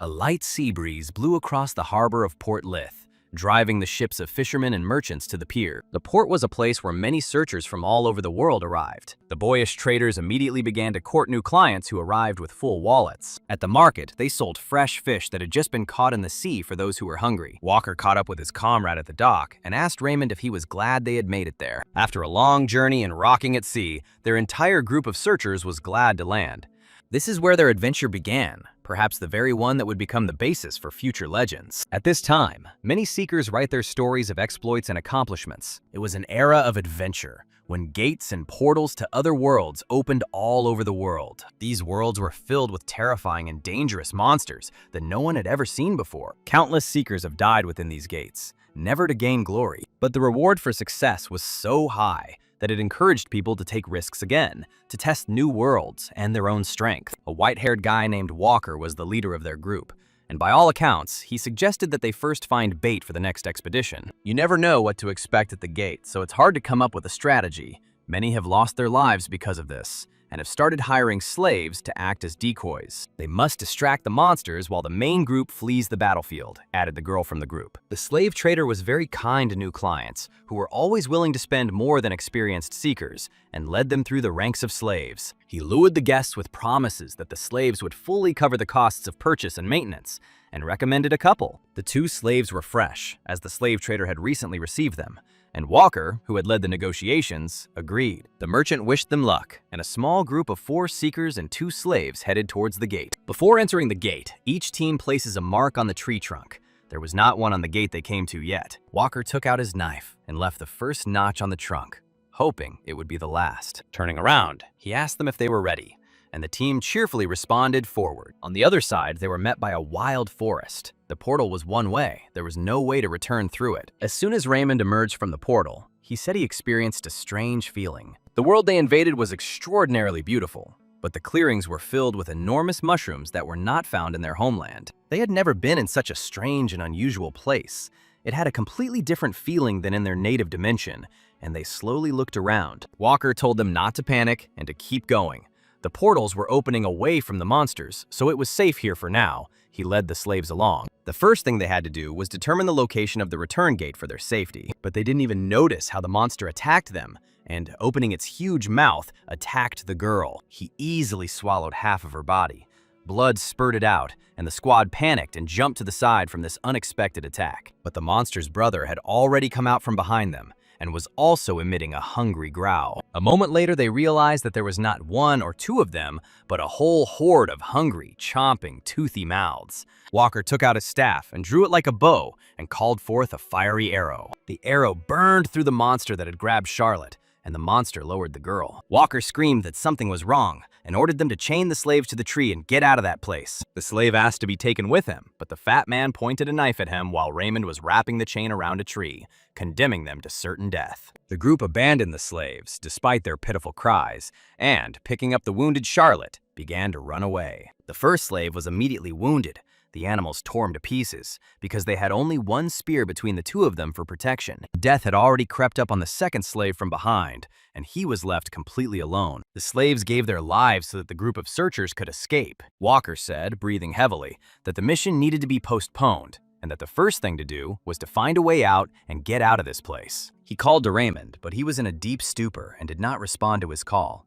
A light sea breeze blew across the harbor of Port Lith, driving the ships of fishermen and merchants to the pier. The port was a place where many searchers from all over the world arrived. The boyish traders immediately began to court new clients who arrived with full wallets. At the market, they sold fresh fish that had just been caught in the sea for those who were hungry. Walker caught up with his comrade at the dock and asked Raymond if he was glad they had made it there. After a long journey and rocking at sea, their entire group of searchers was glad to land. This is where their adventure began, perhaps the very one that would become the basis for future legends. At this time, many seekers write their stories of exploits and accomplishments. It was an era of adventure, when gates and portals to other worlds opened all over the world. These worlds were filled with terrifying and dangerous monsters that no one had ever seen before. Countless seekers have died within these gates, never to gain glory. But the reward for success was so high that it encouraged people to take risks again, to test new worlds and their own strength. A white-haired guy named Walker was the leader of their group, and by all accounts, he suggested that they first find bait for the next expedition. You never know what to expect at the gate, so it's hard to come up with a strategy. Many have lost their lives because of this, and have started hiring slaves to act as decoys. They must distract the monsters while the main group flees the battlefield, added the girl from the group. The slave trader was very kind to new clients, who were always willing to spend more than experienced seekers, and led them through the ranks of slaves. He lured the guests with promises that the slaves would fully cover the costs of purchase and maintenance, and recommended a couple. The two slaves were fresh, as the slave trader had recently received them, and Walker, who had led the negotiations, agreed. The merchant wished them luck, and a small group of 4 seekers and 2 slaves headed towards the gate. Before entering the gate, each team places a mark on the tree trunk. There was not one on the gate they came to yet. Walker took out his knife and left the first notch on the trunk, hoping it would be the last. Turning around, he asked them if they were ready, and the team cheerfully responded forward. On the other side, they were met by a wild forest. The portal was one way. There was no way to return through it. As soon as Raymond emerged from the portal, he said he experienced a strange feeling. The world they invaded was extraordinarily beautiful, but the clearings were filled with enormous mushrooms that were not found in their homeland. They had never been in such a strange and unusual place. It had a completely different feeling than in their native dimension, and they slowly looked around. Walker told them not to panic and to keep going. The portals were opening away from the monsters, so it was safe here for now. He led the slaves along. The first thing they had to do was determine the location of the return gate for their safety. But they didn't even notice how the monster attacked them, and opening its huge mouth, attacked the girl. He easily swallowed half of her body. Blood spurted out, and the squad panicked and jumped to the side from this unexpected attack. But the monster's brother had already come out from behind them, and was also emitting a hungry growl. A moment later, they realized that there was not 1 or 2 of them, but a whole horde of hungry, chomping, toothy mouths. Walker took out his staff and drew it like a bow and called forth a fiery arrow. The arrow burned through the monster that had grabbed Charlotte, and the monster lowered the girl. Walker screamed that something was wrong and ordered them to chain the slaves to the tree and get out of that place. The slave asked to be taken with him, but the fat man pointed a knife at him while Raymond was wrapping the chain around a tree, condemning them to certain death. The group abandoned the slaves, despite their pitiful cries, and, picking up the wounded Charlotte, began to run away. The first slave was immediately wounded. The animals tore him to pieces, because they had only 1 spear between the 2 of them for protection. Death had already crept up on the second slave from behind, and he was left completely alone. The slaves gave their lives so that the group of searchers could escape. Walker said, breathing heavily, that the mission needed to be postponed, and that the first thing to do was to find a way out and get out of this place. He called to Raymond, but he was in a deep stupor and did not respond to his call.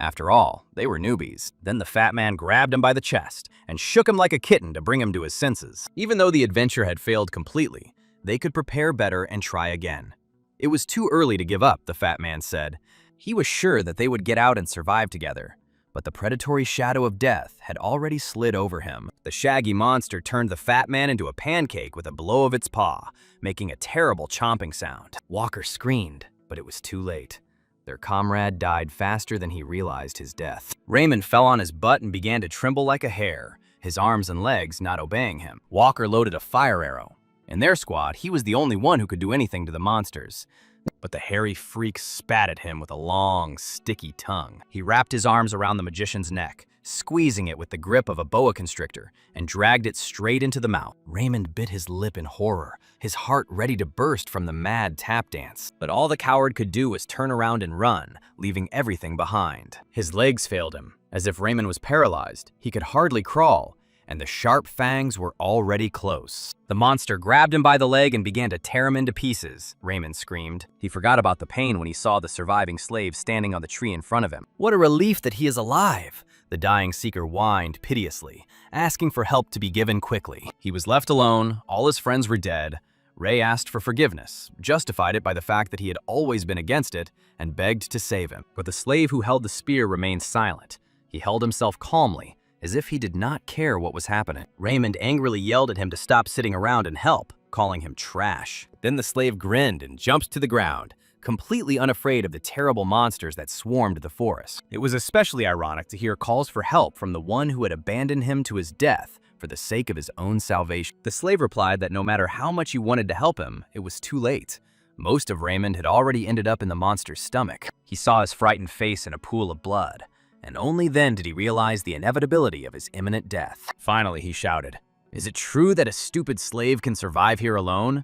After all, they were newbies. Then the fat man grabbed him by the chest and shook him like a kitten to bring him to his senses. Even though the adventure had failed completely, they could prepare better and try again. It was too early to give up, the fat man said. He was sure that they would get out and survive together, but the predatory shadow of death had already slid over him. The shaggy monster turned the fat man into a pancake with a blow of its paw, making a terrible chomping sound. Walker screamed, but it was too late. Their comrade died faster than he realized his death. Raymond fell on his butt and began to tremble like a hare, his arms and legs not obeying him. Walker loaded a fire arrow. In their squad, he was the only one who could do anything to the monsters. But the hairy freak spat at him with a long, sticky tongue. He wrapped his arms around the magician's neck, squeezing it with the grip of a boa constrictor, and dragged it straight into the mouth. Raymond bit his lip in horror, his heart ready to burst from the mad tap dance. But all the coward could do was turn around and run, leaving everything behind. His legs failed him. As if Raymond was paralyzed, he could hardly crawl, and the sharp fangs were already close. The monster grabbed him by the leg and began to tear him into pieces, Raymond screamed. He forgot about the pain when he saw the surviving slave standing on the tree in front of him. What a relief that he is alive! The dying seeker whined piteously, asking for help to be given quickly. He was left alone, all his friends were dead. Ray asked for forgiveness, justified it by the fact that he had always been against it, and begged to save him. But the slave who held the spear remained silent. He held himself calmly, as if he did not care what was happening. Raymond angrily yelled at him to stop sitting around and help, calling him trash. Then the slave grinned and jumped to the ground, completely unafraid of the terrible monsters that swarmed the forest. It was especially ironic to hear calls for help from the one who had abandoned him to his death for the sake of his own salvation. The slave replied that no matter how much he wanted to help him, it was too late. Most of Raymond had already ended up in the monster's stomach. He saw his frightened face in a pool of blood, and only then did he realize the inevitability of his imminent death. Finally, he shouted, "Is it true that a stupid slave can survive here alone?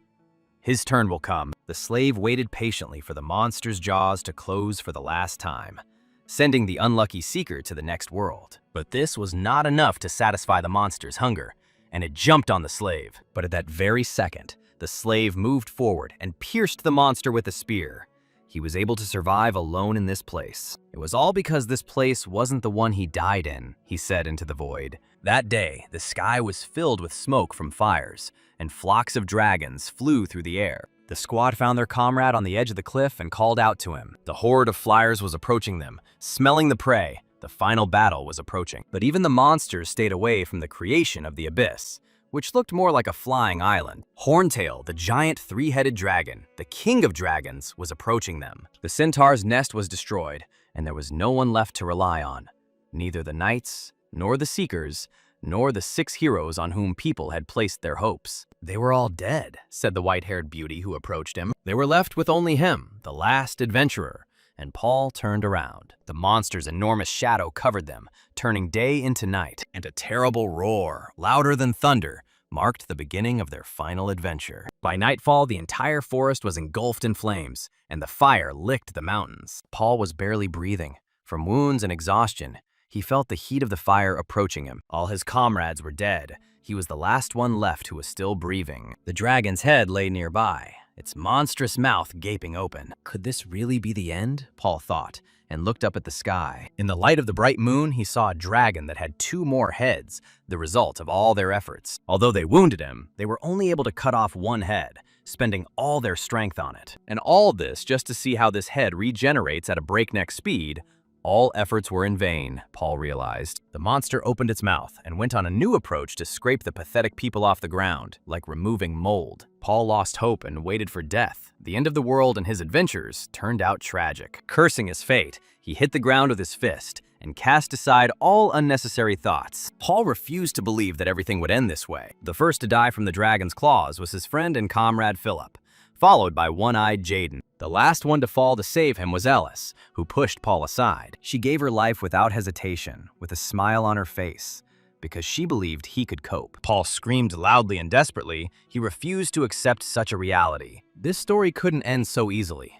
His turn will come." The slave waited patiently for the monster's jaws to close for the last time, sending the unlucky seeker to the next world. But this was not enough to satisfy the monster's hunger, and it jumped on the slave. But at that very second, the slave moved forward and pierced the monster with a spear. He was able to survive alone in this place. "It was all because this place wasn't the one he died in," he said into the void. That day, the sky was filled with smoke from fires, and flocks of dragons flew through the air. The squad found their comrade on the edge of the cliff and called out to him. The horde of flyers was approaching them, smelling the prey. The final battle was approaching. But even the monsters stayed away from the creation of the abyss, which looked more like a flying island. Horntail, the giant three-headed dragon, the king of dragons, was approaching them. The centaur's nest was destroyed, and there was no one left to rely on. Neither the knights, nor the seekers, nor the 6 heroes on whom people had placed their hopes. "They were all dead," said the white-haired beauty who approached him. "They were left with only him, the last adventurer." And Paul turned around. The monster's enormous shadow covered them, turning day into night, and a terrible roar, louder than thunder, marked the beginning of their final adventure. By nightfall, the entire forest was engulfed in flames, and the fire licked the mountains. Paul was barely breathing. From wounds and exhaustion, he felt the heat of the fire approaching him. All his comrades were dead. He was the last one left who was still breathing. The dragon's head lay nearby, its monstrous mouth gaping open. Could this really be the end? Paul thought, and looked up at the sky. In the light of the bright moon, he saw a dragon that had 2 more heads, the result of all their efforts. Although they wounded him, they were only able to cut off 1 head, spending all their strength on it. And all this just to see how this head regenerates at a breakneck speed. All efforts were in vain, Paul realized. The monster opened its mouth and went on a new approach to scrape the pathetic people off the ground, like removing mold. Paul lost hope and waited for death. The end of the world and his adventures turned out tragic. Cursing his fate, he hit the ground with his fist and cast aside all unnecessary thoughts. Paul refused to believe that everything would end this way. The first to die from the dragon's claws was his friend and comrade Philip, followed by one-eyed Jaden. The last one to fall to save him was Ellis, who pushed Paul aside. She gave her life without hesitation, with a smile on her face, because she believed he could cope. Paul screamed loudly and desperately. He refused to accept such a reality. This story couldn't end so easily.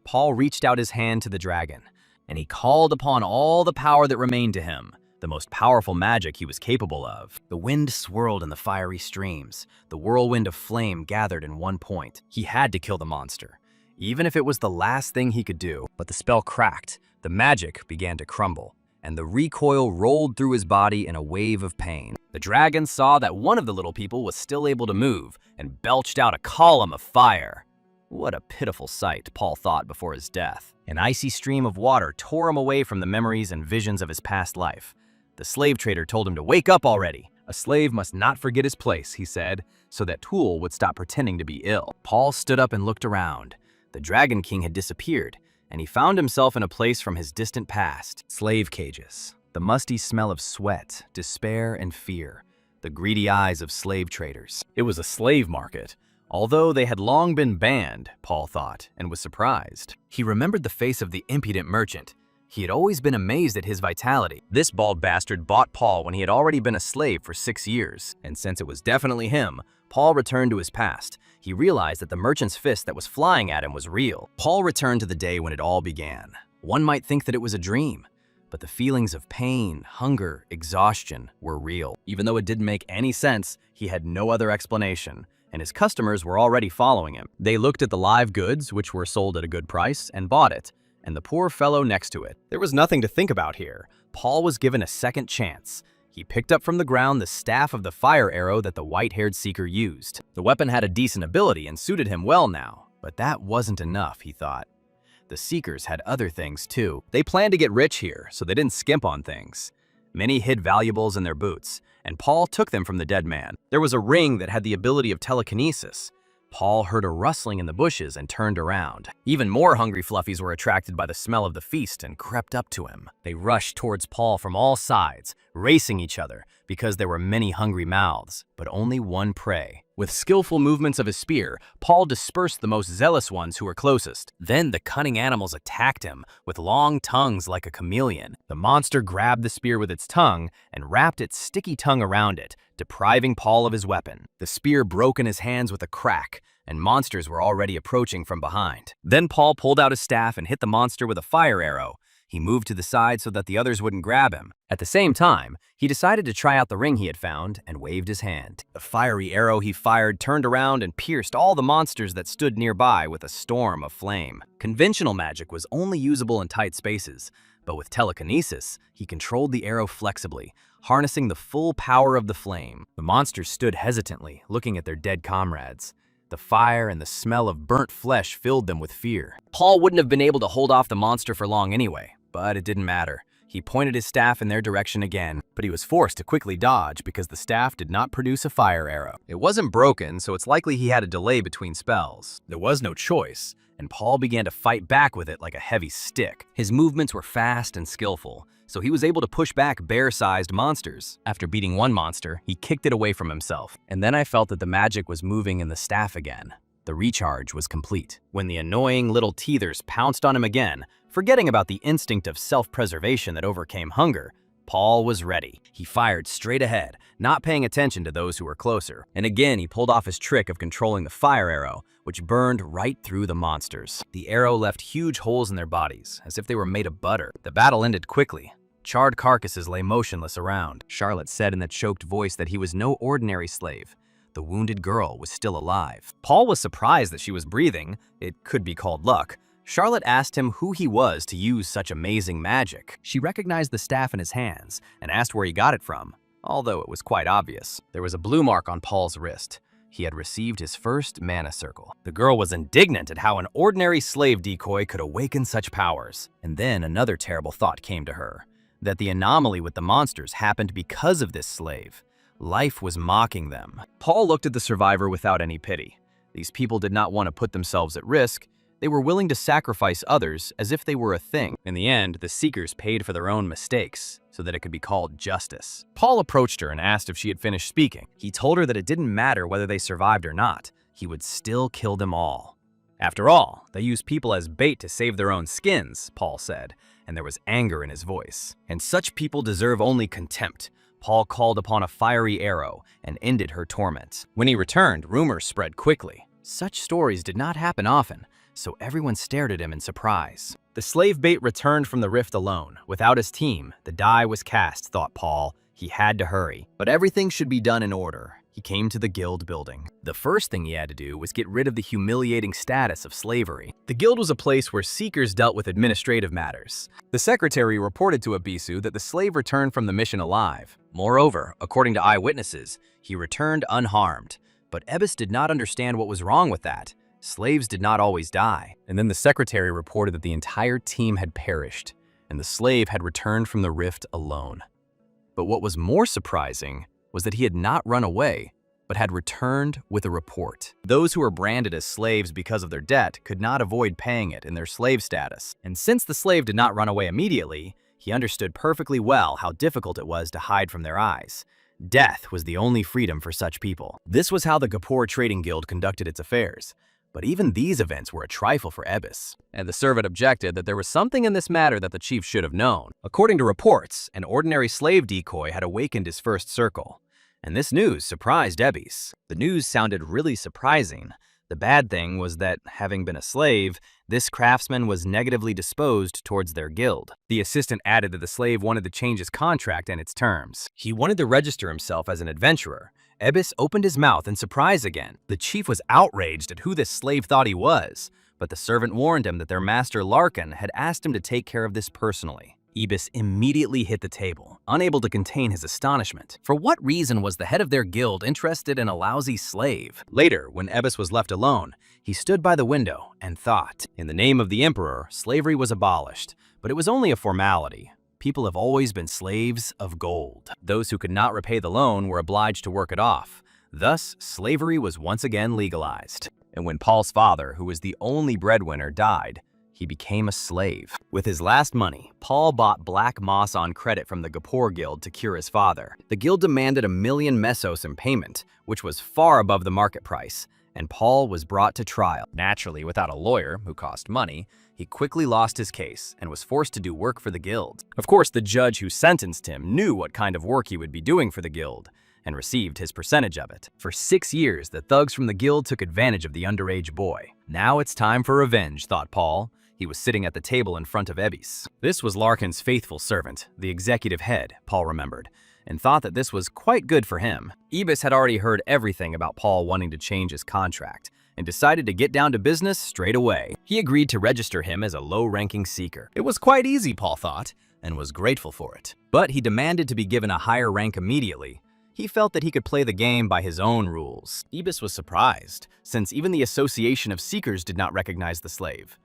Paul reached out his hand to the dragon, and he called upon all the power that remained to him, the most powerful magic he was capable of. The wind swirled in the fiery streams. The whirlwind of flame gathered in one point. He had to kill the monster, even if it was the last thing he could do. But the spell cracked, the magic began to crumble, and the recoil rolled through his body in a wave of pain. The dragon saw that one of the little people was still able to move and belched out a column of fire. What a pitiful sight, Paul thought before his death. An icy stream of water tore him away from the memories and visions of his past life. The slave trader told him to wake up already. A slave must not forget his place, he said, so that Tool would stop pretending to be ill. Paul stood up and looked around. The Dragon King had disappeared, and he found himself in a place from his distant past. Slave cages, the musty smell of sweat, despair, and fear, the greedy eyes of slave traders. It was a slave market, although they had long been banned, Paul thought, and was surprised. He remembered the face of the impudent merchant. He had always been amazed at his vitality. This bald bastard bought Paul when he had already been a slave for 6 years, and since it was definitely him, Paul returned to his past. He realized that the merchant's fist that was flying at him was real. Paul returned to the day when it all began. One might think that it was a dream, but the feelings of pain, hunger, exhaustion were real. Even though it didn't make any sense, he had no other explanation, and his customers were already following him. They looked at the live goods, which were sold at a good price, and bought it, and the poor fellow next to it. There was nothing to think about here. Paul was given a second chance. He picked up from the ground the staff of the fire arrow that the white-haired seeker used. The weapon had a decent ability and suited him well now, but that wasn't enough, he thought. The seekers had other things too. They planned to get rich here, so they didn't skimp on things. Many hid valuables in their boots, and Paul took them from the dead man. There was a ring that had the ability of telekinesis. Paul heard a rustling in the bushes and turned around. Even more hungry fluffies were attracted by the smell of the feast and crept up to him. They rushed towards Paul from all sides, racing each other because there were many hungry mouths, but only one prey. With skillful movements of his spear, Paul dispersed the most zealous ones who were closest. Then the cunning animals attacked him with long tongues like a chameleon. The monster grabbed the spear with its tongue and wrapped its sticky tongue around it, depriving Paul of his weapon. The spear broke in his hands with a crack, and monsters were already approaching from behind. Then Paul pulled out his staff and hit the monster with a fire arrow. He moved to the side so that the others wouldn't grab him. At the same time, he decided to try out the ring he had found and waved his hand. The fiery arrow he fired turned around and pierced all the monsters that stood nearby with a storm of flame. Conventional magic was only usable in tight spaces, but with telekinesis, he controlled the arrow flexibly, harnessing the full power of the flame. The monsters stood hesitantly, looking at their dead comrades. The fire and the smell of burnt flesh filled them with fear. Paul wouldn't have been able to hold off the monster for long anyway, but it didn't matter. He pointed his staff in their direction again, but he was forced to quickly dodge because the staff did not produce a fire arrow. It wasn't broken, so it's likely he had a delay between spells. There was no choice, and Paul began to fight back with it like a heavy stick. His movements were fast and skillful, so he was able to push back bear-sized monsters. After beating one monster, he kicked it away from himself, and then I felt that the magic was moving in the staff again. The recharge was complete. When the annoying little teethers pounced on him again, forgetting about the instinct of self-preservation that overcame hunger, Paul was ready. He fired straight ahead, not paying attention to those who were closer. And again, he pulled off his trick of controlling the fire arrow, which burned right through the monsters. The arrow left huge holes in their bodies, as if they were made of butter. The battle ended quickly. Charred carcasses lay motionless around. Charlotte said in a choked voice that he was no ordinary slave. The wounded girl was still alive. Paul was surprised that she was breathing. It could be called luck. Charlotte asked him who he was to use such amazing magic. She recognized the staff in his hands and asked where he got it from, although it was quite obvious. There was a blue mark on Paul's wrist. He had received his first mana circle. The girl was indignant at how an ordinary slave decoy could awaken such powers. And then another terrible thought came to her, that the anomaly with the monsters happened because of this slave. Life was mocking them. Paul looked at the survivor without any pity. These people did not want to put themselves at risk. They were willing to sacrifice others as if they were a thing. In the end, the seekers paid for their own mistakes so that it could be called justice. Paul approached her and asked if she had finished speaking. He told her that it didn't matter whether they survived or not. He would still kill them all. After all, they use people as bait to save their own skins, Paul said, and there was anger in his voice. And such people deserve only contempt. Paul called upon a fiery arrow and ended her torment. When he returned, rumors spread quickly. Such stories did not happen often, so everyone stared at him in surprise. The slave bait returned from the rift alone. Without his team, the die was cast, thought Paul. He had to hurry. But everything should be done in order. He came to the guild building. The first thing he had to do was get rid of the humiliating status of slavery. The guild was a place where seekers dealt with administrative matters. The secretary reported to Abisu that the slave returned from the mission alive. Moreover, according to eyewitnesses, he returned unharmed. But Ebis did not understand what was wrong with that. Slaves did not always die. And then the secretary reported that the entire team had perished, and the slave had returned from the rift alone. But what was more surprising was that he had not run away, but had returned with a report. Those who were branded as slaves because of their debt could not avoid paying it in their slave status. And since the slave did not run away immediately, he understood perfectly well how difficult it was to hide from their eyes. Death was the only freedom for such people. This was how the Gapur Trading Guild conducted its affairs. But even these events were a trifle for Ebis, and the servant objected that there was something in this matter that the chief should have known. According to reports, an ordinary slave decoy had awakened his first circle, and this news surprised Ebis. The news sounded really surprising, The bad thing was that, having been a slave, this craftsman was negatively disposed towards their guild. The assistant added that the slave wanted to change his contract and its terms. He wanted to register himself as an adventurer. Ebis opened his mouth in surprise again. The chief was outraged at who this slave thought he was, but the servant warned him that their master Larkin had asked him to take care of this personally. Ebis immediately hit the table, unable to contain his astonishment. For what reason was the head of their guild interested in a lousy slave? Later, when Ebis was left alone, he stood by the window and thought. In the name of the emperor, slavery was abolished, but it was only a formality. People have always been slaves of gold. Those who could not repay the loan were obliged to work it off. Thus, slavery was once again legalized. And when Paul's father, who was the only breadwinner, died, he became a slave. With his last money, Paul bought black moss on credit from the Gapur Guild to cure his father. The guild demanded 1,000,000 mesos in payment, which was far above the market price, and Paul was brought to trial. Naturally, without a lawyer, who cost money, he quickly lost his case and was forced to do work for the guild. Of course, the judge who sentenced him knew what kind of work he would be doing for the guild, and received his percentage of it. For 6 years, the thugs from the guild took advantage of the underage boy. Now it's time for revenge, thought Paul. He was sitting at the table in front of Ebis. This was Larkin's faithful servant, the executive head, Paul remembered, and thought that this was quite good for him. Ebis had already heard everything about Paul wanting to change his contract, and decided to get down to business straight away. He agreed to register him as a low-ranking seeker. It was quite easy, Paul thought, and was grateful for it. But he demanded to be given a higher rank immediately. He felt that he could play the game by his own rules. Ebis was surprised, since even the Association of Seekers did not recognize the slave.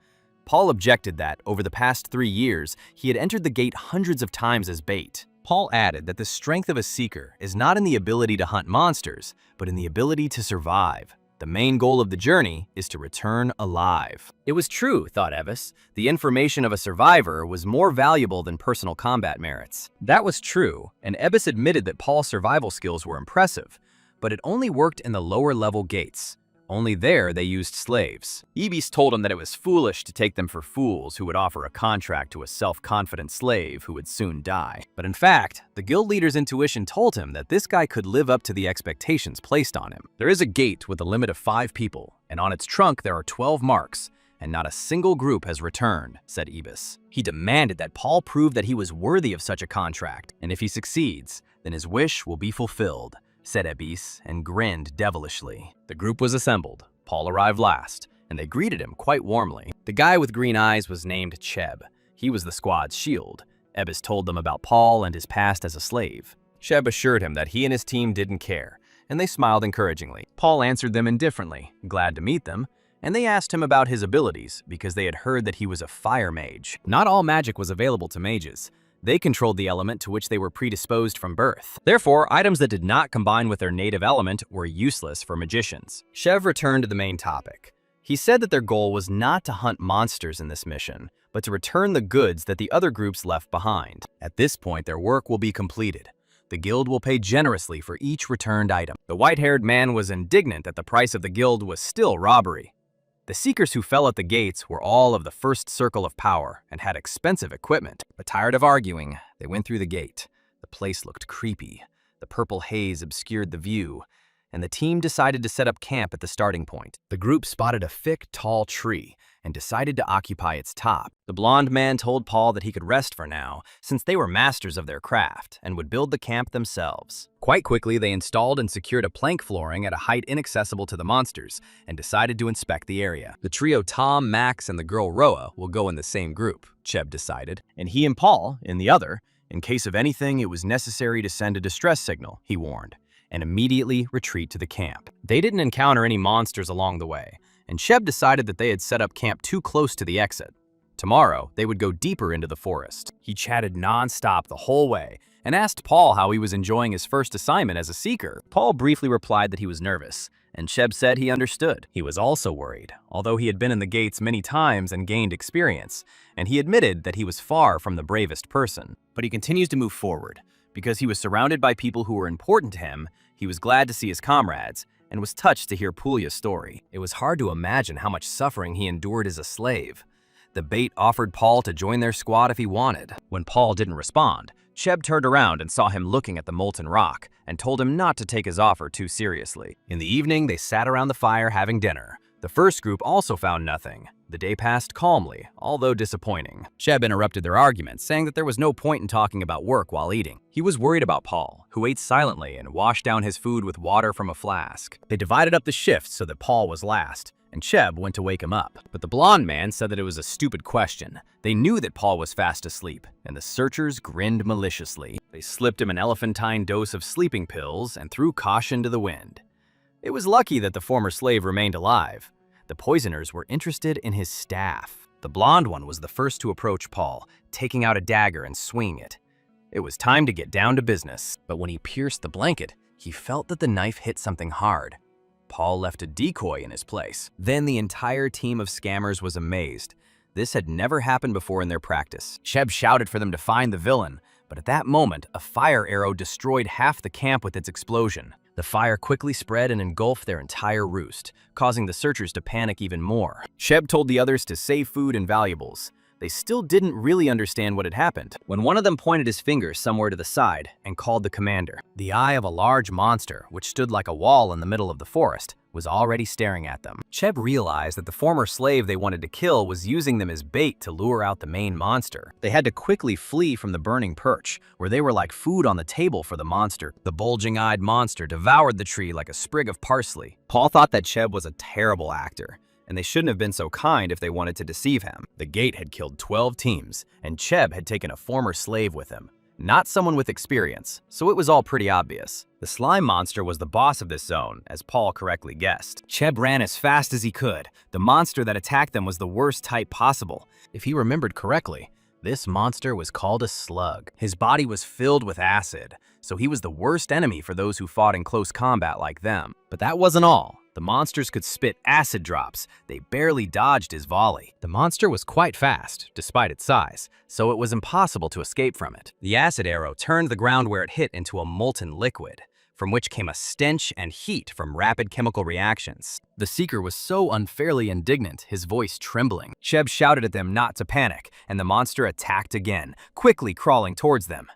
Paul objected that, over the past 3 years, he had entered the gate hundreds of times as bait. Paul added that the strength of a seeker is not in the ability to hunt monsters, but in the ability to survive. The main goal of the journey is to return alive. It was true, thought Ebis. The information of a survivor was more valuable than personal combat merits. That was true, and Ebis admitted that Paul's survival skills were impressive, but it only worked in the lower-level gates. Only there they used slaves. Ebis told him that it was foolish to take them for fools who would offer a contract to a self-confident slave who would soon die. But in fact, the guild leader's intuition told him that this guy could live up to the expectations placed on him. There is a gate with a limit of 5 people, and on its trunk there are 12 marks, and not a single group has returned, said Ebis. He demanded that Paul prove that he was worthy of such a contract, and if he succeeds, then his wish will be fulfilled, said Ebis, and grinned devilishly. The group was assembled. Paul arrived last, and they greeted him quite warmly. The guy with green eyes was named Cheb. He was the squad's shield. Ebis told them about Paul and his past as a slave. Cheb assured him that he and his team didn't care, and they smiled encouragingly. Paul answered them indifferently, glad to meet them, and they asked him about his abilities because they had heard that he was a fire mage. Not all magic was available to mages. They controlled the element to which they were predisposed from birth. Therefore, items that did not combine with their native element were useless for magicians. Chev returned to the main topic. He said that their goal was not to hunt monsters in this mission, but to return the goods that the other groups left behind. At this point, their work will be completed. The guild will pay generously for each returned item. The white-haired man was indignant that the price of the guild was still robbery. The seekers who fell at the gates were all of the first circle of power and had expensive equipment. But tired of arguing, they went through the gate. The place looked creepy. The purple haze obscured the view, and the team decided to set up camp at the starting point. The group spotted a thick, tall tree and decided to occupy its top. The blonde man told Paul that he could rest for now, since they were masters of their craft and would build the camp themselves. Quite quickly, they installed and secured a plank flooring at a height inaccessible to the monsters and decided to inspect the area. The trio Tom, Max, and the girl Roa will go in the same group, Cheb decided, and he and Paul in the other. In case of anything, it was necessary to send a distress signal, he warned, and immediately retreat to the camp. They didn't encounter any monsters along the way, and Cheb decided that they had set up camp too close to the exit. Tomorrow, they would go deeper into the forest. He chatted non-stop the whole way and asked Paul how he was enjoying his first assignment as a seeker. Paul briefly replied that he was nervous, and Cheb said he understood. He was also worried, although he had been in the gates many times and gained experience, and he admitted that he was far from the bravest person. But he continues to move forward. Because he was surrounded by people who were important to him, he was glad to see his comrades, and was touched to hear Pulya's story. It was hard to imagine how much suffering he endured as a slave. The bait offered Paul to join their squad if he wanted. When Paul didn't respond, Cheb turned around and saw him looking at the molten rock and told him not to take his offer too seriously. In the evening, they sat around the fire having dinner. The first group also found nothing. The day passed calmly, although disappointing. Cheb interrupted their argument, saying that there was no point in talking about work while eating. He was worried about Paul, who ate silently and washed down his food with water from a flask. They divided up the shifts so that Paul was last, and Cheb went to wake him up. But the blonde man said that it was a stupid question. They knew that Paul was fast asleep, and the searchers grinned maliciously. They slipped him an elephantine dose of sleeping pills and threw caution to the wind. It was lucky that the former slave remained alive. The poisoners were interested in his staff. The blonde one was the first to approach Paul, taking out a dagger and swinging it. It was time to get down to business, but when he pierced the blanket, he felt that the knife hit something hard. Paul left a decoy in his place. Then the entire team of scammers was amazed. This had never happened before in their practice. Cheb shouted for them to find the villain, but at that moment, a fire arrow destroyed half the camp with its explosion. The fire quickly spread and engulfed their entire roost, causing the searchers to panic even more. Cheb told the others to save food and valuables. They still didn't really understand what had happened, when one of them pointed his finger somewhere to the side and called the commander. The eye of a large monster, which stood like a wall in the middle of the forest, was already staring at them. Cheb realized that the former slave they wanted to kill was using them as bait to lure out the main monster. They had to quickly flee from the burning perch, where they were like food on the table for the monster. The bulging-eyed monster devoured the tree like a sprig of parsley. Paul thought that Cheb was a terrible actor, and they shouldn't have been so kind if they wanted to deceive him. The gate had killed 12 teams, and Cheb had taken a former slave with him. Not someone with experience, so it was all pretty obvious. The slime monster was the boss of this zone, as Paul correctly guessed. Cheb ran as fast as he could. The monster that attacked them was the worst type possible. If he remembered correctly, this monster was called a slug. His body was filled with acid, so he was the worst enemy for those who fought in close combat like them. But that wasn't all. The monsters could spit acid drops. They barely dodged his volley. The monster was quite fast, despite its size, so it was impossible to escape from it. The acid arrow turned the ground where it hit into a molten liquid, from which came a stench and heat from rapid chemical reactions. The seeker was so unfairly indignant, his voice trembling. Cheb shouted at them not to panic, and the monster attacked again, quickly crawling towards them.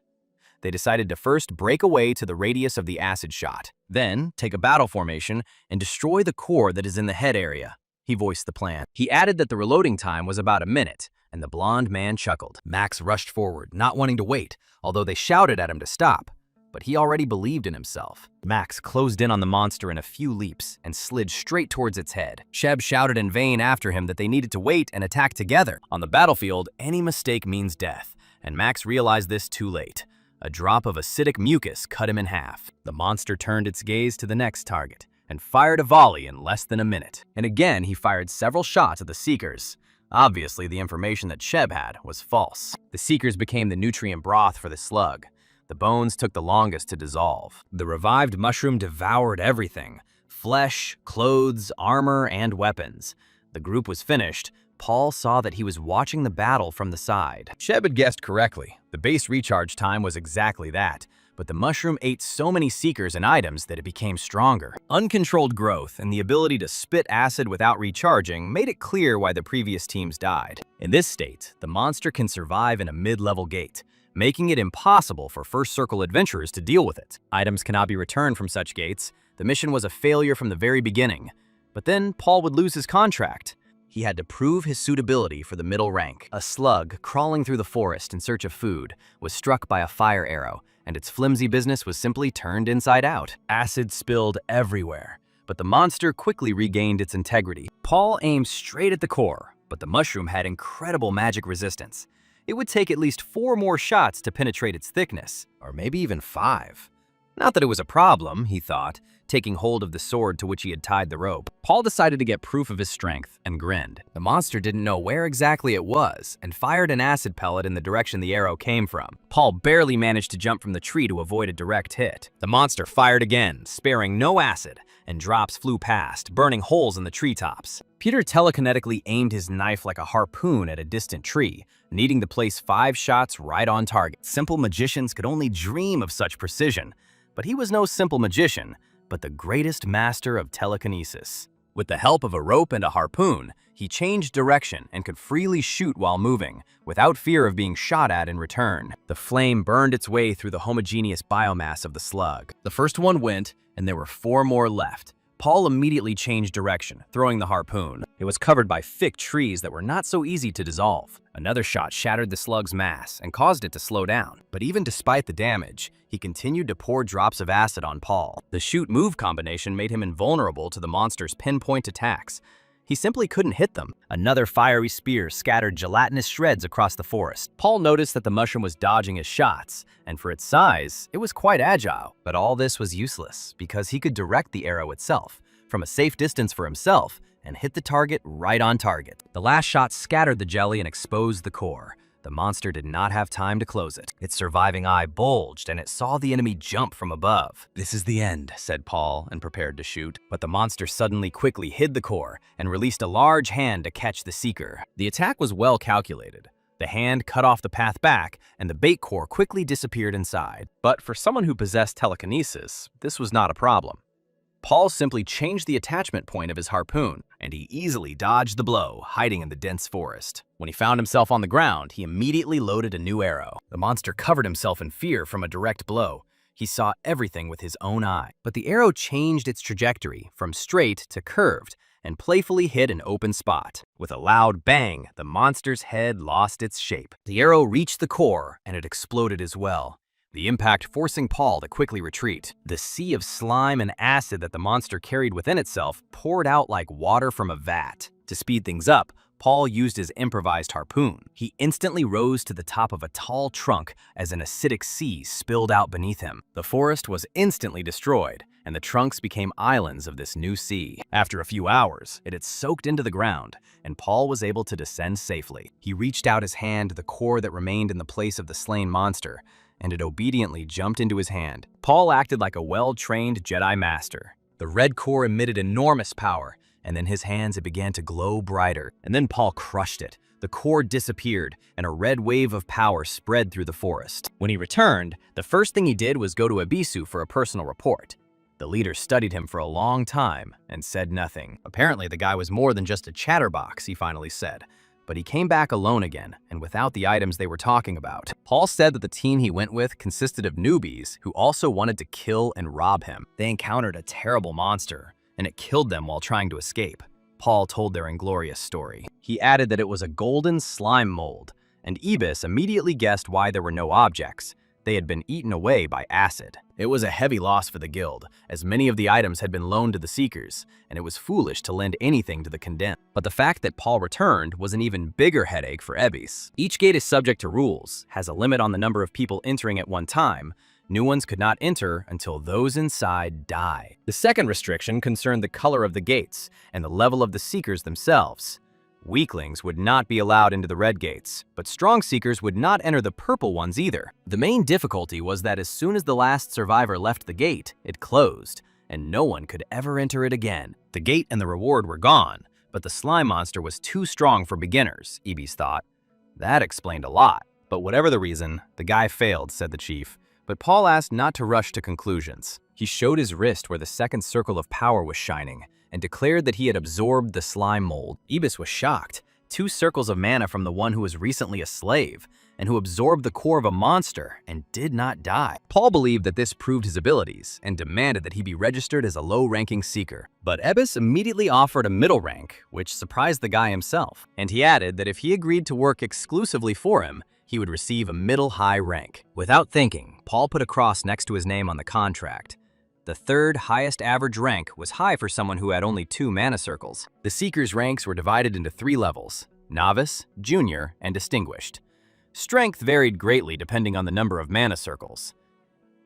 They decided to first break away to the radius of the acid shot, then take a battle formation and destroy the core that is in the head area. He voiced the plan. He added that the reloading time was about a minute, and the blonde man chuckled. Max rushed forward, not wanting to wait, although they shouted at him to stop. But he already believed in himself. Max closed in on the monster in a few leaps and slid straight towards its head. Cheb shouted in vain after him that they needed to wait and attack together. On the battlefield, any mistake means death, and Max realized this too late. A drop of acidic mucus cut him in half. The monster turned its gaze to the next target and fired a volley in less than a minute. And again, he fired several shots at the Seekers. Obviously, the information that Cheb had was false. The Seekers became the nutrient broth for the slug. The bones took the longest to dissolve. The revived mushroom devoured everything: flesh, clothes, armor, and weapons. The group was finished. Paul saw that he was watching the battle from the side. Cheb had guessed correctly. The base recharge time was exactly that, but the mushroom ate so many seekers and items that it became stronger. Uncontrolled growth and the ability to spit acid without recharging made it clear why the previous teams died. In this state, the monster can survive in a mid-level gate, making it impossible for First Circle adventurers to deal with it. Items cannot be returned from such gates. The mission was a failure from the very beginning. But then Paul would lose his contract. He had to prove his suitability for the middle rank. A slug, crawling through the forest in search of food, was struck by a fire arrow, and its flimsy business was simply turned inside out. Acid spilled everywhere, but the monster quickly regained its integrity. Paul aimed straight at the core, but the mushroom had incredible magic resistance. It would take at least 4 more shots to penetrate its thickness, or maybe even 5. Not that it was a problem, he thought, taking hold of the sword to which he had tied the rope. Paul decided to get proof of his strength and grinned. The monster didn't know where exactly it was and fired an acid pellet in the direction the arrow came from. Paul barely managed to jump from the tree to avoid a direct hit. The monster fired again, sparing no acid, and drops flew past, burning holes in the treetops. Peter telekinetically aimed his knife like a harpoon at a distant tree, needing to place 5 shots right on target. Simple magicians could only dream of such precision, but he was no simple magician, but the greatest master of telekinesis. With the help of a rope and a harpoon, he changed direction and could freely shoot while moving, without fear of being shot at in return. The flame burned its way through the homogeneous biomass of the slug. The first one went, and there were 4 more left, Paul immediately changed direction, throwing the harpoon. It was covered by thick trees that were not so easy to dissolve. Another shot shattered the slug's mass and caused it to slow down. But even despite the damage, he continued to pour drops of acid on Paul. The shoot-move combination made him invulnerable to the monster's pinpoint attacks. He simply couldn't hit them. Another fiery spear scattered gelatinous shreds across the forest. Paul noticed that the mushroom was dodging his shots, and for its size, it was quite agile. But all this was useless, because he could direct the arrow itself, from a safe distance for himself, and hit the target right on target. The last shot scattered the jelly and exposed the core. The monster did not have time to close it. Its surviving eye bulged, and it saw the enemy jump from above. "This is the end," said Paul, and prepared to shoot. But the monster suddenly quickly hid the core and released a large hand to catch the seeker. The attack was well calculated. The hand cut off the path back, and the bait core quickly disappeared inside. But for someone who possessed telekinesis, this was not a problem. Paul simply changed the attachment point of his harpoon, and he easily dodged the blow, hiding in the dense forest. When he found himself on the ground, he immediately loaded a new arrow. The monster covered himself in fear from a direct blow. He saw everything with his own eye. But the arrow changed its trajectory from straight to curved and playfully hit an open spot. With a loud bang, the monster's head lost its shape. The arrow reached the core, and it exploded as well, the impact forcing Paul to quickly retreat. The sea of slime and acid that the monster carried within itself poured out like water from a vat. To speed things up, Paul used his improvised harpoon. He instantly rose to the top of a tall trunk as an acidic sea spilled out beneath him. The forest was instantly destroyed, and the trunks became islands of this new sea. After a few hours, it had soaked into the ground, and Paul was able to descend safely. He reached out his hand to the core that remained in the place of the slain monster, and it obediently jumped into his hand. Paul acted like a well-trained Jedi master. The red core emitted enormous power, and in his hands it began to glow brighter. And then Paul crushed it. The core disappeared, and a red wave of power spread through the forest. When he returned, the first thing he did was go to Ebisu for a personal report. The leader studied him for a long time and said nothing. Apparently, the guy was more than just a chatterbox, he finally said. But he came back alone again, and without the items they were talking about. Paul said that the team he went with consisted of newbies who also wanted to kill and rob him. They encountered a terrible monster, and it killed them while trying to escape. Paul told their inglorious story. He added that it was a golden slime mold, and Ibis immediately guessed why there were no objects. They had been eaten away by acid. It was a heavy loss for the guild, as many of the items had been loaned to the Seekers, and it was foolish to lend anything to the condemned. But the fact that Paul returned was an even bigger headache for Ebis. Each gate is subject to rules, has a limit on the number of people entering at one time. New ones could not enter until those inside die. The second restriction concerned the color of the gates and the level of the Seekers themselves. Weaklings would not be allowed into the red gates, but strong Seekers would not enter the purple ones either. The main difficulty was that as soon as the last survivor left the gate, it closed, and no one could ever enter it again. The gate and the reward were gone, but the slime monster was too strong for beginners, Ibis thought. That explained a lot. But whatever the reason, the guy failed, said the chief. But Paul asked not to rush to conclusions. He showed his wrist where the second circle of power was shining, and declared that he had absorbed the slime mold. Ibis was shocked. 2 circles of mana from the one who was recently a slave, and who absorbed the core of a monster and did not die. Paul believed that this proved his abilities, and demanded that he be registered as a low-ranking seeker. But Ibis immediately offered a middle rank, which surprised the guy himself. And he added that if he agreed to work exclusively for him, he would receive a middle-high rank. Without thinking, Paul put a cross next to his name on the contract. The third highest average rank was high for someone who had only 2 mana circles. The Seekers' ranks were divided into 3 levels: Novice, Junior, and Distinguished. Strength varied greatly depending on the number of mana circles.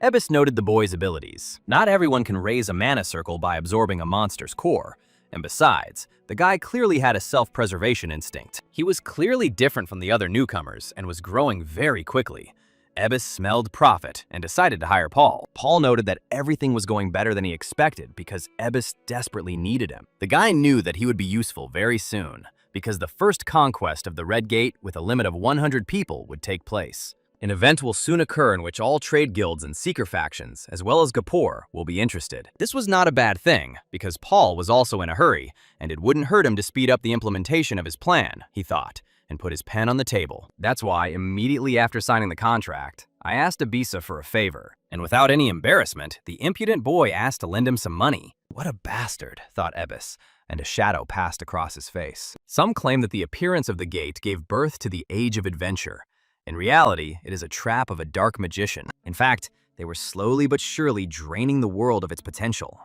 Ebis noted the boy's abilities. Not everyone can raise a mana circle by absorbing a monster's core, and besides, the guy clearly had a self-preservation instinct. He was clearly different from the other newcomers and was growing very quickly. Ebis smelled profit and decided to hire Paul. Paul noted that everything was going better than he expected because Ebis desperately needed him. The guy knew that he would be useful very soon because the first conquest of the Red Gate with a limit of 100 people would take place. An event will soon occur in which all trade guilds and seeker factions, as well as Gapur, will be interested. This was not a bad thing, because Paul was also in a hurry, and it wouldn't hurt him to speed up the implementation of his plan, he thought, and put his pen on the table. That's why, immediately after signing the contract, I asked Abisa for a favor, and without any embarrassment, the impudent boy asked to lend him some money. What a bastard, thought Ebis, and a shadow passed across his face. Some claim that the appearance of the gate gave birth to the Age of Adventure. In reality, it is a trap of a dark magician. In fact, they were slowly but surely draining the world of its potential.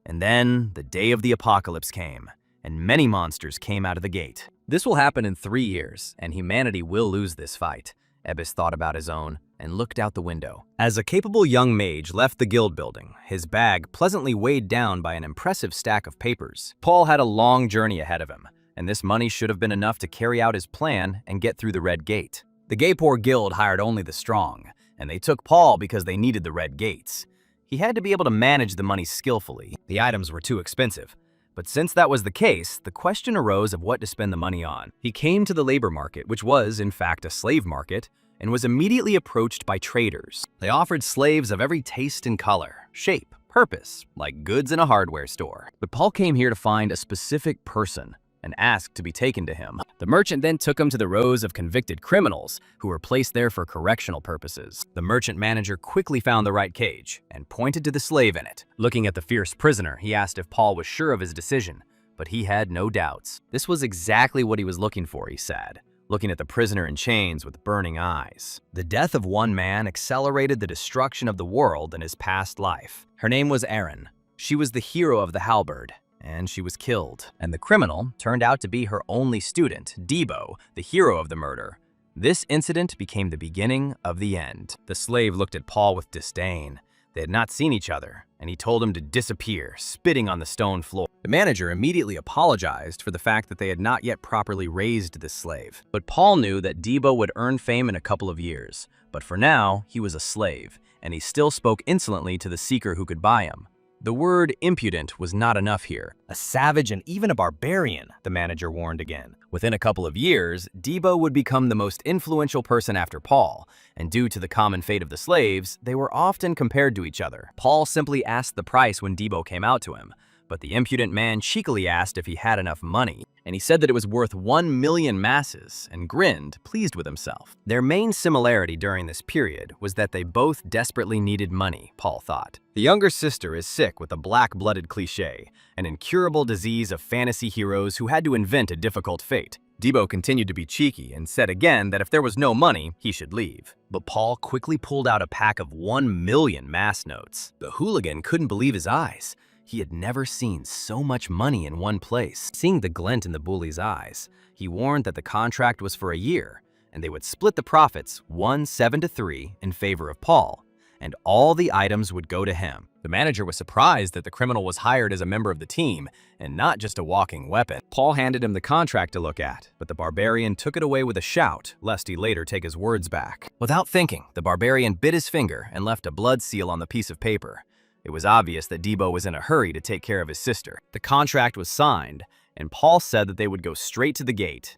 And then, the day of the apocalypse came, and many monsters came out of the gate. This will happen in 3 years, and humanity will lose this fight. Ebis thought about his own and looked out the window. As a capable young mage left the guild building, his bag pleasantly weighed down by an impressive stack of papers. Paul had a long journey ahead of him, and this money should have been enough to carry out his plan and get through the Red Gate. The Gaypor Guild hired only the strong, and they took Paul because they needed the Red Gates. He had to be able to manage the money skillfully. The items were too expensive. But since that was the case, the question arose of what to spend the money on. He came to the labor market, which was, in fact, a slave market, and was immediately approached by traders. They offered slaves of every taste and color, shape, purpose, like goods in a hardware store. But Paul came here to find a specific person and asked to be taken to him. The merchant then took him to the rows of convicted criminals who were placed there for correctional purposes. The merchant manager quickly found the right cage and pointed to the slave in it. Looking at the fierce prisoner, he asked if Paul was sure of his decision, but he had no doubts. This was exactly what he was looking for, he said, looking at the prisoner in chains with burning eyes. The death of one man accelerated the destruction of the world in his past life. Her name was Erin. She was the hero of the halberd, and she was killed. And the criminal turned out to be her only student, Debo, the hero of the murder. This incident became the beginning of the end. The slave looked at Paul with disdain. They had not seen each other, and he told him to disappear, spitting on the stone floor. The manager immediately apologized for the fact that they had not yet properly raised this slave. But Paul knew that Debo would earn fame in a couple of years. But for now, he was a slave, and he still spoke insolently to the seeker who could buy him. The word impudent was not enough here. A savage and even a barbarian, the manager warned again. Within a couple of years, Debo would become the most influential person after Paul, and due to the common fate of the slaves, they were often compared to each other. Paul simply asked the price when Debo came out to him, but the impudent man cheekily asked if he had enough money, and he said that it was worth 1 million masses and grinned, pleased with himself. Their main similarity during this period was that they both desperately needed money, Paul thought. The younger sister is sick with a black-blooded cliché, an incurable disease of fantasy heroes who had to invent a difficult fate. Debo continued to be cheeky and said again that if there was no money, he should leave. But Paul quickly pulled out a pack of 1 million mass notes. The hooligan couldn't believe his eyes. He had never seen so much money in one place. Seeing the glint in the bully's eyes, he warned that the contract was for a year, and they would split the profits 7-3 in favor of Paul, and all the items would go to him. The manager was surprised that the criminal was hired as a member of the team, and not just a walking weapon. Paul handed him the contract to look at, but the barbarian took it away with a shout, lest he later take his words back. Without thinking, the barbarian bit his finger and left a blood seal on the piece of paper. It was obvious that Debo was in a hurry to take care of his sister. The contract was signed, and Paul said that they would go straight to the gate.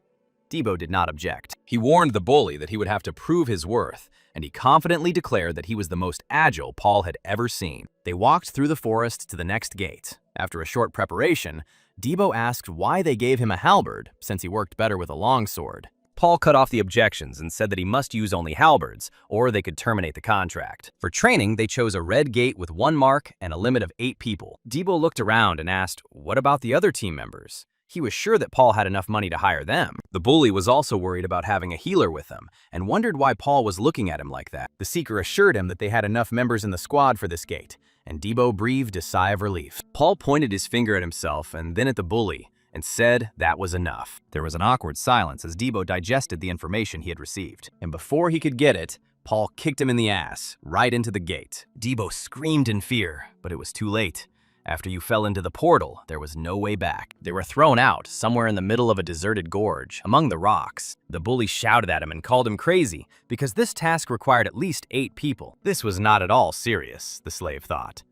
Debo did not object. He warned the bully that he would have to prove his worth, and he confidently declared that he was the most agile Paul had ever seen. They walked through the forest to the next gate. After a short preparation, Debo asked why they gave him a halberd, since he worked better with a longsword. Paul cut off the objections and said that he must use only halberds, or they could terminate the contract. For training, they chose a red gate with 1 mark and a limit of 8 people. Debo looked around and asked, what about the other team members? He was sure that Paul had enough money to hire them. The bully was also worried about having a healer with them, and wondered why Paul was looking at him like that. The seeker assured him that they had enough members in the squad for this gate, and Debo breathed a sigh of relief. Paul pointed his finger at himself and then at the bully, and said that was enough. There was an awkward silence as Debo digested the information he had received. And before he could get it, Paul kicked him in the ass, right into the gate. Debo screamed in fear, but it was too late. After you fell into the portal, there was no way back. They were thrown out, somewhere in the middle of a deserted gorge, among the rocks. The bully shouted at him and called him crazy, because this task required at least 8 people. This was not at all serious, the slave thought.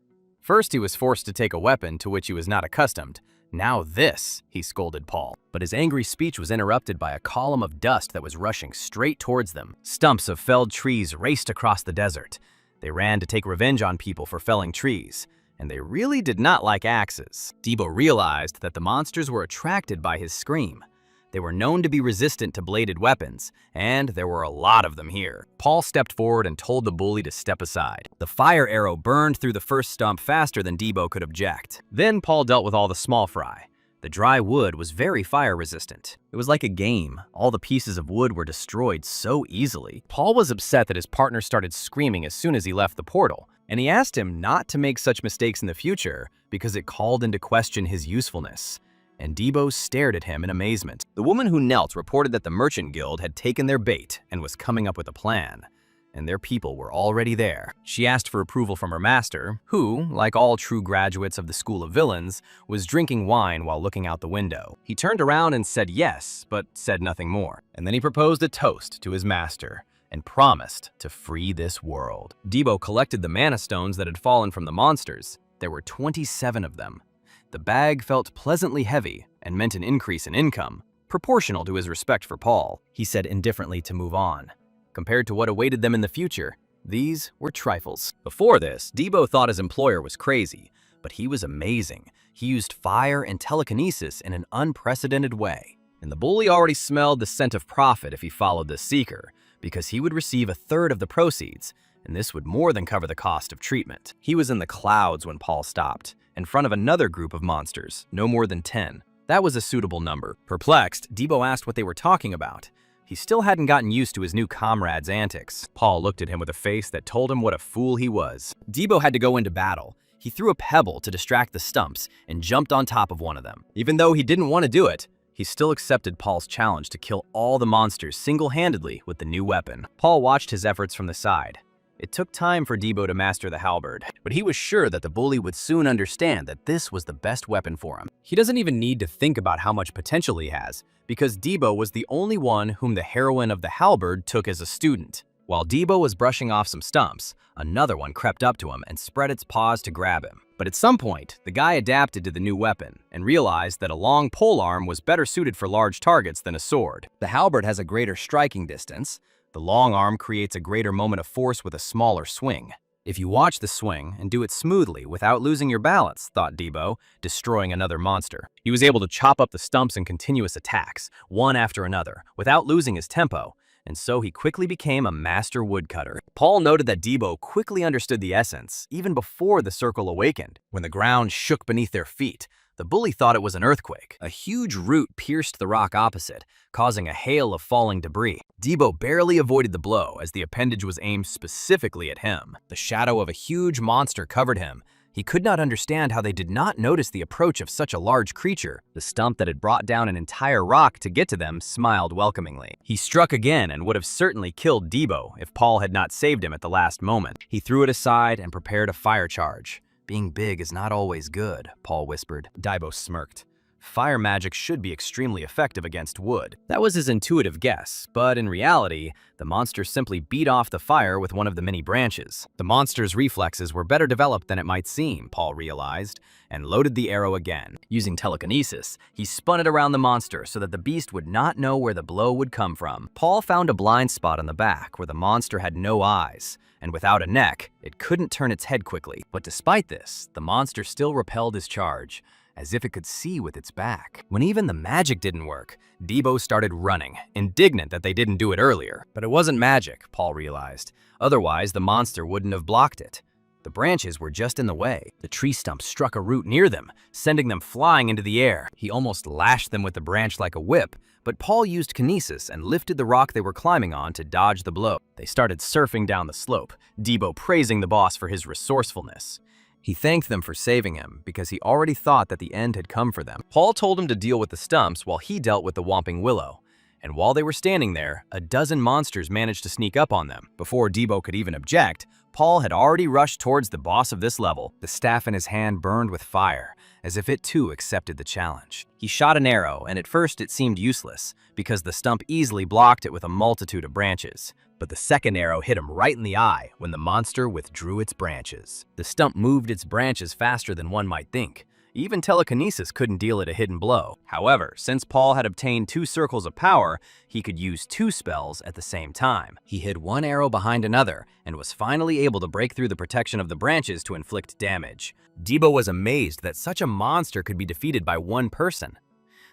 First, he was forced to take a weapon to which he was not accustomed. Now this, he scolded Paul. But his angry speech was interrupted by a column of dust that was rushing straight towards them. Stumps of felled trees raced across the desert. They ran to take revenge on people for felling trees, and they really did not like axes. Debo realized that the monsters were attracted by his scream. They were known to be resistant to bladed weapons, and there were a lot of them here. Paul stepped forward and told the bully to step aside. The fire arrow burned through the first stump faster than Debo could object. Then Paul dealt with all the small fry. The dry wood was very fire-resistant. It was like a game. All the pieces of wood were destroyed so easily. Paul was upset that his partner started screaming as soon as he left the portal, and he asked him not to make such mistakes in the future because it called into question his usefulness. And Debo stared at him in amazement. The woman who knelt reported that the merchant guild had taken their bait and was coming up with a plan. And their people were already there. She asked for approval from her master, who, like all true graduates of the School of Villains, was drinking wine while looking out the window. He turned around and said yes, but said nothing more. And then he proposed a toast to his master and promised to free this world. Debo collected the mana stones that had fallen from the monsters. There were 27 of them. The bag felt pleasantly heavy and meant an increase in income, proportional to his respect for Paul. He said indifferently to move on. Compared to what awaited them in the future, these were trifles. Before this, Debo thought his employer was crazy, but he was amazing. He used fire and telekinesis in an unprecedented way. And the bully already smelled the scent of profit if he followed this seeker, because he would receive 1/3 of the proceeds, and this would more than cover the cost of treatment. He was in the clouds when Paul stopped, in front of another group of monsters, no more than 10. That was a suitable number. Perplexed, Debo asked what they were talking about. He still hadn't gotten used to his new comrade's antics. Paul looked at him with a face that told him what a fool he was. Debo had to go into battle. He threw a pebble to distract the stumps and jumped on top of one of them. Even though he didn't want to do it, he still accepted Paul's challenge to kill all the monsters single-handedly with the new weapon. Paul watched his efforts from the side. It took time for Debo to master the halberd, but he was sure that the bully would soon understand that this was the best weapon for him. He doesn't even need to think about how much potential he has, because Debo was the only one whom the heroine of the halberd took as a student. While Debo was brushing off some stumps, another one crept up to him and spread its paws to grab him. But at some point, the guy adapted to the new weapon and realized that a long polearm was better suited for large targets than a sword. The halberd has a greater striking distance. The long arm creates a greater moment of force with a smaller swing. If you watch the swing and do it smoothly without losing your balance, thought Debo, destroying another monster. He was able to chop up the stumps in continuous attacks, one after another, without losing his tempo, and so he quickly became a master woodcutter. Paul noted that Debo quickly understood the essence, even before the circle awakened. When the ground shook beneath their feet, the bully thought it was an earthquake. A huge root pierced the rock opposite, causing a hail of falling debris. Debo barely avoided the blow as the appendage was aimed specifically at him. The shadow of a huge monster covered him. He could not understand how they did not notice the approach of such a large creature. The stump that had brought down an entire rock to get to them smiled welcomingly. He struck again and would have certainly killed Debo if Paul had not saved him at the last moment. He threw it aside and prepared a fire charge. Being big is not always good, Paul whispered. Debo smirked. Fire magic should be extremely effective against wood. That was his intuitive guess, but in reality, the monster simply beat off the fire with one of the many branches. The monster's reflexes were better developed than it might seem, Paul realized, and loaded the arrow again. Using telekinesis, he spun it around the monster so that the beast would not know where the blow would come from. Paul found a blind spot on the back where the monster had no eyes, and without a neck, it couldn't turn its head quickly. But despite this, the monster still repelled his charge, as if it could see with its back. When even the magic didn't work, Debo started running, indignant that they didn't do it earlier. But it wasn't magic, Paul realized. Otherwise, the monster wouldn't have blocked it. The branches were just in the way. The tree stump struck a root near them, sending them flying into the air. He almost lashed them with the branch like a whip, but Paul used kinesis and lifted the rock they were climbing on to dodge the blow. They started surfing down the slope, Debo praising the boss for his resourcefulness. He thanked them for saving him because he already thought that the end had come for them. Paul told him to deal with the stumps while he dealt with the Whomping Willow. And while they were standing there, a dozen monsters managed to sneak up on them. Before Debo could even object, Paul had already rushed towards the boss of this level. The staff in his hand burned with fire, as if it too accepted the challenge. He shot an arrow, and at first it seemed useless, because the stump easily blocked it with a multitude of branches. But the second arrow hit him right in the eye when the monster withdrew its branches. The stump moved its branches faster than one might think. Even telekinesis couldn't deal it a hidden blow. However, since Paul had obtained 2 circles of power, he could use 2 spells at the same time. He hid one arrow behind another and was finally able to break through the protection of the branches to inflict damage. Debo was amazed that such a monster could be defeated by one person.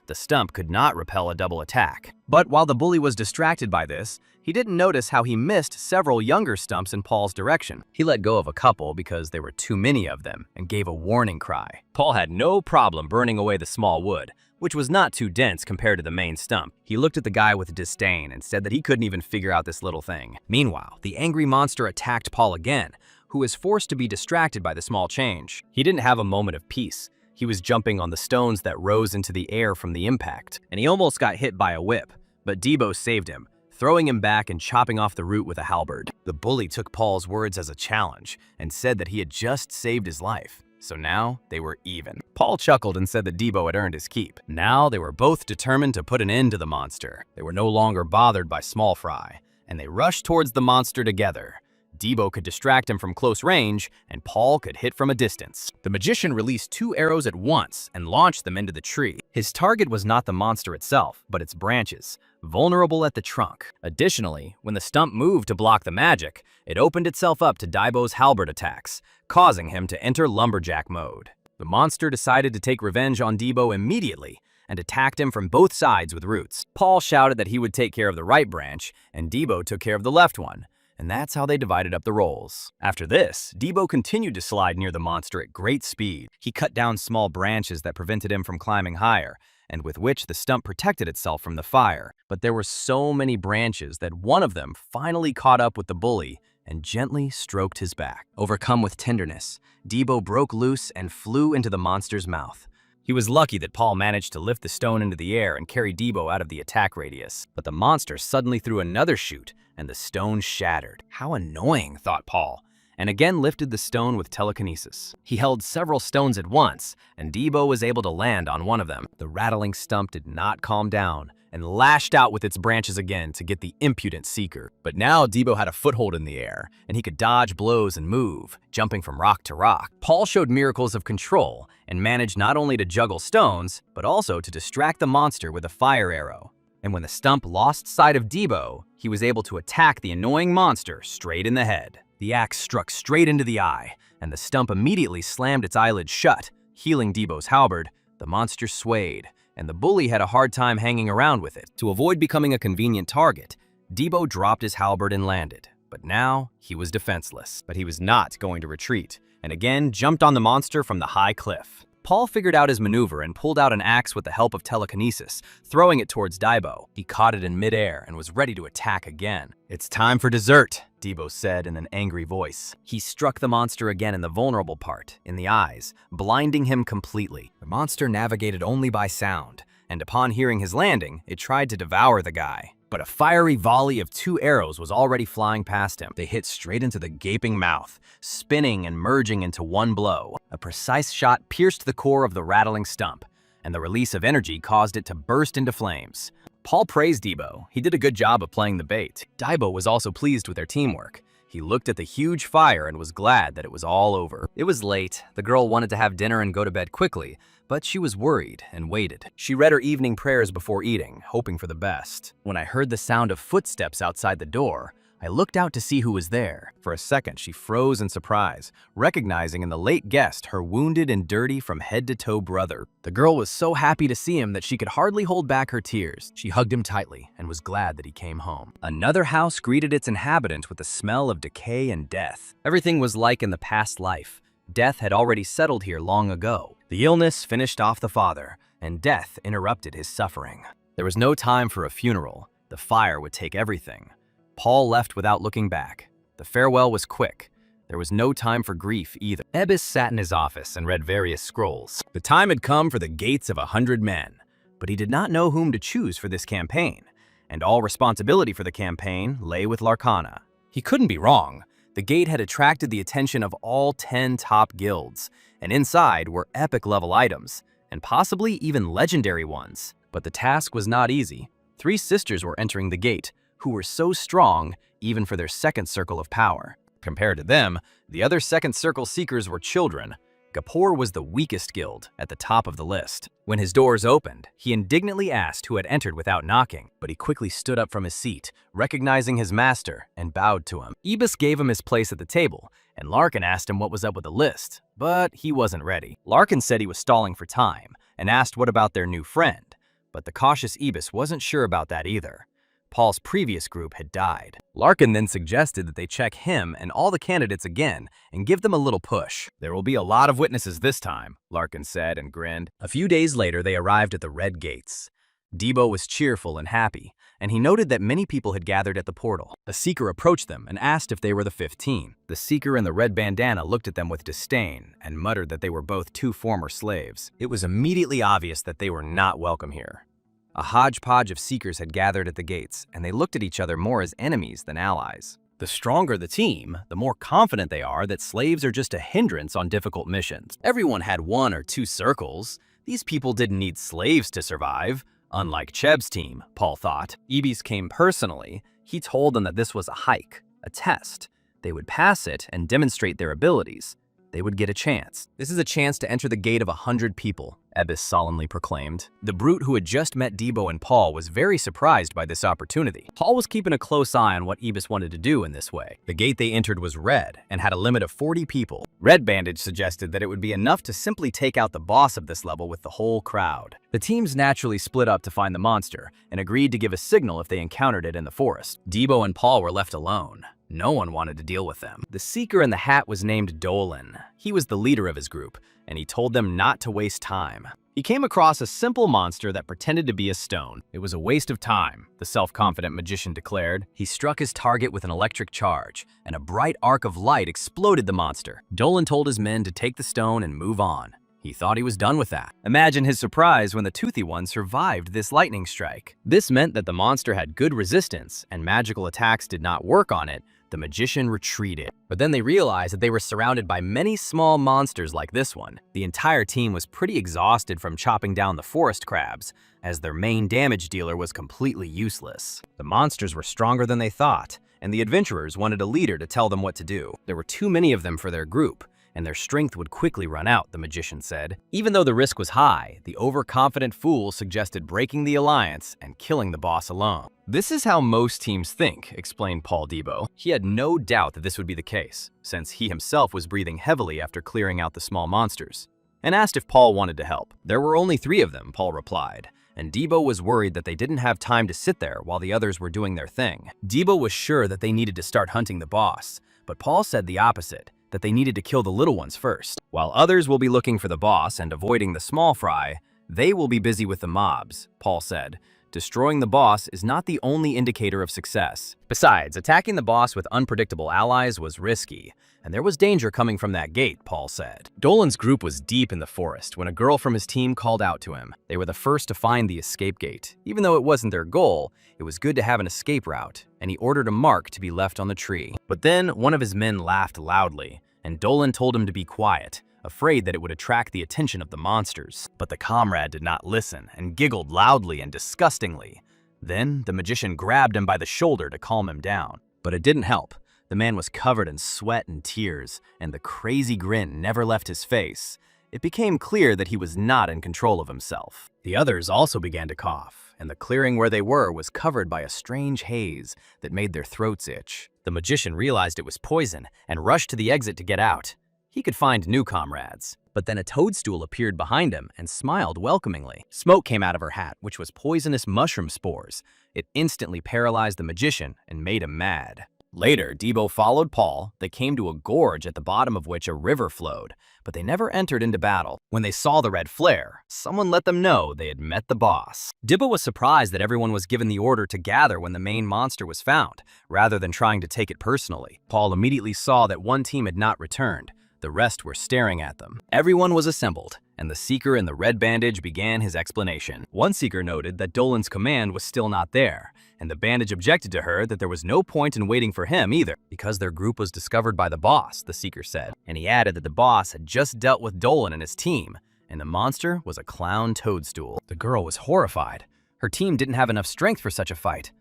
The stump could not repel a double attack. But while the bully was distracted by this, he didn't notice how he missed several younger stumps in Paul's direction. He let go of a couple because there were too many of them and gave a warning cry. Paul had no problem burning away the small wood, which was not too dense compared to the main stump. He looked at the guy with disdain and said that he couldn't even figure out this little thing. Meanwhile, the angry monster attacked Paul again, who was forced to be distracted by the small change. He didn't have a moment of peace. He was jumping on the stones that rose into the air from the impact, and he almost got hit by a whip, but Debo saved him, throwing him back and chopping off the root with a halberd. The bully took Paul's words as a challenge and said that he had just saved his life. So now they were even. Paul chuckled and said that Debo had earned his keep. Now they were both determined to put an end to the monster. They were no longer bothered by small fry, and they rushed towards the monster together. Debo could distract him from close range, and Paul could hit from a distance. The magician released 2 arrows at once and launched them into the tree. His target was not the monster itself, but its branches, vulnerable at the trunk. Additionally, when the stump moved to block the magic, it opened itself up to Debo's halberd attacks, causing him to enter lumberjack mode. The monster decided to take revenge on Debo immediately and attacked him from both sides with roots. Paul shouted that he would take care of the right branch, and Debo took care of the left one. And that's how they divided up the roles. After this, Debo continued to slide near the monster at great speed. He cut down small branches that prevented him from climbing higher, and with which the stump protected itself from the fire. But there were so many branches that one of them finally caught up with the bully and gently stroked his back. Overcome with tenderness, Debo broke loose and flew into the monster's mouth. He was lucky that Paul managed to lift the stone into the air and carry Debo out of the attack radius. But the monster suddenly threw another shoot, and the stone shattered. How annoying, thought Paul, and again lifted the stone with telekinesis. He held several stones at once, and Debo was able to land on one of them. The rattling stump did not calm down and lashed out with its branches again to get the impudent seeker. But now Debo had a foothold in the air, and he could dodge blows and move, jumping from rock to rock. Paul showed miracles of control and managed not only to juggle stones, but also to distract the monster with a fire arrow. And when the stump lost sight of Debo, he was able to attack the annoying monster straight in the head. The axe struck straight into the eye, and the stump immediately slammed its eyelids shut, healing Debo's halberd. The monster swayed, and the bully had a hard time hanging around with it. To avoid becoming a convenient target, Debo dropped his halberd and landed. But now he was defenseless. But he was not going to retreat, and again jumped on the monster from the high cliff. Paul figured out his maneuver and pulled out an axe with the help of telekinesis, throwing it towards Debo. He caught it in midair and was ready to attack again. "It's time for dessert," Debo said in an angry voice. He struck the monster again in the vulnerable part, in the eyes, blinding him completely. The monster navigated only by sound, and upon hearing his landing, it tried to devour the guy. But a fiery volley of 2 arrows was already flying past him. They hit straight into the gaping mouth, spinning and merging into one blow. A precise shot pierced the core of the rattling stump, and the release of energy caused it to burst into flames. Paul praised Debo. He did a good job of playing the bait. Debo was also pleased with their teamwork. He looked at the huge fire and was glad that it was all over. It was late. The girl wanted to have dinner and go to bed quickly, but she was worried and waited. She read her evening prayers before eating, hoping for the best. When I heard the sound of footsteps outside the door, I looked out to see who was there. For a second, she froze in surprise, recognizing in the late guest her wounded and dirty from head to toe brother. The girl was so happy to see him that she could hardly hold back her tears. She hugged him tightly and was glad that he came home. Another house greeted its inhabitant with the smell of decay and death. Everything was like in the past life. Death had already settled here long ago. The illness finished off the father, and death interrupted his suffering. There was no time for a funeral. The fire would take everything. Paul left without looking back. The farewell was quick. There was no time for grief either. Ebis sat in his office and read various scrolls. The time had come for the gates of 100 men, but he did not know whom to choose for this campaign, and all responsibility for the campaign lay with Larkana. He couldn't be wrong. The gate had attracted the attention of all 10 top guilds, and inside were epic-level items, and possibly even legendary ones. But the task was not easy. 3 sisters were entering the gate, who were so strong even for their second circle of power. Compared to them, the other second circle seekers were children. Gapur was the weakest guild, at the top of the list. When his doors opened, he indignantly asked who had entered without knocking, but he quickly stood up from his seat, recognizing his master, and bowed to him. Ebis gave him his place at the table, and Larkin asked him what was up with the list, but he wasn't ready. Larkin said he was stalling for time, and asked what about their new friend. But the cautious Ibis wasn't sure about that either. Paul's previous group had died. Larkin then suggested that they check him and all the candidates again and give them a little push. "There will be a lot of witnesses this time," Larkin said and grinned. A few days later, they arrived at the Red Gates. Debo was cheerful and happy, and he noted that many people had gathered at the portal. A seeker approached them and asked if they were the 15. The seeker in the red bandana looked at them with disdain and muttered that they were both 2 former slaves. It was immediately obvious that they were not welcome here. A hodgepodge of seekers had gathered at the gates, and they looked at each other more as enemies than allies. The stronger the team, the more confident they are that slaves are just a hindrance on difficult missions. Everyone had 1 or 2 circles. These people didn't need slaves to survive. Unlike Cheb's team, Paul thought. Ibis came personally. He told them that this was a hike, a test. They would pass it and demonstrate their abilities. They would get a chance. "This is a chance to enter the gate of 100 people," Ibis solemnly proclaimed. The brute who had just met Debo and Paul was very surprised by this opportunity. Paul was keeping a close eye on what Ibis wanted to do in this way. The gate they entered was red and had a limit of 40 people. Red Bandage suggested that it would be enough to simply take out the boss of this level with the whole crowd. The teams naturally split up to find the monster and agreed to give a signal if they encountered it in the forest. Debo and Paul were left alone. No one wanted to deal with them. The seeker in the hat was named Dolan. He was the leader of his group, and he told them not to waste time. He came across a simple monster that pretended to be a stone. "It was a waste of time," the self-confident magician declared. He struck his target with an electric charge, and a bright arc of light exploded the monster. Dolan told his men to take the stone and move on. He thought he was done with that. Imagine his surprise when the toothy one survived this lightning strike. This meant that the monster had good resistance, and magical attacks did not work on it. The magician retreated. But then they realized that they were surrounded by many small monsters like this one. The entire team was pretty exhausted from chopping down the forest crabs, as their main damage dealer was completely useless. The monsters were stronger than they thought, and the adventurers wanted a leader to tell them what to do. There were too many of them for their group, and their strength would quickly run out, the magician said. Even though the risk was high, the overconfident fool suggested breaking the alliance and killing the boss alone. "This is how most teams think," explained Paul Debo. He had no doubt that this would be the case, since he himself was breathing heavily after clearing out the small monsters, and asked if Paul wanted to help. "There were only 3 of them," Paul replied, and Debo was worried that they didn't have time to sit there while the others were doing their thing. Debo was sure that they needed to start hunting the boss, but Paul said the opposite, that they needed to kill the little ones first. While others will be looking for the boss and avoiding the small fry, they will be busy with the mobs, Paul said. Destroying the boss is not the only indicator of success. Besides, attacking the boss with unpredictable allies was risky, and there was danger coming from that gate, Paul said. Dolan's group was deep in the forest when a girl from his team called out to him. They were the first to find the escape gate. Even though it wasn't their goal, it was good to have an escape route, and he ordered a mark to be left on the tree. But then one of his men laughed loudly, and Dolan told him to be quiet, afraid that it would attract the attention of the monsters. But the comrade did not listen and giggled loudly and disgustingly. Then the magician grabbed him by the shoulder to calm him down. But it didn't help. The man was covered in sweat and tears, and the crazy grin never left his face. It became clear that he was not in control of himself. The others also began to cough, and the clearing where they were was covered by a strange haze that made their throats itch. The magician realized it was poison and rushed to the exit to get out. He could find new comrades. But then a toadstool appeared behind him and smiled welcomingly. Smoke came out of her hat, which was poisonous mushroom spores. It instantly paralyzed the magician and made him mad. Later, Debo followed Paul. They came to a gorge at the bottom of which a river flowed, but they never entered into battle. When they saw the red flare, someone let them know they had met the boss. Debo was surprised that everyone was given the order to gather when the main monster was found, rather than trying to take it personally. Paul immediately saw that one team had not returned. The rest were staring at them. Everyone was assembled, and the seeker in the red bandage began his explanation. One seeker noted that Dolan's command was still not there, and the bandage objected to her that there was no point in waiting for him either, because their group was discovered by the boss, the seeker said. And he added that the boss had just dealt with Dolan and his team, and the monster was a clown toadstool. The girl was horrified. Her team didn't have enough strength for such a fight.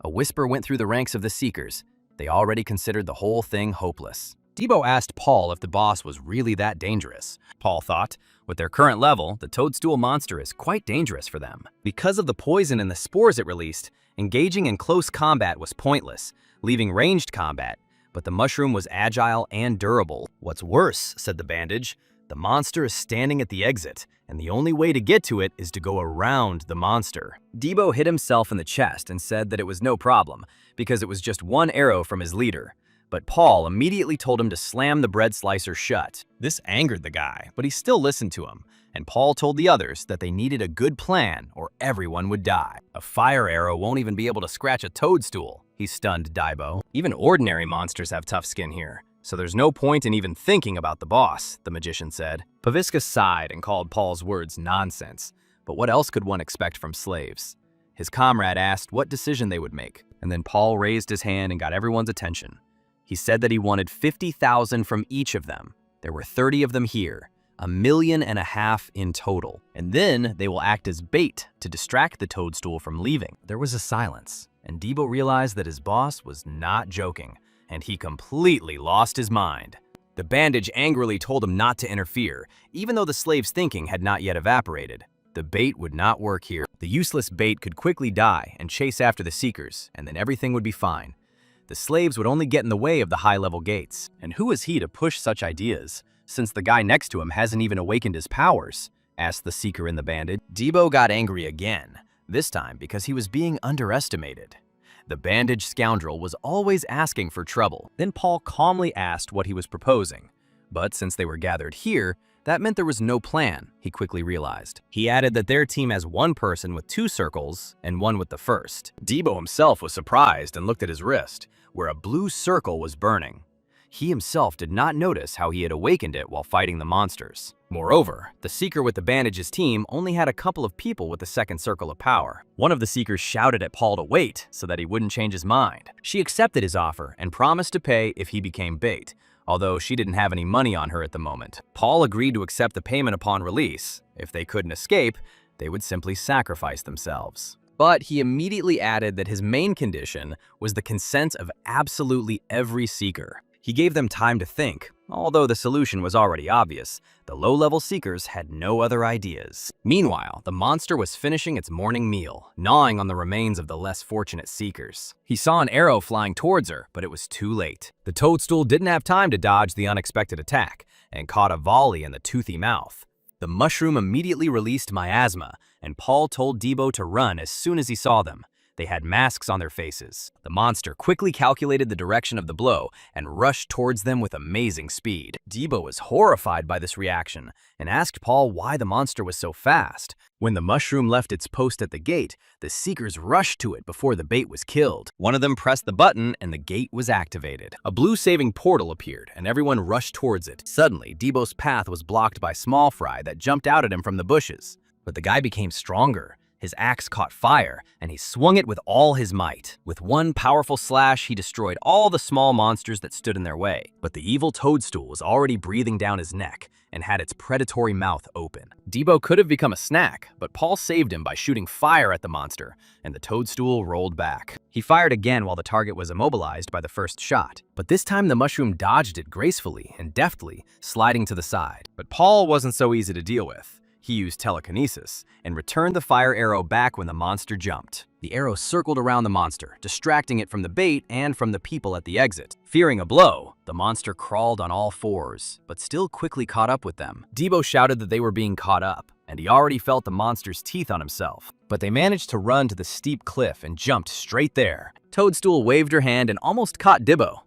A whisper went through the ranks of the seekers. They already considered the whole thing hopeless. Debo asked Paul if the boss was really that dangerous. Paul thought, with their current level, the toadstool monster is quite dangerous for them. Because of the poison and the spores it released, engaging in close combat was pointless, leaving ranged combat, but the mushroom was agile and durable. "What's worse," said the bandage, The monster is standing at the exit, and the only way to get to it is to go around the monster. Debo hit himself in the chest and said that it was no problem, because it was just one arrow from his leader. But Paul immediately told him to slam the bread slicer shut. This angered the guy, but he still listened to him, and Paul told the others that they needed a good plan or everyone would die. A fire arrow won't even be able to scratch a toadstool, he stunned Daibo. Even ordinary monsters have tough skin here, so there's no point in even thinking about the boss, the magician said. Paviska sighed and called Paul's words nonsense, but what else could one expect from slaves? His comrade asked what decision they would make, and then Paul raised his hand and got everyone's attention. He said that he wanted 50,000 from each of them. There were 30 of them here, 1.5 million in total. And then they will act as bait to distract the toadstool from leaving. There was a silence, and Debo realized that his boss was not joking, and he completely lost his mind. The bandage angrily told him not to interfere, even though the slave's thinking had not yet evaporated. The bait would not work here. The useless bait could quickly die and chase after the seekers, and then everything would be fine. The slaves would only get in the way of the high-level gates. And who is he to push such ideas, since the guy next to him hasn't even awakened his powers? Asked the seeker in the bandage. Debo got angry again, this time because he was being underestimated. The bandaged scoundrel was always asking for trouble. Then Paul calmly asked what he was proposing. But since they were gathered here, that meant there was no plan, he quickly realized. He added that their team has one person with 2 circles and one with the first. Debo himself was surprised and looked at his wrist, where a blue circle was burning. He himself did not notice how he had awakened it while fighting the monsters. Moreover, the seeker with the bandages team only had a couple of people with the second circle of power. One of the seekers shouted at Paul to wait so that he wouldn't change his mind. She accepted his offer and promised to pay if he became bait, although she didn't have any money on her at the moment. Paul agreed to accept the payment upon release. If they couldn't escape, they would simply sacrifice themselves. But he immediately added that his main condition was the consent of absolutely every seeker. He gave them time to think, although the solution was already obvious. The low-level seekers had no other ideas. Meanwhile, the monster was finishing its morning meal, gnawing on the remains of the less fortunate seekers. He saw an arrow flying towards her, but it was too late. The toadstool didn't have time to dodge the unexpected attack, and caught a volley in the toothy mouth. The mushroom immediately released miasma, and Paul told Debo to run as soon as he saw them. They had masks on their faces. The monster quickly calculated the direction of the blow and rushed towards them with amazing speed. Debo was horrified by this reaction and asked Paul why the monster was so fast. When the mushroom left its post at the gate, the seekers rushed to it before the bait was killed. One of them pressed the button and the gate was activated. A blue saving portal appeared and everyone rushed towards it. Suddenly, Debo's path was blocked by Small Fry that jumped out at him from the bushes. But the guy became stronger. His axe caught fire, and he swung it with all his might. With one powerful slash, he destroyed all the small monsters that stood in their way. But the evil toadstool was already breathing down his neck and had its predatory mouth open. Debo could have become a snack, but Paul saved him by shooting fire at the monster, and the toadstool rolled back. He fired again while the target was immobilized by the first shot, but this time the mushroom dodged it gracefully and deftly, sliding to the side. But Paul wasn't so easy to deal with. He used telekinesis and returned the fire arrow back when the monster jumped. The arrow circled around the monster, distracting it from the bait and from the people at the exit. Fearing a blow, the monster crawled on all fours, but still quickly caught up with them. Debo shouted that they were being caught up, and he already felt the monster's teeth on himself. But they managed to run to the steep cliff and jumped straight there. Toadstool waved her hand and almost caught Debo.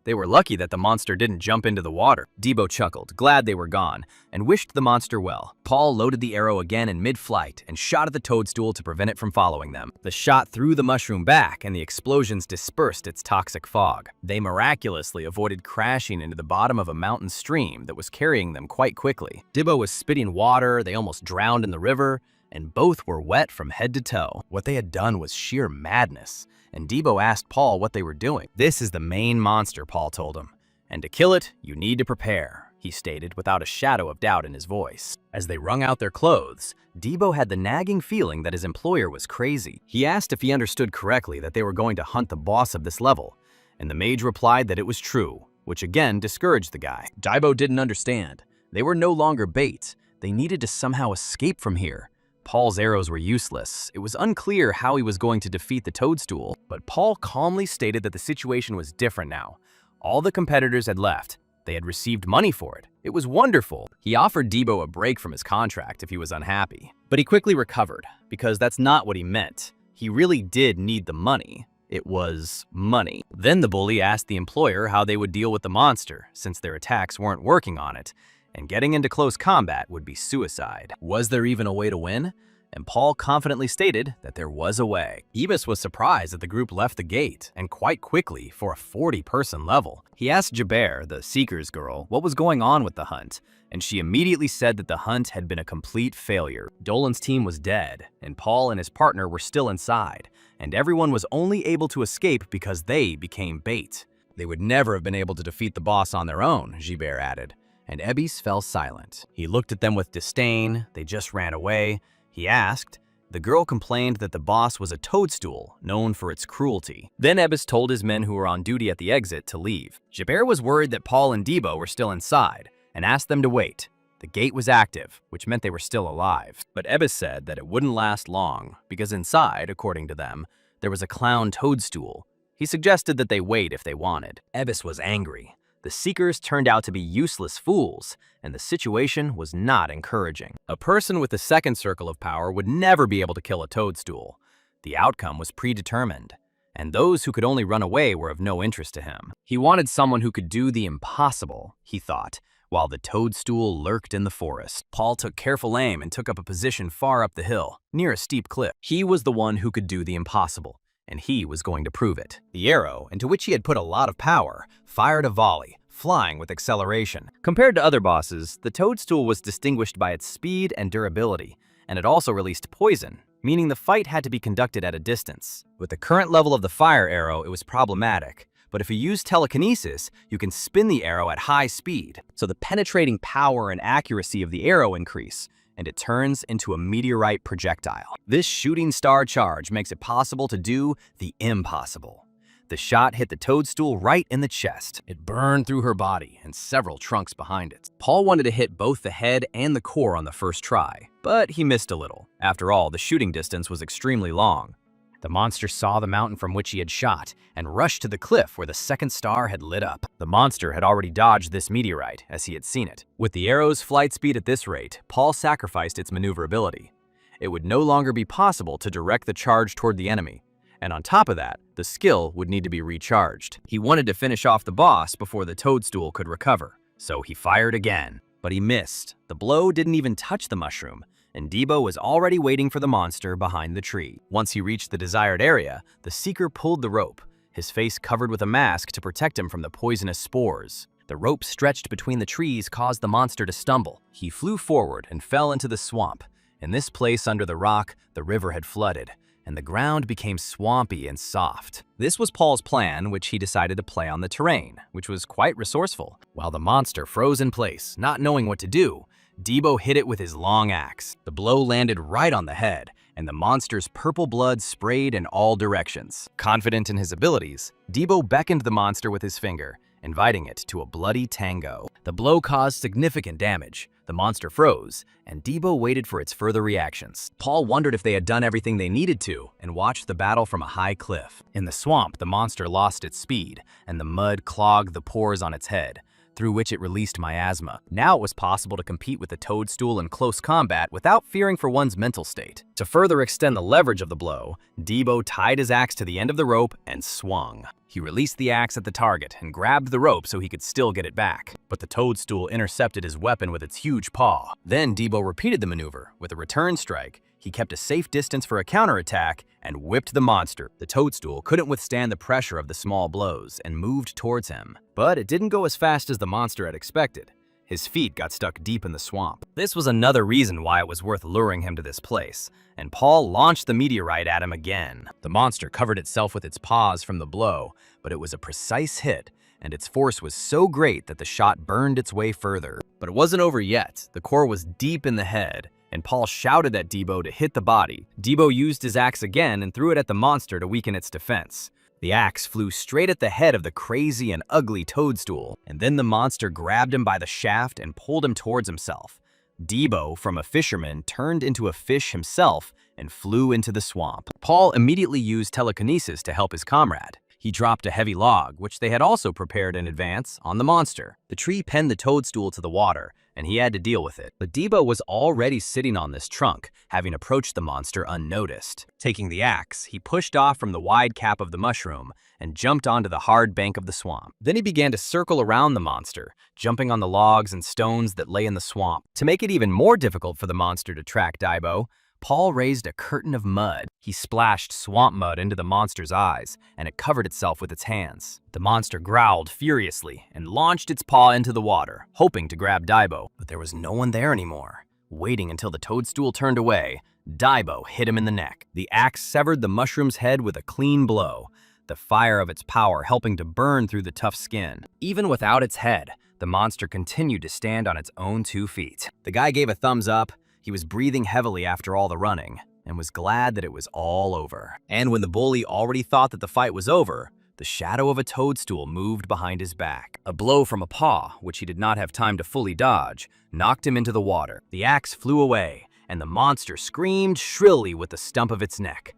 They were lucky that the monster didn't jump into the water. Debo chuckled, glad they were gone, and wished the monster well. Paul loaded the arrow again in mid-flight and shot at the toadstool to prevent it from following them. The shot threw the mushroom back, and the explosions dispersed its toxic fog. They miraculously avoided crashing into the bottom of a mountain stream that was carrying them quite quickly. Debo was spitting water, they almost drowned in the river, and both were wet from head to toe. What they had done was sheer madness. And Debo asked Paul what they were doing. This is the main monster, Paul told him. And to kill it, you need to prepare, he stated without a shadow of doubt in his voice. As they wrung out their clothes, Debo had the nagging feeling that his employer was crazy. He asked if he understood correctly that they were going to hunt the boss of this level, and the mage replied that it was true, which again discouraged the guy. Debo didn't understand. They were no longer bait. They needed to somehow escape from here. Paul's arrows were useless. It was unclear how he was going to defeat the toadstool, but Paul calmly stated that the situation was different now. All the competitors had left, They had received money for it. It was wonderful. He offered Debo a break from his contract if he was unhappy. But he quickly recovered, because that's not what he meant. He really did need the money. It was money. Then the bully asked the employer how they would deal with the monster, since their attacks weren't working on it, and getting into close combat would be suicide. Was there even a way to win? And Paul confidently stated that there was a way. Ibis was surprised that the group left the gate, and quite quickly, for a 40-person level. He asked Jaber, the Seeker's girl, what was going on with the hunt, and she immediately said that the hunt had been a complete failure. Dolan's team was dead, and Paul and his partner were still inside, and everyone was only able to escape because they became bait. They would never have been able to defeat the boss on their own, Jaber added, and Ebis fell silent. He looked at them with disdain. They just ran away. He asked. The girl complained that the boss was a toadstool, known for its cruelty. Then Ebis told his men who were on duty at the exit to leave. Jaber was worried that Paul and Debo were still inside, and asked them to wait. The gate was active, which meant they were still alive. But Ebis said that it wouldn't last long, because inside, according to them, there was a clown toadstool. He suggested that they wait if they wanted. Ebis was angry. The Seekers turned out to be useless fools, and the situation was not encouraging. A person with the second circle of power would never be able to kill a toadstool. The outcome was predetermined, and those who could only run away were of no interest to him. He wanted someone who could do the impossible, he thought, while the toadstool lurked in the forest. Paul took careful aim and took up a position far up the hill, near a steep cliff. He was the one who could do the impossible, and he was going to prove it. The arrow, into which he had put a lot of power, fired a volley, flying with acceleration. Compared to other bosses, the toadstool was distinguished by its speed and durability, and it also released poison, meaning the fight had to be conducted at a distance. With the current level of the fire arrow, it was problematic, but if you use telekinesis, you can spin the arrow at high speed, so the penetrating power and accuracy of the arrow increase, and it turns into a meteorite projectile. This shooting star charge makes it possible to do the impossible. The shot hit the toadstool right in the chest. It burned through her body and several trunks behind it. Paul wanted to hit both the head and the core on the first try, but he missed a little. After all, the shooting distance was extremely long. The monster saw the mountain from which he had shot and rushed to the cliff where the second star had lit up. The monster had already dodged this meteorite as he had seen it. With the arrow's flight speed at this rate, Paul sacrificed its maneuverability. It would no longer be possible to direct the charge toward the enemy. And on top of that, the skill would need to be recharged. He wanted to finish off the boss before the toadstool could recover, so he fired again. But he missed. The blow didn't even touch the mushroom, and Debo was already waiting for the monster behind the tree. Once he reached the desired area, the Seeker pulled the rope, his face covered with a mask to protect him from the poisonous spores. The rope stretched between the trees caused the monster to stumble. He flew forward and fell into the swamp. In this place under the rock, the river had flooded, and the ground became swampy and soft. This was Paul's plan, which he decided to play on the terrain, which was quite resourceful. While the monster froze in place, not knowing what to do, Debo hit it with his long axe. The blow landed right on the head, and the monster's purple blood sprayed in all directions. Confident in his abilities, Debo beckoned the monster with his finger, inviting it to a bloody tango. The blow caused significant damage. The monster froze, and Debo waited for its further reactions. Paul wondered if they had done everything they needed to and watched the battle from a high cliff. In the swamp, the monster lost its speed, and the mud clogged the pores on its head, through which it released miasma. Now it was possible to compete with the toadstool in close combat without fearing for one's mental state. To further extend the leverage of the blow, Debo tied his axe to the end of the rope and swung. He released the axe at the target and grabbed the rope so he could still get it back. But the toadstool intercepted his weapon with its huge paw. Then Debo repeated the maneuver. With a return strike, he kept a safe distance for a counterattack and whipped the monster. The toadstool couldn't withstand the pressure of the small blows and moved towards him. But it didn't go as fast as the monster had expected. His feet got stuck deep in the swamp. This was another reason why it was worth luring him to this place, and Paul launched the meteorite at him again. The monster covered itself with its paws from the blow, but it was a precise hit, and its force was so great that the shot burned its way further. But it wasn't over yet. The core was deep in the head, and Paul shouted at Debo to hit the body. Debo used his axe again and threw it at the monster to weaken its defense. The axe flew straight at the head of the crazy and ugly toadstool, and then the monster grabbed him by the shaft and pulled him towards himself. Debo, from a fisherman, turned into a fish himself and flew into the swamp. Paul immediately used telekinesis to help his comrade. He dropped a heavy log, which they had also prepared in advance, on the monster. The tree pinned the toadstool to the water, and he had to deal with it. But Debo was already sitting on this trunk, having approached the monster unnoticed. Taking the axe, he pushed off from the wide cap of the mushroom and jumped onto the hard bank of the swamp. Then he began to circle around the monster, jumping on the logs and stones that lay in the swamp. To make it even more difficult for the monster to track Debo, Paul raised a curtain of mud. He splashed swamp mud into the monster's eyes, and it covered itself with its hands. The monster growled furiously and launched its paw into the water, hoping to grab Daibo, but there was no one there anymore. Waiting until the toadstool turned away, Daibo hit him in the neck. The axe severed the mushroom's head with a clean blow, the fire of its power helping to burn through the tough skin. Even without its head, the monster continued to stand on its own 2 feet. The guy gave a thumbs up. He was breathing heavily after all the running, and was glad that it was all over. And when the bully already thought that the fight was over, the shadow of a toadstool moved behind his back. A blow from a paw, which he did not have time to fully dodge, knocked him into the water. The axe flew away, and the monster screamed shrilly with the stump of its neck.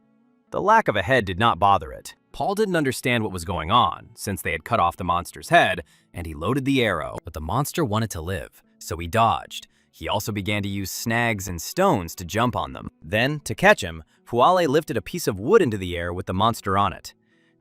The lack of a head did not bother it. Paul didn't understand what was going on, since they had cut off the monster's head, and he loaded the arrow. But the monster wanted to live, so he dodged. He also began to use snags and stones to jump on them. Then, to catch him, Fuale lifted a piece of wood into the air with the monster on it.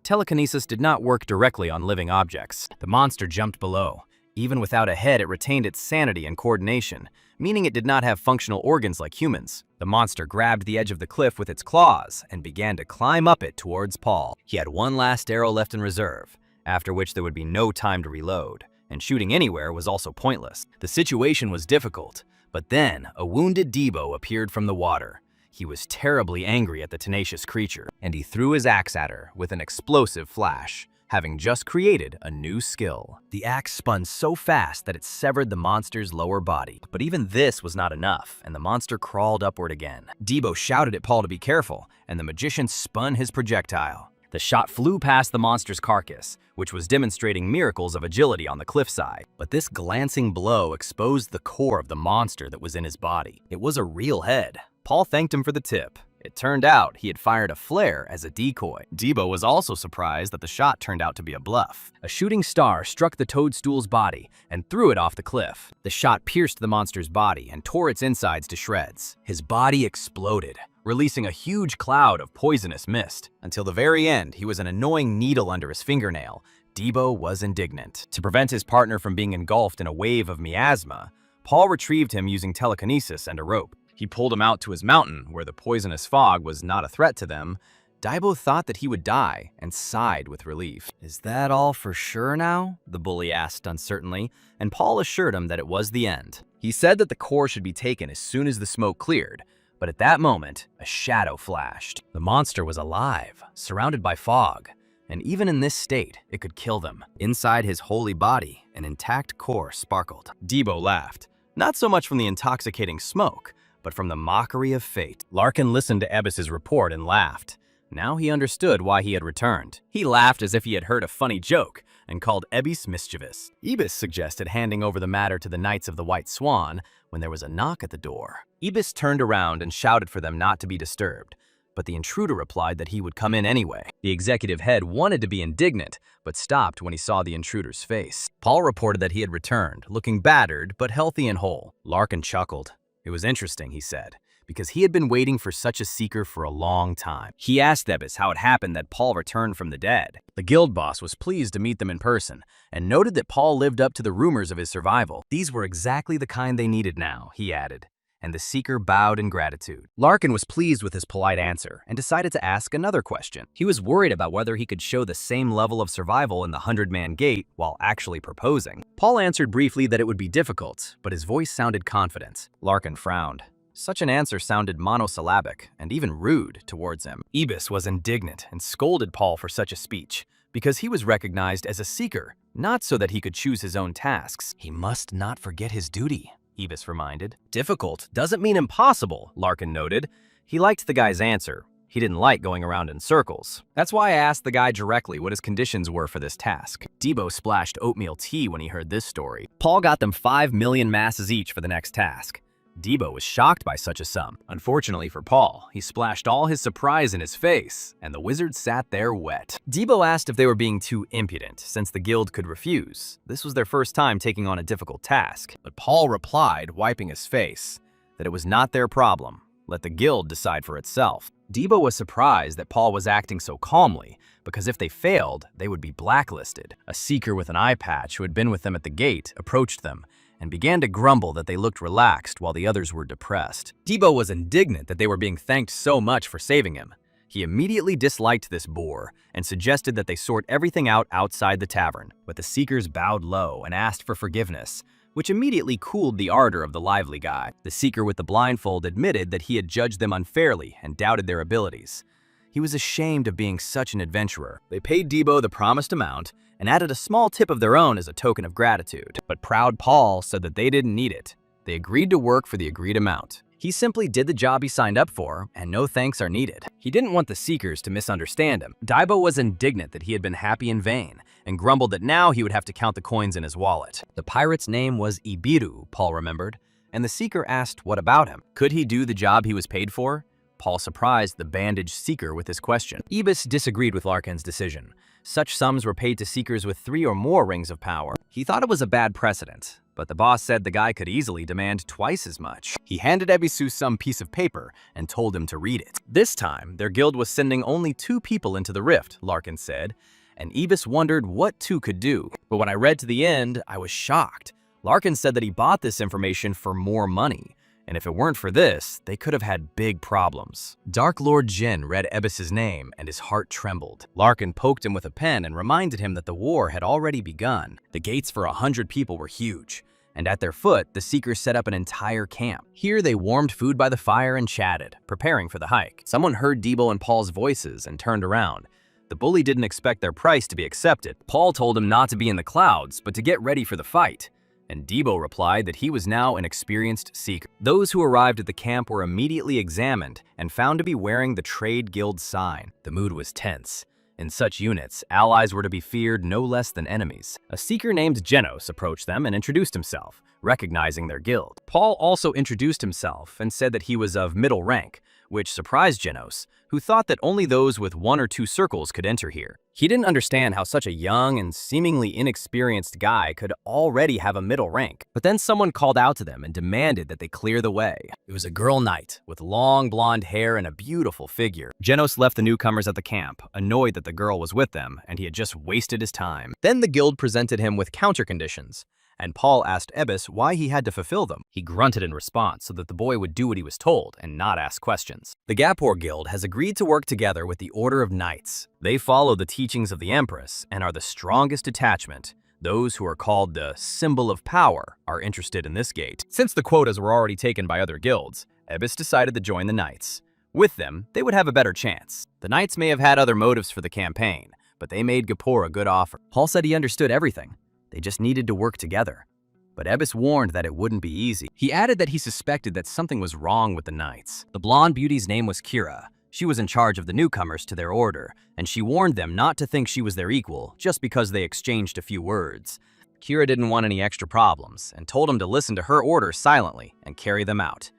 Telekinesis did not work directly on living objects. The monster jumped below. Even without a head, it retained its sanity and coordination, meaning it did not have functional organs like humans. The monster grabbed the edge of the cliff with its claws and began to climb up it towards Paul. He had one last arrow left in reserve, after which there would be no time to reload, and shooting anywhere was also pointless. The situation was difficult, but then a wounded Debo appeared from the water. He was terribly angry at the tenacious creature, and he threw his axe at her with an explosive flash, having just created a new skill. The axe spun so fast that it severed the monster's lower body. But even this was not enough, and the monster crawled upward again. Debo shouted at Paul to be careful, and the magician spun his projectile. The shot flew past the monster's carcass, which was demonstrating miracles of agility on the cliffside. But this glancing blow exposed the core of the monster that was in his body. It was a real head. Paul thanked him for the tip. It turned out he had fired a flare as a decoy. Debo was also surprised that the shot turned out to be a bluff. A shooting star struck the toadstool's body and threw it off the cliff. The shot pierced the monster's body and tore its insides to shreds. His body exploded, releasing a huge cloud of poisonous mist. Until the very end, he was an annoying needle under his fingernail. Debo was indignant. To prevent his partner from being engulfed in a wave of miasma, Paul retrieved him using telekinesis and a rope. He pulled him out to his mountain, where the poisonous fog was not a threat to them. Daibo thought that he would die and sighed with relief. "Is that all for sure now?" the bully asked uncertainly, and Paul assured him that it was the end. He said that the core should be taken as soon as the smoke cleared, but at that moment, a shadow flashed. The monster was alive, surrounded by fog, and even in this state, it could kill them. Inside his holy body, an intact core sparkled. Debo laughed, not so much from the intoxicating smoke, but from the mockery of fate. Larkin listened to Ebis's report and laughed. Now he understood why he had returned. He laughed as if he had heard a funny joke and called Ebis mischievous. Ebis suggested handing over the matter to the Knights of the White Swan when there was a knock at the door. Ebis turned around and shouted for them not to be disturbed, but the intruder replied that he would come in anyway. The executive head wanted to be indignant, but stopped when he saw the intruder's face. Paul reported that he had returned, looking battered but healthy and whole. Larkin chuckled. It was interesting, he said, because he had been waiting for such a seeker for a long time. He asked Ebis how it happened that Paul returned from the dead. The guild boss was pleased to meet them in person and noted that Paul lived up to the rumors of his survival. These were exactly the kind they needed now, he added, and the seeker bowed in gratitude. Larkin was pleased with his polite answer and decided to ask another question. He was worried about whether he could show the same level of survival in the 100-man gate while actually proposing. Paul answered briefly that it would be difficult, but his voice sounded confident. Larkin frowned. Such an answer sounded monosyllabic and even rude towards him. Ebis was indignant and scolded Paul for such a speech, because he was recognized as a seeker, not so that he could choose his own tasks. He must not forget his duty, Ebis reminded. Difficult doesn't mean impossible, Larkin noted. He liked the guy's answer. He didn't like going around in circles. That's why I asked the guy directly what his conditions were for this task. Debo splashed oatmeal tea when he heard this story. Paul got them 5 million masses each for the next task. Debo was shocked by such a sum. Unfortunately for Paul, he splashed all his surprise in his face, and the wizard sat there wet. Debo asked if they were being too impudent, since the guild could refuse. This was their first time taking on a difficult task. But Paul replied, wiping his face, that it was not their problem. Let the guild decide for itself. Debo was surprised that Paul was acting so calmly, because if they failed, they would be blacklisted. A seeker with an eye patch who had been with them at the gate approached them and began to grumble that they looked relaxed while the others were depressed. Debo was indignant that they were being thanked so much for saving him. He immediately disliked this boor and suggested that they sort everything out outside the tavern, but the seekers bowed low and asked for forgiveness, which immediately cooled the ardor of the lively guy. The seeker with the blindfold admitted that he had judged them unfairly and doubted their abilities. He was ashamed of being such an adventurer. They paid Debo the promised amount and added a small tip of their own as a token of gratitude. But proud Paul said that they didn't need it. They agreed to work for the agreed amount. He simply did the job he signed up for, and no thanks are needed. He didn't want the seekers to misunderstand him. Debo was indignant that he had been happy in vain, and grumbled that now he would have to count the coins in his wallet. The pirate's name was Ibiru, Paul remembered, and the seeker asked what about him. Could he do the job he was paid for? Paul surprised the bandaged seeker with his question. Ibis disagreed with Larkin's decision. Such sums were paid to seekers with 3 or more rings of power. He thought it was a bad precedent, but the boss said the guy could easily demand twice as much. He handed Ebisu some piece of paper and told him to read it. This time, their guild was sending only 2 people into the rift, Larkin said, and Ibis wondered what 2 could do. But when I read to the end, I was shocked. Larkin said that he bought this information for more money, and if it weren't for this, they could have had big problems. Dark Lord Jin read Ebis's name, and his heart trembled. Larkin poked him with a pen and reminded him that the war had already begun. The gates for 100 people were huge, and at their foot, the Seekers set up an entire camp. Here, they warmed food by the fire and chatted, preparing for the hike. Someone heard Debo and Paul's voices and turned around. The bully didn't expect their price to be accepted. Paul told him not to be in the clouds, but to get ready for the fight. And Debo replied that he was now an experienced seeker. Those who arrived at the camp were immediately examined and found to be wearing the Trade Guild sign. The mood was tense. In such units, allies were to be feared no less than enemies. A seeker named Genos approached them and introduced himself, recognizing their guild. Paul also introduced himself and said that he was of middle rank, which surprised Genos, who thought that only those with 1 or 2 circles could enter here. He didn't understand how such a young and seemingly inexperienced guy could already have a middle rank. But then someone called out to them and demanded that they clear the way. It was a girl knight with long blonde hair and a beautiful figure. Genos left the newcomers at the camp, annoyed that the girl was with them and he had just wasted his time. Then the guild presented him with counter conditions, and Paul asked Ebis why he had to fulfill them. He grunted in response so that the boy would do what he was told and not ask questions. The Gapor Guild has agreed to work together with the Order of Knights. They follow the teachings of the Empress and are the strongest attachment. Those who are called the Symbol of Power are interested in this gate. Since the quotas were already taken by other guilds, Ebis decided to join the Knights. With them, they would have a better chance. The Knights may have had other motives for the campaign, but they made Gapor a good offer. Paul said he understood everything. They just needed to work together. But Ebis warned that it wouldn't be easy. He added that he suspected that something was wrong with the Knights. The blonde beauty's name was Kira. She was in charge of the newcomers to their order, and she warned them not to think she was their equal just because they exchanged a few words. Kira didn't want any extra problems and told him to listen to her orders silently and carry them out.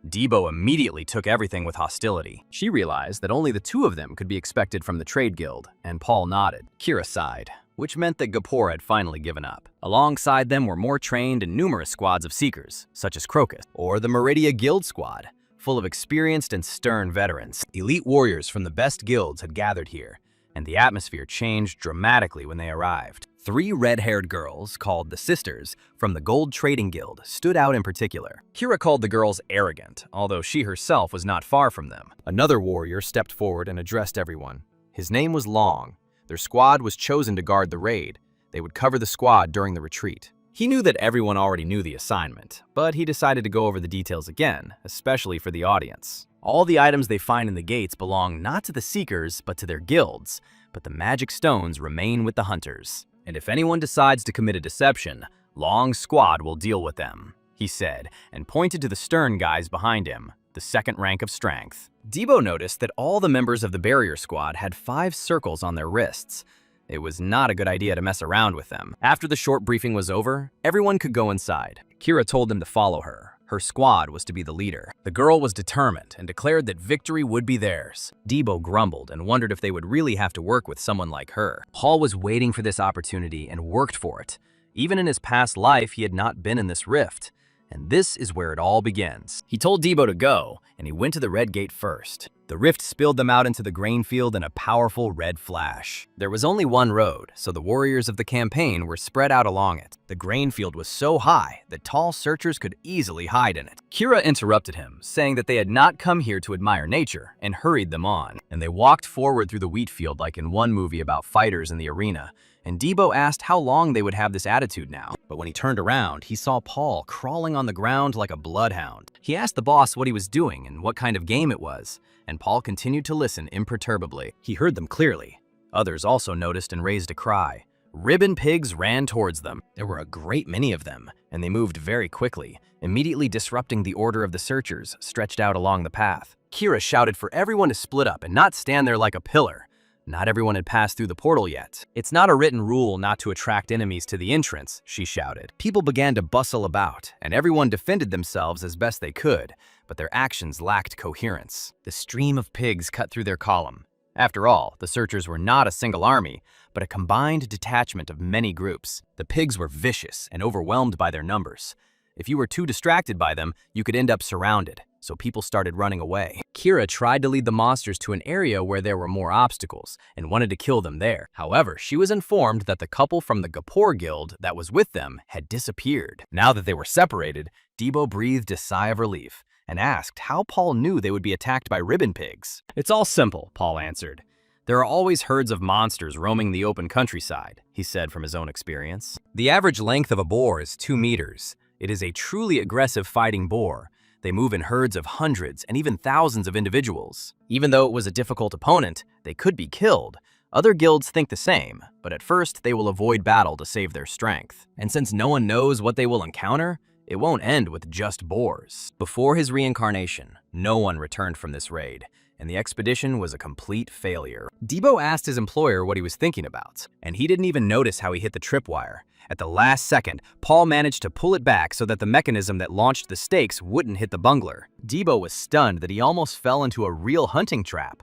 Debo immediately took everything with hostility. She realized that only the 2 of them could be expected from the Trade Guild, and Paul nodded. Kira sighed, which meant that Gapor had finally given up. Alongside them were more trained and numerous squads of seekers, such as Crocus, or the Meridia Guild Squad, full of experienced and stern veterans. Elite warriors from the best guilds had gathered here, and the atmosphere changed dramatically when they arrived. 3 red-haired girls, called the Sisters, from the Gold Trading Guild, stood out in particular. Kira called the girls arrogant, although she herself was not far from them. Another warrior stepped forward and addressed everyone. His name was Long. Their squad was chosen to guard the raid. They would cover the squad during the retreat. He knew that everyone already knew the assignment, but he decided to go over the details again, especially for the audience. All the items they find in the gates belong not to the Seekers, but to their guilds, but the magic stones remain with the Hunters. And if anyone decides to commit a deception, Long's squad will deal with them, he said, and pointed to the stern guys behind him, the 2nd rank of strength. Debo noticed that all the members of the barrier squad had 5 circles on their wrists. It was not a good idea to mess around with them. After the short briefing was over, everyone could go inside. Kira told them to follow her. Her squad was to be the leader. The girl was determined and declared that victory would be theirs. Debo grumbled and wondered if they would really have to work with someone like her. Paul was waiting for this opportunity and worked for it. Even in his past life, he had not been in this rift. And this is where it all begins. He told Debo to go, and he went to the red gate first. The rift spilled them out into the grain field in a powerful red flash. There was only one road, so the warriors of the campaign were spread out along it. The grain field was so high that tall searchers could easily hide in it. Kira interrupted him, saying that they had not come here to admire nature, and hurried them on. And they walked forward through the wheat field like in one movie about fighters in the arena. And Debo asked how long they would have this attitude now. But when he turned around, he saw Paul crawling on the ground like a bloodhound. He asked the boss what he was doing and what kind of game it was, and Paul continued to listen imperturbably. He heard them clearly. Others also noticed and raised a cry. Ribbon pigs ran towards them. There were a great many of them, and they moved very quickly, immediately disrupting the order of the searchers stretched out along the path. Kira shouted for everyone to split up and not stand there like a pillar. Not everyone had passed through the portal yet. It's not a written rule not to attract enemies to the entrance, she shouted. People began to bustle about, and everyone defended themselves as best they could, but their actions lacked coherence. The stream of pigs cut through their column. After all, the searchers were not a single army, but a combined detachment of many groups. The pigs were vicious and overwhelmed by their numbers. If you were too distracted by them, you could end up surrounded, so people started running away. Kira tried to lead the monsters to an area where there were more obstacles and wanted to kill them there. However, she was informed that the couple from the Gapur guild that was with them had disappeared. Now that they were separated, Debo breathed a sigh of relief and asked how Paul knew they would be attacked by ribbon pigs. It's all simple, Paul answered. There are always herds of monsters roaming the open countryside, he said from his own experience. The average length of a boar is 2 meters. It is a truly aggressive fighting boar. They move in herds of hundreds and even thousands of individuals. Even though it was a difficult opponent, they could be killed. Other guilds think the same, but at first they will avoid battle to save their strength. And since no one knows what they will encounter, it won't end with just boars. Before his reincarnation, no one returned from this raid, and the expedition was a complete failure. Debo asked his employer what he was thinking about, and he didn't even notice how he hit the tripwire. At the last second, Paul managed to pull it back so that the mechanism that launched the stakes wouldn't hit the bungler. Debo was stunned that he almost fell into a real hunting trap.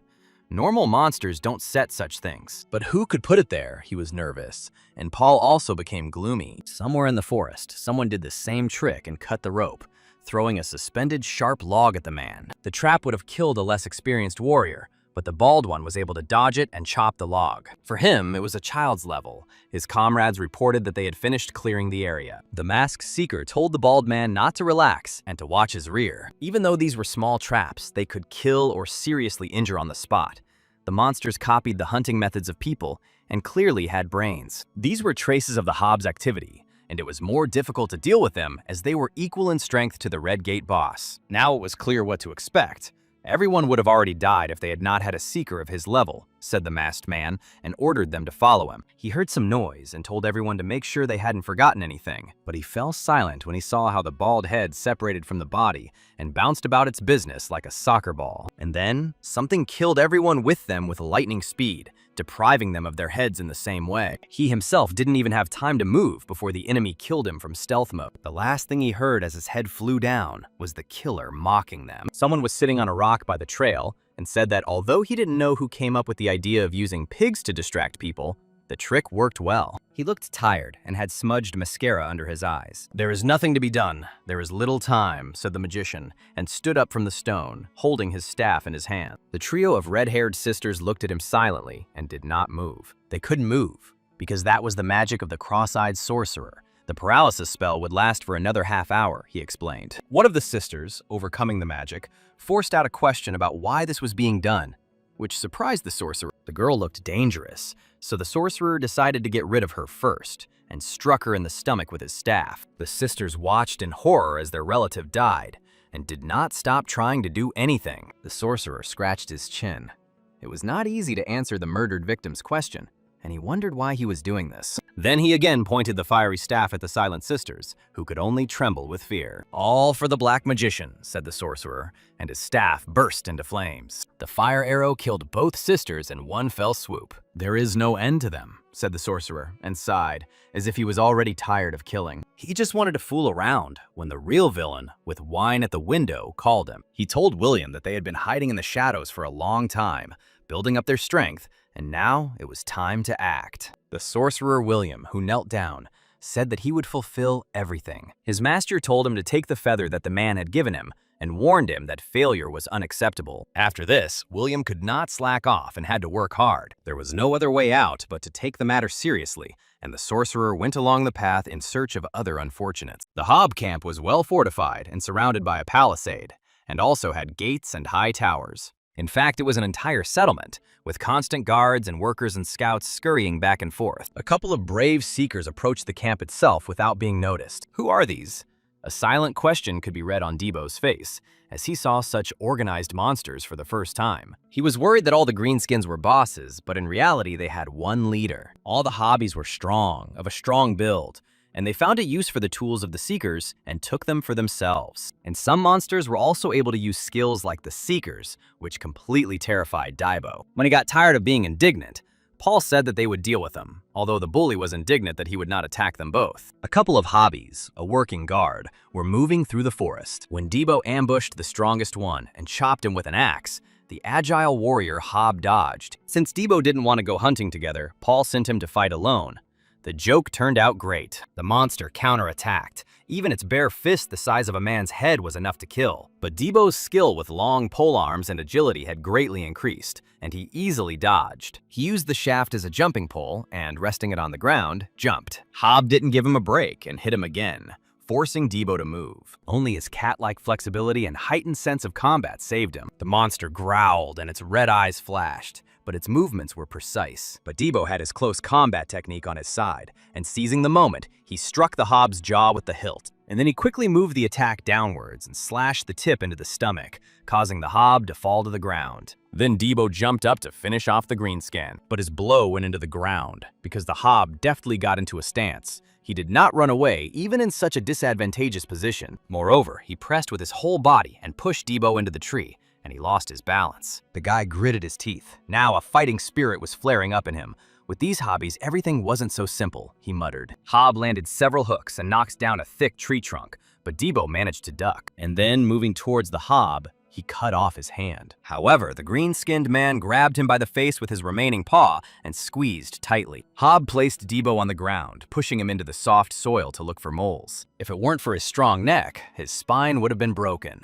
Normal monsters don't set such things. But who could put it there? He was nervous. And Paul also became gloomy. Somewhere in the forest, someone did the same trick and cut the rope, throwing a suspended sharp log at the man. The trap would have killed a less experienced warrior, but the bald one was able to dodge it and chop the log. For him, it was a child's level. His comrades reported that they had finished clearing the area. The masked seeker told the bald man not to relax and to watch his rear. Even though these were small traps, they could kill or seriously injure on the spot. The monsters copied the hunting methods of people and clearly had brains. These were traces of the Hobbs activity, and it was more difficult to deal with them as they were equal in strength to the Red Gate boss. Now it was clear what to expect. Everyone would have already died if they had not had a seeker of his level, said the masked man, and ordered them to follow him. He heard some noise and told everyone to make sure they hadn't forgotten anything, but he fell silent when he saw how the bald head separated from the body and bounced about its business like a soccer ball. And then, something killed everyone with them with lightning speed, depriving them of their heads in the same way. He himself didn't even have time to move before the enemy killed him from stealth mode. The last thing he heard as his head flew down was the killer mocking them. Someone was sitting on a rock by the trail and said that although he didn't know who came up with the idea of using pigs to distract people, the trick worked well. He looked tired and had smudged mascara under his eyes. "There is nothing to be done. There is little time," said the magician, and stood up from the stone, holding his staff in his hand. The trio of red-haired sisters looked at him silently and did not move. They couldn't move, because that was the magic of the cross-eyed sorcerer. The paralysis spell would last for another half hour, he explained. One of the sisters, overcoming the magic, forced out a question about why this was being done, which surprised the sorcerer. The girl looked dangerous, so the sorcerer decided to get rid of her first and struck her in the stomach with his staff. The sisters watched in horror as their relative died and did not stop trying to do anything. The sorcerer scratched his chin. It was not easy to answer the murdered victim's question, and he wondered why he was doing this. Then he again pointed the fiery staff at the Silent Sisters, who could only tremble with fear. "All for the Black Magician," said the sorcerer, and his staff burst into flames. The fire arrow killed both sisters in one fell swoop. "There is no end to them," said the sorcerer, and sighed, as if he was already tired of killing. He just wanted to fool around when the real villain, with wine at the window, called him. He told William that they had been hiding in the shadows for a long time, building up their strength, and now it was time to act. The sorcerer William, who knelt down, said that he would fulfill everything. His master told him to take the feather that the man had given him and warned him that failure was unacceptable. After this, William could not slack off and had to work hard. There was no other way out but to take the matter seriously, and the sorcerer went along the path in search of other unfortunates. The Hob camp was well fortified and surrounded by a palisade, and also had gates and high towers. In fact, it was an entire settlement, with constant guards and workers and scouts scurrying back and forth. A couple of brave seekers approached the camp itself without being noticed. Who are these? A silent question could be read on Debo's face, as he saw such organized monsters for the first time. He was worried that all the greenskins were bosses, but in reality they had one leader. All the hobbies were strong, of a strong build, and they found a use for the tools of the Seekers and took them for themselves. And some monsters were also able to use skills like the Seekers, which completely terrified Debo. When he got tired of being indignant, Paul said that they would deal with him, although the bully was indignant that he would not attack them both. A couple of hobbies, a working guard, were moving through the forest. When Debo ambushed the strongest one and chopped him with an axe, the agile warrior Hob dodged. Since Debo didn't want to go hunting together, Paul sent him to fight alone. The joke turned out great. The monster counterattacked. Even its bare fist the size of a man's head was enough to kill. But Debo's skill with long polearms and agility had greatly increased, and he easily dodged. He used the shaft as a jumping pole and, resting it on the ground, jumped. Hob didn't give him a break and hit him again, forcing Debo to move. Only his cat-like flexibility and heightened sense of combat saved him. The monster growled and its red eyes flashed, but its movements were precise. But Debo had his close combat technique on his side, and seizing the moment, he struck the Hob's jaw with the hilt. And then he quickly moved the attack downwards and slashed the tip into the stomach, causing the Hob to fall to the ground. Then Debo jumped up to finish off the greenskin, but his blow went into the ground because the Hob deftly got into a stance. He did not run away, even in such a disadvantageous position. Moreover, he pressed with his whole body and pushed Debo into the tree, and he lost his balance. The guy gritted his teeth. Now a fighting spirit was flaring up in him. With these hobbies, everything wasn't so simple, he muttered. Hob landed several hooks and knocked down a thick tree trunk, but Debo managed to duck. And then, moving towards the Hob, he cut off his hand. However, the green-skinned man grabbed him by the face with his remaining paw and squeezed tightly. Hob placed Debo on the ground, pushing him into the soft soil to look for moles. If it weren't for his strong neck, his spine would have been broken.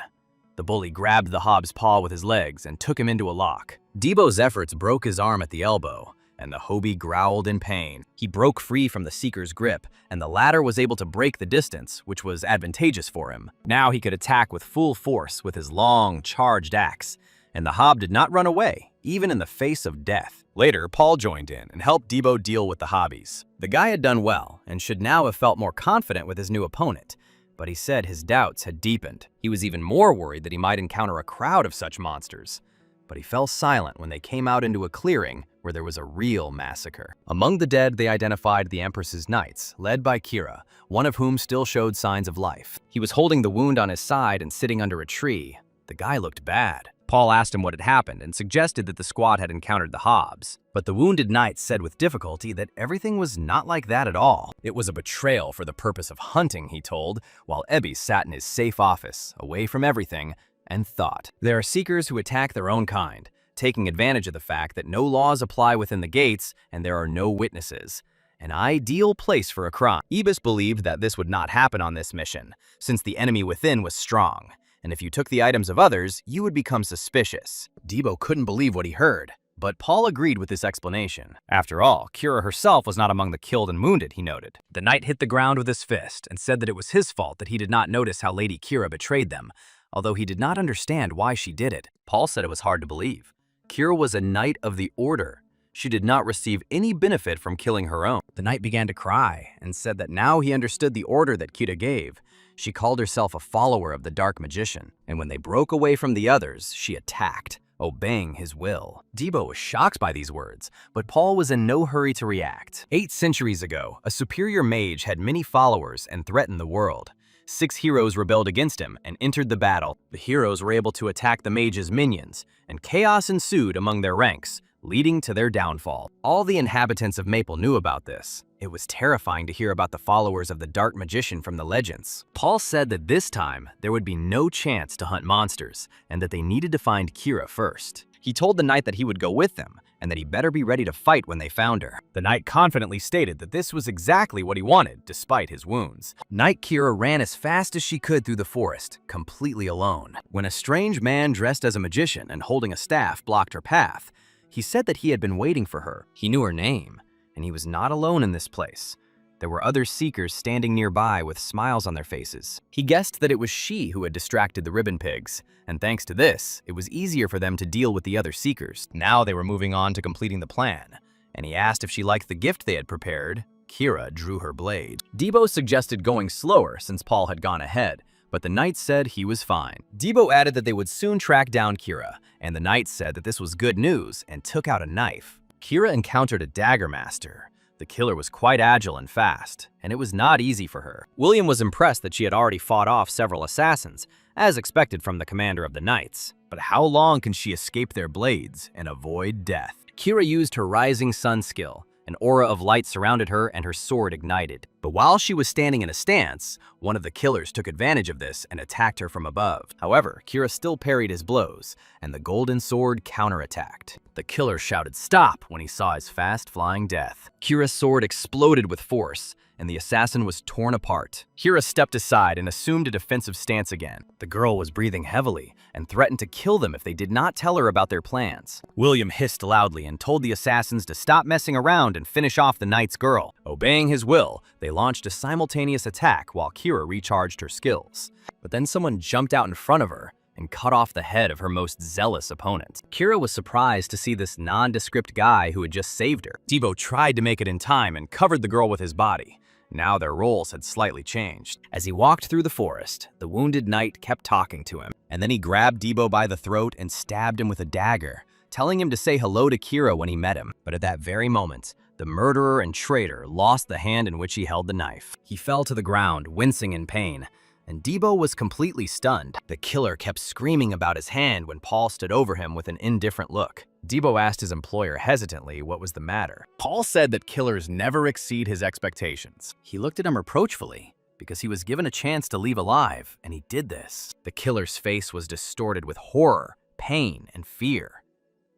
The bully grabbed the Hob's paw with his legs and took him into a lock. Debo's efforts broke his arm at the elbow, and the Hobie growled in pain. He broke free from the Seeker's grip, and the latter was able to break the distance, which was advantageous for him. Now he could attack with full force with his long, charged axe, and the Hob did not run away, even in the face of death. Later, Paul joined in and helped Debo deal with the hobbies. The guy had done well, and should now have felt more confident with his new opponent, but he said his doubts had deepened. He was even more worried that he might encounter a crowd of such monsters. But he fell silent when they came out into a clearing where there was a real massacre. Among the dead, they identified the Empress's knights, led by Kira, one of whom still showed signs of life. He was holding the wound on his side and sitting under a tree. The guy looked bad. Paul asked him what had happened and suggested that the squad had encountered the Hobbs. But the wounded knight said with difficulty that everything was not like that at all. It was a betrayal for the purpose of hunting, he told, while Ebby sat in his safe office, away from everything, and thought. There are seekers who attack their own kind, taking advantage of the fact that no laws apply within the gates and there are no witnesses. An ideal place for a crime. Ibis believed that this would not happen on this mission, since the enemy within was strong, and if you took the items of others, you would become suspicious. Debo couldn't believe what he heard, but Paul agreed with this explanation. After all, Kira herself was not among the killed and wounded, he noted. The knight hit the ground with his fist and said that it was his fault that he did not notice how Lady Kira betrayed them, although he did not understand why she did it. Paul said it was hard to believe. Kira was a knight of the Order. She did not receive any benefit from killing her own. The knight began to cry and said that now he understood the order that Kira gave. She called herself a follower of the Dark Magician, and when they broke away from the others, she attacked. obeying his will. Debo was shocked by these words, but Paul was in no hurry to react. 8 centuries ago, a superior mage had many followers and threatened the world. 6 heroes rebelled against him and entered the battle. The heroes were able to attack the mage's minions, and chaos ensued among their ranks, leading to their downfall. All the inhabitants of Maple knew about this. It was terrifying to hear about the followers of the dark magician from the legends. Paul said that this time, there would be no chance to hunt monsters, and that they needed to find Kira first. He told the knight that he would go with them, and that he better be ready to fight when they found her. The knight confidently stated that this was exactly what he wanted, despite his wounds. Knight Kira ran as fast as she could through the forest, completely alone. When a strange man dressed as a magician and holding a staff blocked her path, he said that he had been waiting for her. He knew her name, and he was not alone in this place. There were other seekers standing nearby with smiles on their faces. He guessed that it was she who had distracted the ribbon pigs, and thanks to this, it was easier for them to deal with the other seekers. Now they were moving on to completing the plan, and he asked if she liked the gift they had prepared. Kira drew her blade. Debo suggested going slower since Paul had gone ahead, but the knight said he was fine. Debo added that they would soon track down Kira, and the knight said that this was good news and took out a knife. Kira encountered a dagger master. The killer was quite agile and fast, and it was not easy for her. William was impressed that she had already fought off several assassins, as expected from the commander of the knights. But how long can she escape their blades and avoid death? Kira used her rising sun skill. An aura of light surrounded her and her sword ignited. But while she was standing in a stance, one of the killers took advantage of this and attacked her from above. However, Kira still parried his blows, and the golden sword counterattacked. The killer shouted "Stop" when he saw his fast-flying death. Kira's sword exploded with force, and the assassin was torn apart. Kira stepped aside and assumed a defensive stance again. The girl was breathing heavily and threatened to kill them if they did not tell her about their plans. William hissed loudly and told the assassins to stop messing around and finish off the knight's girl. Obeying his will, they launched a simultaneous attack while Kira recharged her skills. But then someone jumped out in front of her and cut off the head of her most zealous opponent. Kira was surprised to see this nondescript guy who had just saved her. Debo tried to make it in time and covered the girl with his body. Now their roles had slightly changed. As he walked through the forest, the wounded knight kept talking to him, and then he grabbed Debo by the throat and stabbed him with a dagger, telling him to say hello to Kira when he met him. But at that very moment, the murderer and traitor lost the hand in which he held the knife. He fell to the ground, wincing in pain, and Debo was completely stunned. The killer kept screaming about his hand when Paul stood over him with an indifferent look. Debo asked his employer hesitantly what was the matter. Paul said that killers never exceed his expectations. He looked at him reproachfully because he was given a chance to leave alive, and he did this. The killer's face was distorted with horror, pain, and fear.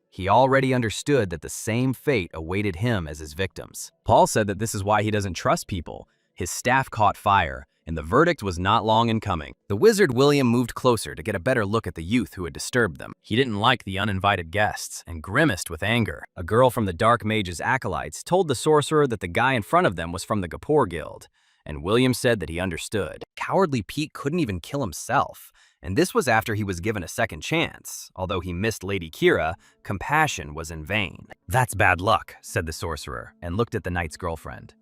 He already understood that the same fate awaited him as his victims. Paul said that this is why he doesn't trust people. His staff caught fire, and the verdict was not long in coming. The wizard William moved closer to get a better look at the youth who had disturbed them. He didn't like the uninvited guests and grimaced with anger. A girl from the Dark Mage's acolytes told the sorcerer that the guy in front of them was from the Gapur Guild, and William said that he understood. Cowardly Pete couldn't even kill himself, and this was after he was given a second chance. Although he missed Lady Kira, compassion was in vain. "That's bad luck," said the sorcerer, and looked at the knight's girlfriend.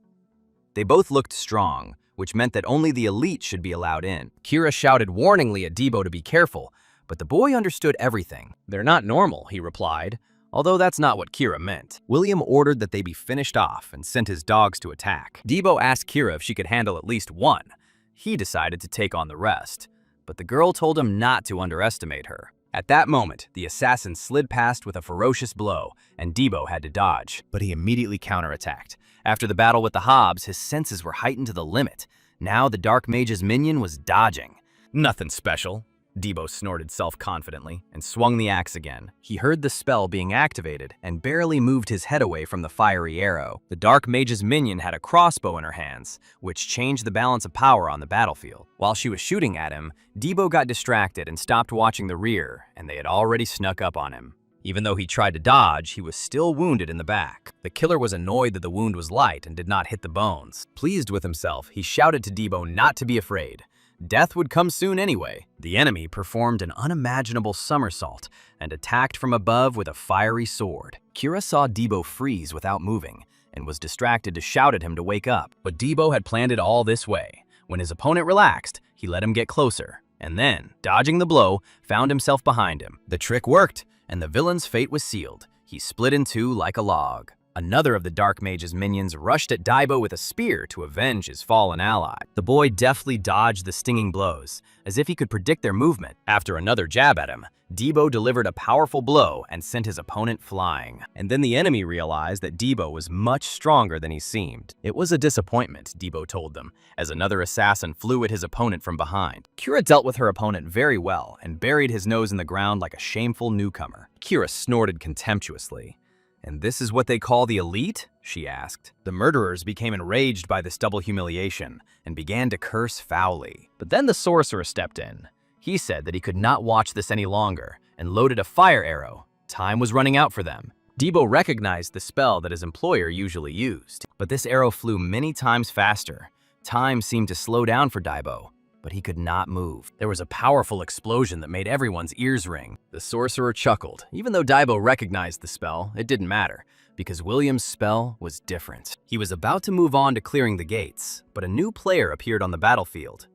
They both looked strong, which meant that only the elite should be allowed in. Kira shouted warningly at Debo to be careful, but the boy understood everything. "They're not normal," he replied, although that's not what Kira meant. William ordered that they be finished off and sent his dogs to attack. Debo asked Kira if she could handle at least one. He decided to take on the rest, but the girl told him not to underestimate her. At that moment, the assassin slid past with a ferocious blow, and Debo had to dodge, but he immediately counterattacked. After the battle with the Hobbs, his senses were heightened to the limit. Now the Dark Mage's minion was dodging. "Nothing special," Debo snorted self-confidently and swung the axe again. He heard the spell being activated and barely moved his head away from the fiery arrow. The Dark Mage's minion had a crossbow in her hands, which changed the balance of power on the battlefield. While she was shooting at him, Debo got distracted and stopped watching the rear, and they had already snuck up on him. Even though he tried to dodge, he was still wounded in the back. The killer was annoyed that the wound was light and did not hit the bones. Pleased with himself, he shouted to Debo not to be afraid. Death would come soon anyway. The enemy performed an unimaginable somersault and attacked from above with a fiery sword. Kira saw Debo freeze without moving and was distracted to shout at him to wake up. But Debo had planned it all this way. When his opponent relaxed, he let him get closer, and then, dodging the blow, found himself behind him. The trick worked, and the villain's fate was sealed. He split in two like a log. Another of the Dark Mage's minions rushed at Daibo with a spear to avenge his fallen ally. The boy deftly dodged the stinging blows, as if he could predict their movement. After another jab at him, Daibo delivered a powerful blow and sent his opponent flying. And then the enemy realized that Daibo was much stronger than he seemed. It was a disappointment, Daibo told them, as another assassin flew at his opponent from behind. Kira dealt with her opponent very well and buried his nose in the ground like a shameful newcomer. Kira snorted contemptuously. "And this is what they call the elite?" she asked. The murderers became enraged by this double humiliation and began to curse foully. But then the sorcerer stepped in. He said that he could not watch this any longer and loaded a fire arrow. Time was running out for them. Daibo recognized the spell that his employer usually used, but this arrow flew many times faster. Time seemed to slow down for Daibo, but he could not move. There was a powerful explosion that made everyone's ears ring. The sorcerer chuckled. Even though Daibo recognized the spell, it didn't matter, because William's spell was different. He was about to move on to clearing the gates, but a new player appeared on the battlefield.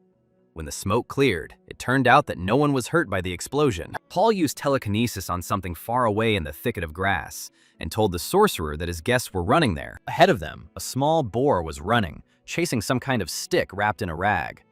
When the smoke cleared, it turned out that no one was hurt by the explosion. Paul used telekinesis on something far away in the thicket of grass and told the sorcerer that his guests were running there. Ahead of them, a small boar was running, chasing some kind of stick wrapped in a rag.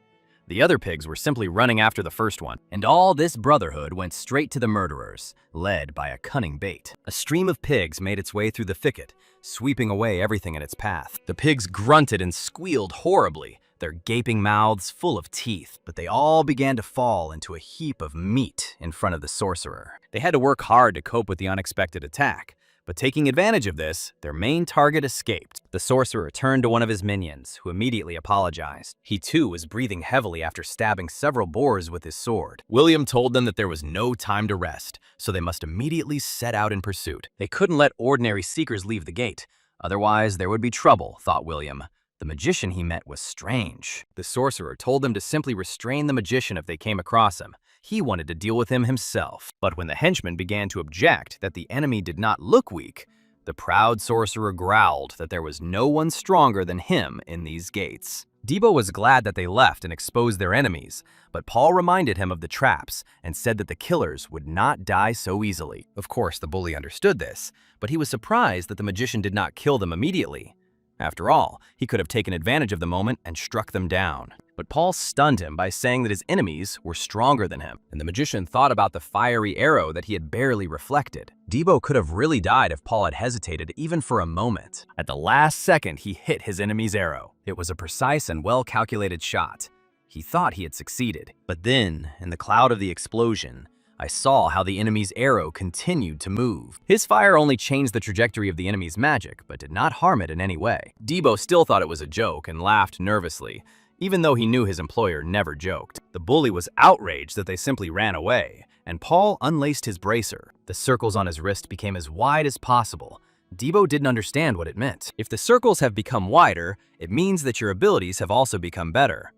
The other pigs were simply running after the first one, and all this brotherhood went straight to the murderers, led by a cunning bait. A stream of pigs made its way through the thicket, sweeping away everything in its path. The pigs grunted and squealed horribly, their gaping mouths full of teeth, but they all began to fall into a heap of meat in front of the sorcerer. They had to work hard to cope with the unexpected attack, but taking advantage of this, their main target escaped. The sorcerer turned to one of his minions, who immediately apologized. He too was breathing heavily after stabbing several boars with his sword. William told them that there was no time to rest, so they must immediately set out in pursuit. They couldn't let ordinary seekers leave the gate, otherwise there would be trouble, thought William. The magician he met was strange. The sorcerer told them to simply restrain the magician if they came across him. He wanted to deal with him himself. But when the henchmen began to object that the enemy did not look weak, the proud sorcerer growled that there was no one stronger than him in these gates. Daibo was glad that they left and exposed their enemies, but Paul reminded him of the traps and said that the killers would not die so easily. Of course, the bully understood this, but he was surprised that the magician did not kill them immediately. After all, he could have taken advantage of the moment and struck them down. But Paul stunned him by saying that his enemies were stronger than him, and the magician thought about the fiery arrow that he had barely reflected. Daibo could have really died if Paul had hesitated even for a moment. At the last second, he hit his enemy's arrow. It was a precise and well-calculated shot. He thought he had succeeded. But then, in the cloud of the explosion, I saw how the enemy's arrow continued to move. His fire only changed the trajectory of the enemy's magic, but did not harm it in any way. Daibo still thought it was a joke and laughed nervously, even though he knew his employer never joked. The bully was outraged that they simply ran away, and Paul unlaced his bracer. The circles on his wrist became as wide as possible. Daibo didn't understand what it meant. If the circles have become wider, it means that your abilities have also become better.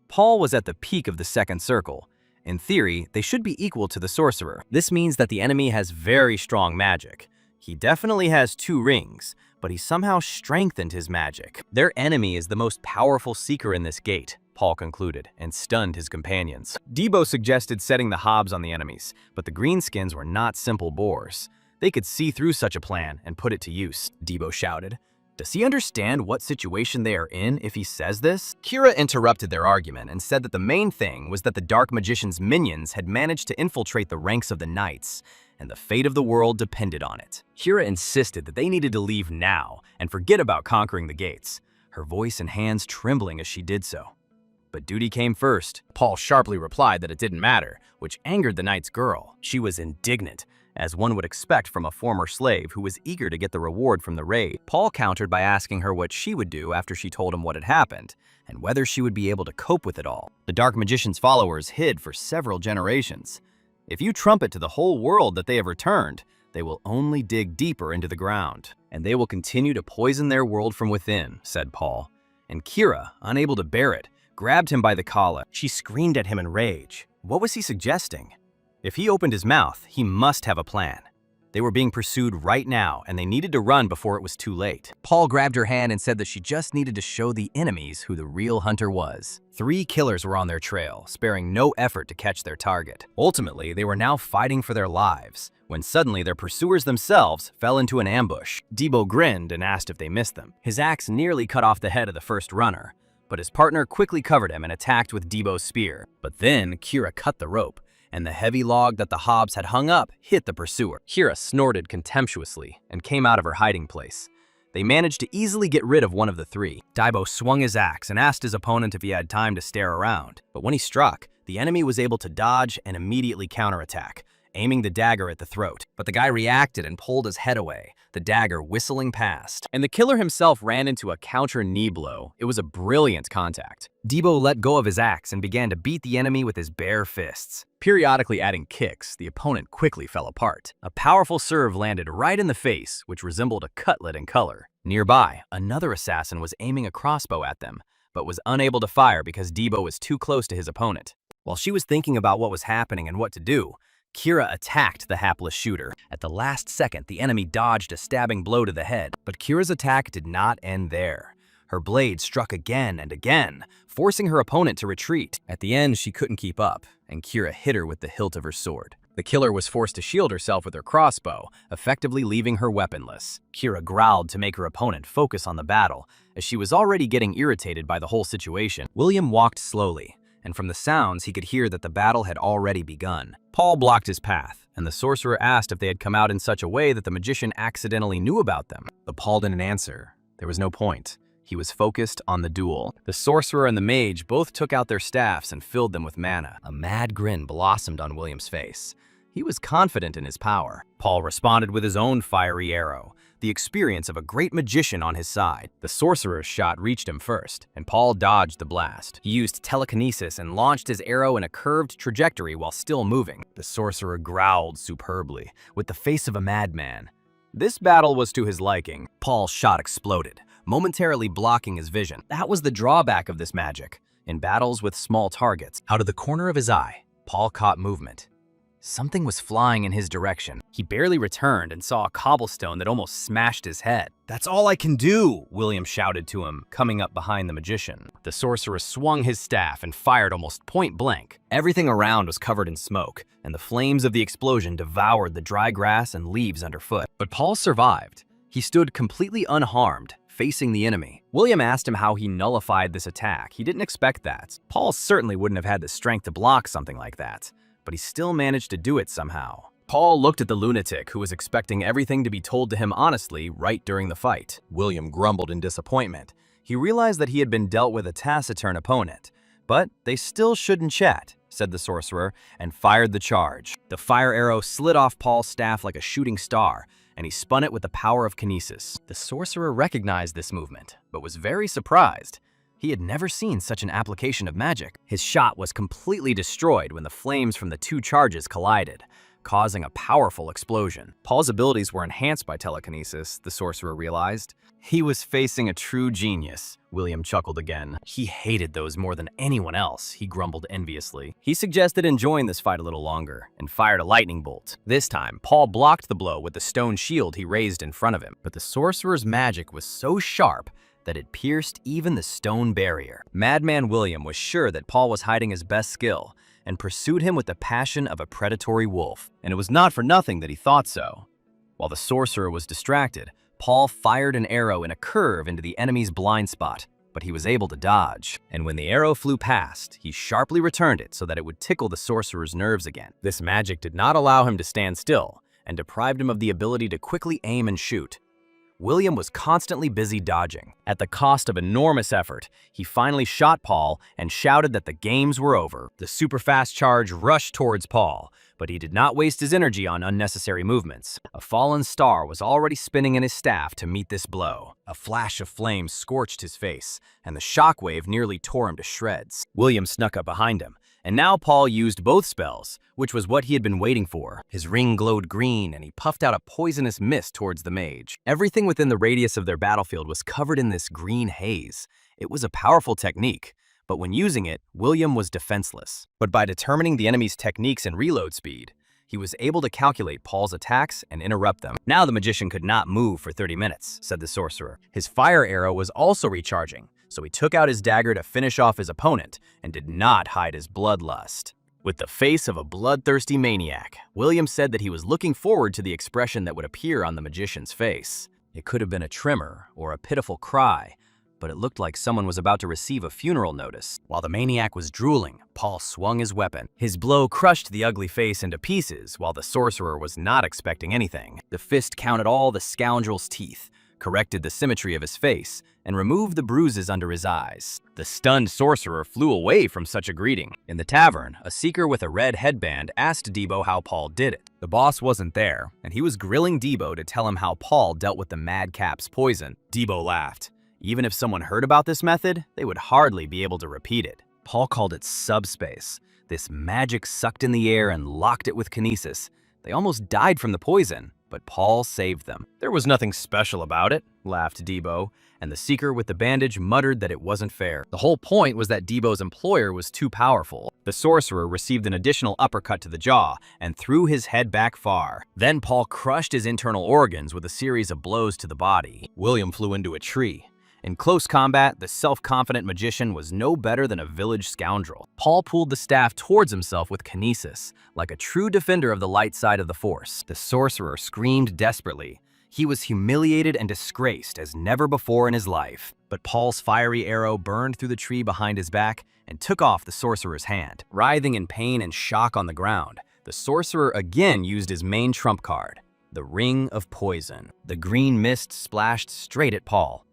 Paul was at the peak of the second circle. In theory, they should be equal to the sorcerer. This means that the enemy has very strong magic. He definitely has 2 rings, but he somehow strengthened his magic. Their enemy is the most powerful seeker in this gate, Paul concluded, and stunned his companions. Daibo suggested setting the hobs on the enemies, but the greenskins were not simple boars. They could see through such a plan and put it to use, Daibo shouted. Does he understand what situation they are in if he says this? Kira interrupted their argument and said that the main thing was that the Dark Magician's minions had managed to infiltrate the ranks of the knights, and the fate of the world depended on it. Kira insisted that they needed to leave now and forget about conquering the gates, her voice and hands trembling as she did so. But duty came first. Paul sharply replied that it didn't matter, which angered the knight's girl. She was indignant, as one would expect from a former slave who was eager to get the reward from the raid. Paul countered by asking her what she would do after she told him what had happened, and whether she would be able to cope with it all. The Dark Magician's followers hid for several generations. If you trumpet to the whole world that they have returned, they will only dig deeper into the ground, and they will continue to poison their world from within, said Paul. And Kira, unable to bear it, grabbed him by the collar. She screamed at him in rage. What was he suggesting? If he opened his mouth, he must have a plan. They were being pursued right now, and they needed to run before it was too late. Paul grabbed her hand and said that she just needed to show the enemies who the real hunter was. 3 killers were on their trail, sparing no effort to catch their target. Ultimately, they were now fighting for their lives, when suddenly their pursuers themselves fell into an ambush. Debo grinned and asked if they missed them. His axe nearly cut off the head of the first runner, but his partner quickly covered him and attacked with Debo's spear. But then Kira cut the rope, and the heavy log that the Hobbs had hung up hit the pursuer. Kira snorted contemptuously and came out of her hiding place. They managed to easily get rid of one of the 3. Daibo swung his axe and asked his opponent if he had time to stare around. But when he struck, the enemy was able to dodge and immediately counterattack, aiming the dagger at the throat. But the guy reacted and pulled his head away, the dagger whistling past. And the killer himself ran into a counter knee blow. It was a brilliant contact. Debo let go of his axe and began to beat the enemy with his bare fists. Periodically adding kicks, the opponent quickly fell apart. A powerful serve landed right in the face, which resembled a cutlet in color. Nearby, another assassin was aiming a crossbow at them, but was unable to fire because Debo was too close to his opponent. While she was thinking about what was happening and what to do, Kira attacked the hapless shooter. At the last second, the enemy dodged a stabbing blow to the head, but Kira's attack did not end there. Her blade struck again and again, forcing her opponent to retreat. At the end, she couldn't keep up, and Kira hit her with the hilt of her sword. The killer was forced to shield herself with her crossbow, effectively leaving her weaponless. Kira growled to make her opponent focus on the battle, as she was already getting irritated by the whole situation. William walked slowly, and from the sounds he could hear that the battle had already begun. Paul blocked his path, and the sorcerer asked if they had come out in such a way that the magician accidentally knew about them. But Paul didn't answer. There was no point. He was focused on the duel. The sorcerer and the mage both took out their staffs and filled them with mana. A mad grin blossomed on William's face. He was confident in his power. Paul responded with his own fiery arrow, the experience of a great magician on his side. The sorcerer's shot reached him first, and Paul dodged the blast. He used telekinesis and launched his arrow in a curved trajectory while still moving. The sorcerer growled superbly, with the face of a madman. This battle was to his liking. Paul's shot exploded, momentarily blocking his vision. That was the drawback of this magic. In battles with small targets, out of the corner of his eye, Paul caught movement. Something was flying in his direction. He barely returned and saw a cobblestone that almost smashed his head. "That's all I can do," William shouted to him, coming up behind the magician. The sorcerer swung his staff and fired almost point blank. Everything around was covered in smoke, and the flames of the explosion devoured the dry grass and leaves underfoot. But Paul survived. He stood completely unharmed, facing the enemy. William asked him how he nullified this attack. He didn't expect that. Paul certainly wouldn't have had the strength to block something like that, but he still managed to do it somehow. Paul looked at the lunatic, who was expecting everything to be told to him honestly right during the fight. William grumbled in disappointment. He realized that he had been dealt with a taciturn opponent. "But they still shouldn't chat," said the sorcerer, and fired the charge. The fire arrow slid off Paul's staff like a shooting star, and he spun it with the power of kinesis. The sorcerer recognized this movement, but was very surprised. He had never seen such an application of magic. His shot was completely destroyed when the flames from the 2 charges collided, causing a powerful explosion. Paul's abilities were enhanced by telekinesis, the sorcerer realized. He was facing a true genius. William chuckled again. He hated those more than anyone else, he grumbled enviously. He suggested enjoying this fight a little longer, and fired a lightning bolt. This time, Paul blocked the blow with the stone shield he raised in front of him. But the sorcerer's magic was so sharp that it pierced even the stone barrier. Madman William was sure that Paul was hiding his best skill, and pursued him with the passion of a predatory wolf. And it was not for nothing that he thought so. While the sorcerer was distracted, Paul fired an arrow in a curve into the enemy's blind spot, but he was able to dodge. And when the arrow flew past, he sharply returned it so that it would tickle the sorcerer's nerves again. This magic did not allow him to stand still, and deprived him of the ability to quickly aim and shoot. William was constantly busy dodging. At the cost of enormous effort, he finally shot Paul and shouted that the games were over. The super-fast charge rushed towards Paul, but he did not waste his energy on unnecessary movements. A fallen star was already spinning in his staff to meet this blow. A flash of flame scorched his face, and the shockwave nearly tore him to shreds. William snuck up behind him, and now Paul used both spells, which was what he had been waiting for. His ring glowed green, and he puffed out a poisonous mist towards the mage. Everything within the radius of their battlefield was covered in this green haze. It was a powerful technique, but when using it, William was defenseless. But by determining the enemy's techniques and reload speed, He was able to calculate Paul's attacks and interrupt them. Now the magician could not move for 30 minutes, said the sorcerer. His fire arrow was also recharging, so he took out his dagger to finish off his opponent and did not hide his bloodlust. With the face of a bloodthirsty maniac, William said that he was looking forward to the expression that would appear on the magician's face. It could have been a tremor or a pitiful cry, but it looked like someone was about to receive a funeral notice. While the maniac was drooling, Paul swung his weapon. His blow crushed the ugly face into pieces, while the sorcerer was not expecting anything. The fist counted all the scoundrel's teeth, corrected the symmetry of his face, and removed the bruises under his eyes. The stunned sorcerer flew away from such a greeting. In the tavern, a seeker with a red headband asked Debo how Paul did it. The boss wasn't there, and he was grilling Debo to tell him how Paul dealt with the madcap's poison. Debo laughed. Even if someone heard about this method, they would hardly be able to repeat it. Paul called it subspace. This magic sucked in the air and locked it with kinesis. They almost died from the poison, but Paul saved them. There was nothing special about it, laughed Debo, and the seeker with the bandage muttered that it wasn't fair. The whole point was that Debo's employer was too powerful. The sorcerer received an additional uppercut to the jaw and threw his head back far. Then Paul crushed his internal organs with a series of blows to the body. William flew into a tree. In close combat, the self-confident magician was no better than a village scoundrel. Paul pulled the staff towards himself with kinesis, like a true defender of the light side of the force. The sorcerer screamed desperately. He was humiliated and disgraced as never before in his life. But Paul's fiery arrow burned through the tree behind his back and took off the sorcerer's hand. Writhing in pain and shock on the ground, the sorcerer again used his main trump card, the Ring of Poison. The green mist splashed straight at Paul.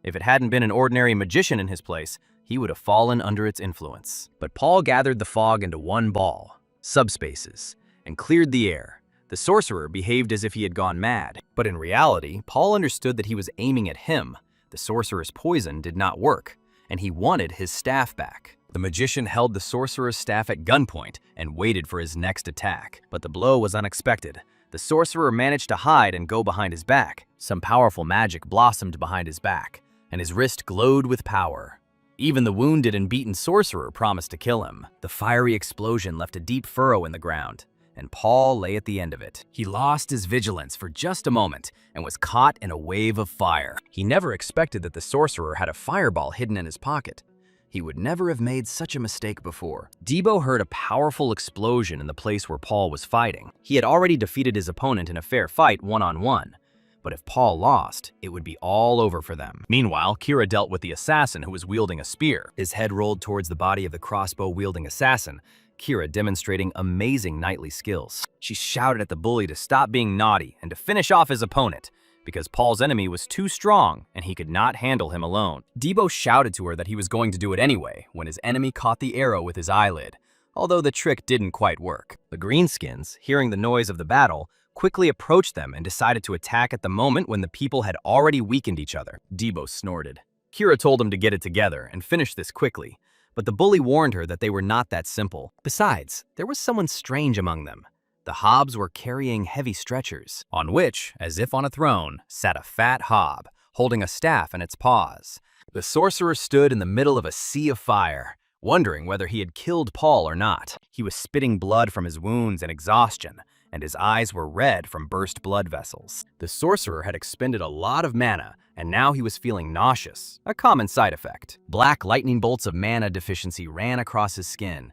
If it hadn't been an ordinary magician in his place, he would have fallen under its influence. But Paul gathered the fog into one ball, subspaces, and cleared the air. The sorcerer behaved as if he had gone mad. But in reality, Paul understood that he was aiming at him. The sorcerer's poison did not work, and he wanted his staff back. The magician held the sorcerer's staff at gunpoint and waited for his next attack. But the blow was unexpected. The sorcerer managed to hide and go behind his back. Some powerful magic blossomed behind his back, and his wrist glowed with power. Even the wounded and beaten sorcerer promised to kill him. The fiery explosion left a deep furrow in the ground, and Paul lay at the end of it. He lost his vigilance for just a moment and was caught in a wave of fire. He never expected that the sorcerer had a fireball hidden in his pocket. He would never have made such a mistake before. Debo heard a powerful explosion in the place where Paul was fighting. He had already defeated his opponent in a fair fight one-on-one. But if Paul lost, it would be all over for them. Meanwhile, Kira dealt with the assassin who was wielding a spear. His head rolled towards the body of the crossbow-wielding assassin, Kira demonstrating amazing knightly skills. She shouted at the bully to stop being naughty and to finish off his opponent, because Paul's enemy was too strong and he could not handle him alone. Debo shouted to her that he was going to do it anyway when his enemy caught the arrow with his eyelid, although the trick didn't quite work. The greenskins, hearing the noise of the battle, quickly approached them and decided to attack at the moment when the people had already weakened each other. Debo snorted. Kira told him to get it together and finish this quickly, but the bully warned her that they were not that simple. Besides, there was someone strange among them. The hobs were carrying heavy stretchers, on which, as if on a throne, sat a fat hob, holding a staff in its paws. The sorcerer stood in the middle of a sea of fire, wondering whether he had killed Paul or not. He was spitting blood from his wounds and exhaustion, and his eyes were red from burst blood vessels. The sorcerer had expended a lot of mana, and now he was feeling nauseous, a common side effect. Black lightning bolts of mana deficiency ran across his skin.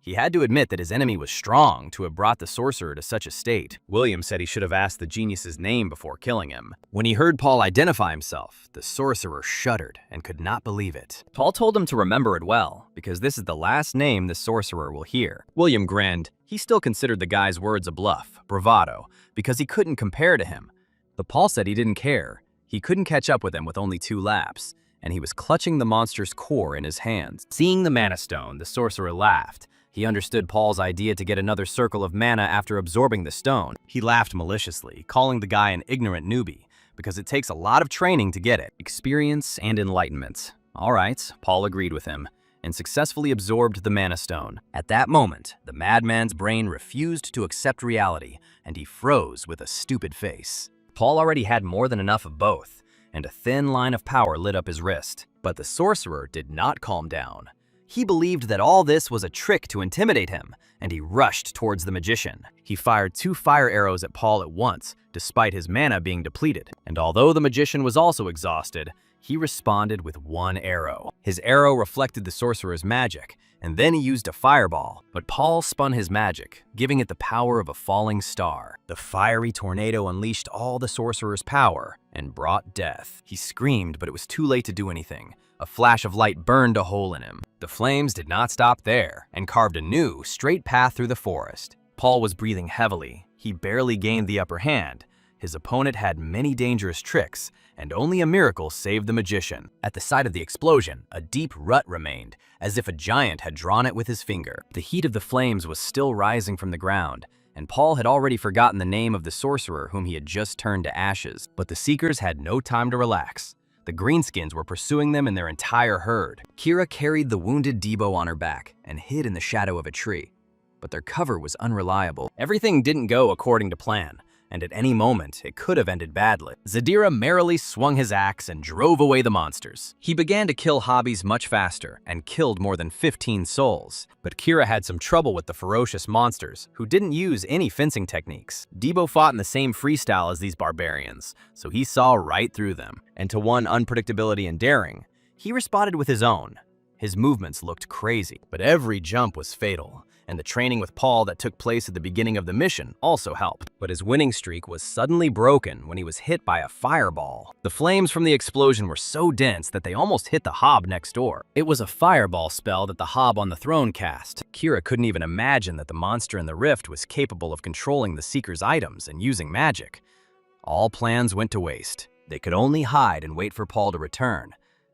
He had to admit that his enemy was strong to have brought the sorcerer to such a state. William said he should have asked the genius's name before killing him. When he heard Paul identify himself, the sorcerer shuddered and could not believe it. Paul told him to remember it well, because this is the last name the sorcerer will hear. William grinned. He still considered the guy's words a bluff, bravado, because he couldn't compare to him. But Paul said he didn't care. He couldn't catch up with him with only 2 laps, and he was clutching the monster's core in his hands. Seeing the mana stone, the sorcerer laughed. He understood Paul's idea to get another circle of mana after absorbing the stone. He laughed maliciously, calling the guy an ignorant newbie, because it takes a lot of training to get it. Experience and enlightenment. All right, Paul agreed with him, and successfully absorbed the mana stone. At that moment, the madman's brain refused to accept reality, and he froze with a stupid face. Paul already had more than enough of both, and a thin line of power lit up his wrist. But the sorcerer did not calm down. He believed that all this was a trick to intimidate him, and he rushed towards the magician. He fired 2 fire arrows at Paul at once, despite his mana being depleted. And although the magician was also exhausted, he responded with 1 arrow. His arrow reflected the sorcerer's magic, and then he used a fireball. But Paul spun his magic, giving it the power of a falling star. The fiery tornado unleashed all the sorcerer's power and brought death. He screamed, but it was too late to do anything. A flash of light burned a hole in him. The flames did not stop there and carved a new, straight path through the forest. Paul was breathing heavily. He barely gained the upper hand. His opponent had many dangerous tricks, and only a miracle saved the magician. At the site of the explosion, a deep rut remained, as if a giant had drawn it with his finger. The heat of the flames was still rising from the ground, and Paul had already forgotten the name of the sorcerer whom he had just turned to ashes. But the Seekers had no time to relax. The Greenskins were pursuing them in their entire herd. Kira carried the wounded Debo on her back and hid in the shadow of a tree. But their cover was unreliable. Everything didn't go according to plan, and at any moment, it could have ended badly. Zadira merrily swung his axe and drove away the monsters. He began to kill hobbies much faster and killed more than 15 souls. But Kira had some trouble with the ferocious monsters, who didn't use any fencing techniques. Debo fought in the same freestyle as these barbarians, so he saw right through them. And to one unpredictability and daring, he responded with his own. His movements looked crazy, but every jump was fatal. And the training with Paul that took place at the beginning of the mission also helped. But his winning streak was suddenly broken when he was hit by a fireball. The flames from the explosion were so dense that they almost hit the hob next door. It was a fireball spell that the hob on the throne cast. Kira couldn't even imagine that the monster in the rift was capable of controlling the Seeker's items and using magic. All plans went to waste. They could only hide and wait for Paul to return.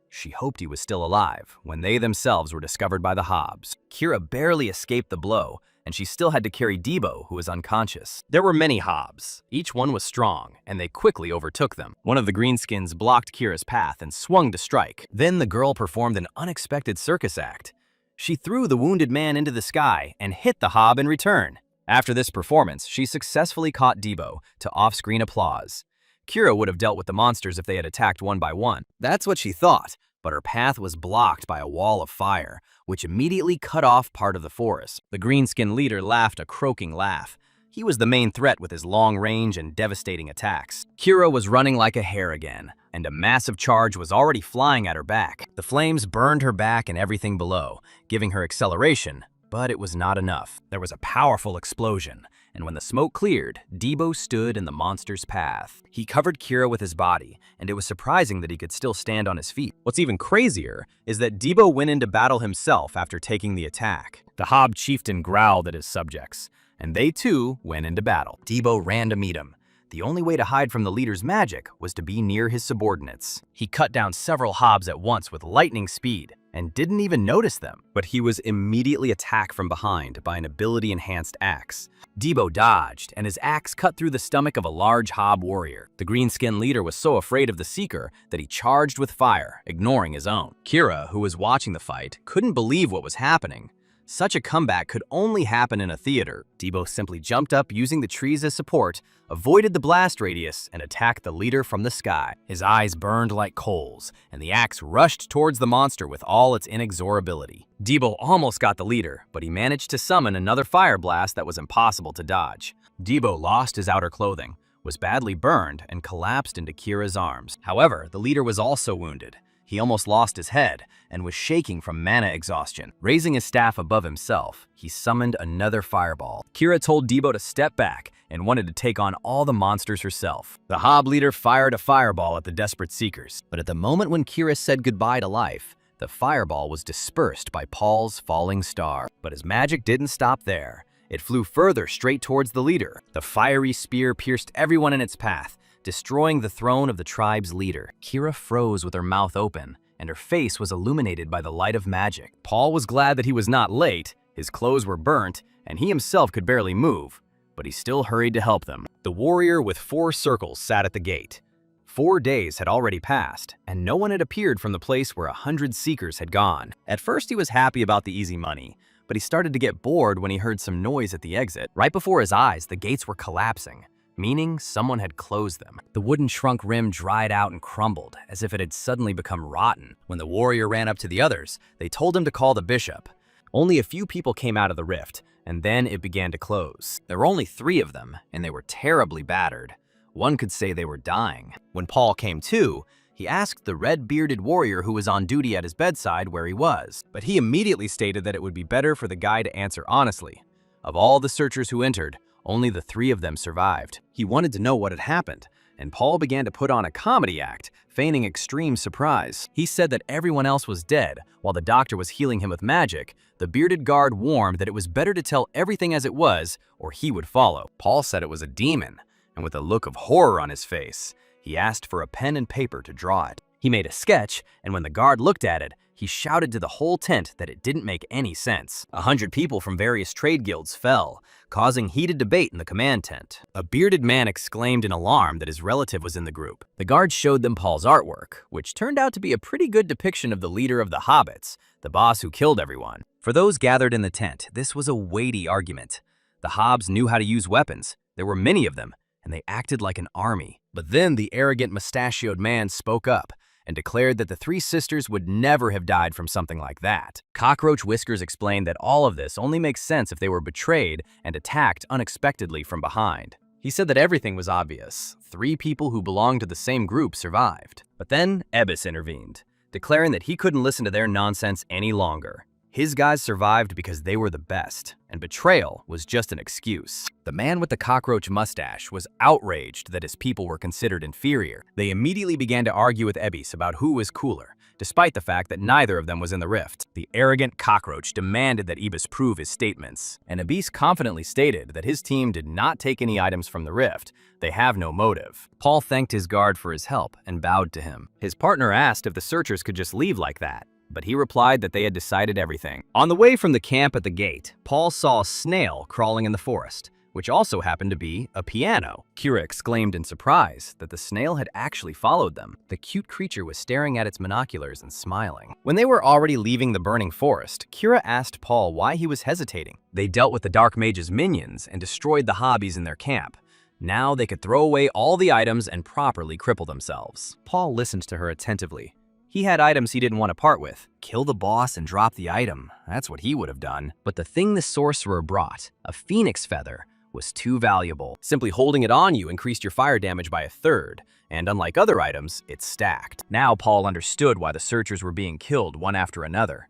She hoped he was still alive when they themselves were discovered by the hobs. Kira barely escaped the blow, and she still had to carry Debo, who was unconscious. There were many hobs. Each one was strong, and they quickly overtook them. One of the Greenskins blocked Kira's path and swung to strike. Then the girl performed an unexpected circus act. She threw the wounded man into the sky and hit the hob in return. After this performance, she successfully caught Debo to off-screen applause. Kira would have dealt with the monsters if they had attacked one by one. That's what she thought, but her path was blocked by a wall of fire, which immediately cut off part of the forest. The Greenskin leader laughed a croaking laugh. He was the main threat with his long range and devastating attacks. Kira was running like a hare again, and a massive charge was already flying at her back. The flames burned her back and everything below, giving her acceleration, but it was not enough. There was a powerful explosion, and when the smoke cleared, Debo stood in the monster's path. He covered Kira with his body, and it was surprising that he could still stand on his feet. What's even crazier is that Debo went into battle himself after taking the attack. The Hob chieftain growled at his subjects, and they too went into battle. Debo ran to meet him. The only way to hide from the leader's magic was to be near his subordinates. He cut down several hobs at once with lightning speed and didn't even notice them. But he was immediately attacked from behind by an ability-enhanced axe. Debo dodged, and his axe cut through the stomach of a large hob warrior. The Greenskin leader was so afraid of the Seeker that he charged with fire, ignoring his own. Kira, who was watching the fight, couldn't believe what was happening. Such a comeback could only happen in a theater. Debo simply jumped up using the trees as support, avoided the blast radius, and attacked the leader from the sky. His eyes burned like coals, and the axe rushed towards the monster with all its inexorability. Debo almost got the leader, but he managed to summon another fire blast that was impossible to dodge. Debo lost his outer clothing, was badly burned, and collapsed into Kira's arms. However, the leader was also wounded. He almost lost his head and was shaking from mana exhaustion. Raising his staff above himself, he summoned another fireball. Kira told Debo to step back and wanted to take on all the monsters herself. The Hob leader fired a fireball at the desperate Seekers, but at the moment when Kira said goodbye to life, the fireball was dispersed by Paul's falling star. But his magic didn't stop there. It flew further straight towards the leader. The fiery spear pierced everyone in its path, destroying the throne of the tribe's leader. Kira froze with her mouth open, and her face was illuminated by the light of magic. Paul was glad that he was not late. His clothes were burnt, and he himself could barely move, but he still hurried to help them. The warrior with 4 circles sat at the gate. 4 days had already passed, and no one had appeared from the place where 100 Seekers had gone. At first, he was happy about the easy money, but he started to get bored when he heard some noise at the exit. Right before his eyes, the gates were collapsing. meaning someone had closed them. The wooden trunk rim dried out and crumbled, as if it had suddenly become rotten. When the warrior ran up to the others, they told him to call the bishop. Only a few people came out of the rift, and then it began to close. There were only 3 of them, and they were terribly battered. One could say they were dying. When Paul came to, he asked the red-bearded warrior who was on duty at his bedside where he was, but he immediately stated that it would be better for the guy to answer honestly. Of all the searchers who entered, only the 3 of them survived. He wanted to know what had happened, and Paul began to put on a comedy act, feigning extreme surprise. He said that everyone else was dead, while the doctor was healing him with magic. The bearded guard warned that it was better to tell everything as it was, or he would follow. Paul said it was a demon, and with a look of horror on his face, he asked for a pen and paper to draw it. He made a sketch, and when the guard looked at it, he shouted to the whole tent that it didn't make any sense. 100 people from various trade guilds fell, causing heated debate in the command tent. A bearded man exclaimed in alarm that his relative was in the group. The guard showed them Paul's artwork, which turned out to be a pretty good depiction of the leader of the hobbits, the boss who killed everyone. For those gathered in the tent, this was a weighty argument. The Hobbs knew how to use weapons. There were many of them, and they acted like an army. But then the arrogant mustachioed man spoke up and declared that the 3 sisters would never have died from something like that. Cockroach Whiskers explained that all of this only makes sense if they were betrayed and attacked unexpectedly from behind. He said that everything was obvious. 3 people who belonged to the same group survived. But then Ebis intervened, declaring that he couldn't listen to their nonsense any longer. His guys survived because they were the best, and betrayal was just an excuse. The man with the cockroach mustache was outraged that his people were considered inferior. They immediately began to argue with Ebis about who was cooler, despite the fact that neither of them was in the rift. The arrogant cockroach demanded that Ebis prove his statements, and Ebis confidently stated that his team did not take any items from the rift. They have no motive. Paul thanked his guard for his help and bowed to him. His partner asked if the searchers could just leave like that, but he replied that they had decided everything. On the way from the camp at the gate, Paul saw a snail crawling in the forest, which also happened to be a piano. Kira exclaimed in surprise that the snail had actually followed them. The cute creature was staring at its binoculars and smiling. When they were already leaving the burning forest, Kira asked Paul why he was hesitating. They dealt with the Dark Mage's minions and destroyed the hobbies in their camp. Now they could throw away all the items and properly cripple themselves. Paul listened to her attentively. He had items he didn't want to part with. Kill the boss and drop the item. That's what he would have done. But the thing the sorcerer brought, a phoenix feather, was too valuable. Simply holding it on you increased your fire damage by 1/3, and unlike other items, it stacked. Now Paul understood why the searchers were being killed one after another.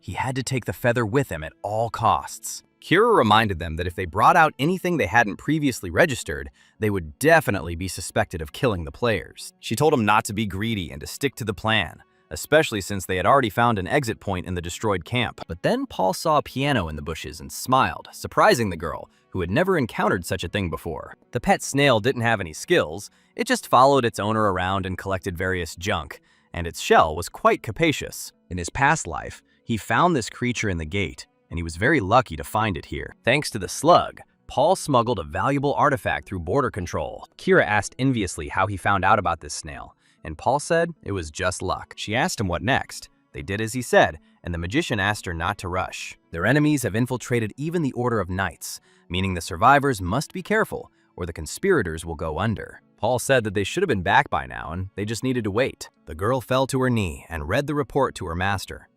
He had to take the feather with him at all costs. Kira reminded them that if they brought out anything they hadn't previously registered, they would definitely be suspected of killing the players. She told them not to be greedy and to stick to the plan, especially since they had already found an exit point in the destroyed camp. But then Paul saw a piano in the bushes and smiled, surprising the girl, who had never encountered such a thing before. The pet snail didn't have any skills, it just followed its owner around and collected various junk, and its shell was quite capacious. In his past life, he found this creature in the gate, and he was very lucky to find it here. Thanks to the slug, Paul smuggled a valuable artifact through border control. Kira asked enviously how he found out about this snail, and Paul said it was just luck. She asked him what next. They did as he said, and the magician asked her not to rush. Their enemies have infiltrated even the Order of Knights, meaning the survivors must be careful, or the conspirators will go under. Paul said that they should have been back by now, and they just needed to wait. The girl fell to her knee and read the report to her master.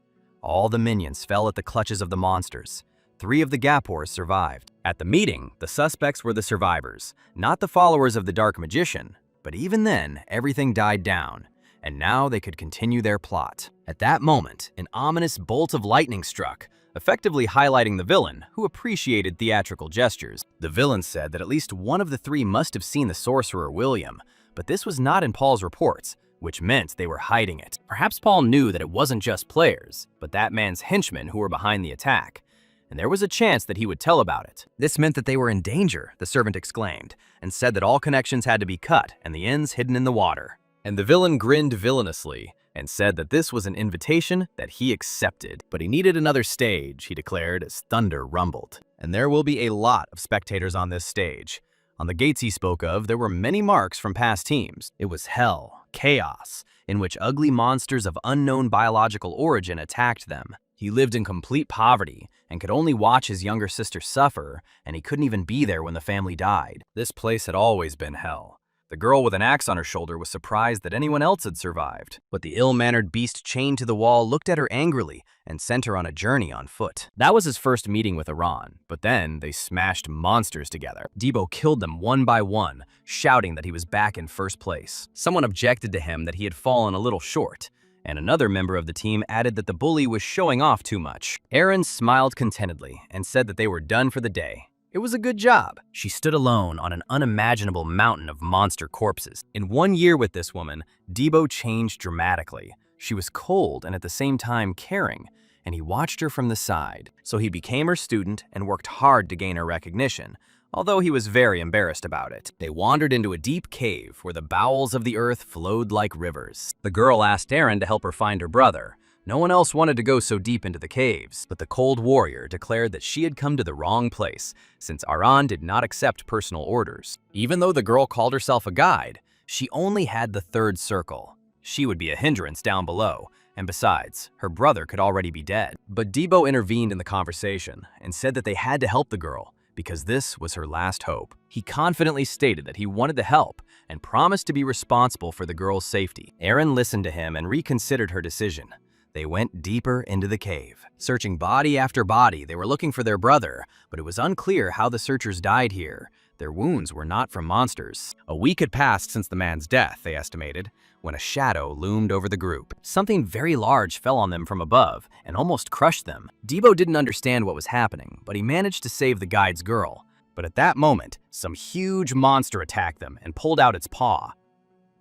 All the minions fell at the clutches of the monsters. 3 of the Gapors survived. At the meeting, the suspects were the survivors, not the followers of the Dark Magician. But even then, everything died down, and now they could continue their plot. At that moment, an ominous bolt of lightning struck, effectively highlighting the villain, who appreciated theatrical gestures. The villain said that at least one of the 3 must have seen the sorcerer William, but this was not in Paul's reports, which meant they were hiding it. Perhaps Paul knew that it wasn't just players, but that man's henchmen who were behind the attack, and there was a chance that he would tell about it. This meant that they were in danger, the servant exclaimed, and said that all connections had to be cut and the ends hidden in the water. And the villain grinned villainously and said that this was an invitation that he accepted. But he needed another stage, he declared as thunder rumbled. And there will be a lot of spectators on this stage. On the gates he spoke of, there were many marks from past teams. It was hell, chaos, in which ugly monsters of unknown biological origin attacked them. He lived in complete poverty and could only watch his younger sister suffer, and he couldn't even be there when the family died. This place had always been hell. The girl with an axe on her shoulder was surprised that anyone else had survived, but the ill-mannered beast chained to the wall looked at her angrily and sent her on a journey on foot. That was his first meeting with Iran, but then they smashed monsters together. Debo killed them one by one, shouting that he was back in first place. Someone objected to him that he had fallen a little short, and another member of the team added that the bully was showing off too much. Erin smiled contentedly and said that they were done for the day. It was a good job. She stood alone on an unimaginable mountain of monster corpses. In 1 year with this woman, Debo changed dramatically. She was cold and at the same time caring, and he watched her from the side. So he became her student and worked hard to gain her recognition, although he was very embarrassed about it. They wandered into a deep cave where the bowels of the earth flowed like rivers. The girl asked Erin to help her find her brother. No one else wanted to go so deep into the caves, but the cold warrior declared that she had come to the wrong place, since Aran did not accept personal orders. Even though the girl called herself a guide, she only had the third circle. She would be a hindrance down below, and besides, her brother could already be dead. But Debo intervened in the conversation and said that they had to help the girl, because this was her last hope. He confidently stated that he wanted to help and promised to be responsible for the girl's safety. Erin listened to him and reconsidered her decision. They went deeper into the cave. Searching body after body, they were looking for their brother, but it was unclear how the searchers died here. Their wounds were not from monsters. A week had passed since the man's death, they estimated, when a shadow loomed over the group. Something very large fell on them from above and almost crushed them. Debo didn't understand what was happening, but he managed to save the guide's girl. But at that moment, some huge monster attacked them and pulled out its paw.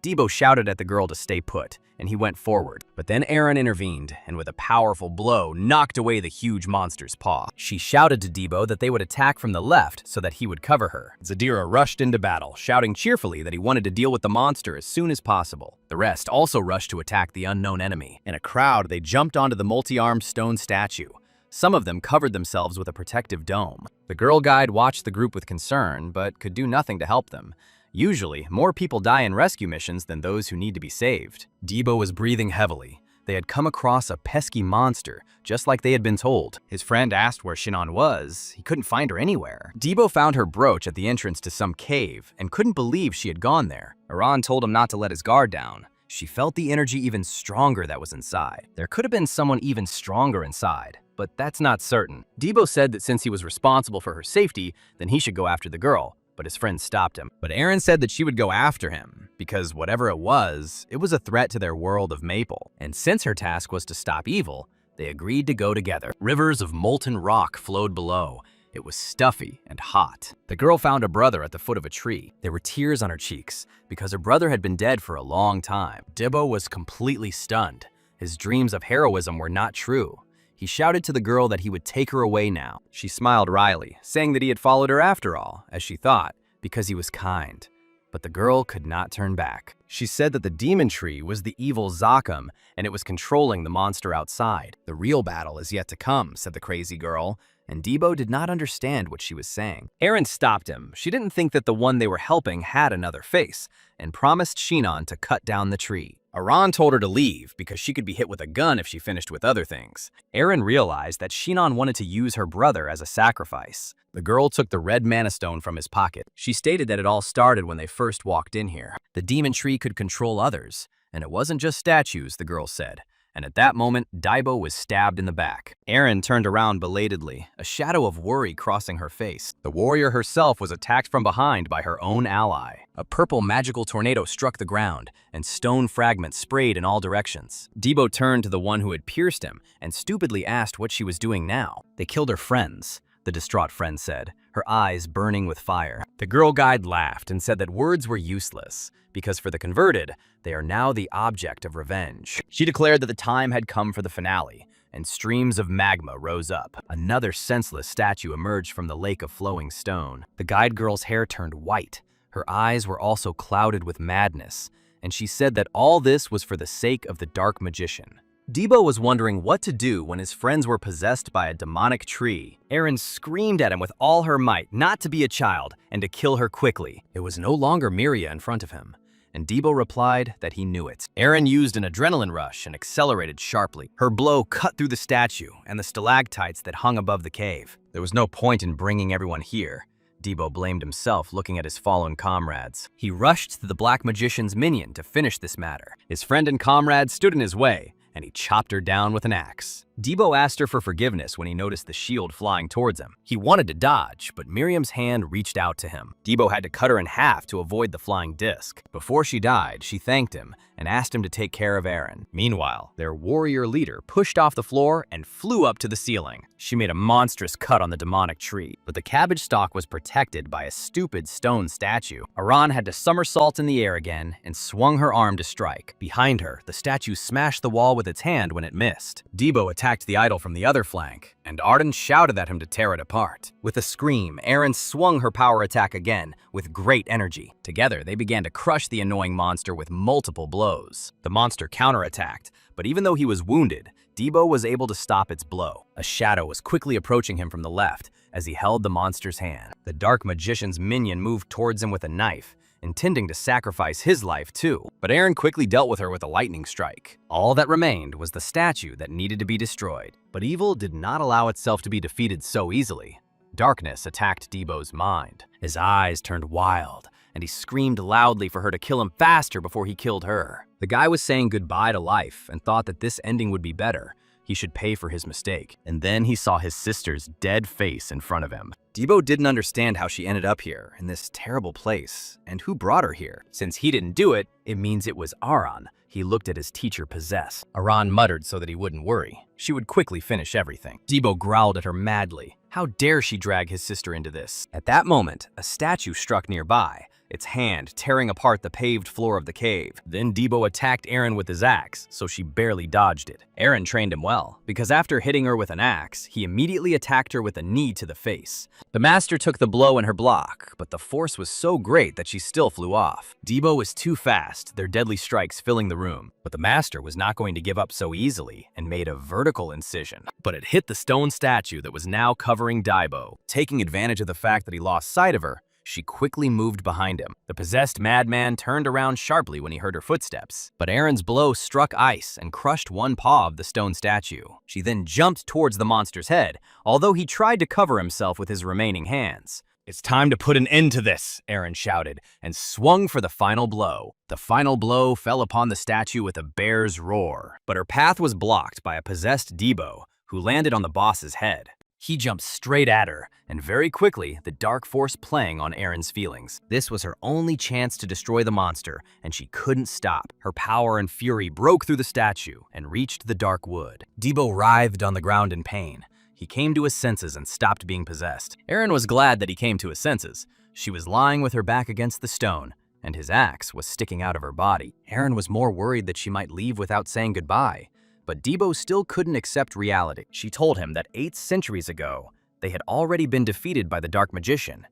Debo shouted at the girl to stay put, and he went forward. But then Erin intervened, and with a powerful blow, knocked away the huge monster's paw. She shouted to Debo that they would attack from the left so that he would cover her. Zadira rushed into battle, shouting cheerfully that he wanted to deal with the monster as soon as possible. The rest also rushed to attack the unknown enemy. In a crowd, they jumped onto the multi-armed stone statue. Some of them covered themselves with a protective dome. The girl guide watched the group with concern, but could do nothing to help them. Usually, more people die in rescue missions than those who need to be saved. Debo was breathing heavily. They had come across a pesky monster, just like they had been told. His friend asked where Shinon was. He couldn't find her anywhere. Debo found her brooch at the entrance to some cave and couldn't believe she had gone there. Iran told him not to let his guard down. She felt the energy even stronger that was inside. There could have been someone even stronger inside, but that's not certain. Debo said that since he was responsible for her safety, then he should go after the girl. But his friend stopped him. But Erin said that she would go after him, because whatever it was a threat to their world of Maple. And since her task was to stop evil, they agreed to go together. Rivers of molten rock flowed below. It was stuffy and hot. The girl found a brother at the foot of a tree. There were tears on her cheeks, because her brother had been dead for a long time. Debo was completely stunned. His dreams of heroism were not true. He shouted to the girl that he would take her away now. She smiled wryly, saying that he had followed her after all, as she thought, because he was kind. But the girl could not turn back. She said that the demon tree was the evil Zakam, and it was controlling the monster outside. The real battle is yet to come, said the crazy girl, and Debo did not understand what she was saying. Erin stopped him. She didn't think that the one they were helping had another face, and promised Shinon to cut down the tree. Aran told her to leave because she could be hit with a gun if she finished with other things. Erin realized that Shinon wanted to use her brother as a sacrifice. The girl took the red mana stone from his pocket. She stated that it all started when they first walked in here. The demon tree could control others, and it wasn't just statues, the girl said. And at that moment, Daibo was stabbed in the back. Erin turned around belatedly, a shadow of worry crossing her face. The warrior herself was attacked from behind by her own ally. A purple magical tornado struck the ground, and stone fragments sprayed in all directions. Debo turned to the one who had pierced him and stupidly asked what she was doing now. They killed her friends, the distraught friend said, her eyes burning with fire. The girl guide laughed and said that words were useless, because for the converted, they are now the object of revenge. She declared that the time had come for the finale, and streams of magma rose up. Another senseless statue emerged from the lake of flowing stone. The guide girl's hair turned white. Her eyes were also clouded with madness, and she said that all this was for the sake of the dark magician. Debo was wondering what to do when his friends were possessed by a demonic tree. Erin screamed at him with all her might not to be a child and to kill her quickly. It was no longer Miria in front of him, and Debo replied that he knew it. Aaron used an adrenaline rush and accelerated sharply. Her blow cut through the statue and the stalactites that hung above the cave. There was no point in bringing everyone here. Debo blamed himself, looking at his fallen comrades. He rushed to the Black Magician's minion to finish this matter. His friend and comrade stood in his way, and he chopped her down with an axe. Debo asked her for forgiveness when he noticed the shield flying towards him. He wanted to dodge, but Miriam's hand reached out to him. Debo had to cut her in half to avoid the flying disc. Before she died, she thanked him and asked him to take care of Aaron. Meanwhile, their warrior leader pushed off the floor and flew up to the ceiling. She made a monstrous cut on the demonic tree, but the cabbage stalk was protected by a stupid stone statue. Aran had to somersault in the air again and swung her arm to strike. Behind her, the statue smashed the wall with its hand when it missed. Debo attacked the idol from the other flank, and Arden shouted at him to tear it apart. With a scream, Aaron swung her power attack again with great energy. Together, they began to crush the annoying monster with multiple blows. The monster counterattacked, but even though he was wounded, Debo was able to stop its blow. A shadow was quickly approaching him from the left as he held the monster's hand. The Dark Magician's minion moved towards him with a knife, intending to sacrifice his life too, but Aaron quickly dealt with her with a lightning strike. All that remained was the statue that needed to be destroyed. But evil did not allow itself to be defeated so easily. Darkness attacked Debo's mind. His eyes turned wild, and he screamed loudly for her to kill him faster before he killed her. The guy was saying goodbye to life and thought that this ending would be better. He should pay for his mistake. And then he saw his sister's dead face in front of him. Debo didn't understand how she ended up here, in this terrible place, and who brought her here. Since he didn't do it, it means it was Aran. He looked at his teacher possess. Aran muttered so that he wouldn't worry. She would quickly finish everything. Debo growled at her madly. How dare she drag his sister into this? At that moment, a statue struck nearby, its hand tearing apart the paved floor of the cave. Then Debo attacked Aaron with his axe, so she barely dodged it. Aaron trained him well, because after hitting her with an axe, he immediately attacked her with a knee to the face. The master took the blow in her block, but the force was so great that she still flew off. Debo was too fast, their deadly strikes filling the room. But the master was not going to give up so easily and made a vertical incision. But it hit the stone statue that was now covering Debo. Taking advantage of the fact that he lost sight of her, she quickly moved behind him. The possessed madman turned around sharply when he heard her footsteps, but Aaron's blow struck ice and crushed one paw of the stone statue. She then jumped towards the monster's head, although he tried to cover himself with his remaining hands. "It's time to put an end to this," Aaron shouted, and swung for the final blow. The final blow fell upon the statue with a bear's roar, but her path was blocked by a possessed Debo, who landed on the boss's head. He jumped straight at her, and very quickly, the dark force playing on Aaron's feelings. This was her only chance to destroy the monster, and she couldn't stop. Her power and fury broke through the statue and reached the dark wood. Debo writhed on the ground in pain. He came to his senses and stopped being possessed. Aaron was glad that he came to his senses. She was lying with her back against the stone, and his axe was sticking out of her body. Aaron was more worried that she might leave without saying goodbye. But Debo still couldn't accept reality. She told him that 8 centuries ago, they had already been defeated by the Dark Magician.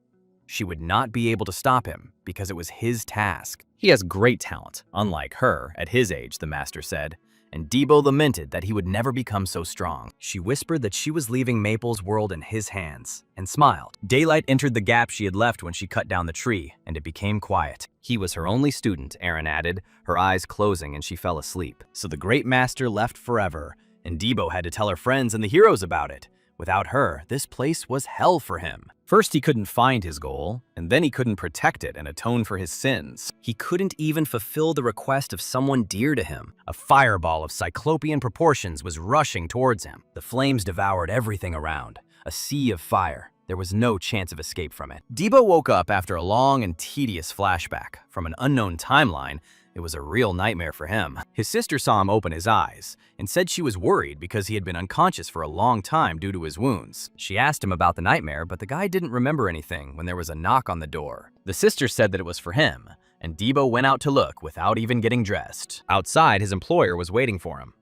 She would not be able to stop him because it was his task. He has great talent, unlike her, at his age, the master said, and Debo lamented that he would never become so strong. She whispered that she was leaving Maple's world in his hands, and smiled. Daylight entered the gap she had left when she cut down the tree, and it became quiet. He was her only student, Aaron added, her eyes closing and she fell asleep. So the great master left forever, and Debo had to tell her friends and the heroes about it. Without her, this place was hell for him. First, he couldn't find his goal, and then he couldn't protect it and atone for his sins. He couldn't even fulfill the request of someone dear to him. A fireball of cyclopean proportions was rushing towards him. The flames devoured everything around, a sea of fire. There was no chance of escape from it. Debo woke up after a long and tedious flashback from an unknown timeline. It was a real nightmare for him. His sister saw him open his eyes and said she was worried because he had been unconscious for a long time due to his wounds. She asked him about the nightmare, but the guy didn't remember anything when there was a knock on the door. The sister said that it was for him, and Debo went out to look without even getting dressed. Outside, his employer was waiting for him.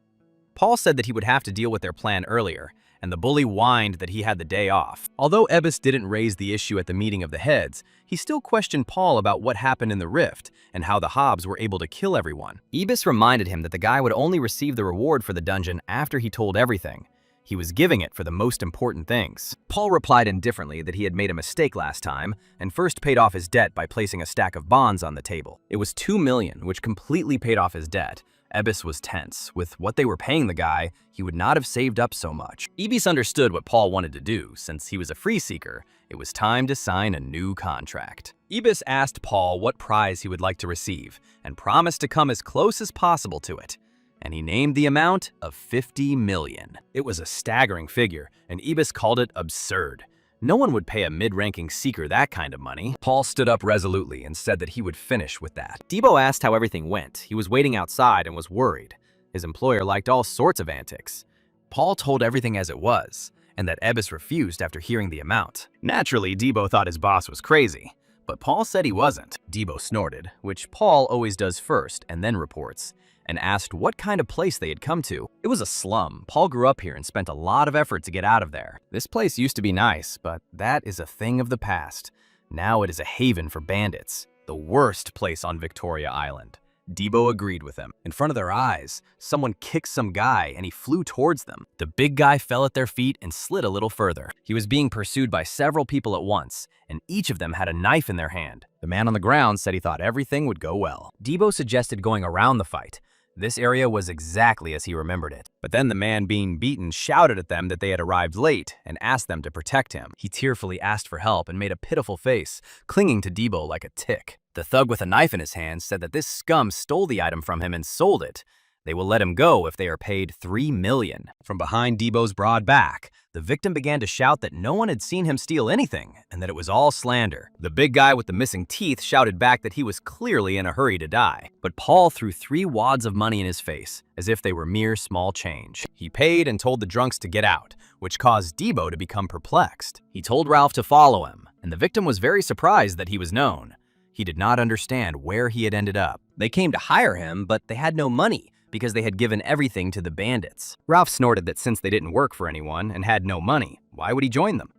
Paul said that he would have to deal with their plan earlier, and the bully whined that he had the day off. Although Ebbis didn't raise the issue at the meeting of the heads, he still questioned Paul about what happened in the rift and how the Hobbs were able to kill everyone. Ebbis reminded him that the guy would only receive the reward for the dungeon after he told everything. He was giving it for the most important things. Paul replied indifferently that he had made a mistake last time and first paid off his debt by placing a stack of bonds on the table. It was 2 million, which completely paid off his debt. Ebis was tense. With what they were paying the guy, he would not have saved up so much. Ebis understood what Paul wanted to do. Since he was a free seeker, it was time to sign a new contract. Ebis asked Paul what prize he would like to receive and promised to come as close as possible to it. And he named the amount of 50 million. It was a staggering figure, and Ebis called it absurd. No one would pay a mid-ranking seeker that kind of money. Paul stood up resolutely and said that he would finish with that. Debo asked how everything went. He was waiting outside and was worried. His employer liked all sorts of antics. Paul told everything as it was, and that Ebis refused after hearing the amount. Naturally, Debo thought his boss was crazy, but Paul said he wasn't. Debo snorted, which Paul always does first and then reports, and asked what kind of place they had come to. It was a slum. Paul grew up here and spent a lot of effort to get out of there. This place used to be nice, but that is a thing of the past. Now it is a haven for bandits. The worst place on Victoria Island. Debo agreed with him. In front of their eyes, someone kicked some guy and he flew towards them. The big guy fell at their feet and slid a little further. He was being pursued by several people at once, and each of them had a knife in their hand. The man on the ground said he thought everything would go well. Debo suggested going around the fight. This area was exactly as he remembered it. But then the man being beaten shouted at them that they had arrived late and asked them to protect him. He tearfully asked for help and made a pitiful face, clinging to Debo like a tick. The thug with a knife in his hand said that this scum stole the item from him and sold it. They will let him go if they are paid 3 million. From behind Debo's broad back, the victim began to shout that no one had seen him steal anything and that it was all slander. The big guy with the missing teeth shouted back that he was clearly in a hurry to die. But Paul threw 3 wads of money in his face, as if they were mere small change. He paid and told the drunks to get out, which caused Debo to become perplexed. He told Ralph to follow him, and the victim was very surprised that he was known. He did not understand where he had ended up. They came to hire him, but they had no money, because they had given everything to the bandits. Ralph snorted that since they didn't work for anyone and had no money, why would he join them?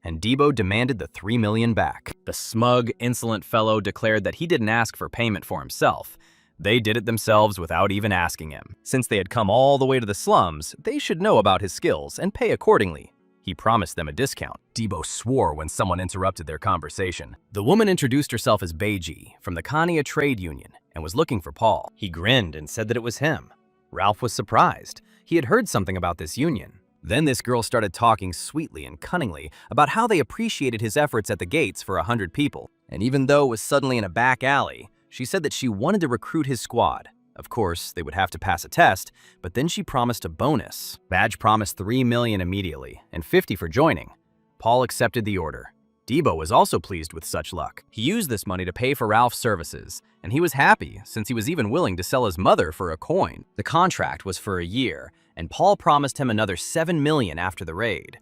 And Debo demanded the 3 million back. The smug, insolent fellow declared that he didn't ask for payment for himself. They did it themselves without even asking him. Since they had come all the way to the slums, they should know about his skills and pay accordingly. He promised them a discount. Debo swore when someone interrupted their conversation. The woman introduced herself as Beiji from the Kania Trade Union and was looking for Paul. He grinned and said that it was him. Ralph was surprised. He had heard something about this union. Then this girl started talking sweetly and cunningly about how they appreciated his efforts at the gates for 100 people. And even though it was suddenly in a back alley, she said that she wanted to recruit his squad. Of course, they would have to pass a test, but then she promised a bonus. Badge promised 3 million immediately, and 50 for joining. Paul accepted the order. Debo was also pleased with such luck. He used this money to pay for Ralph's services, and he was happy since he was even willing to sell his mother for a coin. The contract was for a year, and Paul promised him another 7 million after the raid.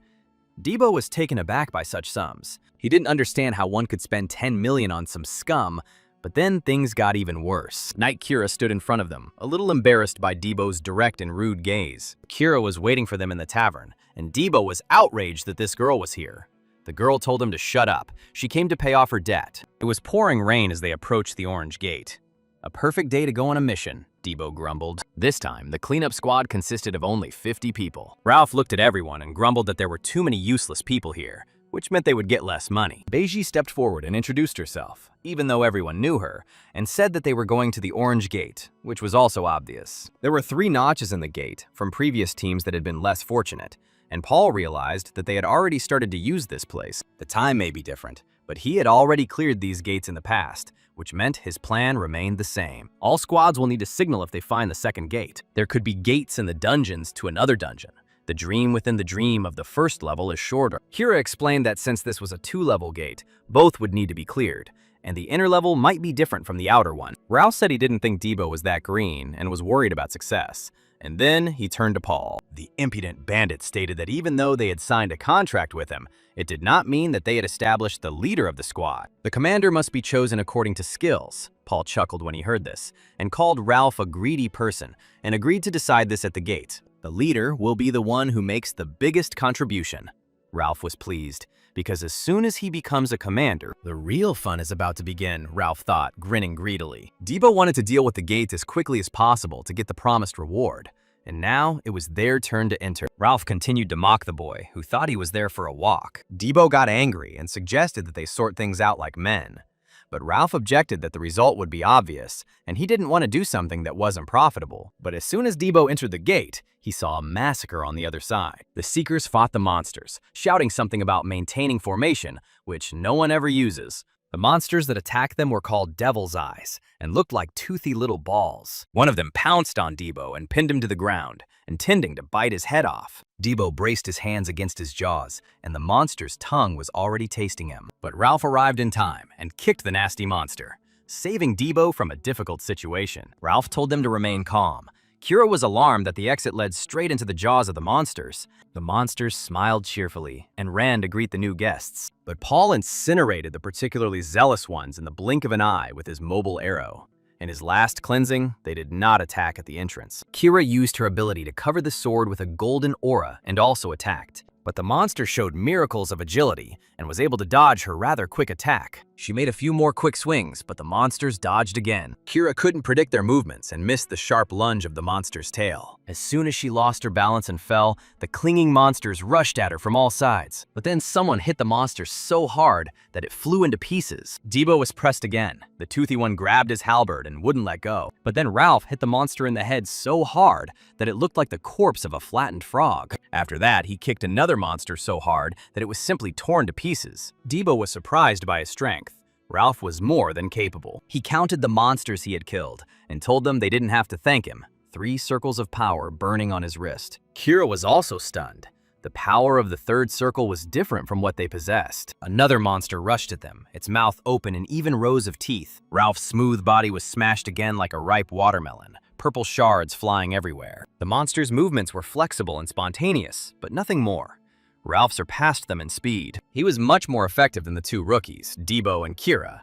Debo was taken aback by such sums. He didn't understand how one could spend 10 million on some scum. But then things got even worse. Knight Kira stood in front of them, a little embarrassed by Debo's direct and rude gaze. Kira was waiting for them in the tavern, and Debo was outraged that this girl was here. The girl told him to shut up. She came to pay off her debt. It was pouring rain as they approached the Orange Gate. A perfect day to go on a mission, Debo grumbled. This time, the cleanup squad consisted of only 50 people. Ralph looked at everyone and grumbled that there were too many useless people here, which meant they would get less money. Beiji stepped forward and introduced herself, even though everyone knew her, and said that they were going to the Orange Gate, which was also obvious. There were 3 notches in the gate from previous teams that had been less fortunate, and Paul realized that they had already started to use this place. The time may be different, but he had already cleared these gates in the past, which meant his plan remained the same. All squads will need to signal if they find the second gate. There could be gates in the dungeons to another dungeon. The dream within the dream of the first level is shorter. Kira explained that since this was a 2-level gate, both would need to be cleared, and the inner level might be different from the outer one. Ralph said he didn't think Debo was that green and was worried about success. And then he turned to Paul. The impudent bandit stated that even though they had signed a contract with him, it did not mean that they had established the leader of the squad. The commander must be chosen according to skills. Paul chuckled when he heard this, and called Ralph a greedy person, and agreed to decide this at the gate. The leader will be the one who makes the biggest contribution. Ralph was pleased, because as soon as he becomes a commander, the real fun is about to begin, Ralph thought, grinning greedily. Debo wanted to deal with the gate as quickly as possible to get the promised reward. And now it was their turn to enter. Ralph continued to mock the boy, who thought he was there for a walk. Debo got angry and suggested that they sort things out like men. But Ralph objected that the result would be obvious, and he didn't want to do something that wasn't profitable. But as soon as Debo entered the gate, he saw a massacre on the other side. The Seekers fought the monsters, shouting something about maintaining formation, which no one ever uses. The monsters that attacked them were called Devil's Eyes and looked like toothy little balls. One of them pounced on Debo and pinned him to the ground, intending to bite his head off. Debo braced his hands against his jaws, and the monster's tongue was already tasting him. But Ralph arrived in time and kicked the nasty monster, saving Debo from a difficult situation. Ralph told them to remain calm. Kira was alarmed that the exit led straight into the jaws of the monsters. The monsters smiled cheerfully and ran to greet the new guests. But Paul incinerated the particularly zealous ones in the blink of an eye with his mobile arrow. In his last cleansing, they did not attack at the entrance. Kira used her ability to cover the sword with a golden aura and also attacked. But the monster showed miracles of agility and was able to dodge her rather quick attack. She made a few more quick swings, but the monsters dodged again. Kira couldn't predict their movements and missed the sharp lunge of the monster's tail. As soon as she lost her balance and fell, the clinging monsters rushed at her from all sides. But then someone hit the monster so hard that it flew into pieces. Debo was pressed again. The toothy one grabbed his halberd and wouldn't let go. But then Ralph hit the monster in the head so hard that it looked like the corpse of a flattened frog. After that, he kicked another monster so hard that it was simply torn to pieces. Debo was surprised by his strength. Ralph was more than capable. He counted the monsters he had killed and told them they didn't have to thank him. 3 circles of power burning on his wrist. Kira was also stunned. The power of the third circle was different from what they possessed. Another monster rushed at them, its mouth open and even rows of teeth. Ralph's smooth body was smashed again like a ripe watermelon, purple shards flying everywhere. The monster's movements were flexible and spontaneous, but nothing more. Ralph surpassed them in speed. He was much more effective than the 2 rookies, Debo and Kira.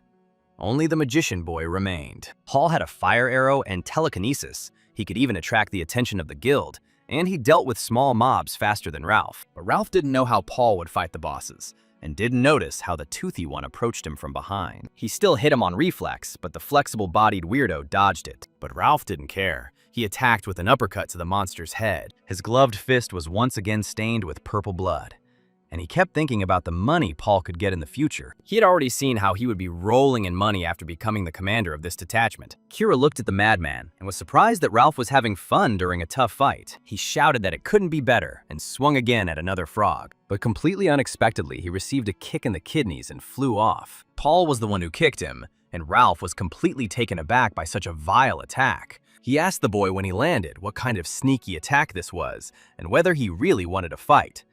Only the magician boy remained. Paul had a fire arrow and telekinesis. He could even attract the attention of the guild, and he dealt with small mobs faster than Ralph. But Ralph didn't know how Paul would fight the bosses, and didn't notice how the toothy one approached him from behind. He still hit him on reflex, but the flexible-bodied weirdo dodged it. But Ralph didn't care. He attacked with an uppercut to the monster's head. His gloved fist was once again stained with purple blood. And he kept thinking about the money Paul could get in the future. He had already seen how he would be rolling in money after becoming the commander of this detachment. Kira looked at the madman and was surprised that Ralph was having fun during a tough fight. He shouted that it couldn't be better and swung again at another frog. But completely unexpectedly, he received a kick in the kidneys and flew off. Paul was the one who kicked him, and Ralph was completely taken aback by such a vile attack. He asked the boy when he landed what kind of sneaky attack this was, and whether he really wanted to fight.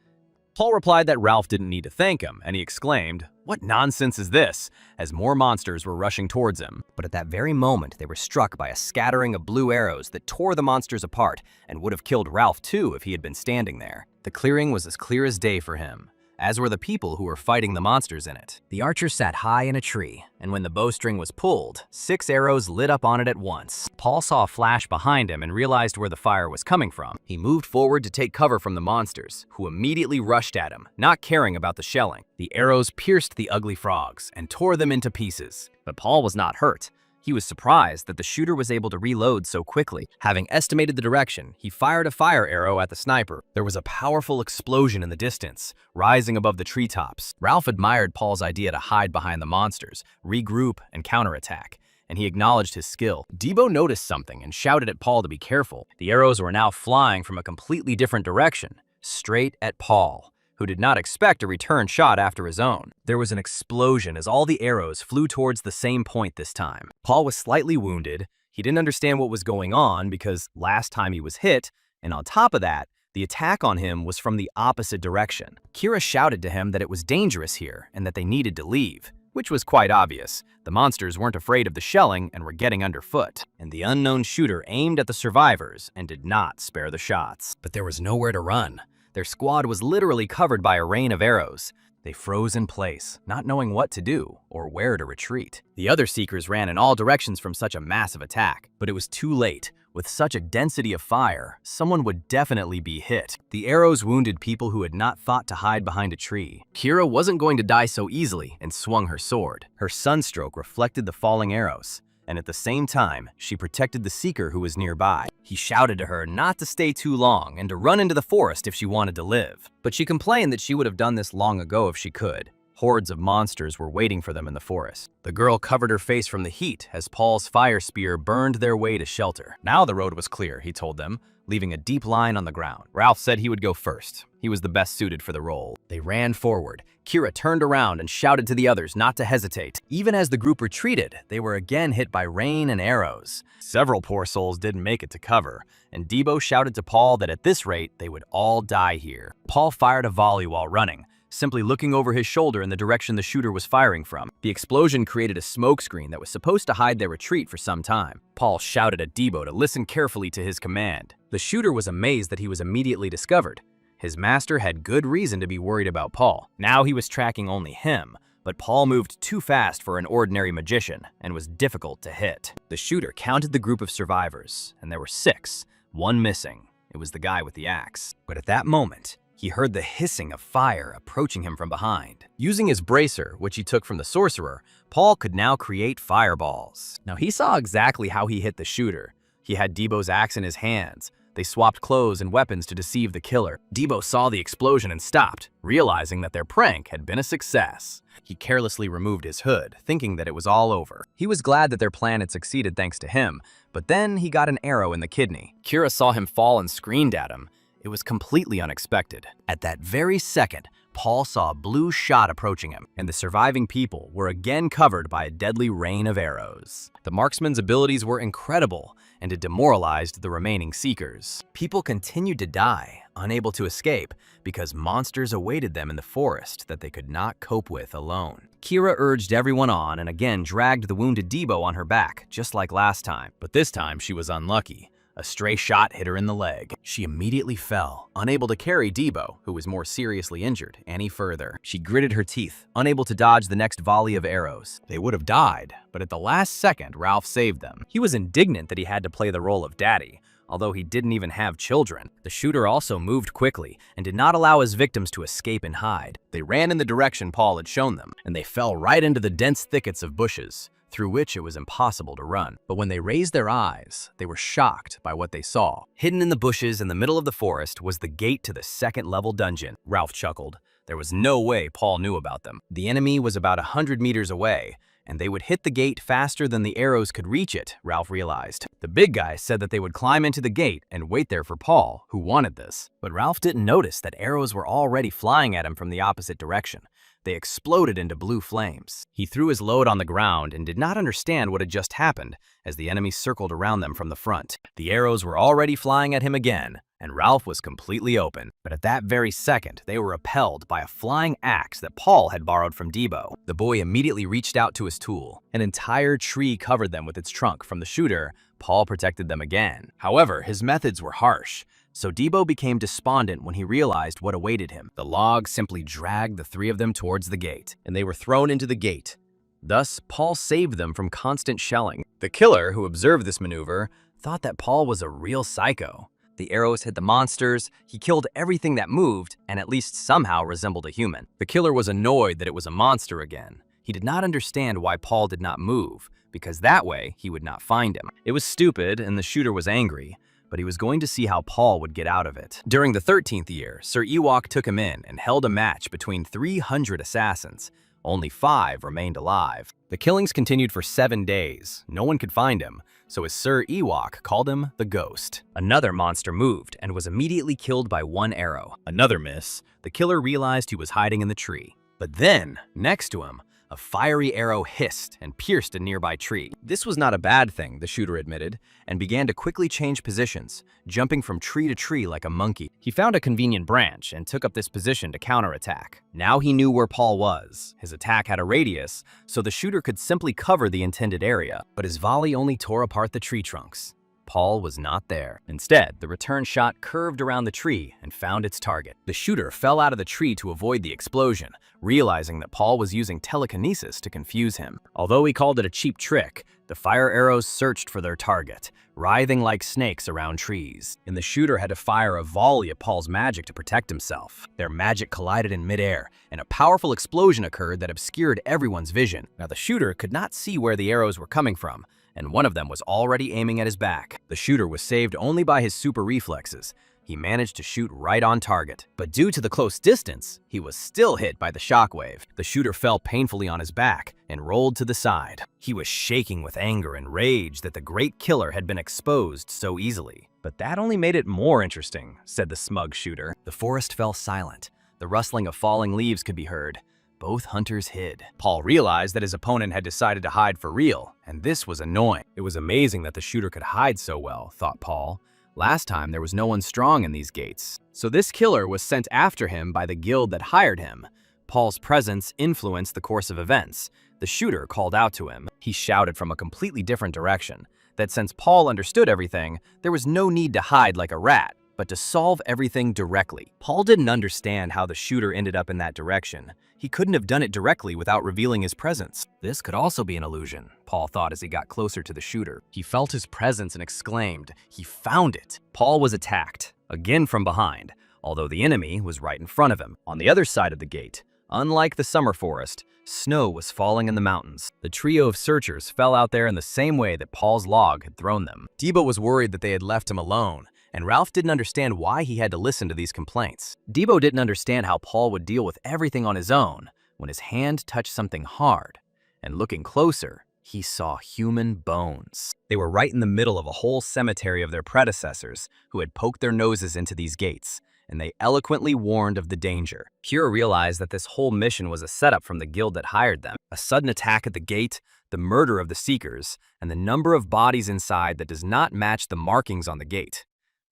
Paul replied that Ralph didn't need to thank him, and he exclaimed, "What nonsense is this?" as more monsters were rushing towards him. But at that very moment, they were struck by a scattering of blue arrows that tore the monsters apart and would have killed Ralph too if he had been standing there. The clearing was as clear as day for him, as were the people who were fighting the monsters in it. The archer sat high in a tree, and when the bowstring was pulled, 6 arrows lit up on it at once. Paul saw a flash behind him and realized where the fire was coming from. He moved forward to take cover from the monsters, who immediately rushed at him, not caring about the shelling. The arrows pierced the ugly frogs and tore them into pieces. But Paul was not hurt. He was surprised that the shooter was able to reload so quickly. Having estimated the direction, he fired a fire arrow at the sniper. There was a powerful explosion in the distance, rising above the treetops. Ralph admired Paul's idea to hide behind the monsters, regroup, and counterattack, and he acknowledged his skill. Debo noticed something and shouted at Paul to be careful. The arrows were now flying from a completely different direction, straight at Paul, who did not expect a return shot after his own. There was an explosion as all the arrows flew towards the same point this time. Paul was slightly wounded. He didn't understand what was going on because last time he was hit, and on top of that, the attack on him was from the opposite direction. Kira shouted to him that it was dangerous here and that they needed to leave, which was quite obvious. The monsters weren't afraid of the shelling and were getting underfoot, and the unknown shooter aimed at the survivors and did not spare the shots. But there was nowhere to run. Their squad was literally covered by a rain of arrows. They froze in place, not knowing what to do or where to retreat. The other Seekers ran in all directions from such a massive attack, but it was too late. With such a density of fire, someone would definitely be hit. The arrows wounded people who had not thought to hide behind a tree. Kira wasn't going to die so easily and swung her sword. Her sunstroke reflected the falling arrows, and at the same time, she protected the seeker who was nearby. He shouted to her not to stay too long and to run into the forest if she wanted to live. But she complained that she would have done this long ago if she could. Hordes of monsters were waiting for them in the forest. The girl covered her face from the heat as Paul's fire spear burned their way to shelter. Now the road was clear, he told them, leaving a deep line on the ground. Ralph said he would go first. He was the best suited for the role. They ran forward. Kira turned around and shouted to the others not to hesitate. Even as the group retreated, they were again hit by rain and arrows. Several poor souls didn't make it to cover, and Debo shouted to Paul that at this rate, they would all die here. Paul fired a volley while running, simply looking over his shoulder in the direction the shooter was firing from. The explosion created a smokescreen that was supposed to hide their retreat for some time. Paul shouted at Debo to listen carefully to his command. The shooter was amazed that he was immediately discovered. His master had good reason to be worried about Paul. Now he was tracking only him, but Paul moved too fast for an ordinary magician and was difficult to hit. The shooter counted the group of survivors, and there were 6, 1 missing. It was the guy with the axe. But at that moment, he heard the hissing of fire approaching him from behind. Using his bracer, which he took from the sorcerer, Paul could now create fireballs. Now he saw exactly how he hit the shooter. He had Debo's axe in his hands. They swapped clothes and weapons to deceive the killer. Debo saw the explosion and stopped, realizing that their prank had been a success. He carelessly removed his hood, thinking that it was all over. He was glad that their plan had succeeded thanks to him, but then he got an arrow in the kidney. Kira saw him fall and screamed at him. It was completely unexpected. At that very second, Paul saw a blue shot approaching him, and the surviving people were again covered by a deadly rain of arrows. The marksman's abilities were incredible, and it demoralized the remaining seekers. People continued to die, unable to escape, because monsters awaited them in the forest that they could not cope with alone. Kira urged everyone on and again dragged the wounded Debo on her back, just like last time. But this time she was unlucky. A stray shot hit her in the leg. She immediately fell, unable to carry Debo, who was more seriously injured, any further. She gritted her teeth, unable to dodge the next volley of arrows. They would have died, but at the last second, Ralph saved them. He was indignant that he had to play the role of daddy, although he didn't even have children. The shooter also moved quickly and did not allow his victims to escape and hide. They ran in the direction Paul had shown them, and they fell right into the dense thickets of bushes, through which it was impossible to run. But when they raised their eyes, they were shocked by what they saw. Hidden in the bushes in the middle of the forest was the gate to the second-level dungeon. Ralph chuckled. There was no way Paul knew about them. The enemy was about 100 meters away, and they would hit the gate faster than the arrows could reach it, Ralph realized. The big guy said that they would climb into the gate and wait there for Paul, who wanted this. But Ralph didn't notice that arrows were already flying at him from the opposite direction. They exploded into blue flames. He threw his load on the ground and did not understand what had just happened as the enemy circled around them from the front. The arrows were already flying at him again, and Ralph was completely open. But at that very second, they were repelled by a flying axe that Paul had borrowed from Debo. The boy immediately reached out to his tool. An entire tree covered them with its trunk. From the shooter, Paul protected them again. However, his methods were harsh, so Debo became despondent when he realized what awaited him. The log simply dragged the 3 of them towards the gate, and they were thrown into the gate. Thus, Paul saved them from constant shelling. The killer, who observed this maneuver, thought that Paul was a real psycho. The arrows hit the monsters, he killed everything that moved, and at least somehow resembled a human. The killer was annoyed that it was a monster again. He did not understand why Paul did not move, because that way he would not find him. It was stupid, and the shooter was angry, but he was going to see how Paul would get out of it. During the 13th year, Sir Ewok took him in and held a match between 300 assassins. Only 5 remained alive. The killings continued for 7 days. No one could find him, so his Sir Ewok called him the Ghost. Another monster moved and was immediately killed by 1 arrow. Another miss. The killer realized he was hiding in the tree. But then, next to him, a fiery arrow hissed and pierced a nearby tree. This was not a bad thing, the shooter admitted, and began to quickly change positions, jumping from tree to tree like a monkey. He found a convenient branch and took up this position to counterattack. Now he knew where Paul was. His attack had a radius, so the shooter could simply cover the intended area, but his volley only tore apart the tree trunks. Paul was not there. Instead, the return shot curved around the tree and found its target. The shooter fell out of the tree to avoid the explosion, realizing that Paul was using telekinesis to confuse him. Although he called it a cheap trick, the fire arrows searched for their target, writhing like snakes around trees. And the shooter had to fire a volley at Paul's magic to protect himself. Their magic collided in midair, and a powerful explosion occurred that obscured everyone's vision. Now the shooter could not see where the arrows were coming from, and one of them was already aiming at his back. The shooter was saved only by his super reflexes. He managed to shoot right on target. But due to the close distance, he was still hit by the shockwave. The shooter fell painfully on his back and rolled to the side. He was shaking with anger and rage that the great killer had been exposed so easily. But that only made it more interesting, said the smug shooter. The forest fell silent. The rustling of falling leaves could be heard. Both hunters hid. Paul realized that his opponent had decided to hide for real, and this was annoying. It was amazing that the shooter could hide so well, thought Paul. Last time, there was no one strong in these gates. So this killer was sent after him by the guild that hired him. Paul's presence influenced the course of events. The shooter called out to him. He shouted from a completely different direction, that since Paul understood everything, there was no need to hide like a rat, but to solve everything directly. Paul didn't understand how the shooter ended up in that direction. He couldn't have done it directly without revealing his presence. This could also be an illusion, Paul thought as he got closer to the shooter. He felt his presence and exclaimed, he found it. Paul was attacked, again from behind, although the enemy was right in front of him. On the other side of the gate, unlike the summer forest, snow was falling in the mountains. The trio of searchers fell out there in the same way that Paul's log had thrown them. Debo was worried that they had left him alone, and Ralph didn't understand why he had to listen to these complaints. Debo didn't understand how Paul would deal with everything on his own when his hand touched something hard, and looking closer, he saw human bones. They were right in the middle of a whole cemetery of their predecessors who had poked their noses into these gates, and they eloquently warned of the danger. Kira realized that this whole mission was a setup from the guild that hired them. A sudden attack at the gate, the murder of the Seekers, and the number of bodies inside that does not match the markings on the gate.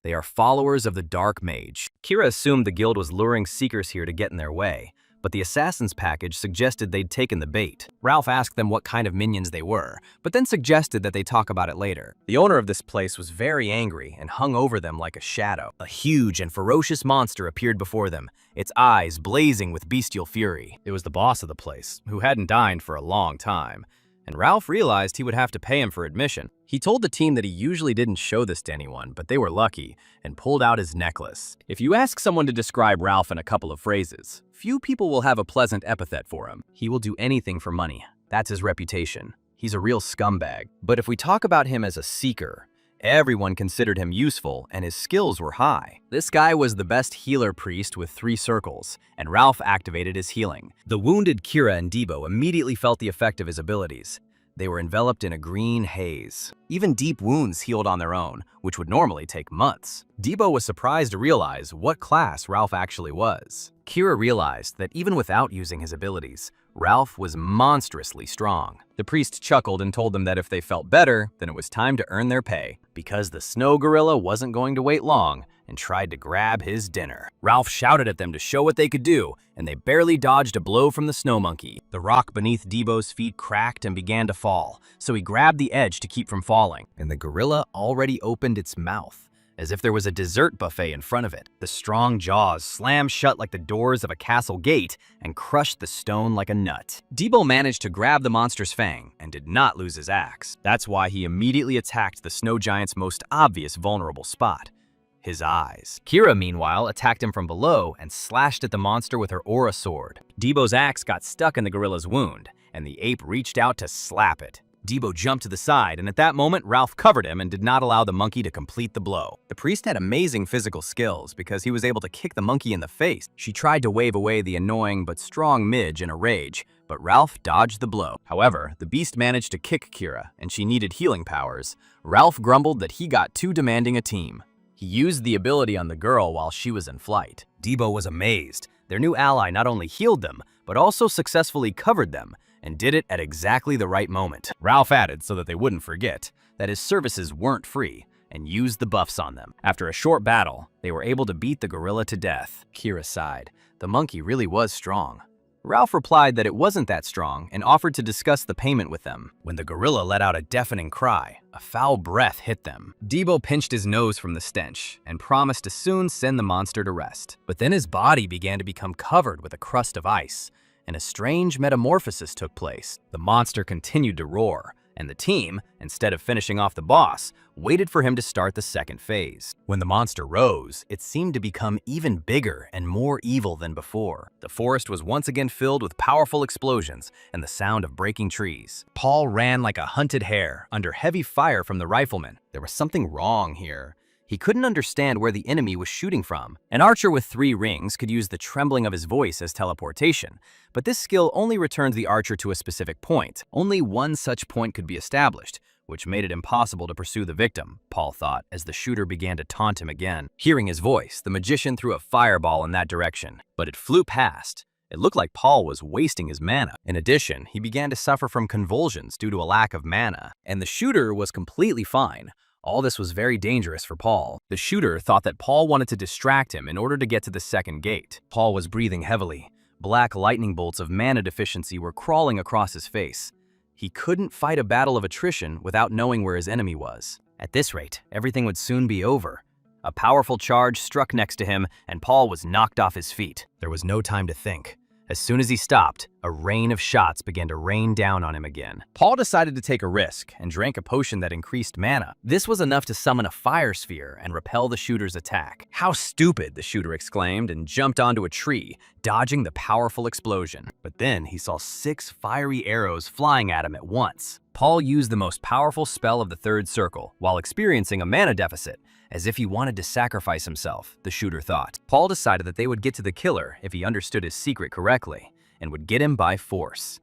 They are followers of the Dark Mage. Kira assumed the guild was luring Seekers here to get in their way, but the Assassin's package suggested they'd taken the bait. Ralph asked them what kind of minions they were, but then suggested that they talk about it later. The owner of this place was very angry and hung over them like a shadow. A huge and ferocious monster appeared before them, its eyes blazing with bestial fury. It was the boss of the place, who hadn't dined for a long time, and Ralph realized he would have to pay him for admission. He told the team that he usually didn't show this to anyone, but they were lucky, and pulled out his necklace. If you ask someone to describe Ralph in a couple of phrases, few people will have a pleasant epithet for him. He will do anything for money. That's his reputation. He's a real scumbag. But if we talk about him as a seeker, everyone considered him useful, and his skills were high. This guy was the best healer priest with 3 circles, and Ralph activated his healing. The wounded Kira and Debo immediately felt the effect of his abilities. They were enveloped in a green haze. Even deep wounds healed on their own, which would normally take months. Debo was surprised to realize what class Ralph actually was. Kira realized that even without using his abilities, Ralph was monstrously strong. The priest chuckled and told them that if they felt better, then it was time to earn their pay, because the snow gorilla wasn't going to wait long and tried to grab his dinner. Ralph shouted at them to show what they could do, and they barely dodged a blow from the snow monkey. The rock beneath Debo's feet cracked and began to fall, so he grabbed the edge to keep from falling, and the gorilla already opened its mouth, as if there was a dessert buffet in front of it. The strong jaws slammed shut like the doors of a castle gate and crushed the stone like a nut. Debo managed to grab the monster's fang and did not lose his axe. That's why he immediately attacked the snow giant's most obvious vulnerable spot: his eyes. Kira, meanwhile, attacked him from below and slashed at the monster with her aura sword. Debo's axe got stuck in the gorilla's wound, and the ape reached out to slap it. Debo jumped to the side, and at that moment, Ralph covered him and did not allow the monkey to complete the blow. The priest had amazing physical skills because he was able to kick the monkey in the face. She tried to wave away the annoying but strong midge in a rage, but Ralph dodged the blow. However, the beast managed to kick Kira, and she needed healing powers. Ralph grumbled that he got too demanding a team. He used the ability on the girl while she was in flight. Debo was amazed. Their new ally not only healed them, but also successfully covered them, and did it at exactly the right moment. Ralph added, so that they wouldn't forget, that his services weren't free, and used the buffs on them. After a short battle, they were able to beat the gorilla to death. Kira sighed. The monkey really was strong. Ralph replied that it wasn't that strong and offered to discuss the payment with them. When the gorilla let out a deafening cry, a foul breath hit them. Debo pinched his nose from the stench and promised to soon send the monster to rest. But then his body began to become covered with a crust of ice, and a strange metamorphosis took place. The monster continued to roar, and the team, instead of finishing off the boss, waited for him to start the second phase. When the monster rose, it seemed to become even bigger and more evil than before. The forest was once again filled with powerful explosions and the sound of breaking trees. Paul ran like a hunted hare, under heavy fire from the riflemen. There was something wrong here. He couldn't understand where the enemy was shooting from. An archer with 3 rings could use the trembling of his voice as teleportation, but this skill only returned the archer to a specific point. Only one such point could be established, which made it impossible to pursue the victim, Paul thought, as the shooter began to taunt him again. Hearing his voice, the magician threw a fireball in that direction, but it flew past. It looked like Paul was wasting his mana. In addition, he began to suffer from convulsions due to a lack of mana, and the shooter was completely fine. All this was very dangerous for Paul. The shooter thought that Paul wanted to distract him in order to get to the second gate. Paul was breathing heavily. Black lightning bolts of mana deficiency were crawling across his face. He couldn't fight a battle of attrition without knowing where his enemy was. At this rate, everything would soon be over. A powerful charge struck next to him, and Paul was knocked off his feet. There was no time to think. As soon as he stopped, a rain of shots began to rain down on him again. Paul decided to take a risk and drank a potion that increased mana. This was enough to summon a fire sphere and repel the shooter's attack. "How stupid!" the shooter exclaimed and jumped onto a tree, dodging the powerful explosion. But then he saw 6 fiery arrows flying at him at once. Paul used the most powerful spell of the third circle while experiencing a mana deficit, as if he wanted to sacrifice himself, the shooter thought. Paul decided that they would get to the killer if he understood his secret correctly, and would get him by force.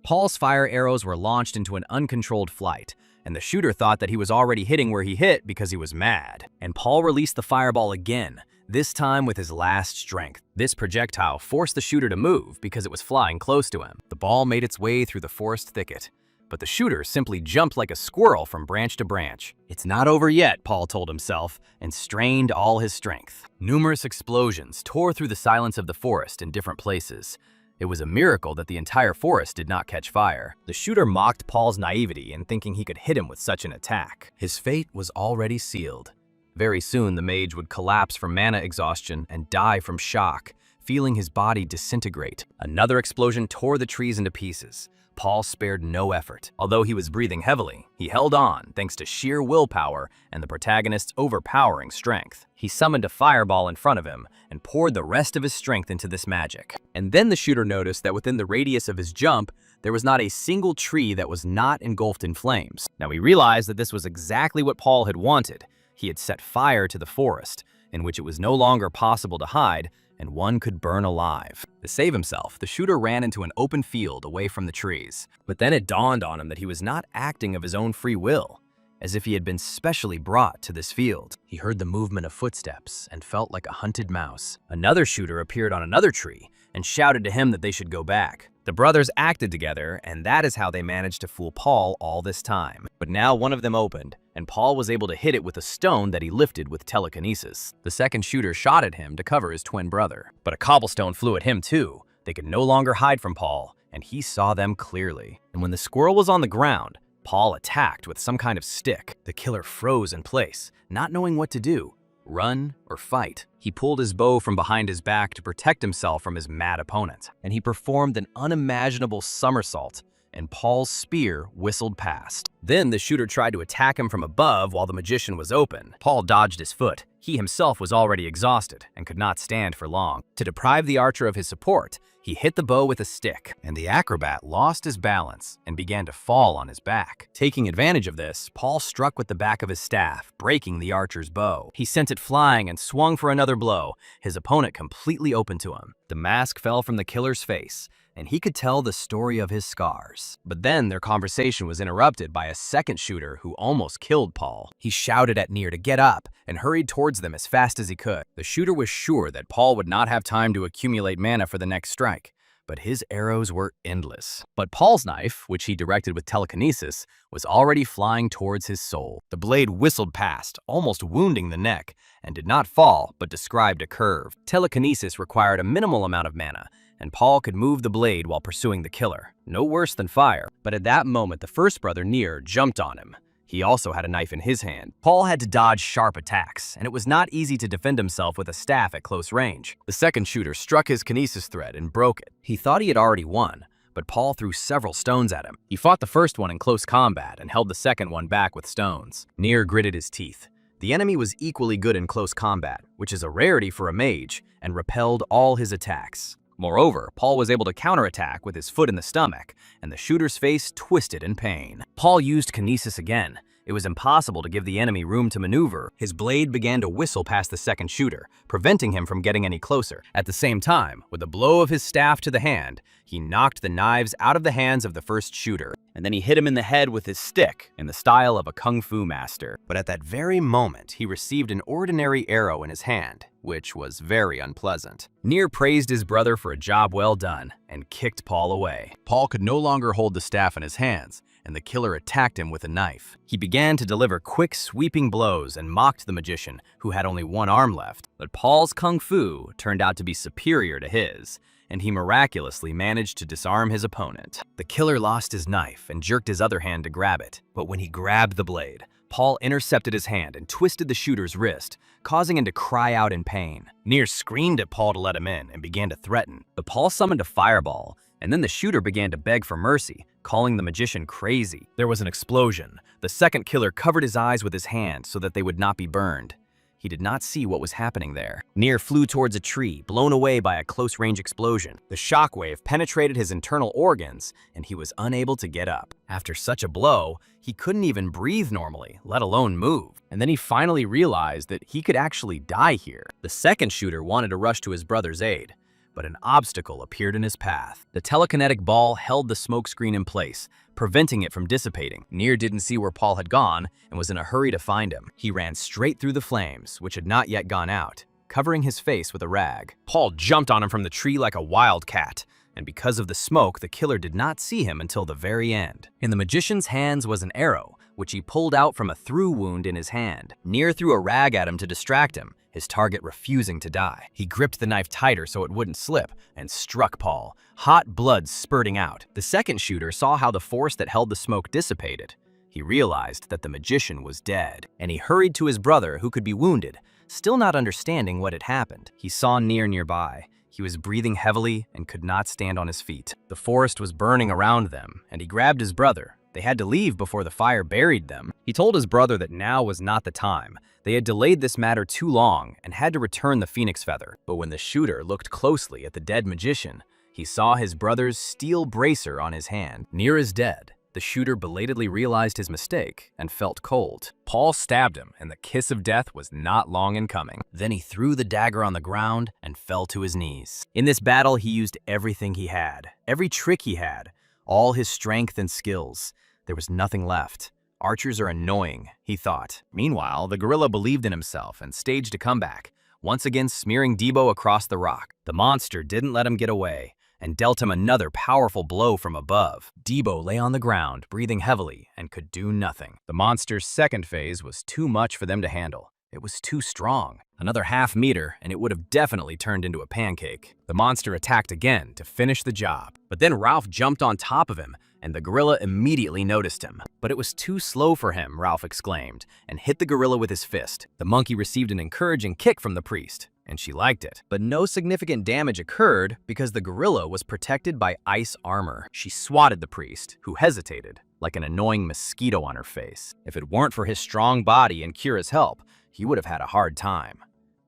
Paul's fire arrows were launched into an uncontrolled flight, and the shooter thought that he was already hitting where he hit because he was mad. And Paul released the fireball again, this time with his last strength. This projectile forced the shooter to move because it was flying close to him. The ball made its way through the forest thicket, but the shooter simply jumped like a squirrel from branch to branch. "It's not over yet," Paul told himself, and strained all his strength. Numerous explosions tore through the silence of the forest in different places. It was a miracle that the entire forest did not catch fire. The shooter mocked Paul's naivety in thinking he could hit him with such an attack. His fate was already sealed. Very soon, the mage would collapse from mana exhaustion and die from shock, feeling his body disintegrate. Another explosion tore the trees into pieces. Paul spared no effort. Although he was breathing heavily, he held on thanks to sheer willpower and the protagonist's overpowering strength. He summoned a fireball in front of him and poured the rest of his strength into this magic. And then the shooter noticed that within the radius of his jump, there was not a single tree that was not engulfed in flames. Now he realized that this was exactly what Paul had wanted. He had set fire to the forest, in which it was no longer possible to hide, and one could burn alive. To save himself, the shooter ran into an open field away from the trees. But then it dawned on him that he was not acting of his own free will, as if he had been specially brought to this field. He heard the movement of footsteps and felt like a hunted mouse. Another shooter appeared on another tree and shouted to him that they should go back. The brothers acted together, and that is how they managed to fool Paul all this time. But now one of them opened, and Paul was able to hit it with a stone that he lifted with telekinesis. The second shooter shot at him to cover his twin brother. But a cobblestone flew at him too. They could no longer hide from Paul, and he saw them clearly. And when the squirrel was on the ground, Paul attacked with some kind of stick. The killer froze in place, not knowing what to do. Run or fight. He pulled his bow from behind his back to protect himself from his mad opponent, and he performed an unimaginable somersault, and Paul's spear whistled past. Then the shooter tried to attack him from above while the magician was open. Paul dodged his foot. He himself was already exhausted and could not stand for long. To deprive the archer of his support, he hit the bow with a stick, and the acrobat lost his balance and began to fall on his back. Taking advantage of this, Paul struck with the back of his staff, breaking the archer's bow. He sent it flying and swung for another blow, his opponent completely open to him. The mask fell from the killer's face, and he could tell the story of his scars. But then their conversation was interrupted by a second shooter who almost killed Paul. He shouted at Nier to get up and hurried towards them as fast as he could. The shooter was sure that Paul would not have time to accumulate mana for the next strike, but his arrows were endless. But Paul's knife, which he directed with telekinesis, was already flying towards his soul. The blade whistled past, almost wounding the neck, and did not fall, but described a curve. Telekinesis required a minimal amount of mana, and Paul could move the blade while pursuing the killer. No worse than fire. But at that moment, the first brother, Nier, jumped on him. He also had a knife in his hand. Paul had to dodge sharp attacks, and it was not easy to defend himself with a staff at close range. The second shooter struck his kinesis thread and broke it. He thought he had already won, but Paul threw several stones at him. He fought the first one in close combat and held the second one back with stones. Nier gritted his teeth. The enemy was equally good in close combat, which is a rarity for a mage, and repelled all his attacks. Moreover, Paul was able to counterattack with his foot in the stomach, and the shooter's face twisted in pain. Paul used kinesis again. It was impossible to give the enemy room to maneuver. His blade began to whistle past the second shooter, preventing him from getting any closer. At the same time, with a blow of his staff to the hand, he knocked the knives out of the hands of the first shooter, and then he hit him in the head with his stick in the style of a kung fu master. But at that very moment, he received an ordinary arrow in his hand, which was very unpleasant. Nier praised his brother for a job well done and kicked Paul away. Paul could no longer hold the staff in his hands, and the killer attacked him with a knife. He began to deliver quick, sweeping blows and mocked the magician, who had only one arm left. But Paul's kung fu turned out to be superior to his, and he miraculously managed to disarm his opponent. The killer lost his knife and jerked his other hand to grab it, but when he grabbed the blade, Paul intercepted his hand and twisted the shooter's wrist, causing him to cry out in pain. Nier screamed at Paul to let him in and began to threaten, but Paul summoned a fireball, and then the shooter began to beg for mercy, calling the magician crazy. There was an explosion. The second killer covered his eyes with his hand so that they would not be burned. He did not see what was happening there. Nier flew towards a tree, blown away by a close-range explosion. The shockwave penetrated his internal organs, and he was unable to get up. After such a blow, he couldn't even breathe normally, let alone move. And then he finally realized that he could actually die here. The second shooter wanted to rush to his brother's aid, but an obstacle appeared in his path. The telekinetic ball held the smokescreen in place, preventing it from dissipating. Nier didn't see where Paul had gone and was in a hurry to find him. He ran straight through the flames, which had not yet gone out, covering his face with a rag. Paul jumped on him from the tree like a wild cat, and because of the smoke, the killer did not see him until the very end. In the magician's hands was an arrow, which he pulled out from a through wound in his hand. Nier threw a rag at him to distract him, his target refusing to die. He gripped the knife tighter so it wouldn't slip and struck Paul, hot blood spurting out. The second shooter saw how the force that held the smoke dissipated. He realized that the magician was dead, and he hurried to his brother, who could be wounded, still not understanding what had happened. He saw Nier nearby. He was breathing heavily and could not stand on his feet. The forest was burning around them, and he grabbed his brother. They had to leave before the fire buried them. He told his brother that now was not the time. They had delayed this matter too long and had to return the phoenix feather. But when the shooter looked closely at the dead magician, he saw his brother's steel bracer on his hand. Nier is dead. The shooter belatedly realized his mistake and felt cold. Paul stabbed him, and the kiss of death was not long in coming. Then he threw the dagger on the ground and fell to his knees. In this battle, he used everything he had, every trick he had, all his strength and skills. There was nothing left. Archers are annoying, he thought. Meanwhile, the gorilla believed in himself and staged a comeback, once again smearing Debo across the rock. The monster didn't let him get away and dealt him another powerful blow from above. Debo lay on the ground, breathing heavily, and could do nothing. The monster's second phase was too much for them to handle. It was too strong. Another half meter, and it would have definitely turned into a pancake. The monster attacked again to finish the job. But then Ralph jumped on top of him, and the gorilla immediately noticed him. But it was too slow for him, Ralph exclaimed, and hit the gorilla with his fist. The monkey received an encouraging kick from the priest, and she liked it. But no significant damage occurred because the gorilla was protected by ice armor. She swatted the priest, who hesitated, like an annoying mosquito on her face. If it weren't for his strong body and Kira's help, he would have had a hard time.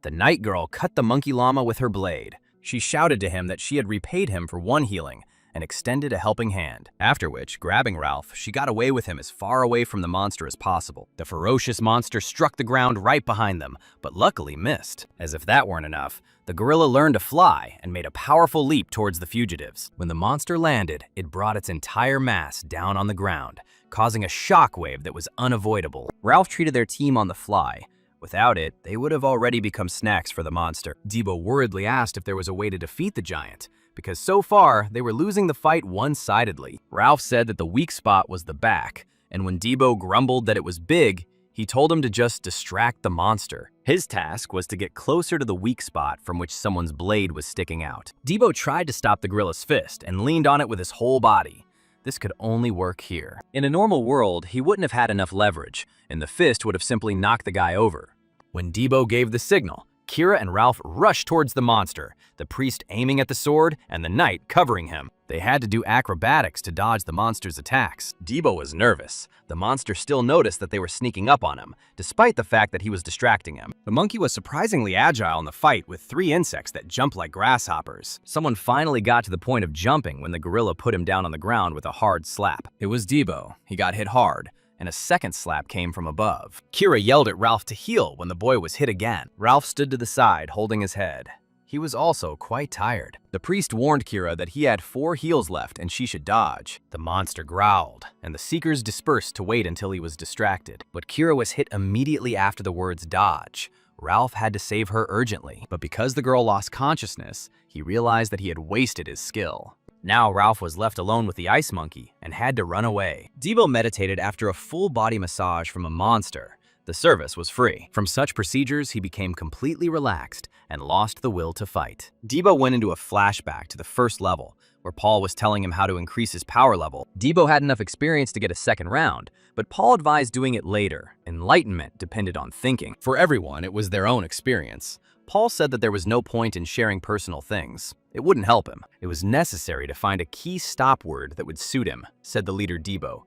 The night girl cut the monkey llama with her blade. She shouted to him that she had repaid him for one healing and extended a helping hand. After which, grabbing Ralph, she got away with him as far away from the monster as possible. The ferocious monster struck the ground right behind them, but luckily missed. As if that weren't enough, the gorilla learned to fly and made a powerful leap towards the fugitives. When the monster landed, it brought its entire mass down on the ground, causing a shockwave that was unavoidable. Ralph treated their team on the fly. Without it, they would have already become snacks for the monster. Debo worriedly asked if there was a way to defeat the giant, because so far, they were losing the fight one-sidedly. Ralph said that the weak spot was the back, and when Debo grumbled that it was big, he told him to just distract the monster. His task was to get closer to the weak spot from which someone's blade was sticking out. Debo tried to stop the gorilla's fist and leaned on it with his whole body. This could only work here. In a normal world, he wouldn't have had enough leverage, and the fist would have simply knocked the guy over. When Debo gave the signal, Kira and Ralph rushed towards the monster, the priest aiming at the sword and the knight covering him. They had to do acrobatics to dodge the monster's attacks. Debo was nervous. The monster still noticed that they were sneaking up on him, despite the fact that he was distracting him. The monkey was surprisingly agile in the fight with 3 insects that jumped like grasshoppers. Someone finally got to the point of jumping when the gorilla put him down on the ground with a hard slap. It was Debo. He got hit hard, and a second slap came from above. Kira yelled at Ralph to heal when the boy was hit again. Ralph stood to the side, holding his head. He was also quite tired. The priest warned Kira that he had 4 heals left and she should dodge. The monster growled, and the seekers dispersed to wait until he was distracted. But Kira was hit immediately after the words dodge. Ralph had to save her urgently, but because the girl lost consciousness, he realized that he had wasted his skill. Now Ralph was left alone with the ice monkey and had to run away. Debo meditated after a full body massage from a monster. The service was free. From such procedures, he became completely relaxed and lost the will to fight. Debo went into a flashback to the first level, where Paul was telling him how to increase his power level. Debo had enough experience to get a second round, but Paul advised doing it later. Enlightenment depended on thinking. For everyone, it was their own experience. Paul said that there was no point in sharing personal things. It wouldn't help him. It was necessary to find a key stop word that would suit him, said the leader Debo.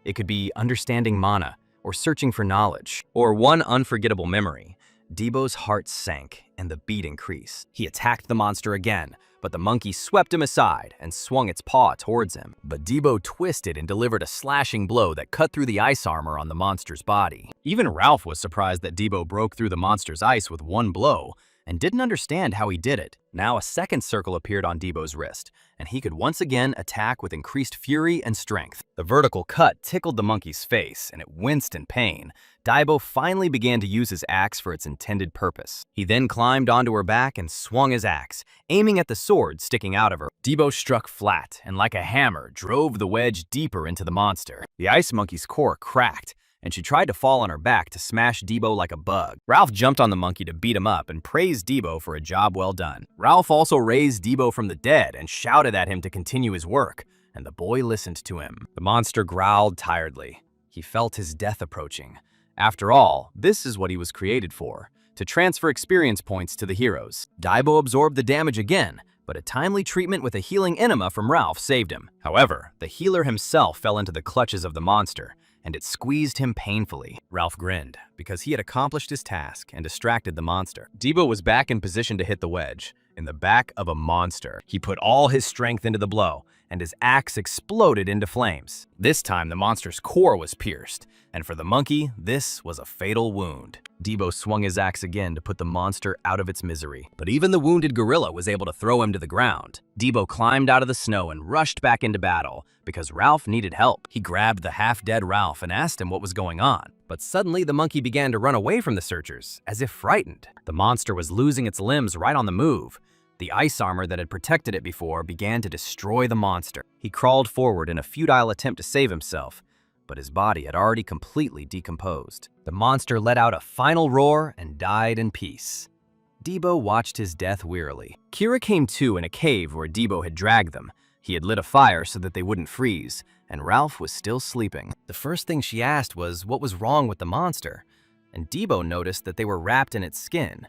It could be understanding mana, or searching for knowledge, or one unforgettable memory. Debo's heart sank and the beat increased. He attacked the monster again, but the monkey swept him aside and swung its paw towards him. But Debo twisted and delivered a slashing blow that cut through the ice armor on the monster's body. Even Ralph was surprised that Debo broke through the monster's ice with one blow and didn't understand how he did it. Now a second circle appeared on Debo's wrist, and he could once again attack with increased fury and strength. The vertical cut tickled the monkey's face, and it winced in pain. Debo finally began to use his axe for its intended purpose. He then climbed onto her back and swung his axe, aiming at the sword sticking out of her. Debo struck flat, and like a hammer, drove the wedge deeper into the monster. The ice monkey's core cracked, and she tried to fall on her back to smash Debo like a bug. Ralph jumped on the monkey to beat him up and praised Debo for a job well done. Ralph also raised Debo from the dead and shouted at him to continue his work, and the boy listened to him. The monster growled tiredly. He felt his death approaching. After all, this is what he was created for, to transfer experience points to the heroes. Debo absorbed the damage again, but a timely treatment with a healing enema from Ralph saved him. However, the healer himself fell into the clutches of the monster, and it squeezed him painfully. Ralph grinned, because he had accomplished his task and distracted the monster. Debo was back in position to hit the wedge, in the back of a monster. He put all his strength into the blow, and his axe exploded into flames. This time, the monster's core was pierced, and for the monkey, this was a fatal wound. Debo swung his axe again to put the monster out of its misery, but even the wounded gorilla was able to throw him to the ground. Debo climbed out of the snow and rushed back into battle, because Ralph needed help. He grabbed the half-dead Ralph and asked him what was going on. But suddenly, the monkey began to run away from the searchers, as if frightened. The monster was losing its limbs right on the move. The ice armor that had protected it before began to destroy the monster. He crawled forward in a futile attempt to save himself, but his body had already completely decomposed. The monster let out a final roar and died in peace. Debo watched his death wearily. Kira came to in a cave where Debo had dragged them. He had lit a fire so that they wouldn't freeze, and Ralph was still sleeping. The first thing she asked was what was wrong with the monster, and Debo noticed that they were wrapped in its skin.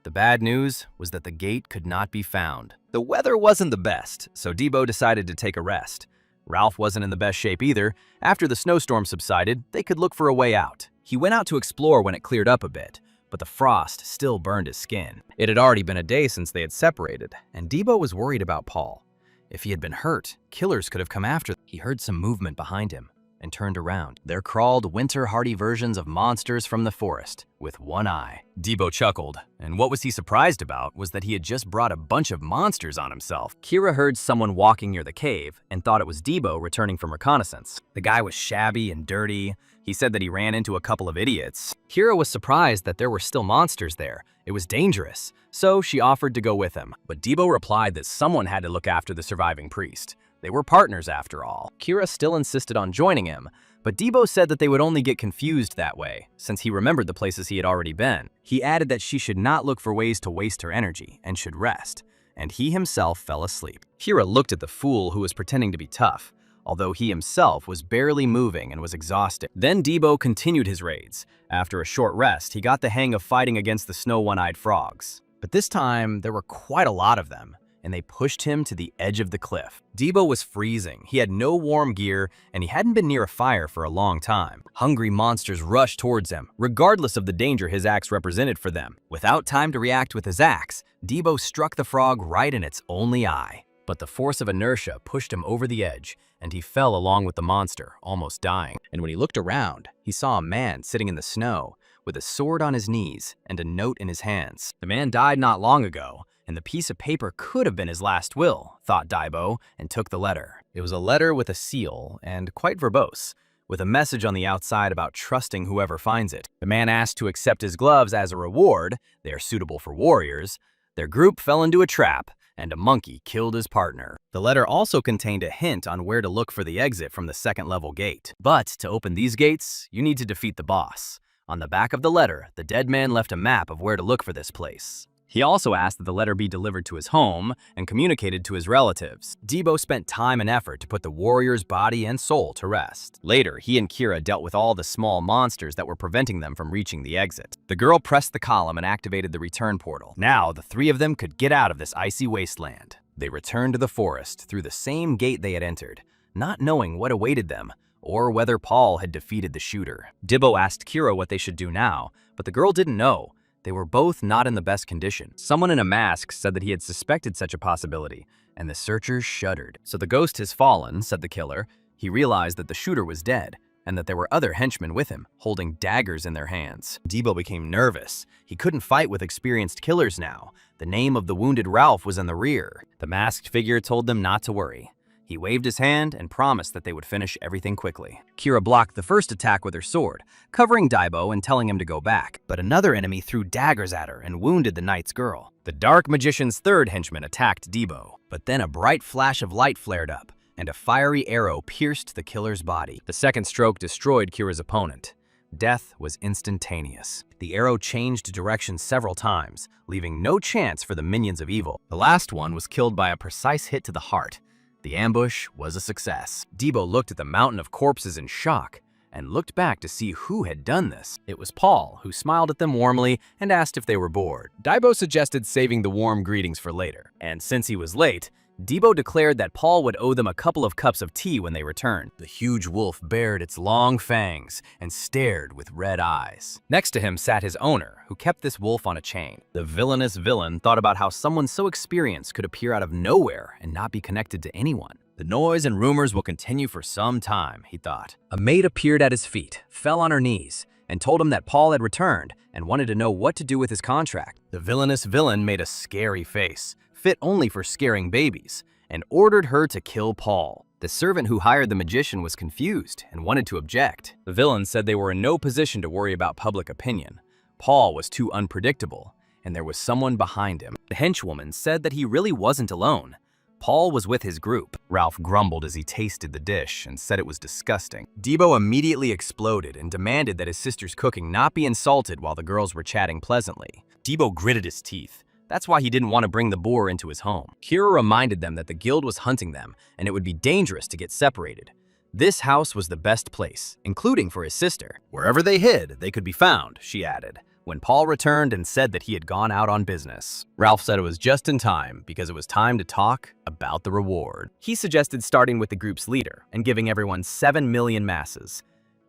The bad news was that the gate could not be found. The weather wasn't the best, so Debo decided to take a rest. Ralph wasn't in the best shape either. After the snowstorm subsided, they could look for a way out. He went out to explore when it cleared up a bit, but the frost still burned his skin. It had already been a day since they had separated, and Debo was worried about Paul. If he had been hurt, killers could have come after them. He heard some movement behind him and turned around. There crawled winter-hardy versions of monsters from the forest, with one eye. Debo chuckled, and what was he surprised about was that he had just brought a bunch of monsters on himself. Kira heard someone walking near the cave and thought it was Debo returning from reconnaissance. The guy was shabby and dirty. He said that he ran into a couple of idiots. Kira was surprised that there were still monsters there. It was dangerous, so she offered to go with him. But Debo replied that someone had to look after the surviving priest. They were partners after all. Kira still insisted on joining him, but Debo said that they would only get confused that way, since he remembered the places he had already been. He added that she should not look for ways to waste her energy and should rest, and he himself fell asleep. Kira looked at the fool who was pretending to be tough. although he himself was barely moving and was exhausted. Then Debo continued his raids. After a short rest, he got the hang of fighting against the snow one-eyed frogs. But this time, there were quite a lot of them, and they pushed him to the edge of the cliff. Debo was freezing, he had no warm gear, and he hadn't been near a fire for a long time. Hungry monsters rushed towards him, regardless of the danger his axe represented for them. Without time to react with his axe, Debo struck the frog right in its only eye. But the force of inertia pushed him over the edge, and he fell along with the monster, almost dying. And when he looked around, he saw a man sitting in the snow, with a sword on his knees and a note in his hands. The man died not long ago, and the piece of paper could have been his last will, thought Daibo, and took the letter. It was a letter with a seal, and quite verbose, with a message on the outside about trusting whoever finds it. The man asked to accept his gloves as a reward. They are suitable for warriors. Their group fell into a trap, and a monkey killed his partner. The letter also contained a hint on where to look for the exit from the second-level gate. But to open these gates, you need to defeat the boss. On the back of the letter, the dead man left a map of where to look for this place. He also asked that the letter be delivered to his home and communicated to his relatives. Debo spent time and effort to put the warrior's body and soul to rest. Later, he and Kira dealt with all the small monsters that were preventing them from reaching the exit. The girl pressed the column and activated the return portal. Now, the three of them could get out of this icy wasteland. They returned to the forest through the same gate they had entered, not knowing what awaited them, or whether Paul had defeated the shooter. Dibbo asked Kira what they should do now, but the girl didn't know. They were both not in the best condition. Someone in a mask said that he had suspected such a possibility, and the searchers shuddered. So the ghost has fallen, said the killer. He realized that the shooter was dead, and that there were other henchmen with him, holding daggers in their hands. Debo became nervous. He couldn't fight with experienced killers now. The name of the wounded Ralph was in the rear. The masked figure told them not to worry. He waved his hand and promised that they would finish everything quickly. Kira blocked the first attack with her sword, covering Daibo and telling him to go back. But another enemy threw daggers at her and wounded the knight's girl. The dark magician's third henchman attacked Debo, but then a bright flash of light flared up, and a fiery arrow pierced the killer's body. The second stroke destroyed Kira's opponent. Death was instantaneous. The arrow changed direction several times, leaving no chance for the minions of evil. The last one was killed by a precise hit to the heart. The ambush was a success. Debo looked at the mountain of corpses in shock and looked back to see who had done this. It was Paul, who smiled at them warmly and asked if they were bored. Daibo suggested saving the warm greetings for later, and since he was late, Debo declared that Paul would owe them a couple of cups of tea when they returned. The huge wolf bared its long fangs and stared with red eyes. Next to him sat his owner, who kept this wolf on a chain. The villainous villain thought about how someone so experienced could appear out of nowhere and not be connected to anyone. The noise and rumors will continue for some time, he thought. A maid appeared at his feet, fell on her knees, and told him that Paul had returned and wanted to know what to do with his contract. The villainous villain made a scary face, fit only for scaring babies, and ordered her to kill Paul. The servant who hired the magician was confused and wanted to object. The villain said they were in no position to worry about public opinion. Paul was too unpredictable, and there was someone behind him. The henchwoman said that he really wasn't alone. Paul was with his group. Ralph grumbled as he tasted the dish and said it was disgusting. Debo immediately exploded and demanded that his sister's cooking not be insulted while the girls were chatting pleasantly. Debo gritted his teeth. That's why he didn't want to bring the boar into his home. Kira reminded them that the guild was hunting them, and it would be dangerous to get separated. This house was the best place, including for his sister. Wherever they hid, they could be found, she added, when Paul returned and said that he had gone out on business. Ralph said it was just in time, because it was time to talk about the reward. He suggested starting with the group's leader and giving everyone 7 million masses.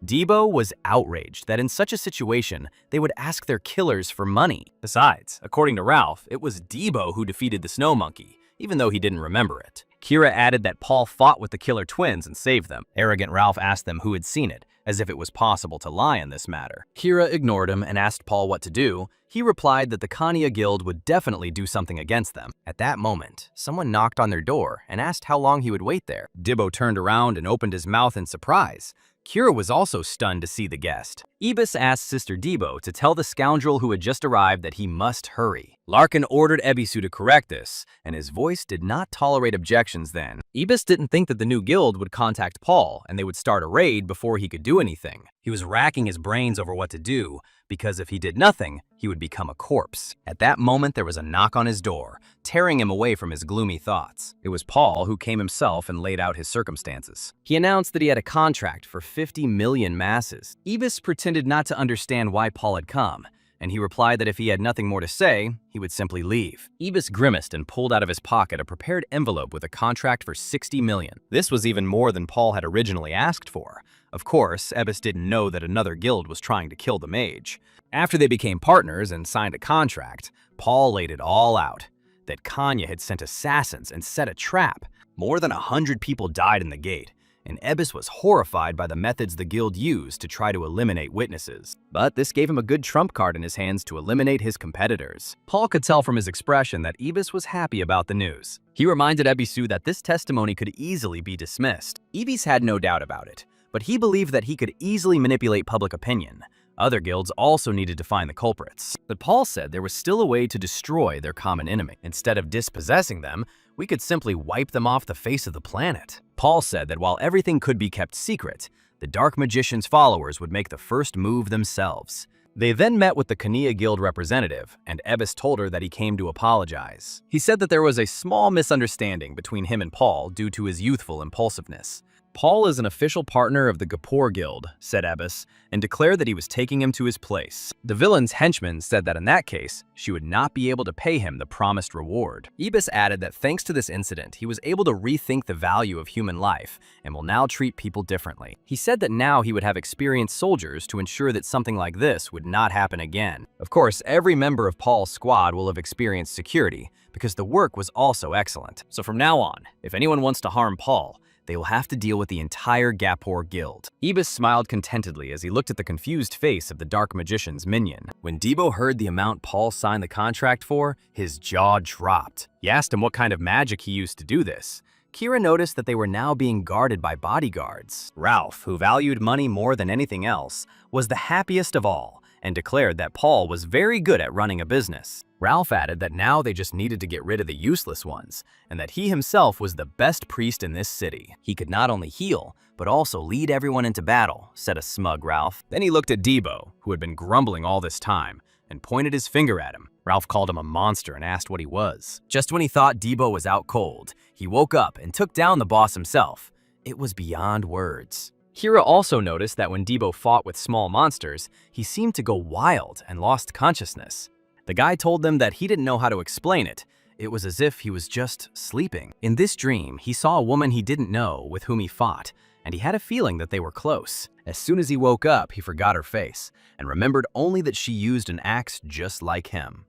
Debo was outraged that in such a situation, they would ask their killers for money. Besides, according to Ralph, it was Debo who defeated the snow monkey, even though he didn't remember it. Kira added that Paul fought with the killer twins and saved them. Arrogant Ralph asked them who had seen it, as if it was possible to lie in this matter. Kira ignored him and asked Paul what to do. He replied that the Kania Guild would definitely do something against them. At that moment, someone knocked on their door and asked how long he would wait there. Debo turned around and opened his mouth in surprise. Kira was also stunned to see the guest. Ibis asked Sister Debo to tell the scoundrel who had just arrived that he must hurry. Larkin ordered Ebisu to correct this, and his voice did not tolerate objections then. Ibis didn't think that the new guild would contact Paul and they would start a raid before he could do anything. He was racking his brains over what to do, because if he did nothing, he would become a corpse. At that moment, there was a knock on his door, tearing him away from his gloomy thoughts. It was Paul who came himself and laid out his circumstances. He announced that he had a contract for 50 million masses. Ibis pretended not to understand why Paul had come, and he replied that if he had nothing more to say, he would simply leave. Ibis grimaced and pulled out of his pocket a prepared envelope with a contract for 60 million. This was even more than Paul had originally asked for. Of course, Ibis didn't know that another guild was trying to kill the mage. After they became partners and signed a contract, Paul laid it all out. That Kanya had sent assassins and set a trap. More than 100 people died in the gate, and Ibis was horrified by the methods the guild used to try to eliminate witnesses. But this gave him a good trump card in his hands to eliminate his competitors. Paul could tell from his expression that Ibis was happy about the news. He reminded Ebisu that this testimony could easily be dismissed. Ibis had no doubt about it, but he believed that he could easily manipulate public opinion. Other guilds also needed to find the culprits. But Paul said there was still a way to destroy their common enemy. Instead of dispossessing them, we could simply wipe them off the face of the planet. Paul said that while everything could be kept secret, the Dark Magician's followers would make the first move themselves. They then met with the Kania Guild representative, and Ibis told her that he came to apologize. He said that there was a small misunderstanding between him and Paul due to his youthful impulsiveness. Paul is an official partner of the Gapur Guild, said Ibis, and declared that he was taking him to his place. The villain's henchman said that in that case, she would not be able to pay him the promised reward. Ibis added that thanks to this incident, he was able to rethink the value of human life and will now treat people differently. He said that now he would have experienced soldiers to ensure that something like this would not happen again. Of course, every member of Paul's squad will have experienced security because the work was also excellent. So from now on, if anyone wants to harm Paul, they will have to deal with the entire Gapur Guild. Ibis smiled contentedly as he looked at the confused face of the Dark Magician's minion. When Debo heard the amount Paul signed the contract for, his jaw dropped. He asked him what kind of magic he used to do this. Kira noticed that they were now being guarded by bodyguards. Ralph, who valued money more than anything else, was the happiest of all and declared that Paul was very good at running a business. Ralph added that now they just needed to get rid of the useless ones, and that he himself was the best priest in this city. He could not only heal, but also lead everyone into battle, said a smug Ralph. Then he looked at Debo, who had been grumbling all this time, and pointed his finger at him. Ralph called him a monster and asked what he was. Just when he thought Debo was out cold, he woke up and took down the boss himself. It was beyond words. Kira also noticed that when Debo fought with small monsters, he seemed to go wild and lost consciousness. The guy told them that he didn't know how to explain it. It was as if he was just sleeping. In this dream, he saw a woman he didn't know with whom he fought, and he had a feeling that they were close. As soon as he woke up, he forgot her face and remembered only that she used an axe just like him.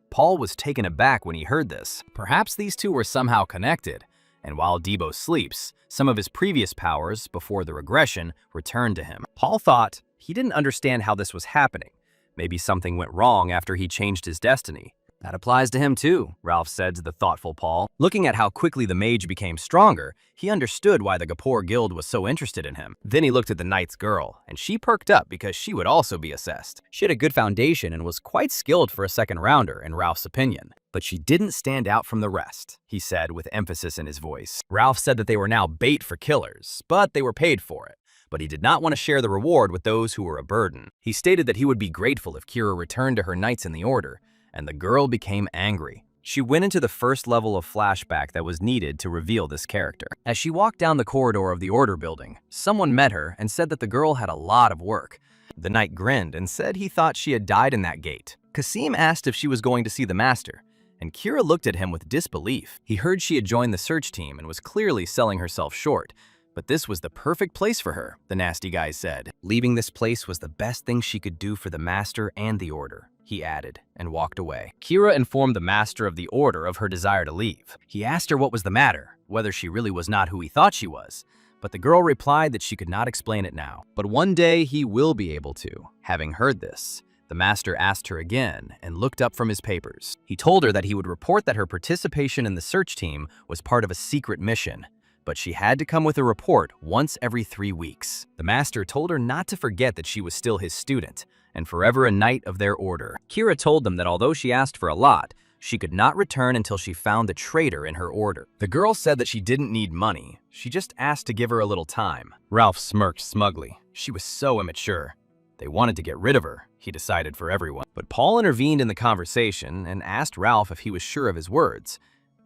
Paul was taken aback when he heard this. Perhaps these two were somehow connected, and while Debo sleeps, some of his previous powers, before the regression, returned to him. Paul thought he didn't understand how this was happening. Maybe something went wrong after he changed his destiny. That applies to him too, Ralph said to the thoughtful Paul. Looking at how quickly the mage became stronger, he understood why the Gapur Guild was so interested in him. Then he looked at the knight's girl, and she perked up because she would also be assessed. She had a good foundation and was quite skilled for a second rounder, in Ralph's opinion. But she didn't stand out from the rest, he said with emphasis in his voice. Ralph said that they were now bait for killers, but they were paid for it. But he did not want to share the reward with those who were a burden. He stated that he would be grateful if Kira returned to her knights in the order, and the girl became angry. She went into the first level of flashback that was needed to reveal this character. As she walked down the corridor of the order building, someone met her and said that the girl had a lot of work. The knight grinned and said he thought she had died in that gate. Kasim asked if she was going to see the master, and Kira looked at him with disbelief. He heard she had joined the search team and was clearly selling herself short. But this was the perfect place for her, the nasty guy said. Leaving this place was the best thing she could do for the master and the order, he added, and walked away. Kira informed the master of the order of her desire to leave. He asked her what was the matter, whether she really was not who he thought she was, but the girl replied that she could not explain it now. But one day he will be able to. Having heard this, the master asked her again and looked up from his papers. He told her that he would report that her participation in the search team was part of a secret mission, but she had to come with a report once every 3 weeks. The master told her not to forget that she was still his student, and forever a knight of their order. Kira told them that although she asked for a lot, she could not return until she found the traitor in her order. The girl said that she didn't need money, she just asked to give her a little time. Ralph smirked smugly. She was so immature. They wanted to get rid of her, he decided for everyone. But Paul intervened in the conversation and asked Ralph if he was sure of his words,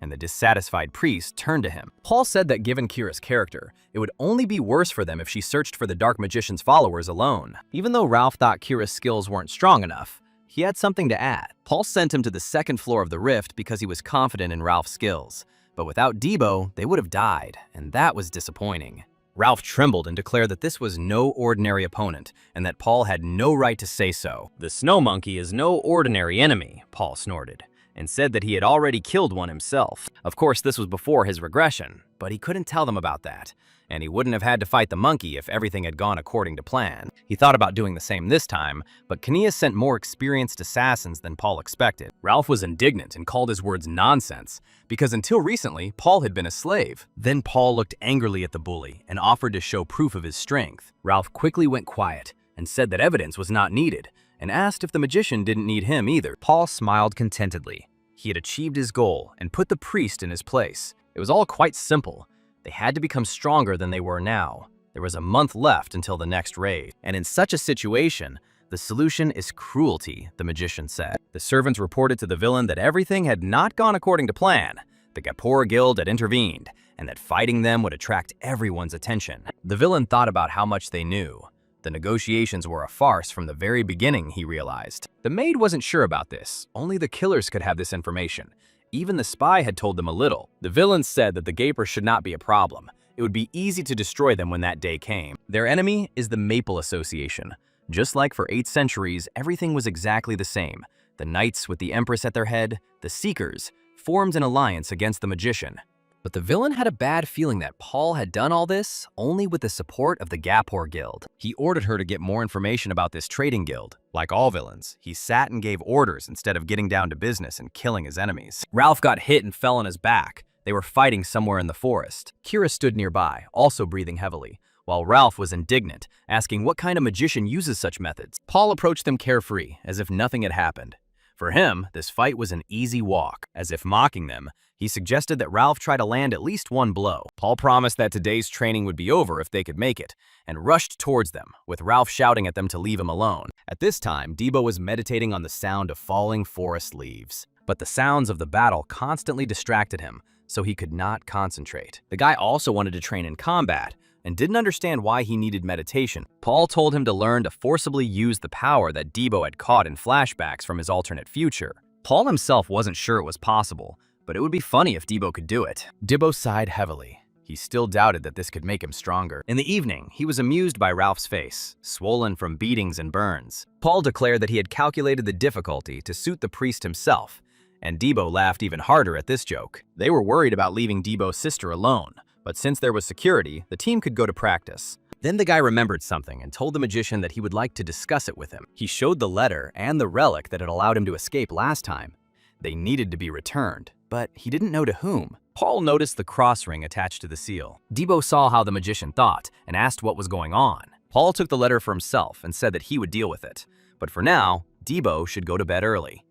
and the dissatisfied priest turned to him. Paul said that given Kira's character, it would only be worse for them if she searched for the Dark Magician's followers alone. Even though Ralph thought Kira's skills weren't strong enough, he had something to add. Paul sent him to the second floor of the rift because he was confident in Ralph's skills. But without Debo, they would have died, and that was disappointing. Ralph trembled and declared that this was no ordinary opponent, and that Paul had no right to say so. "The snow monkey is no ordinary enemy," Paul snorted, and said that he had already killed one himself. Of course, this was before his regression, but he couldn't tell them about that, and he wouldn't have had to fight the monkey if everything had gone according to plan. He thought about doing the same this time, but Kania sent more experienced assassins than Paul expected. Ralph was indignant and called his words nonsense, because until recently, Paul had been a slave. Then Paul looked angrily at the bully and offered to show proof of his strength. Ralph quickly went quiet and said that evidence was not needed, and asked if the magician didn't need him either. Paul smiled contentedly. He had achieved his goal and put the priest in his place. It was all quite simple. They had to become stronger than they were now. There was a month left until the next raid. And in such a situation, the solution is cruelty, the magician said. The servants reported to the villain that everything had not gone according to plan. The Gapur Guild had intervened, and that fighting them would attract everyone's attention. The villain thought about how much they knew. The negotiations were a farce from the very beginning, he realized. The maid wasn't sure about this. Only the killers could have this information. Even the spy had told them a little. The villains said that the Gapers should not be a problem. It would be easy to destroy them when that day came. Their enemy is the Maple Association. Just like for 8 centuries, everything was exactly the same. The knights with the Empress at their head, the Seekers, formed an alliance against the magician. But the villain had a bad feeling that Paul had done all this only with the support of the Gapur Guild. He ordered her to get more information about this trading guild. Like all villains, he sat and gave orders instead of getting down to business and killing his enemies. Ralph got hit and fell on his back. They were fighting somewhere in the forest. Kira stood nearby, also breathing heavily, while Ralph was indignant, asking what kind of magician uses such methods. Paul approached them carefree, as if nothing had happened. For him, this fight was an easy walk. As if mocking them, he suggested that Ralph try to land at least one blow. Paul promised that today's training would be over if they could make it, and rushed towards them, with Ralph shouting at them to leave him alone. At this time, Debo was meditating on the sound of falling forest leaves. But the sounds of the battle constantly distracted him, so he could not concentrate. The guy also wanted to train in combat, and didn't understand why he needed meditation. Paul told him to learn to forcibly use the power that Debo had caught in flashbacks from his alternate future. Paul himself wasn't sure it was possible, but it would be funny if Debo could do it. Debo sighed heavily. He still doubted that this could make him stronger. In the evening, he was amused by Ralph's face, swollen from beatings and burns. Paul declared that he had calculated the difficulty to suit the priest himself, and Debo laughed even harder at this joke. They were worried about leaving Debo's sister alone, but since there was security, the team could go to practice. Then the guy remembered something and told the magician that he would like to discuss it with him. He showed the letter and the relic that had allowed him to escape last time. They needed to be returned, but he didn't know to whom. Paul noticed the cross ring attached to the seal. Debo saw how the magician thought and asked what was going on. Paul took the letter for himself and said that he would deal with it. But for now, Debo should go to bed early.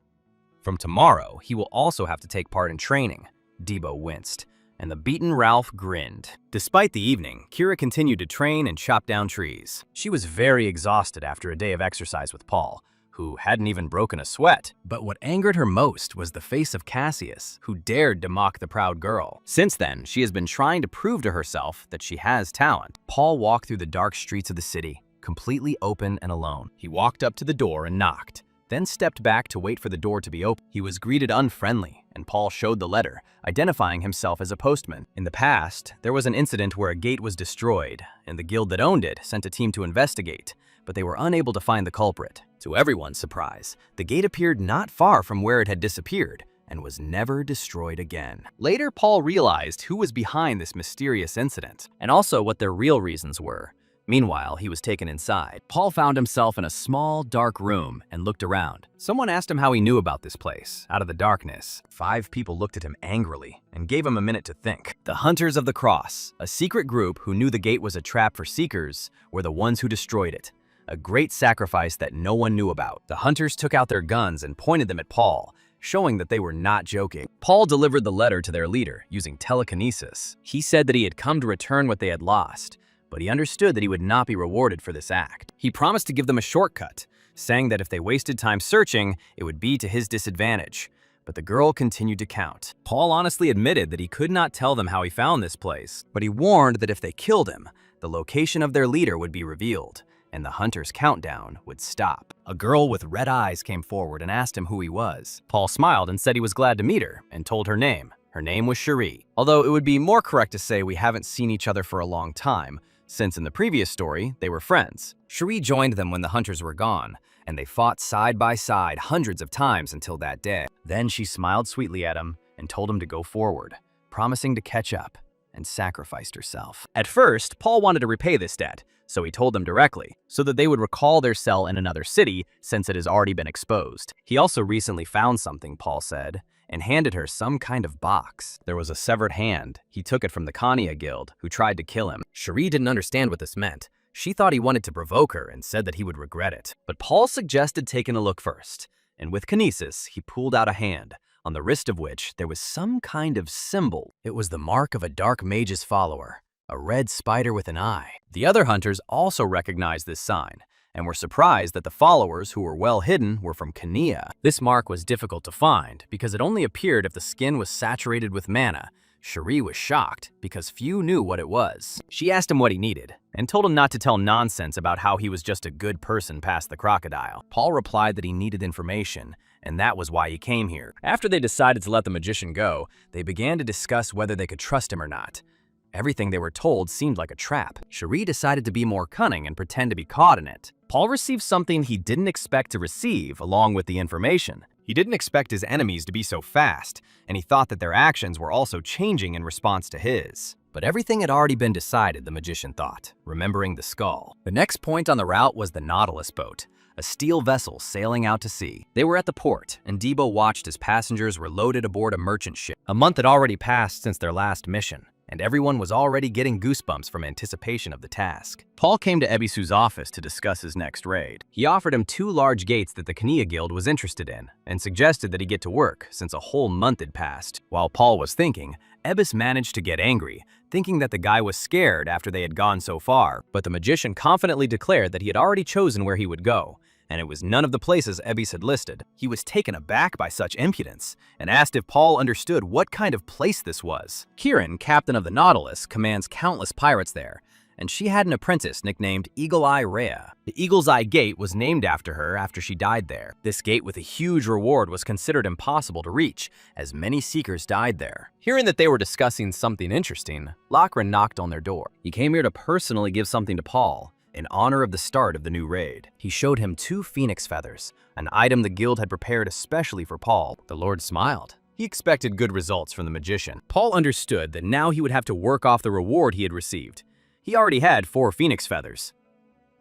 From tomorrow, he will also have to take part in training. Debo winced, and the beaten Ralph grinned. Despite the evening, Kira continued to train and chop down trees. She was very exhausted after a day of exercise with Paul, who hadn't even broken a sweat. But what angered her most was the face of Cassius, who dared to mock the proud girl. Since then, she has been trying to prove to herself that she has talent. Paul walked through the dark streets of the city, completely open and alone. He walked up to the door and knocked, then stepped back to wait for the door to be opened. He was greeted unfriendly, and Paul showed the letter, identifying himself as a postman. In the past, there was an incident where a gate was destroyed, and the guild that owned it sent a team to investigate, but they were unable to find the culprit. To everyone's surprise, the gate appeared not far from where it had disappeared, and was never destroyed again. Later, Paul realized who was behind this mysterious incident, and also what their real reasons were. Meanwhile, he was taken inside. Paul found himself in a small, dark room and looked around. Someone asked him how he knew about this place. Out of the darkness, 5 people looked at him angrily and gave him a minute to think. The Hunters of the Cross, a secret group who knew the gate was a trap for seekers, were the ones who destroyed it. A great sacrifice that no one knew about. The hunters took out their guns and pointed them at Paul, showing that they were not joking. Paul delivered the letter to their leader using telekinesis. He said that he had come to return what they had lost, but he understood that he would not be rewarded for this act. He promised to give them a shortcut, saying that if they wasted time searching, it would be to his disadvantage. But the girl continued to count. Paul honestly admitted that he could not tell them how he found this place, but he warned that if they killed him, the location of their leader would be revealed, and the hunter's countdown would stop. A girl with red eyes came forward and asked him who he was. Paul smiled and said he was glad to meet her, and told her name. Her name was Cherie. Although it would be more correct to say we haven't seen each other for a long time, since in the previous story, they were friends. Cherie joined them when the hunters were gone, and they fought side by side hundreds of times until that day. Then she smiled sweetly at him and told him to go forward, promising to catch up, and sacrificed herself. At first, Paul wanted to repay this debt, so he told them directly, so that they would recall their cell in another city since it has already been exposed. He also recently found something, Paul said, and handed her some kind of box. There was a severed hand. He took it from the Kania Guild, who tried to kill him. Cherie didn't understand what this meant. She thought he wanted to provoke her and said that he would regret it. But Paul suggested taking a look first, and with kinesis, he pulled out a hand, on the wrist of which there was some kind of symbol. It was the mark of a dark mage's follower, a red spider with an eye. The other hunters also recognized this sign, and were surprised that the followers who were well hidden were from Kania. This mark was difficult to find because it only appeared if the skin was saturated with mana. Cherie was shocked because few knew what it was. She asked him what he needed and told him not to tell nonsense about how he was just a good person past the crocodile. Paul replied that he needed information, and that was why he came here. After they decided to let the magician go, they began to discuss whether they could trust him or not. Everything they were told seemed like a trap. Cherie decided to be more cunning and pretend to be caught in it. Paul received something he didn't expect to receive along with the information. He didn't expect his enemies to be so fast, and he thought that their actions were also changing in response to his. But everything had already been decided, the magician thought, remembering the skull. The next point on the route was the Nautilus boat, a steel vessel sailing out to sea. They were at the port, and Debo watched as passengers were loaded aboard a merchant ship. A month had already passed since their last mission, and everyone was already getting goosebumps from anticipation of the task. Paul came to Ebisu's office to discuss his next raid. He offered him 2 large gates that the Kania Guild was interested in, and suggested that he get to work since a whole month had passed. While Paul was thinking, Ebis managed to get angry, thinking that the guy was scared after they had gone so far, but the magician confidently declared that he had already chosen where he would go, and it was none of the places Ebis had listed. He was taken aback by such impudence and asked if Paul understood what kind of place this was. Kieran, captain of the Nautilus, commands countless pirates there, and she had an apprentice nicknamed Eagle Eye Rhea. The Eagle's Eye Gate was named after her after she died there. This gate with a huge reward was considered impossible to reach, as many seekers died there. Hearing that they were discussing something interesting, Lochran knocked on their door. He came here to personally give something to Paul, in honor of the start of the new raid. He showed him 2 phoenix feathers, an item the guild had prepared especially for Paul. The Lord smiled. He expected good results from the magician. Paul understood that now he would have to work off the reward he had received. He already had 4 phoenix feathers.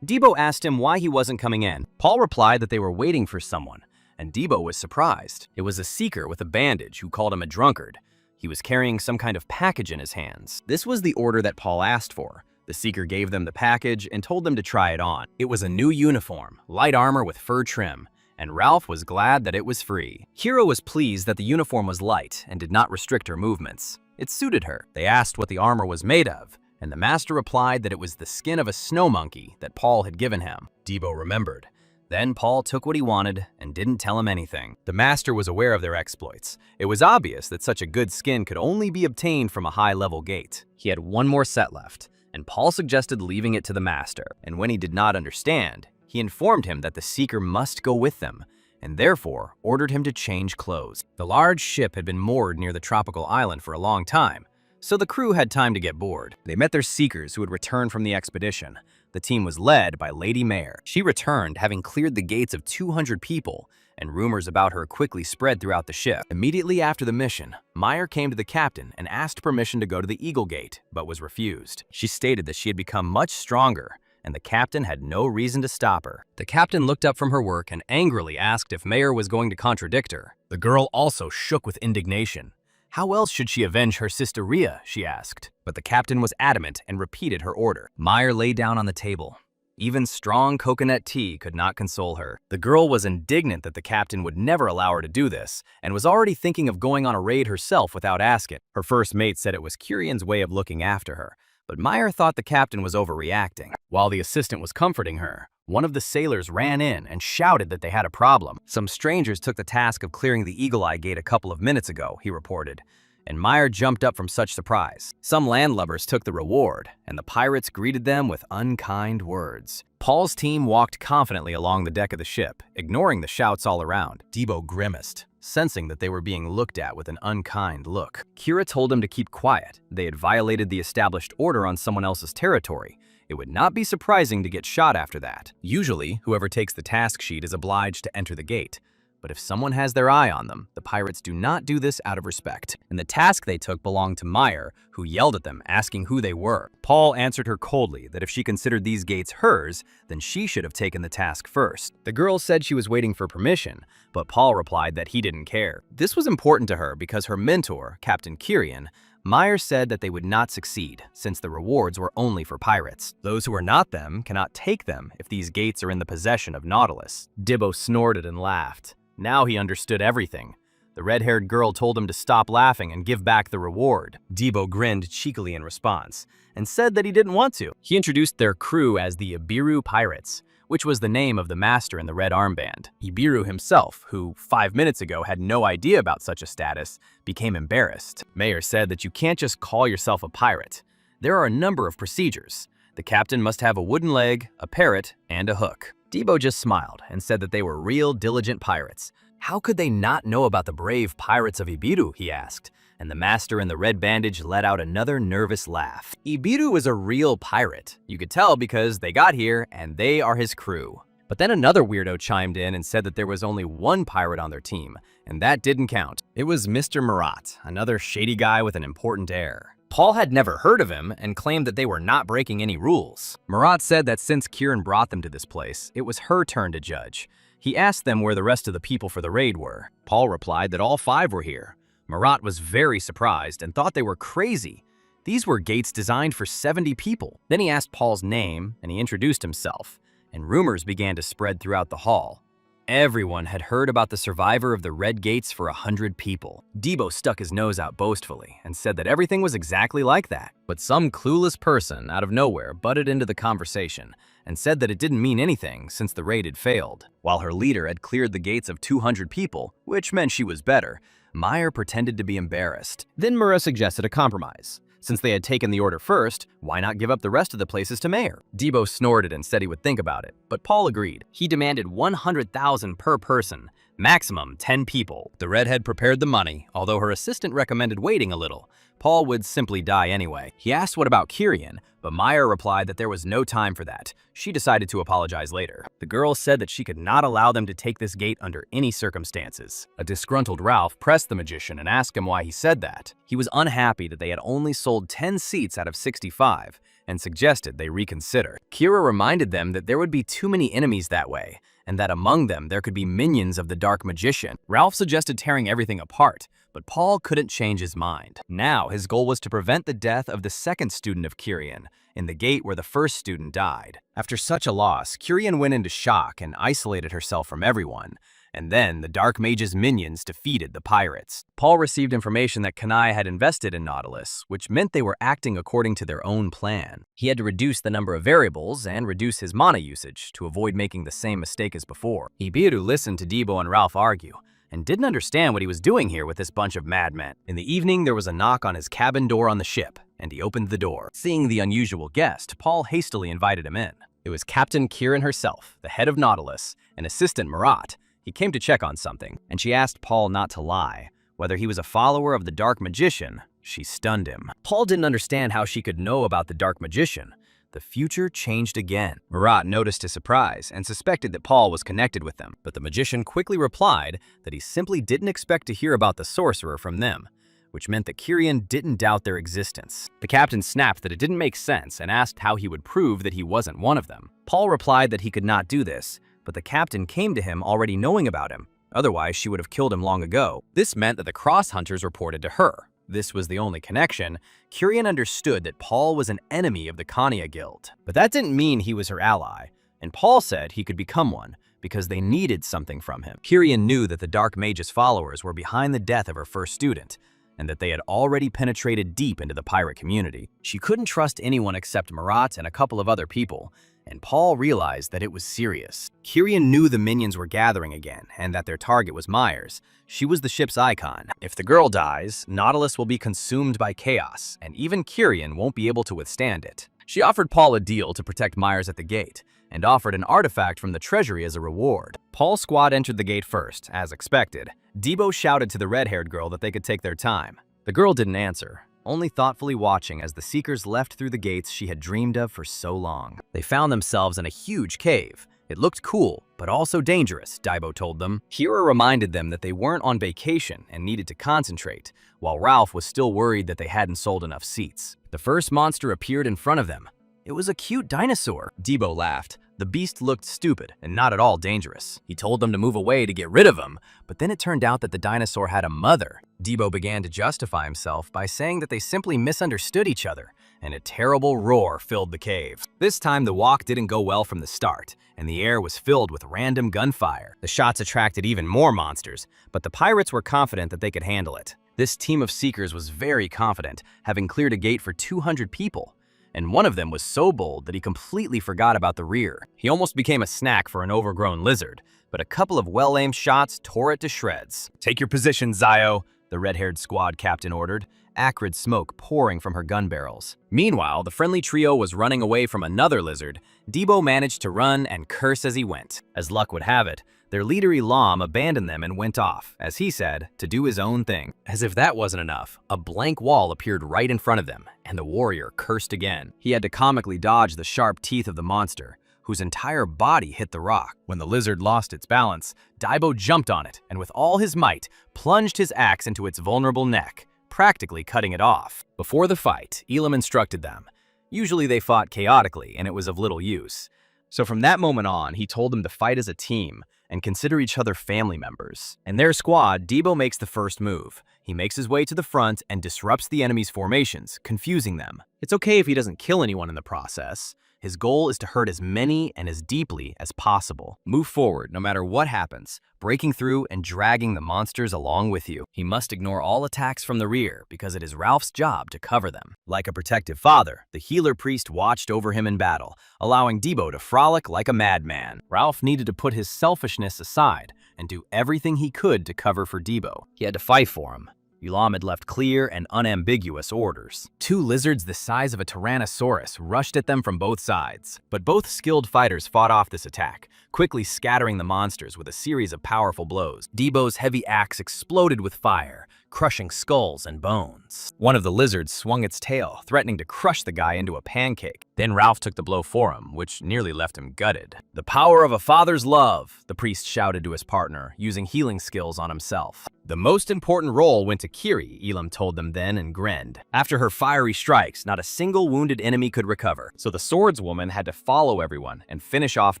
Debo asked him why he wasn't coming in. Paul replied that they were waiting for someone, and Debo was surprised. It was a seeker with a bandage who called him a drunkard. He was carrying some kind of package in his hands. This was the order that Paul asked for. The seeker gave them the package and told them to try it on. It was a new uniform, light armor with fur trim, and Ralph was glad that it was free. Hiro was pleased that the uniform was light and did not restrict her movements. It suited her. They asked what the armor was made of, and the master replied that it was the skin of a snow monkey that Paul had given him. Debo remembered. Then Paul took what he wanted and didn't tell him anything. The master was aware of their exploits. It was obvious that such a good skin could only be obtained from a high-level gate. He had 1 more set left, and Paul suggested leaving it to the master, and when he did not understand, he informed him that the seeker must go with them, and therefore ordered him to change clothes. The large ship had been moored near the tropical island for a long time, so the crew had time to get bored. They met their seekers who had returned from the expedition. The team was led by Lady Mare. She returned having cleared the gates of 200 people, and rumors about her quickly spread throughout the ship. Immediately after the mission, Meyer came to the captain and asked permission to go to the Eagle Gate, but was refused. She stated that she had become much stronger and the captain had no reason to stop her. The captain looked up from her work and angrily asked if Mayer was going to contradict her. The girl also shook with indignation. How else should she avenge her sister Rhea, she asked. But the captain was adamant and repeated her order. Mayer lay down on the table. Even strong coconut tea could not console her. The girl was indignant that the captain would never allow her to do this, and was already thinking of going on a raid herself without asking. Her first mate said it was Kirian's way of looking after her, but Mayer thought the captain was overreacting. While the assistant was comforting her, one of the sailors ran in and shouted that they had a problem. Some strangers took the task of clearing the Eagle Eye Gate a couple of minutes ago, he reported, and Mayer jumped up from such surprise. Some landlubbers took the reward, and the pirates greeted them with unkind words. Paul's team walked confidently along the deck of the ship, ignoring the shouts all around. Debo grimaced, sensing that they were being looked at with an unkind look. Kira told him to keep quiet. They had violated the established order on someone else's territory. It would not be surprising to get shot after that. Usually, whoever takes the task sheet is obliged to enter the gate. But if someone has their eye on them, the pirates do not do this out of respect. And the task they took belonged to Mayer, who yelled at them, asking who they were. Paul answered her coldly that if she considered these gates hers, then she should have taken the task first. The girl said she was waiting for permission, but Paul replied that he didn't care. This was important to her because her mentor, Captain Kirian, Mayer said that they would not succeed, since the rewards were only for pirates. Those who are not them cannot take them if these gates are in the possession of Nautilus. Dibbo snorted and laughed. Now he understood everything. The red-haired girl told him to stop laughing and give back the reward. Debo grinned cheekily in response, and said that he didn't want to. He introduced their crew as the Ibiru Pirates, which was the name of the master in the red armband. Ibiru himself, who 5 minutes ago had no idea about such a status, became embarrassed. Mayer said that you can't just call yourself a pirate. There are a number of procedures. The captain must have a wooden leg, a parrot, and a hook. Debo just smiled and said that they were real diligent pirates. How could they not know about the brave pirates of Ibiru, he asked, and the master in the red bandage let out another nervous laugh. Ibiru is a real pirate. You could tell because they got here and they are his crew. But then another weirdo chimed in and said that there was only one pirate on their team, and that didn't count. It was Mr. Marat, another shady guy with an important air. Paul had never heard of him and claimed that they were not breaking any rules. Marat said that since Kieran brought them to this place, it was her turn to judge. He asked them where the rest of the people for the raid were. Paul replied that all 5 were here. Marat was very surprised and thought they were crazy. These were gates designed for 70 people. Then he asked Paul's name and he introduced himself, and rumors began to spread throughout the hall. Everyone had heard about the survivor of the Red Gates for 100 people. Debo stuck his nose out boastfully and said that everything was exactly like that. But some clueless person out of nowhere butted into the conversation and said that it didn't mean anything since the raid had failed. While her leader had cleared the gates of 200 people, which meant she was better, Mayer pretended to be embarrassed. Then Mura suggested a compromise. Since they had taken the order first, why not give up the rest of the places to Mayer? Debo snorted and said he would think about it, but Paul agreed. He demanded 100,000 per person, maximum 10 people. The redhead prepared the money, although her assistant recommended waiting a little. Paul would simply die anyway. He asked what about Kirian, but Mayer replied that there was no time for that. She decided to apologize later. The girl said that she could not allow them to take this gate under any circumstances. A disgruntled Ralph pressed the magician and asked him why he said that. He was unhappy that they had only sold 10 seats out of 65 and suggested they reconsider. Kira reminded them that there would be too many enemies that way, and that among them there could be minions of the Dark Magician. Ralph suggested tearing everything apart, but Paul couldn't change his mind. Now his goal was to prevent the death of the second student of Kirian in the gate where the first student died. After such a loss, Kirian went into shock and isolated herself from everyone. And then the Dark Mage's minions defeated the pirates. Paul received information that Kanai had invested in Nautilus, which meant they were acting according to their own plan. He had to reduce the number of variables and reduce his mana usage to avoid making the same mistake as before. Ibiru listened to Debo and Ralph argue, and didn't understand what he was doing here with this bunch of madmen. In the evening, there was a knock on his cabin door on the ship, and he opened the door. Seeing the unusual guest, Paul hastily invited him in. It was Captain Kieran herself, the head of Nautilus, and assistant Marat. He came to check on something, and she asked Paul not to lie. Whether he was a follower of the Dark Magician, she stunned him. Paul didn't understand how she could know about the Dark Magician. The future changed again. Marat noticed his surprise and suspected that Paul was connected with them, but the magician quickly replied that he simply didn't expect to hear about the sorcerer from them. which meant that Kirian didn't doubt their existence. The captain snapped that it didn't make sense and asked how he would prove that he wasn't one of them. Paul replied that he could not do this, but the captain came to him already knowing about him. Otherwise, she would have killed him long ago. This meant that the cross hunters reported to her. This was the only connection. Kirian understood that Paul was an enemy of the Khania Guild. But that didn't mean he was her ally, and Paul said he could become one because they needed something from him. Kirian knew that the Dark Mage's followers were behind the death of her first student, and that they had already penetrated deep into the pirate community. She couldn't trust anyone except Marat and a couple of other people, and Paul realized that it was serious. Kirian knew the minions were gathering again, and that their target was Myers. She was the ship's icon. If the girl dies, Nautilus will be consumed by chaos, and even Kirian won't be able to withstand it. She offered Paul a deal to protect Myers at the gate, and offered an artifact from the treasury as a reward. Paul's squad entered the gate first, as expected. Debo shouted to the red-haired girl that they could take their time. The girl didn't answer, only thoughtfully watching as the Seekers left through the gates she had dreamed of for so long. They found themselves in a huge cave. It looked cool, but also dangerous, Daibo told them. Hira reminded them that they weren't on vacation and needed to concentrate, while Ralph was still worried that they hadn't sold enough seats. The first monster appeared in front of them. It was a cute dinosaur. Debo laughed. The beast looked stupid and not at all dangerous. He told them to move away to get rid of him, but then it turned out that the dinosaur had a mother. Debo began to justify himself by saying that they simply misunderstood each other, and a terrible roar filled the cave. This time the walk didn't go well from the start, and the air was filled with random gunfire. The shots attracted even more monsters, but the pirates were confident that they could handle it. This team of Seekers was very confident, having cleared a gate for 200 people. And one of them was so bold that he completely forgot about the rear. He almost became a snack for an overgrown lizard, but a couple of well-aimed shots tore it to shreds. "Take your position, Zio," the red-haired squad captain ordered, acrid smoke pouring from her gun barrels. Meanwhile, the friendly trio was running away from another lizard. Debo managed to run and curse as he went. As luck would have it, their leader Elam abandoned them and went off, as he said, to do his own thing. As if that wasn't enough, a blank wall appeared right in front of them, and the warrior cursed again. He had to comically dodge the sharp teeth of the monster, whose entire body hit the rock. When the lizard lost its balance, Daibo jumped on it, and with all his might, plunged his axe into its vulnerable neck, practically cutting it off. Before the fight, Elam instructed them. Usually they fought chaotically, and it was of little use. So from that moment on, he told them to fight as a team, and consider each other family members. In their squad, Debo makes the first move. He makes his way to the front and disrupts the enemy's formations, confusing them. It's okay if he doesn't kill anyone in the process. His goal is to hurt as many and as deeply as possible. Move forward no matter what happens, breaking through and dragging the monsters along with you. He must ignore all attacks from the rear because it is Ralph's job to cover them. Like a protective father, the healer priest watched over him in battle, allowing Debo to frolic like a madman. Ralph needed to put his selfishness aside and do everything he could to cover for Debo. He had to fight for him. Elam had left clear and unambiguous orders. Two lizards the size of a tyrannosaurus rushed at them from both sides, but both skilled fighters fought off this attack, quickly scattering the monsters with a series of powerful blows. Debo's heavy axe exploded with fire, crushing skulls and bones. One of the lizards swung its tail, threatening to crush the guy into a pancake. Then Ralph took the blow for him, which nearly left him gutted. "The power of a father's love," the priest shouted to his partner, using healing skills on himself. "The most important role went to Kiri," Elam told them then and grinned. After her fiery strikes, not a single wounded enemy could recover, so the swordswoman had to follow everyone and finish off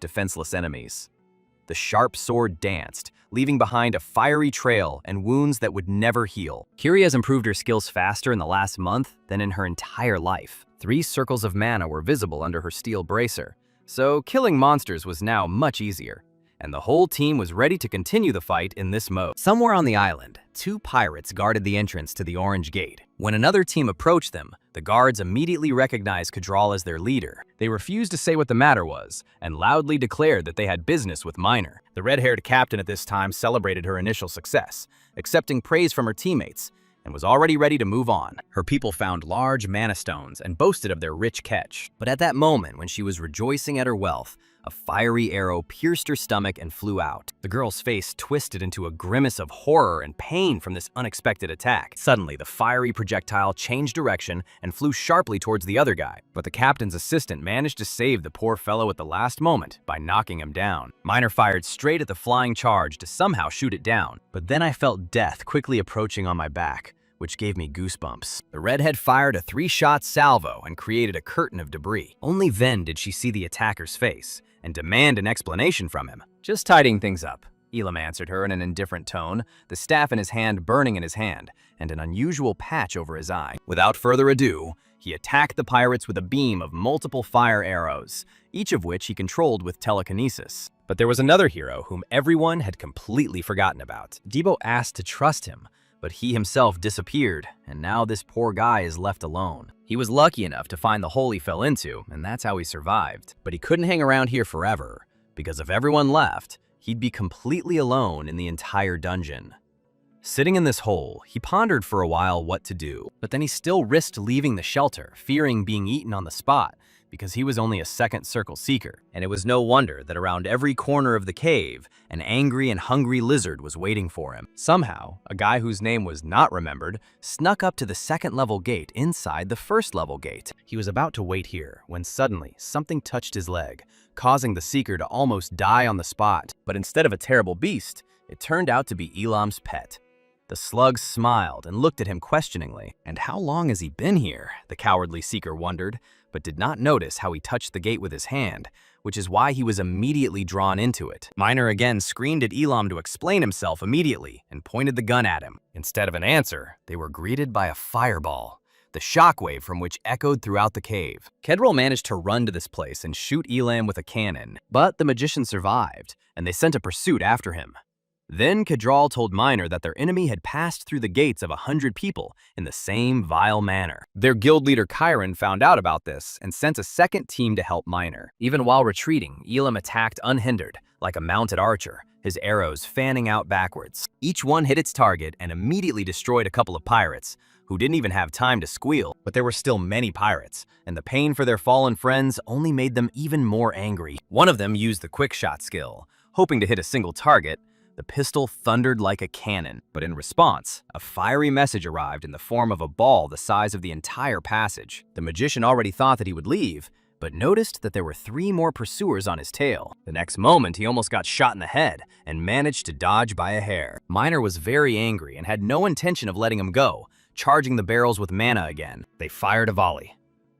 defenseless enemies. The sharp sword danced, leaving behind a fiery trail and wounds that would never heal. Kiri has improved her skills faster in the last month than in her entire life. 3 circles of mana were visible under her steel bracer, so killing monsters was now much easier, and the whole team was ready to continue the fight in this mode. Somewhere on the island, 2 pirates guarded the entrance to the Orange Gate. When another team approached them, the guards immediately recognized Kadral as their leader. They refused to say what the matter was, and loudly declared that they had business with Minor. The red-haired captain at this time celebrated her initial success, accepting praise from her teammates, and was already ready to move on. Her people found large mana stones and boasted of their rich catch. But at that moment, when she was rejoicing at her wealth, a fiery arrow pierced her stomach and flew out. The girl's face twisted into a grimace of horror and pain from this unexpected attack. Suddenly, the fiery projectile changed direction and flew sharply towards the other guy. But the captain's assistant managed to save the poor fellow at the last moment by knocking him down. Minor fired straight at the flying charge to somehow shoot it down. But then I felt death quickly approaching on my back. which gave me goosebumps. The redhead fired a 3-shot salvo and created a curtain of debris. Only then did she see the attacker's face and demand an explanation from him. "Just tidying things up," Elam answered her in an indifferent tone, the staff in his hand burning in his hand, and an unusual patch over his eye. Without further ado, he attacked the pirates with a beam of multiple fire arrows, each of which he controlled with telekinesis. But there was another hero whom everyone had completely forgotten about. Debo asked to trust him, but he himself disappeared, and now this poor guy is left alone. He was lucky enough to find the hole he fell into, and that's how he survived. But he couldn't hang around here forever, because if everyone left, he'd be completely alone in the entire dungeon. Sitting in this hole, he pondered for a while what to do, but then he still risked leaving the shelter, fearing being eaten on the spot, because he was only a second circle seeker, and it was no wonder that around every corner of the cave, an angry and hungry lizard was waiting for him. Somehow, a guy whose name was not remembered snuck up to the second-level gate inside the first-level gate. He was about to wait here when suddenly something touched his leg, causing the seeker to almost die on the spot. But instead of a terrible beast, it turned out to be Elam's pet. The slug smiled and looked at him questioningly. "And how long has he been here?" the cowardly seeker wondered, but did not notice how he touched the gate with his hand, which is why he was immediately drawn into it. Miner again screamed at Elam to explain himself immediately and pointed the gun at him. Instead of an answer, they were greeted by a fireball, the shockwave from which echoed throughout the cave. Kedrol managed to run to this place and shoot Elam with a cannon, but the magician survived, and they sent a pursuit after him. Then Kedrol told Miner that their enemy had passed through the gates of 100 people in the same vile manner. Their guild leader Chiron found out about this and sent a second team to help Miner. Even while retreating, Elam attacked unhindered, like a mounted archer, his arrows fanning out backwards. Each one hit its target and immediately destroyed a couple of pirates, who didn't even have time to squeal. But there were still many pirates, and the pain for their fallen friends only made them even more angry. One of them used the quick shot skill, hoping to hit a single target. The pistol thundered like a cannon, but in response, a fiery message arrived in the form of a ball the size of the entire passage. The magician already thought that he would leave, but noticed that there were 3 more pursuers on his tail. The next moment, he almost got shot in the head and managed to dodge by a hair. Miner was very angry and had no intention of letting him go, charging the barrels with mana again. They fired a volley.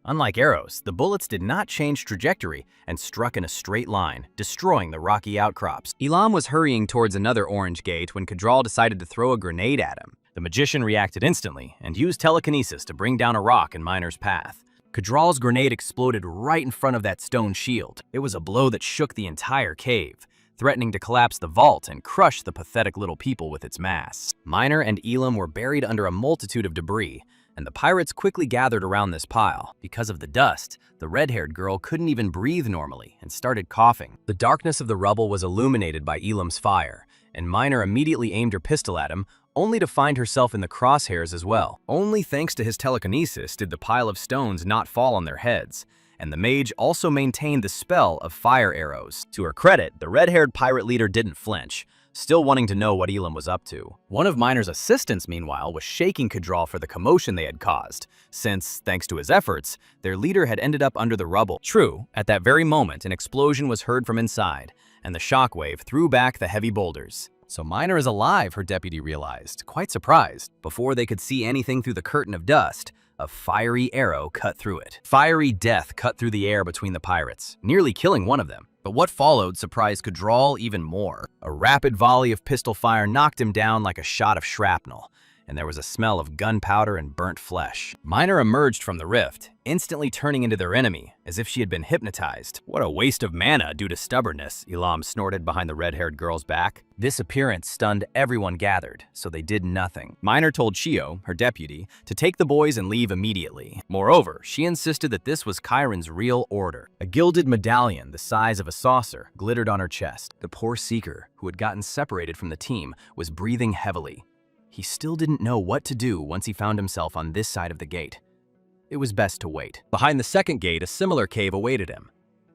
Unlike arrows, the bullets did not change trajectory and struck in a straight line, destroying the rocky outcrops. Elam was hurrying towards another orange gate when Kedrol decided to throw a grenade at him. The magician reacted instantly and used telekinesis to bring down a rock in Miner's path. Kedrol's grenade exploded right in front of that stone shield. It was a blow that shook the entire cave, threatening to collapse the vault and crush the pathetic little people with its mass. Miner and Elam were buried under a multitude of debris, and the pirates quickly gathered around this pile. Because of the dust, the red-haired girl couldn't even breathe normally and started coughing. The darkness of the rubble was illuminated by Elam's fire, and Miner immediately aimed her pistol at him, only to find herself in the crosshairs as well. Only thanks to his telekinesis did the pile of stones not fall on their heads, and the mage also maintained the spell of fire arrows. To her credit, the red-haired pirate leader didn't flinch, still wanting to know what Elam was up to. One of Miner's assistants, meanwhile, was shaking Kedrol for the commotion they had caused, since, thanks to his efforts, their leader had ended up under the rubble. True, at that very moment, an explosion was heard from inside, and the shockwave threw back the heavy boulders. So Miner is alive, her deputy realized, quite surprised. Before they could see anything through the curtain of dust, a fiery arrow cut through it. Fiery death cut through the air between the pirates, nearly killing one of them. But what followed surprised Kedrol even more. A rapid volley of pistol fire knocked him down like a shot of shrapnel, and there was a smell of gunpowder and burnt flesh. Miner emerged from the rift, instantly turning into their enemy, as if she had been hypnotized. "What a waste of mana due to stubbornness," Elam snorted behind the red-haired girl's back. This appearance stunned everyone gathered, so they did nothing. Miner told Shio, her deputy, to take the boys and leave immediately. Moreover, she insisted that this was Chiron's real order. A gilded medallion the size of a saucer glittered on her chest. The poor seeker, who had gotten separated from the team, was breathing heavily. He still didn't know what to do once he found himself on this side of the gate. It was best to wait. Behind the second gate, a similar cave awaited him.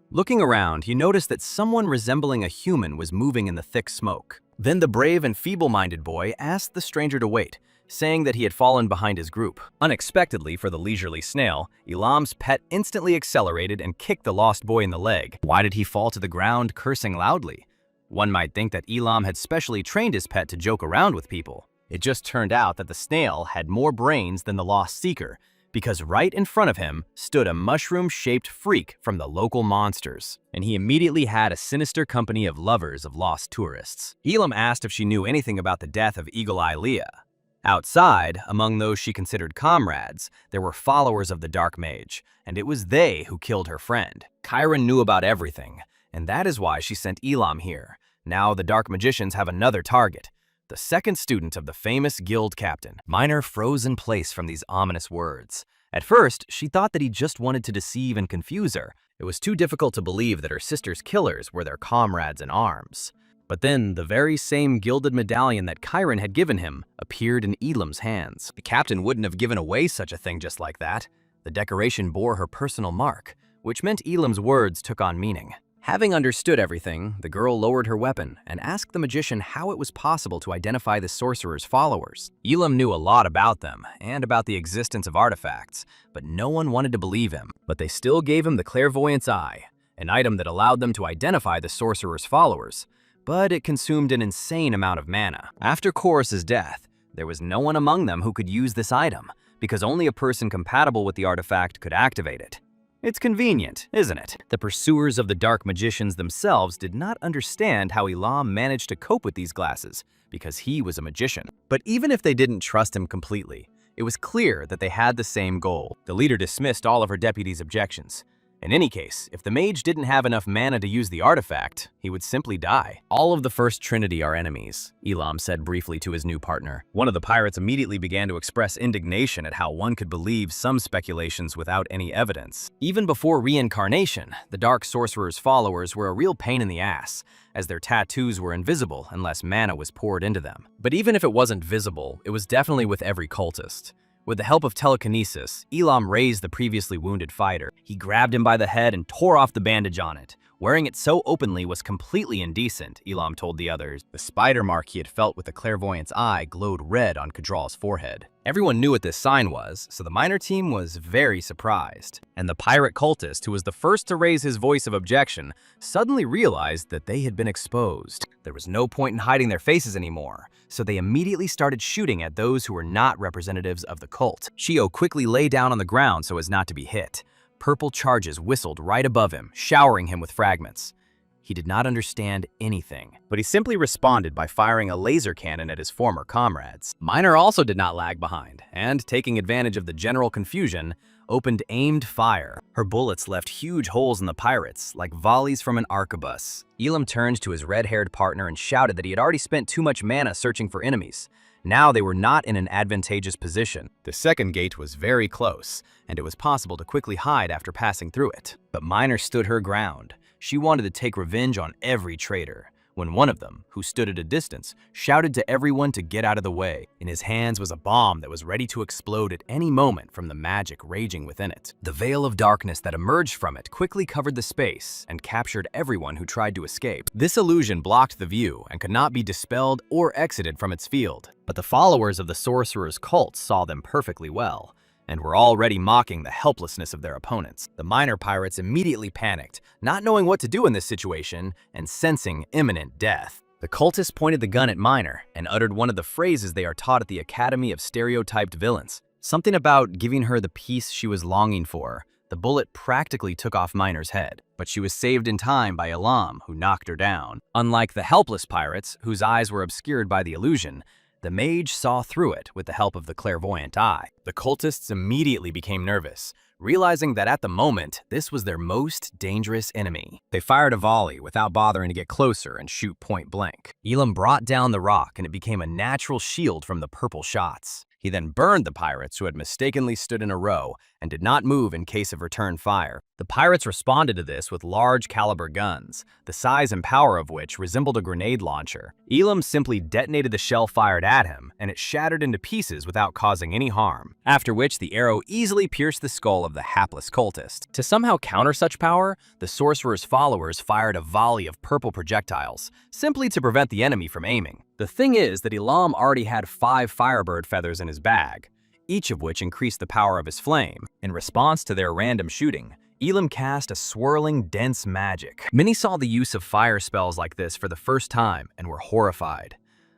Looking around, he noticed that someone resembling a human was moving in the thick smoke. Then the brave and feeble-minded boy asked the stranger to wait, saying that he had fallen behind his group. Unexpectedly for the leisurely snail, Elam's pet instantly accelerated and kicked the lost boy in the leg. Why did he fall to the ground, cursing loudly? One might think that Elam had specially trained his pet to joke around with people. It just turned out that the snail had more brains than the lost seeker, because right in front of him stood a mushroom-shaped freak from the local monsters, and he immediately had a sinister company of lovers of lost tourists. Elam asked if she knew anything about the death of Eagle Eye Leah. Outside, among those she considered comrades, there were followers of the Dark Mage, and it was they who killed her friend. Chiron knew about everything, and that is why she sent Elam here. Now the Dark Magicians have another target, the second student of the famous guild captain. Minor froze in place from these ominous words. At first, she thought that he just wanted to deceive and confuse her. It was too difficult to believe that her sister's killers were their comrades in arms. But then, the very same gilded medallion that Chiron had given him appeared in Elam's hands. The captain wouldn't have given away such a thing just like that. The decoration bore her personal mark, which meant Elam's words took on meaning. Having understood everything, the girl lowered her weapon and asked the magician how it was possible to identify the sorcerer's followers. Elam knew a lot about them and about the existence of artifacts, but no one wanted to believe him. But they still gave him the clairvoyant's eye, an item that allowed them to identify the sorcerer's followers, but it consumed an insane amount of mana. After Chorus's death, there was no one among them who could use this item, because only a person compatible with the artifact could activate it. It's convenient, isn't it? The pursuers of the Dark Magicians themselves did not understand how Elam managed to cope with these glasses, because he was a magician. But even if they didn't trust him completely, it was clear that they had the same goal. The leader dismissed all of her deputies' objections. In any case, if the mage didn't have enough mana to use the artifact, he would simply die. All of the First Trinity are enemies, Elam said briefly to his new partner. One of the pirates immediately began to express indignation at how one could believe some speculations without any evidence. Even before reincarnation, the Dark Sorcerer's followers were a real pain in the ass, as their tattoos were invisible unless mana was poured into them. But even if it wasn't visible, it was definitely with every cultist. With the help of telekinesis, Elam raised the previously wounded fighter. He grabbed him by the head and tore off the bandage on it. Wearing it so openly was completely indecent, Elam told the others. The spider mark he had felt with the clairvoyant's eye glowed red on Kadral's forehead. Everyone knew what this sign was, so the minor team was very surprised. And the pirate cultist, who was the first to raise his voice of objection, suddenly realized that they had been exposed. There was no point in hiding their faces anymore, so they immediately started shooting at those who were not representatives of the cult. Shio quickly lay down on the ground so as not to be hit. Purple charges whistled right above him, showering him with fragments. He did not understand anything, but he simply responded by firing a laser cannon at his former comrades. Minor also did not lag behind, and, taking advantage of the general confusion, opened aimed fire. Her bullets left huge holes in the pirates, like volleys from an arquebus. Elam turned to his red-haired partner and shouted that he had already spent too much mana searching for enemies. Now they were not in an advantageous position. The second gate was very close, and it was possible to quickly hide after passing through it. But Minor stood her ground. She wanted to take revenge on every traitor, when one of them, who stood at a distance, shouted to everyone to get out of the way. In his hands was a bomb that was ready to explode at any moment from the magic raging within it. The veil of darkness that emerged from it quickly covered the space and captured everyone who tried to escape. This illusion blocked the view and could not be dispelled or exited from its field. But the followers of the sorcerer's cult saw them perfectly well, and were already mocking the helplessness of their opponents. The minor pirates immediately panicked, not knowing what to do in this situation and sensing imminent death. The cultists pointed the gun at Minor and uttered one of the phrases they are taught at the Academy of Stereotyped Villains. Something about giving her the peace she was longing for. The bullet practically took off Minor's head, but she was saved in time by Elam, who knocked her down. Unlike the helpless pirates, whose eyes were obscured by the illusion, the mage saw through it with the help of the clairvoyant eye. The cultists immediately became nervous, realizing that at the moment, this was their most dangerous enemy. They fired a volley without bothering to get closer and shoot point blank. Elam brought down the rock and it became a natural shield from the purple shots. He then burned the pirates who had mistakenly stood in a row and did not move in case of return fire. The pirates responded to this with large caliber guns, the size and power of which resembled a grenade launcher. Elam simply detonated the shell fired at him, and it shattered into pieces without causing any harm, after which the arrow easily pierced the skull of the hapless cultist. To somehow counter such power, the sorcerer's followers fired a volley of purple projectiles, simply to prevent the enemy from aiming. The thing is that Elam already had 5 firebird feathers in his bag, each of which increased the power of his flame. In response to their random shooting, Elam cast a swirling, dense magic. Many saw the use of fire spells like this for the first time and were horrified.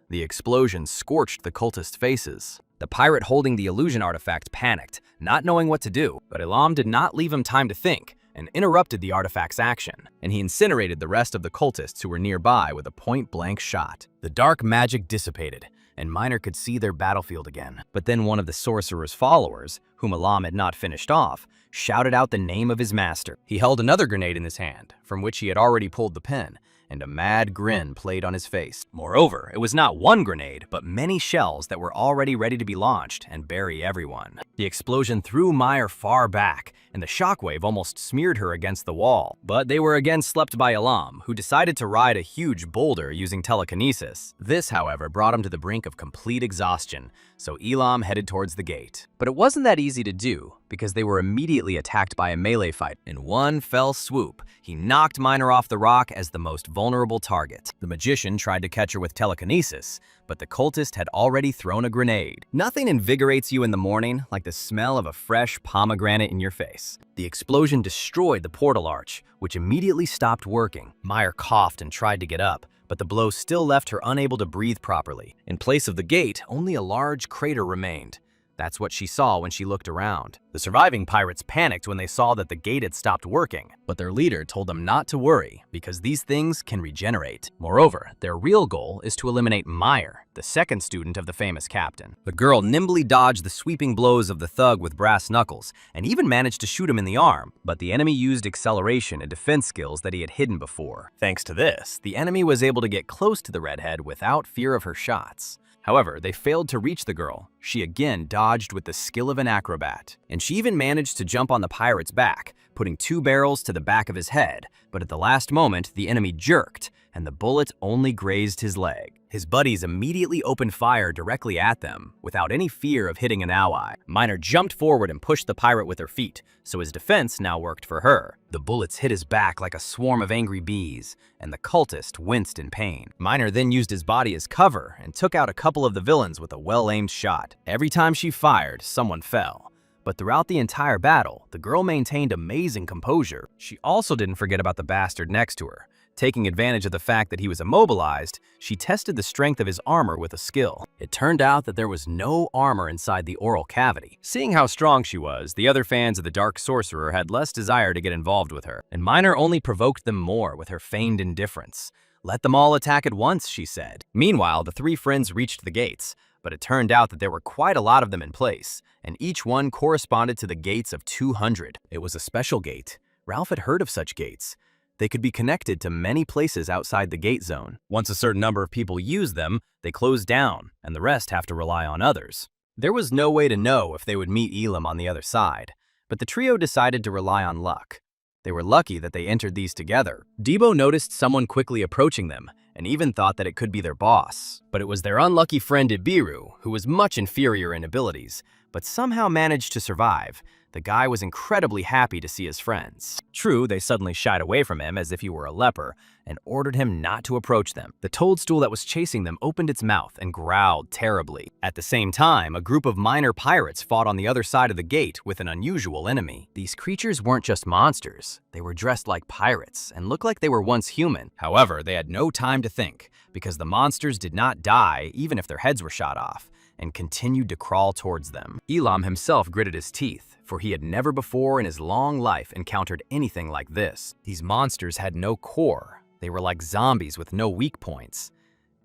The explosion scorched the cultists' faces. The pirate holding the illusion artifact panicked, not knowing what to do, but Elam did not leave him time to think and interrupted the artifact's action, and he incinerated the rest of the cultists who were nearby with a point-blank shot. The dark magic dissipated, and Miner could see their battlefield again. But then one of the sorcerer's followers, whom Elam had not finished off, shouted out the name of his master. He held another grenade in his hand, from which he had already pulled the pin, and a mad grin played on his face. Moreover, it was not one grenade, but many shells that were already ready to be launched and bury everyone. The explosion threw Meyer far back, and the shockwave almost smeared her against the wall. But they were again slept by Elam, who decided to ride a huge boulder using telekinesis. This, however, brought him to the brink of complete exhaustion, so Elam headed towards the gate. But it wasn't that easy to do, because they were immediately attacked by a melee fight. In one fell swoop, he knocked Miner off the rock as the most vulnerable target. The magician tried to catch her with telekinesis, but the cultist had already thrown a grenade. Nothing invigorates you in the morning like the smell of a fresh pomegranate in your face. The explosion destroyed the portal arch, which immediately stopped working. Meyer coughed and tried to get up, but the blow still left her unable to breathe properly. In place of the gate, only a large crater remained. That's what she saw when she looked around. The surviving pirates panicked when they saw that the gate had stopped working, but their leader told them not to worry because these things can regenerate. Moreover, their real goal is to eliminate Meyer, the second student of the famous captain. The girl nimbly dodged the sweeping blows of the thug with brass knuckles and even managed to shoot him in the arm, but the enemy used acceleration and defense skills that he had hidden before. Thanks to this, the enemy was able to get close to the redhead without fear of her shots. However, they failed to reach the girl. She again dodged with the skill of an acrobat. And she even managed to jump on the pirate's back, putting 2 barrels to the back of his head. But at the last moment, the enemy jerked, and the bullet only grazed his leg. His buddies immediately opened fire directly at them, without any fear of hitting an ally. Miner jumped forward and pushed the pirate with her feet, so his defense now worked for her. The bullets hit his back like a swarm of angry bees, and the cultist winced in pain. Miner then used his body as cover and took out a couple of the villains with a well-aimed shot. Every time she fired, someone fell. But throughout the entire battle, the girl maintained amazing composure. She also didn't forget about the bastard next to her. Taking advantage of the fact that he was immobilized, she tested the strength of his armor with a skill. It turned out that there was no armor inside the oral cavity. Seeing how strong she was, the other fans of the Dark Sorcerer had less desire to get involved with her, and Miner only provoked them more with her feigned indifference. "Let them all attack at once," she said. Meanwhile, the 3 friends reached the gates, but it turned out that there were quite a lot of them in place, and each one corresponded to the gates of 200. It was a special gate. Ralph had heard of such gates. They could be connected to many places outside the gate zone. Once a certain number of people use them, they close down, and the rest have to rely on others. There was no way to know if they would meet Elam on the other side, but the trio decided to rely on luck. They were lucky that they entered these together. Debo noticed someone quickly approaching them, and even thought that it could be their boss. But it was their unlucky friend Ibiru, who was much inferior in abilities, but somehow managed to survive. The guy was incredibly happy to see his friends. True, they suddenly shied away from him as if he were a leper, and ordered him not to approach them. The toadstool that was chasing them opened its mouth and growled terribly. At the same time, a group of minor pirates fought on the other side of the gate with an unusual enemy. These creatures weren't just monsters. They were dressed like pirates and looked like they were once human. However, they had no time to think, because the monsters did not die even if their heads were shot off, and continued to crawl towards them. Elam himself gritted his teeth, for he had never before in his long life encountered anything like this. These monsters had no core. They were like zombies with no weak points.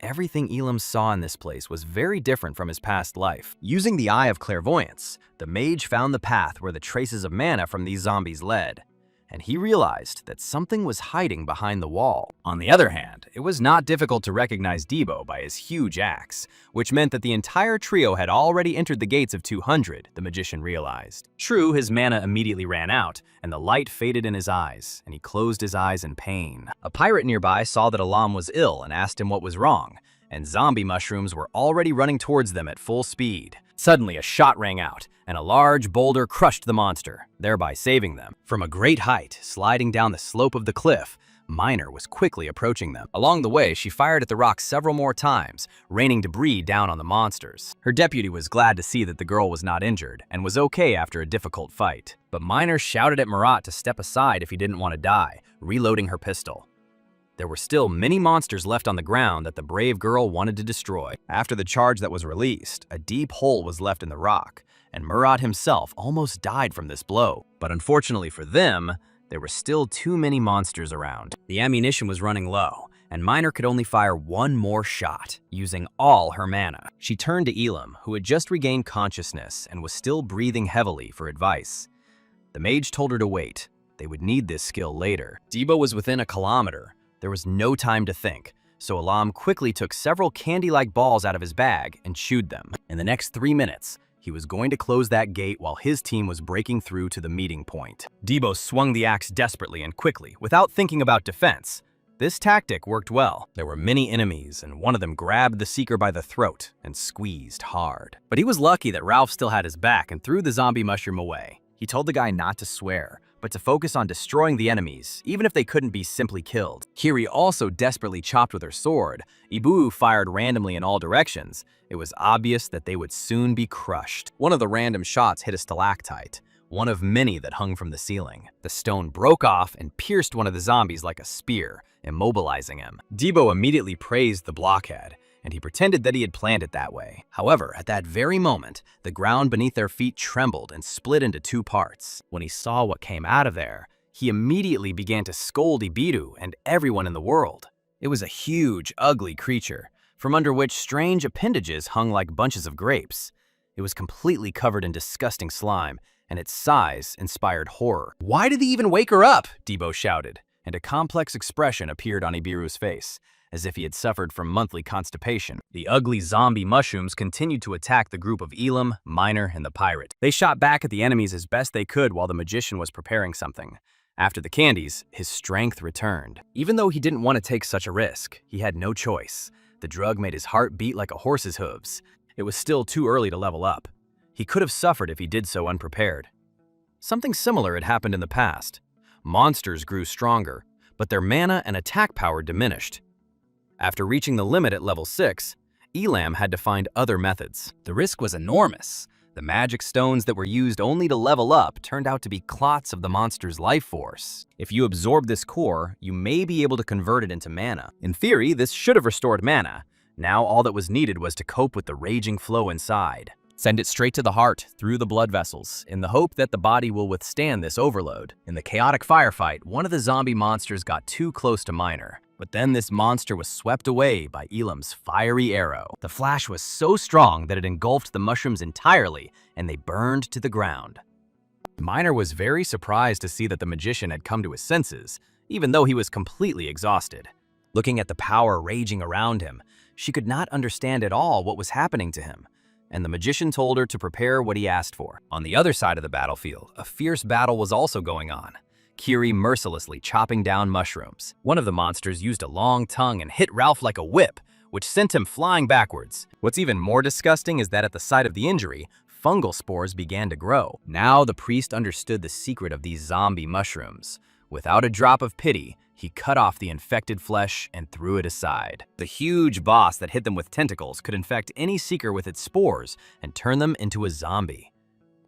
Everything Elam saw in this place was very different from his past life. Using the eye of clairvoyance, the mage found the path where the traces of mana from these zombies led, and he realized that something was hiding behind the wall. On the other hand, it was not difficult to recognize Debo by his huge axe, which meant that the entire trio had already entered the gates of 200, the magician realized. True, his mana immediately ran out, and the light faded in his eyes, and he closed his eyes in pain. A pirate nearby saw that Elam was ill and asked him what was wrong, and zombie mushrooms were already running towards them at full speed. Suddenly, a shot rang out, and a large boulder crushed the monster, thereby saving them. From a great height, sliding down the slope of the cliff, Miner was quickly approaching them. Along the way, she fired at the rock several more times, raining debris down on the monsters. Her deputy was glad to see that the girl was not injured, and was okay after a difficult fight. But Miner shouted at Marat to step aside if he didn't want to die, reloading her pistol. there were still many monsters left on the ground that the brave girl wanted to destroy. After the charge that was released, a deep hole was left in the rock, and Murat himself almost died from this blow. But unfortunately for them, there were still too many monsters around. The ammunition was running low, and Miner could only fire one more shot, using all her mana. She turned to Elam, who had just regained consciousness and was still breathing heavily, for advice. The mage told her to wait. They would need this skill later. Debo was within a kilometer. There was no time to think, so Elam quickly took several candy-like balls out of his bag and chewed them. In the next 3 minutes, he was going to close that gate while his team was breaking through to the meeting point. Debo swung the axe desperately and quickly, without thinking about defense. This tactic worked well. There were many enemies, and one of them grabbed the Seeker by the throat and squeezed hard. But he was lucky that Ralph still had his back and threw the zombie mushroom away. He told the guy not to swear, but to focus on destroying the enemies, even if they couldn't be simply killed. Kiri also desperately chopped with her sword. Ibu fired randomly in all directions. It was obvious that they would soon be crushed. One of the random shots hit a stalactite, one of many that hung from the ceiling. The stone broke off and pierced one of the zombies like a spear, immobilizing him. Debo immediately praised the blockhead, and he pretended that he had planned it that way. However, at that very moment, the ground beneath their feet trembled and split into 2 parts. When he saw what came out of there, he immediately began to scold Ibiru and everyone in the world. It was a huge, ugly creature, from under which strange appendages hung like bunches of grapes. It was completely covered in disgusting slime, and its size inspired horror. "Why did he even wake her up?" Debo shouted, and a complex expression appeared on Ibiru's face, as if he had suffered from monthly constipation. The ugly zombie mushrooms continued to attack the group of Elam, Miner, and the pirate. They shot back at the enemies as best they could while the magician was preparing something. After the candies, his strength returned. Even though he didn't want to take such a risk, he had no choice. The drug made his heart beat like a horse's hooves. It was still too early to level up. He could have suffered if he did so unprepared. Something similar had happened in the past. Monsters grew stronger, but their mana and attack power diminished. After reaching the limit at level 6, Elam had to find other methods. The risk was enormous. The magic stones that were used only to level up turned out to be clots of the monster's life force. If you absorb this core, you may be able to convert it into mana. In theory, this should have restored mana. Now all that was needed was to cope with the raging flow inside. Send it straight to the heart, through the blood vessels, in the hope that the body will withstand this overload. In the chaotic firefight, one of the zombie monsters got too close to Miner. But then this monster was swept away by Elam's fiery arrow. The flash was so strong that it engulfed the mushrooms entirely, and they burned to the ground. Miner was very surprised to see that the magician had come to his senses, even though he was completely exhausted. Looking at the power raging around him, she could not understand at all what was happening to him, and the magician told her to prepare what he asked for. On the other side of the battlefield, a fierce battle was also going on. Kiri mercilessly chopping down mushrooms. One of the monsters used a long tongue and hit Ralph like a whip, which sent him flying backwards. What's even more disgusting is that at the site of the injury, fungal spores began to grow. Now the priest understood the secret of these zombie mushrooms. Without a drop of pity, he cut off the infected flesh and threw it aside. The huge boss that hit them with tentacles could infect any seeker with its spores and turn them into a zombie.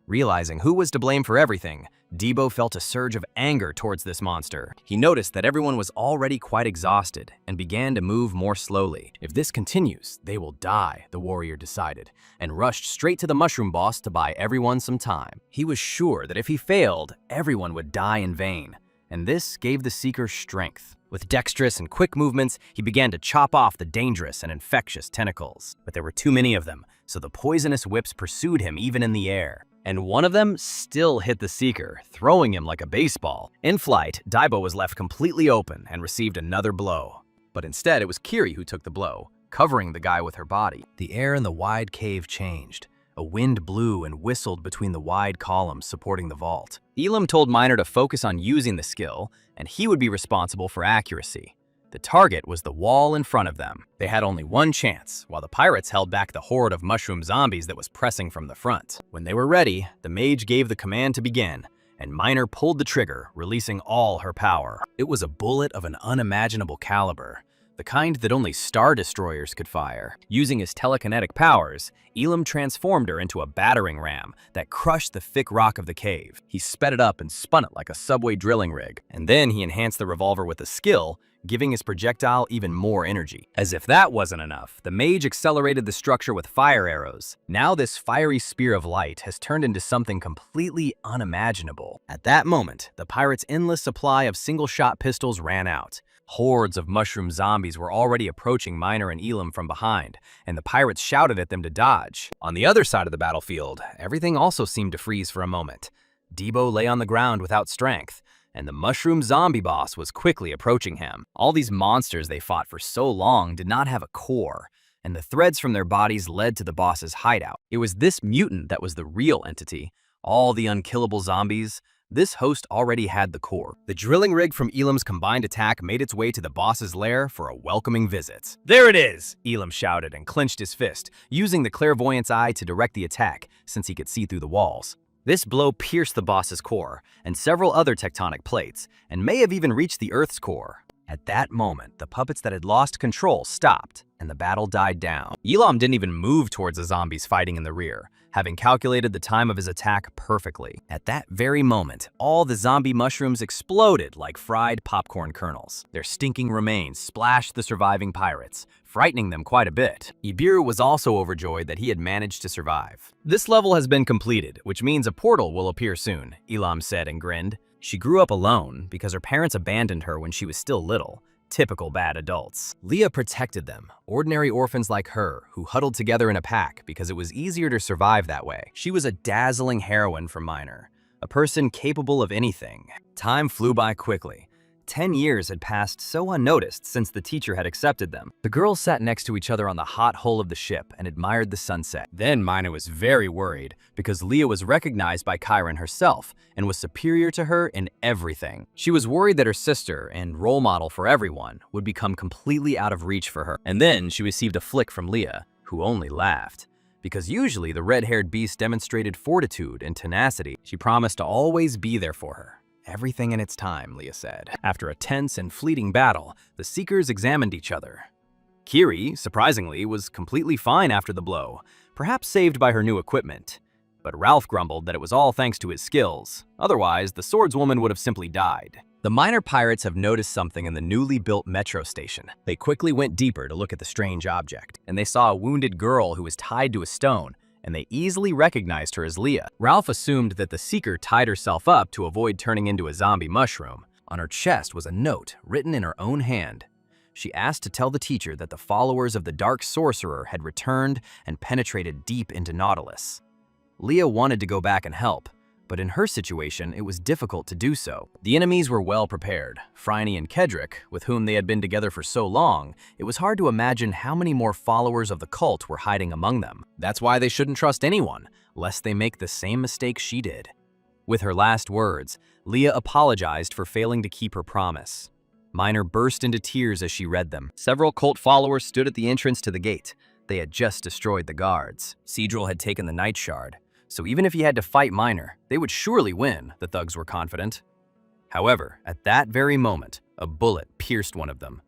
Realizing who was to blame for everything, Debo felt a surge of anger towards this monster. He noticed that everyone was already quite exhausted and began to move more slowly. If this continues, they will die, the warrior decided, and rushed straight to the mushroom boss to buy everyone some time. He was sure that if he failed, everyone would die in vain, and this gave the seeker strength. With dexterous and quick movements, he began to chop off the dangerous and infectious tentacles. But there were too many of them, so the poisonous whips pursued him even in the air. And one of them still hit the seeker, throwing him like a baseball. In flight, Daibo was left completely open and received another blow. But instead, it was Kiri who took the blow, covering the guy with her body. The air in the wide cave changed. A wind blew and whistled between the wide columns supporting the vault. Elam told Miner to focus on using the skill, and he would be responsible for accuracy. The target was the wall in front of them. They had only one chance, while the pirates held back the horde of mushroom zombies that was pressing from the front. When they were ready, the mage gave the command to begin, and Miner pulled the trigger, releasing all her power. It was a bullet of an unimaginable caliber, the kind that only star destroyers could fire. Using his telekinetic powers, Elam transformed her into a battering ram that crushed the thick rock of the cave. He sped it up and spun it like a subway drilling rig, and then he enhanced the revolver with a skill, giving his projectile even more energy. As if that wasn't enough, the mage accelerated the structure with fire arrows. Now this fiery spear of light has turned into something completely unimaginable. At that moment, the pirates' endless supply of single-shot pistols ran out. Hordes of mushroom zombies were already approaching Miner and Elam from behind, and the pirates shouted at them to dodge. On the other side of the battlefield, everything also seemed to freeze for a moment. Debo lay on the ground without strength, and the mushroom zombie boss was quickly approaching him. All these monsters they fought for so long did not have a core, and the threads from their bodies led to the boss's hideout. It was this mutant that was the real entity. All the unkillable zombies, this host already had the core. The drilling rig from Elam's combined attack made its way to the boss's lair for a welcoming visit. "There it is!" Elam shouted and clenched his fist, using the clairvoyant's eye to direct the attack since he could see through the walls. This blow pierced the boss's core and several other tectonic plates, and may have even reached the Earth's core. At that moment, the puppets that had lost control stopped, and the battle died down. Elam didn't even move towards the zombies fighting in the rear, having calculated the time of his attack perfectly. At that very moment, all the zombie mushrooms exploded like fried popcorn kernels. Their stinking remains splashed the surviving pirates, frightening them quite a bit. Ibiru was also overjoyed that he had managed to survive. "This level has been completed, which means a portal will appear soon," Elam said and grinned. She grew up alone because her parents abandoned her when she was still little. Typical bad adults. Leah protected them, ordinary orphans like her, who huddled together in a pack because it was easier to survive that way. She was a dazzling heroine for Miner, a person capable of anything. Time flew by quickly. 10 years had passed so unnoticed since the teacher had accepted them. The girls sat next to each other on the hot hull of the ship and admired the sunset. Then Mina was very worried because Leah was recognized by Chiron herself and was superior to her in everything. She was worried that her sister, and role model for everyone, would become completely out of reach for her. And then she received a flick from Leah, who only laughed. Because usually the red-haired beast demonstrated fortitude and tenacity. She promised to always be there for her. "Everything in its time," Leah said. After a tense and fleeting battle, the Seekers examined each other. Kiri, surprisingly, was completely fine after the blow, perhaps saved by her new equipment. But Ralph grumbled that it was all thanks to his skills. Otherwise, the swordswoman would have simply died. The minor pirates have noticed something in the newly built metro station. They quickly went deeper to look at the strange object, and they saw a wounded girl who was tied to a stone, and they easily recognized her as Leah. Ralph assumed that the Seeker tied herself up to avoid turning into a zombie mushroom. On her chest was a note written in her own hand. She asked to tell the teacher that the followers of the Dark Sorcerer had returned and penetrated deep into Nautilus. Leah wanted to go back and help, but in her situation, it was difficult to do so. The enemies were well prepared. Phryne and Kedrick, with whom they had been together for so long, it was hard to imagine how many more followers of the cult were hiding among them. That's why they shouldn't trust anyone, lest they make the same mistake she did. With her last words, Leah apologized for failing to keep her promise. Miner burst into tears as she read them. Several cult followers stood at the entrance to the gate. They had just destroyed the guards. Seadrill had taken the Night Shard. So even if he had to fight Miner, they would surely win, the thugs were confident. However, at that very moment, a bullet pierced one of them.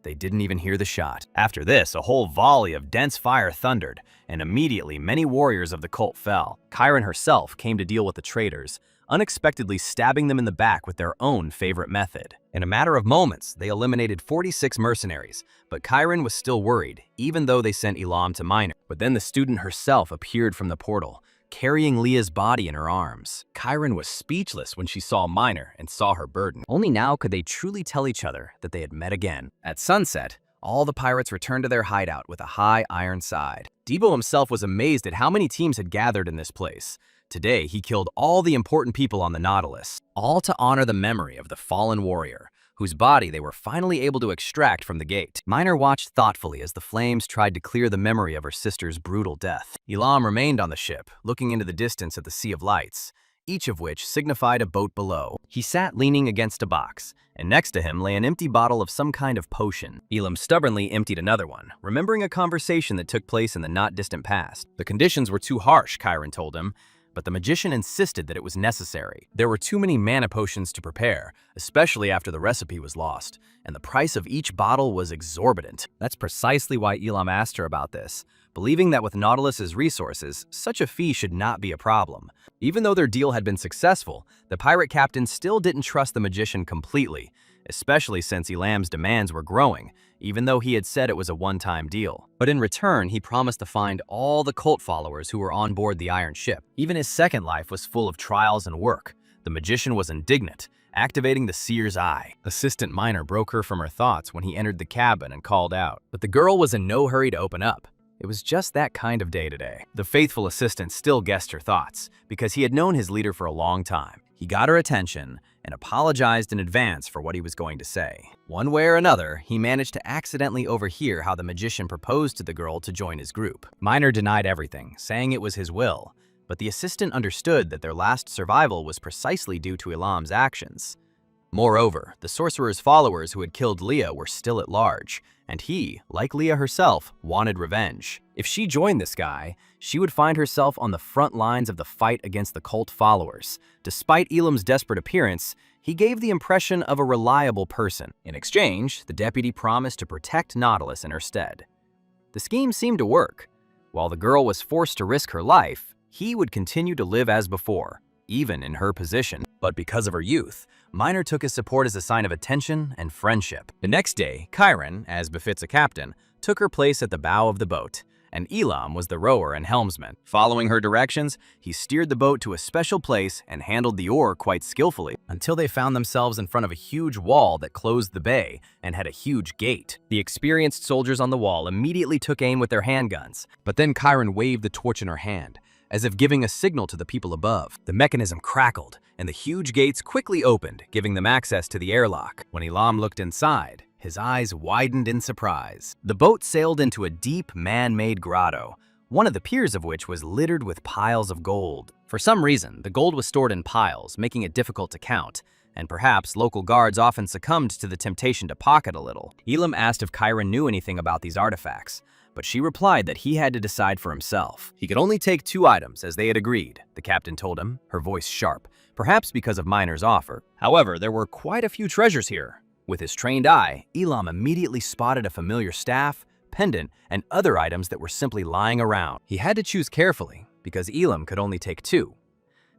They didn't even hear the shot. After this, a whole volley of dense fire thundered, and immediately many warriors of the cult fell. Chiron herself came to deal with the traitors, unexpectedly stabbing them in the back with their own favorite method. In a matter of moments, they eliminated 46 mercenaries, but Chiron was still worried, even though they sent Elam to Miner. But then the student herself appeared from the portal, carrying Leah's body in her arms. Chiron was speechless when she saw Miner and saw her burden. Only now could they truly tell each other that they had met again. At sunset, all the pirates returned to their hideout with a high iron side. Debo himself was amazed at how many teams had gathered in this place. Today, he killed all the important people on the Nautilus, all to honor the memory of the fallen warrior, whose body they were finally able to extract from the gate. Miner watched thoughtfully as the flames tried to clear the memory of her sister's brutal death. Elam remained on the ship, looking into the distance at the sea of lights, each of which signified a boat below. He sat leaning against a box, and next to him lay an empty bottle of some kind of potion. Elam stubbornly emptied another one, remembering a conversation that took place in the not-distant past. The conditions were too harsh, Chiron told him, but the magician insisted that it was necessary. There were too many mana potions to prepare, especially after the recipe was lost, and the price of each bottle was exorbitant. That's precisely why Elam asked her about this, believing that with Nautilus's resources, such a fee should not be a problem. Even though their deal had been successful, the pirate captain still didn't trust the magician completely, especially since Elam's demands were growing, even though he had said it was a one-time deal. But in return, he promised to find all the cult followers who were on board the Iron Ship. Even his second life was full of trials and work. The magician was indignant, activating the seer's eye. Assistant Miner broke her from her thoughts when he entered the cabin and called out. But the girl was in no hurry to open up. It was just that kind of day today. The faithful assistant still guessed her thoughts, because he had known his leader for a long time. He got her attention and apologized in advance for what he was going to say. One way or another, he managed to accidentally overhear how the magician proposed to the girl to join his group. Miner denied everything, saying it was his will, but the assistant understood that their last survival was precisely due to Elam's actions. Moreover, the sorcerer's followers who had killed Leah were still at large, and he, like Leah herself, wanted revenge. If she joined this guy, she would find herself on the front lines of the fight against the cult followers. Despite Elam's desperate appearance, he gave the impression of a reliable person. In exchange, the deputy promised to protect Nautilus in her stead. The scheme seemed to work. While the girl was forced to risk her life, he would continue to live as before, even in her position. But because of her youth, Miner took his support as a sign of attention and friendship. The next day, Chiron, as befits a captain, took her place at the bow of the boat, and Elam was the rower and helmsman. Following her directions, he steered the boat to a special place and handled the oar quite skillfully, until they found themselves in front of a huge wall that closed the bay and had a huge gate. The experienced soldiers on the wall immediately took aim with their handguns, but then Chiron waved the torch in her hand, as if giving a signal to the people above. The mechanism crackled, and the huge gates quickly opened, giving them access to the airlock. When Elam looked inside, his eyes widened in surprise. The boat sailed into a deep, man-made grotto, one of the piers of which was littered with piles of gold. For some reason, the gold was stored in piles, making it difficult to count, and perhaps local guards often succumbed to the temptation to pocket a little. Elam asked if Chiron knew anything about these artifacts, but she replied that he had to decide for himself. He could only take 2 items, as they had agreed, the captain told him, her voice sharp, perhaps because of Miner's offer. However, there were quite a few treasures here. With his trained eye, Elam immediately spotted a familiar staff, pendant, and other items that were simply lying around. He had to choose carefully, because Elam could only take 2.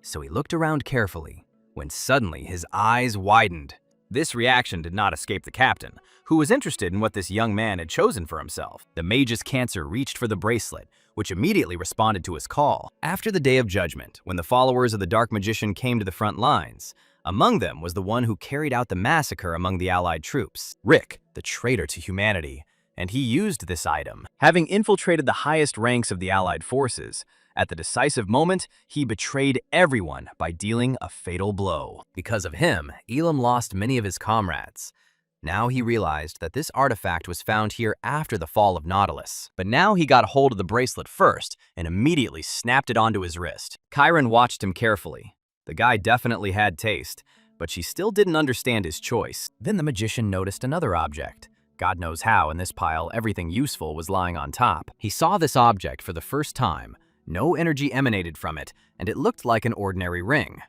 So he looked around carefully, when suddenly his eyes widened. This reaction did not escape the captain, who was interested in what this young man had chosen for himself. The mage's cancer reached for the bracelet, which immediately responded to his call. After the Day of Judgment, when the followers of the Dark Magician came to the front lines, among them was the one who carried out the massacre among the Allied troops, Rick, the traitor to humanity, and he used this item. Having infiltrated the highest ranks of the Allied forces, at the decisive moment, he betrayed everyone by dealing a fatal blow. Because of him, Elam lost many of his comrades. Now he realized that this artifact was found here after the fall of Nautilus. But now he got hold of the bracelet first and immediately snapped it onto his wrist. Chiron watched him carefully. The guy definitely had taste, but she still didn't understand his choice. Then the magician noticed another object. God knows how in this pile everything useful was lying on top. He saw this object for the first time. No energy emanated from it, and it looked like an ordinary ring.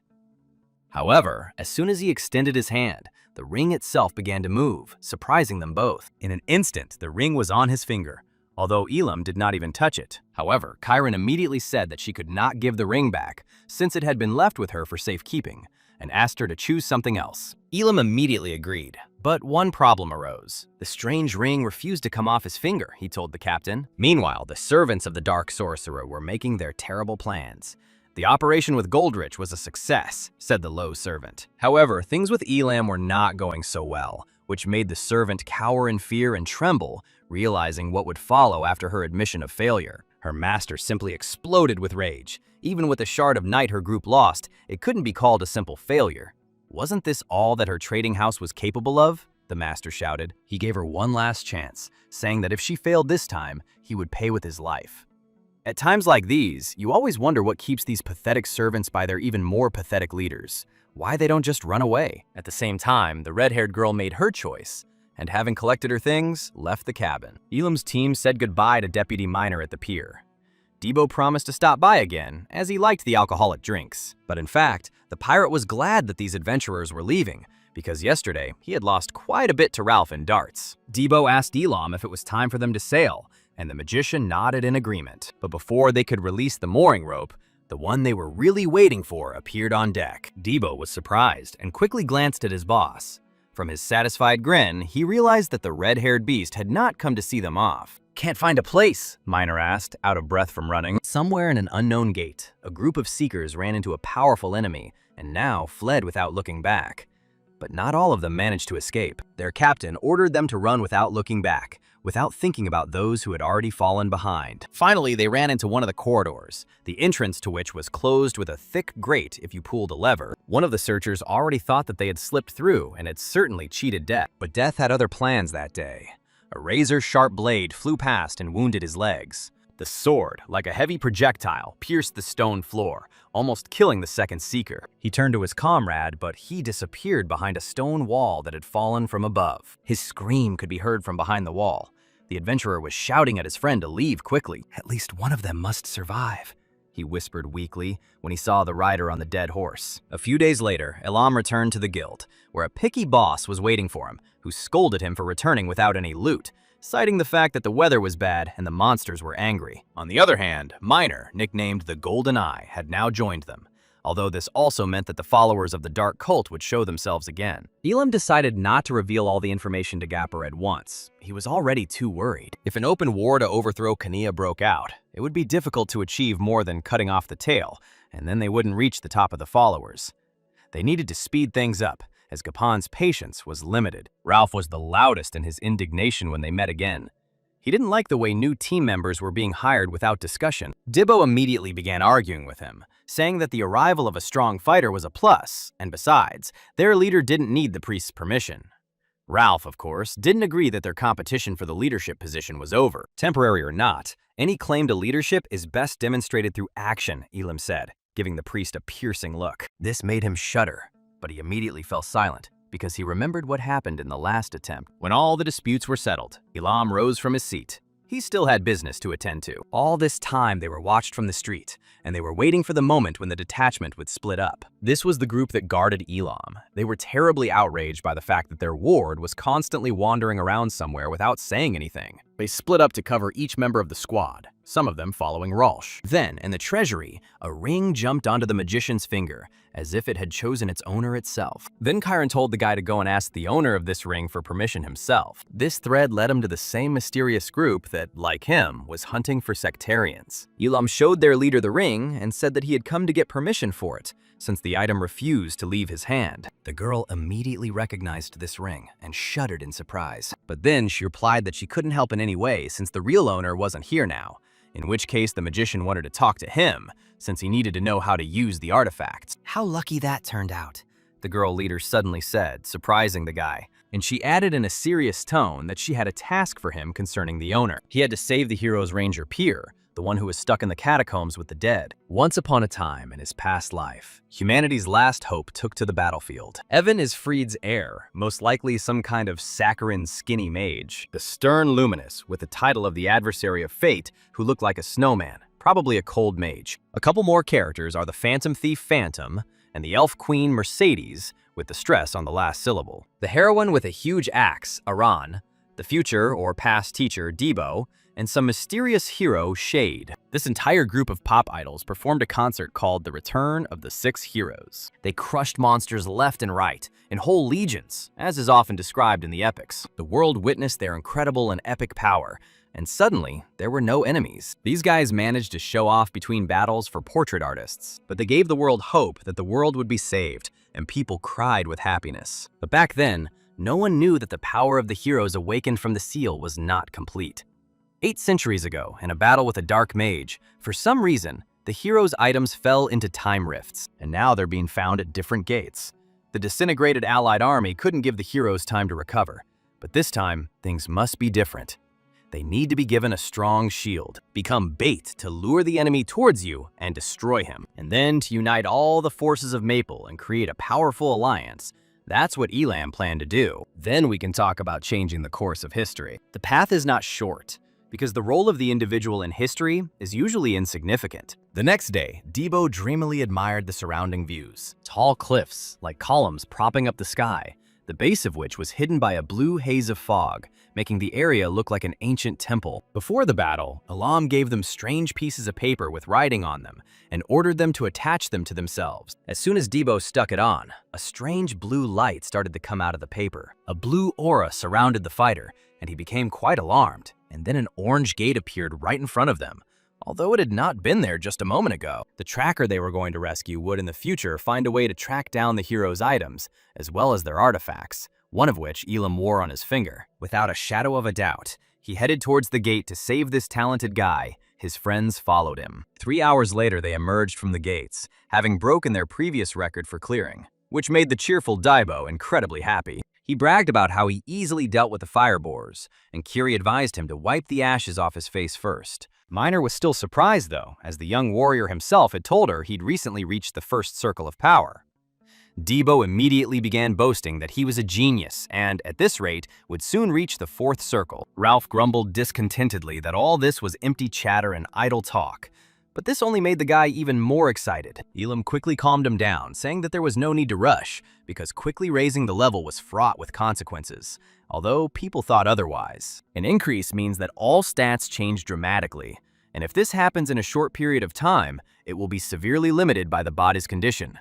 However, as soon as he extended his hand, the ring itself began to move, surprising them both. In an instant, the ring was on his finger, although Elam did not even touch it. However, Chiron immediately said that she could not give the ring back, since it had been left with her for safekeeping, and asked her to choose something else. Elam immediately agreed, but one problem arose. The strange ring refused to come off his finger, he told the captain. Meanwhile, the servants of the Dark Sorcerer were making their terrible plans. The operation with Goldrich was a success, said the low servant. However, things with Elam were not going so well, which made the servant cower in fear and tremble, realizing what would follow after her admission of failure. Her master simply exploded with rage. Even with the shard of night her group lost, it couldn't be called a simple failure. Wasn't this all that her trading house was capable of? The master shouted. He gave her one last chance, saying that if she failed this time, he would pay with his life. At times like these, you always wonder what keeps these pathetic servants by their even more pathetic leaders. Why they don't just run away. At the same time, the red-haired girl made her choice, and having collected her things, left the cabin. Elam's team said goodbye to Deputy Miner at the pier. Debo promised to stop by again, as he liked the alcoholic drinks. But in fact, the pirate was glad that these adventurers were leaving, because yesterday he had lost quite a bit to Ralph in darts. Debo asked Elam if it was time for them to sail, and the magician nodded in agreement. But before they could release the mooring rope, the one they were really waiting for appeared on deck. Debo was surprised and quickly glanced at his boss. From his satisfied grin, he realized that the red-haired beast had not come to see them off. "Can't find a place?" Miner asked, out of breath from running. Somewhere in an unknown gate, a group of seekers ran into a powerful enemy and now fled without looking back. But not all of them managed to escape. Their captain ordered them to run without looking back, without thinking about those who had already fallen behind. Finally, they ran into one of the corridors, the entrance to which was closed with a thick grate if you pulled a lever. One of the searchers already thought that they had slipped through and had certainly cheated Death. But Death had other plans that day. A razor-sharp blade flew past and wounded his legs. The sword, like a heavy projectile, pierced the stone floor, almost killing the second seeker. He turned to his comrade, but he disappeared behind a stone wall that had fallen from above. His scream could be heard from behind the wall. The adventurer was shouting at his friend to leave quickly. "At least one of them must survive," he whispered weakly when he saw the rider on the dead horse. A few days later, Elam returned to the guild, where a picky boss was waiting for him, who scolded him for returning without any loot, citing the fact that the weather was bad and the monsters were angry. On the other hand, Miner, nicknamed the Golden Eye, had now joined them, although this also meant that the followers of the dark cult would show themselves again. Elam decided not to reveal all the information to Gapper at once. He was already too worried. If an open war to overthrow Kania broke out, it would be difficult to achieve more than cutting off the tail, and then they wouldn't reach the top of the followers. They needed to speed things up, as Gapan's patience was limited. Ralph was the loudest in his indignation when they met again. He didn't like the way new team members were being hired without discussion. Dibbo immediately began arguing with him, saying that the arrival of a strong fighter was a plus, and besides, their leader didn't need the priest's permission. Ralph, of course, didn't agree that their competition for the leadership position was over. Temporary or not, any claim to leadership is best demonstrated through action, Elam said, giving the priest a piercing look. This made him shudder, but he immediately fell silent because he remembered what happened in the last attempt. When all the disputes were settled, Elam rose from his seat. He still had business to attend to. All this time they were watched from the street, and they were waiting for the moment when the detachment would split up. This was the group that guarded Elam. They were terribly outraged by the fact that their ward was constantly wandering around somewhere without saying anything. They split up to cover each member of the squad, some of them following Ralsh. Then, in the treasury, a ring jumped onto the magician's finger, as if it had chosen its owner itself. Then Chiron told the guy to go and ask the owner of this ring for permission himself. This thread led him to the same mysterious group that, like him, was hunting for sectarians. Elam showed their leader the ring and said that he had come to get permission for it, since the item refused to leave his hand. The girl immediately recognized this ring and shuddered in surprise. But then she replied that she couldn't help in any way since the real owner wasn't here now, in which case the magician wanted to talk to him, since he needed to know how to use the artifacts. "How lucky that turned out," the girl leader suddenly said, surprising the guy. And she added in a serious tone that she had a task for him concerning the owner. He had to save the hero's ranger Pier, the one who was stuck in the catacombs with the dead. Once upon a time in his past life, humanity's last hope took to the battlefield. Evan is Freed's heir, most likely some kind of saccharine skinny mage. The stern luminous, with the title of the adversary of fate, who looked like a snowman, probably a cold mage. A couple more characters are the phantom thief Phantom and the elf queen Mercedes, with the stress on the last syllable. The heroine with a huge axe, Aran, the future or past teacher Debo, and some mysterious hero, Shade. This entire group of pop idols performed a concert called The Return of the Six Heroes. They crushed monsters left and right, in whole legions, as is often described in the epics. The world witnessed their incredible and epic power, and suddenly, there were no enemies. These guys managed to show off between battles for portrait artists, but they gave the world hope that the world would be saved, and people cried with happiness. But back then, no one knew that the power of the heroes awakened from the seal was not complete. 8 centuries ago, in a battle with a dark mage, for some reason, the heroes' items fell into time rifts, and now they're being found at different gates. The disintegrated allied army couldn't give the heroes time to recover, but this time, things must be different. They need to be given a strong shield, become bait to lure the enemy towards you and destroy him, and then to unite all the forces of Maple and create a powerful alliance. That's what Elam planned to do. Then we can talk about changing the course of history. The path is not short, because the role of the individual in history is usually insignificant. The next day, Debo dreamily admired the surrounding views. Tall cliffs, like columns propping up the sky, the the base of which was hidden by a blue haze of fog, making the area look like an ancient temple. Before the battle, Elam gave them strange pieces of paper with writing on them and ordered them to attach them to themselves. As soon as Debo stuck it on, a strange blue light started to come out of the paper. A blue aura surrounded the fighter, and he became quite alarmed. And then an orange gate appeared right in front of them, although it had not been there just a moment ago. The tracker they were going to rescue would in the future find a way to track down the hero's items, as well as their artifacts, one of which Elam wore on his finger. Without a shadow of a doubt, he headed towards the gate to save this talented guy. His friends followed him. 3 hours later, they emerged from the gates, having broken their previous record for clearing, which made the cheerful Daibo incredibly happy. He bragged about how he easily dealt with the fire borers, and Kiri advised him to wipe the ashes off his face first. Minor was still surprised, though, as the young warrior himself had told her he'd recently reached the first circle of power. Debo immediately began boasting that he was a genius and, at this rate, would soon reach the 4th circle. Ralph grumbled discontentedly that all this was empty chatter and idle talk, but this only made the guy even more excited. Elam quickly calmed him down, saying that there was no need to rush, because quickly raising the level was fraught with consequences, although people thought otherwise. An increase means that all stats change dramatically, and if this happens in a short period of time, it will be severely limited by the body's condition.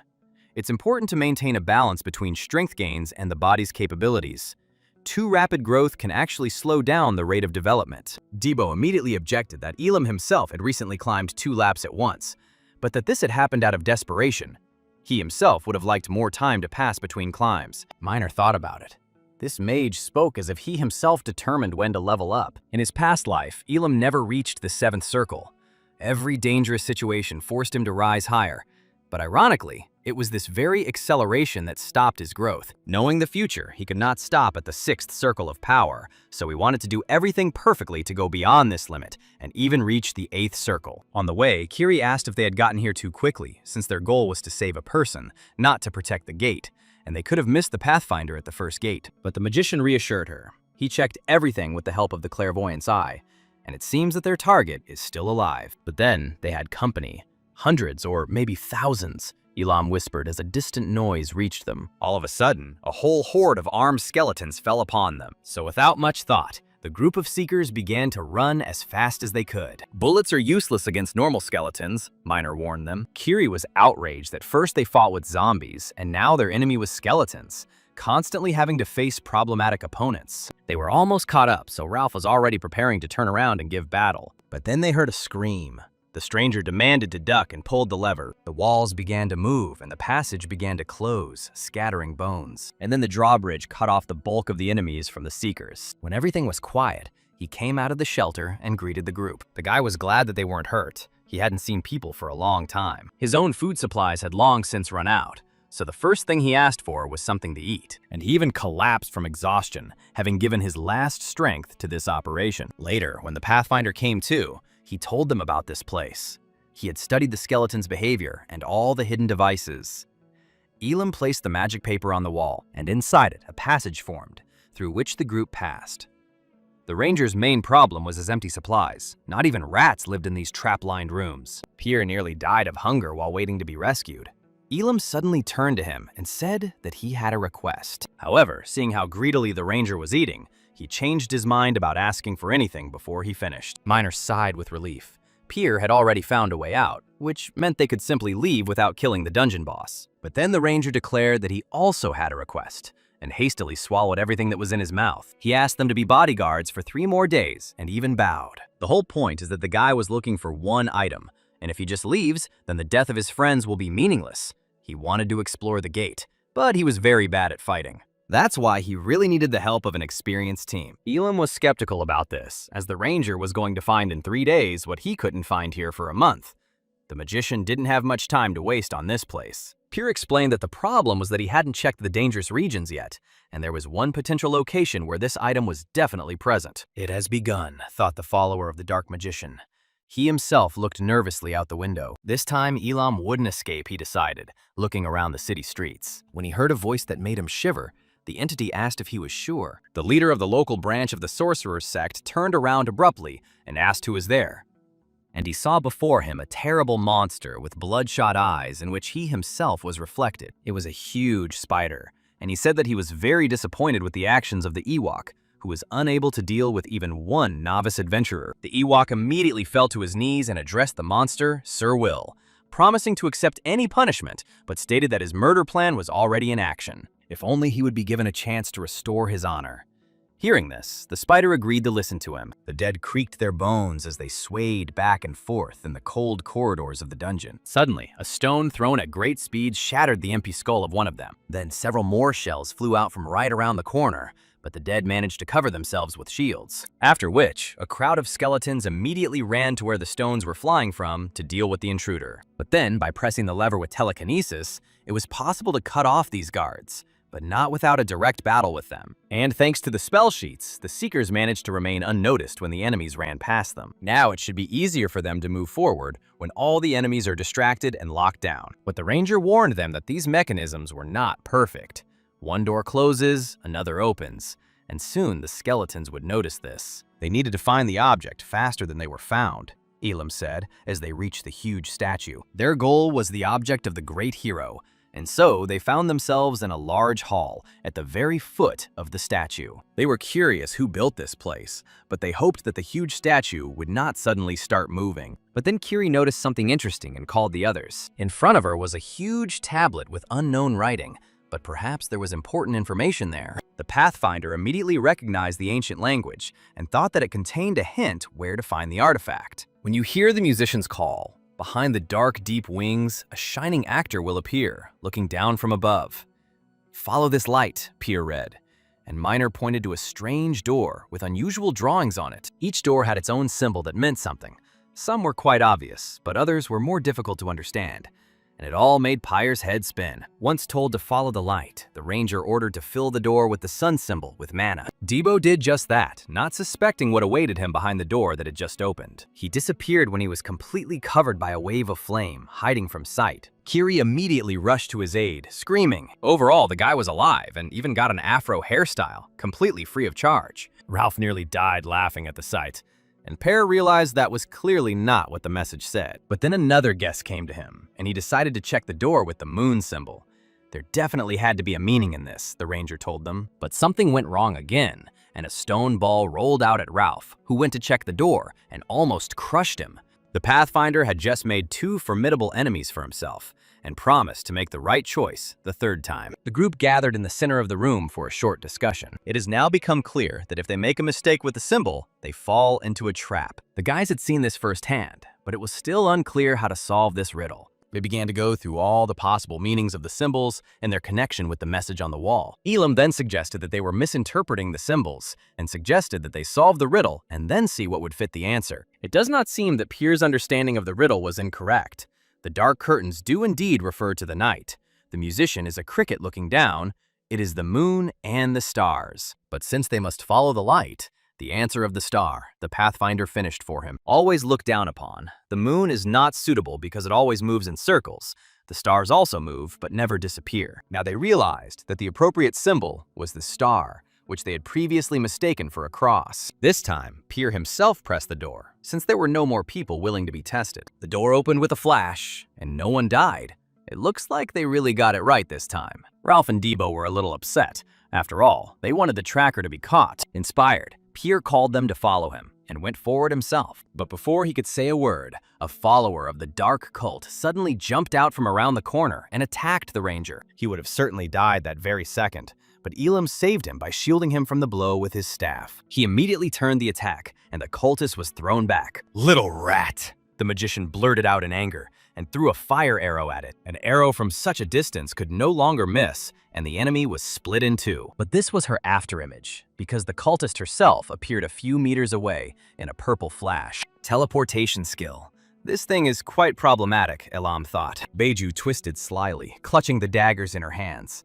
It's important to maintain a balance between strength gains and the body's capabilities. Too rapid growth can actually slow down the rate of development. Debo immediately objected that Elam himself had recently climbed 2 laps at once, but that this had happened out of desperation. He himself would have liked more time to pass between climbs. Minor thought about it. This mage spoke as if he himself determined when to level up. In his past life, Elam never reached the 7th circle. Every dangerous situation forced him to rise higher, but ironically, it was this very acceleration that stopped his growth. Knowing the future, he could not stop at the 6th circle of power, so he wanted to do everything perfectly to go beyond this limit and even reach the 8th circle. On the way, Kiri asked if they had gotten here too quickly, since their goal was to save a person, not to protect the gate, and they could have missed the Pathfinder at the first gate. But the magician reassured her. He checked everything with the help of the clairvoyant's eye, and it seems that their target is still alive. But then they had company. Hundreds or maybe thousands, Elam whispered as a distant noise reached them. All of a sudden, a whole horde of armed skeletons fell upon them. So without much thought, the group of seekers began to run as fast as they could. Bullets are useless against normal skeletons, Minor warned them. Kiri was outraged that first they fought with zombies, and now their enemy was skeletons, constantly having to face problematic opponents. They were almost caught up, so Ralph was already preparing to turn around and give battle. But then they heard a scream. The stranger demanded to duck and pulled the lever. The walls began to move and the passage began to close, scattering bones. And then the drawbridge cut off the bulk of the enemies from the seekers. When everything was quiet, he came out of the shelter and greeted the group. The guy was glad that they weren't hurt. He hadn't seen people for a long time. His own food supplies had long since run out, so the first thing he asked for was something to eat. And he even collapsed from exhaustion, having given his last strength to this operation. Later, when the Pathfinder came to, he told them about this place. He had studied the skeleton's behavior and all the hidden devices. Elam placed the magic paper on the wall, and inside it, a passage formed, through which the group passed. The ranger's main problem was his empty supplies. Not even rats lived in these trap-lined rooms. Pierre nearly died of hunger while waiting to be rescued. Elam suddenly turned to him and said that he had a request. However, seeing how greedily the ranger was eating, he changed his mind about asking for anything before he finished. Minor sighed with relief. Pierre had already found a way out, which meant they could simply leave without killing the dungeon boss. But then the ranger declared that he also had a request, and hastily swallowed everything that was in his mouth. He asked them to be bodyguards for 3 more days, and even bowed. The whole point is that the guy was looking for one item, and if he just leaves, then the death of his friends will be meaningless. He wanted to explore the gate, but he was very bad at fighting. That's why he really needed the help of an experienced team. Elam was skeptical about this, as the ranger was going to find in 3 days what he couldn't find here for a month. The magician didn't have much time to waste on this place. Pierre explained that the problem was that he hadn't checked the dangerous regions yet, and there was one potential location where this item was definitely present. It has begun, thought the follower of the dark magician. He himself looked nervously out the window. This time, Elam wouldn't escape, he decided, looking around the city streets. When he heard a voice that made him shiver, the entity asked if he was sure. The leader of the local branch of the sorcerer's sect turned around abruptly and asked who was there. And he saw before him a terrible monster with bloodshot eyes in which he himself was reflected. It was a huge spider, and he said that he was very disappointed with the actions of the Ewok, who was unable to deal with even one novice adventurer. The Ewok immediately fell to his knees and addressed the monster, Sir Will, promising to accept any punishment, but stated that his murder plan was already in action. If only he would be given a chance to restore his honor. Hearing this, the spider agreed to listen to him. The dead creaked their bones as they swayed back and forth in the cold corridors of the dungeon. Suddenly, a stone thrown at great speed shattered the empty skull of one of them. Then several more shells flew out from right around the corner, but the dead managed to cover themselves with shields. After which, a crowd of skeletons immediately ran to where the stones were flying from to deal with the intruder. But then, by pressing the lever with telekinesis, it was possible to cut off these guards, but not without a direct battle with them. And thanks to the spell sheets, the Seekers managed to remain unnoticed when the enemies ran past them. Now it should be easier for them to move forward when all the enemies are distracted and locked down. But the Ranger warned them that these mechanisms were not perfect. One door closes, another opens, and soon the skeletons would notice this. They needed to find the object faster than they were found, Elam said as they reached the huge statue. Their goal was the object of the great hero, and so they found themselves in a large hall at the very foot of the statue. They were curious who built this place, but they hoped that the huge statue would not suddenly start moving. But then Kiri noticed something interesting and called the others. In front of her was a huge tablet with unknown writing, but perhaps there was important information there. The Pathfinder immediately recognized the ancient language and thought that it contained a hint where to find the artifact. When you hear the musician's call, behind the dark, deep wings, a shining actor will appear, looking down from above. "Follow this light," Pier read, and Miner pointed to a strange door with unusual drawings on it. Each door had its own symbol that meant something. Some were quite obvious, but others were more difficult to understand. And it all made Pyre's head spin. Once told to follow the light, the Ranger ordered to fill the door with the sun symbol with mana. Debo did just that, not suspecting what awaited him behind the door that had just opened. He disappeared when he was completely covered by a wave of flame, hiding from sight. Kiri immediately rushed to his aid, screaming. Overall, the guy was alive and even got an afro hairstyle, completely free of charge. Ralph nearly died laughing at the sight, and Pear realized that was clearly not what the message said. But then another guess came to him, and he decided to check the door with the moon symbol. There definitely had to be a meaning in this, the Ranger told them. But something went wrong again, and a stone ball rolled out at Ralph, who went to check the door and almost crushed him. The Pathfinder had just made two formidable enemies for himself, and promised to make the right choice the third time. The group gathered in the center of the room for a short discussion. It has now become clear that if they make a mistake with the symbol, they fall into a trap. The guys had seen this firsthand, but it was still unclear how to solve this riddle. They began to go through all the possible meanings of the symbols and their connection with the message on the wall. Elam then suggested that they were misinterpreting the symbols and suggested that they solve the riddle and then see what would fit the answer. It does not seem that Pierre's understanding of the riddle was incorrect. The dark curtains do indeed refer to the night. The musician is a cricket looking down. It is the moon and the stars. But since they must follow the light, the answer of the star, the Pathfinder finished for him. Always looked down upon. The moon is not suitable because it always moves in circles. The stars also move, but never disappear. Now they realized that the appropriate symbol was the star, which they had previously mistaken for a cross. This time, Pierre himself pressed the door, since there were no more people willing to be tested. The door opened with a flash, and no one died. It looks like they really got it right this time. Ralph and Debo were a little upset. After all, they wanted the tracker to be caught. Inspired, Pierre called them to follow him, and went forward himself. But before he could say a word, a follower of the dark cult suddenly jumped out from around the corner and attacked the Ranger. He would have certainly died that very second, but Elam saved him by shielding him from the blow with his staff. He immediately turned the attack, and the cultist was thrown back. "Little rat!" the magician blurted out in anger, and threw a fire arrow at it. An arrow from such a distance could no longer miss, and the enemy was split in two. But this was her afterimage, because the cultist herself appeared a few meters away in a purple flash. Teleportation skill. This thing is quite problematic, Elam thought. Beiju twisted slyly, clutching the daggers in her hands.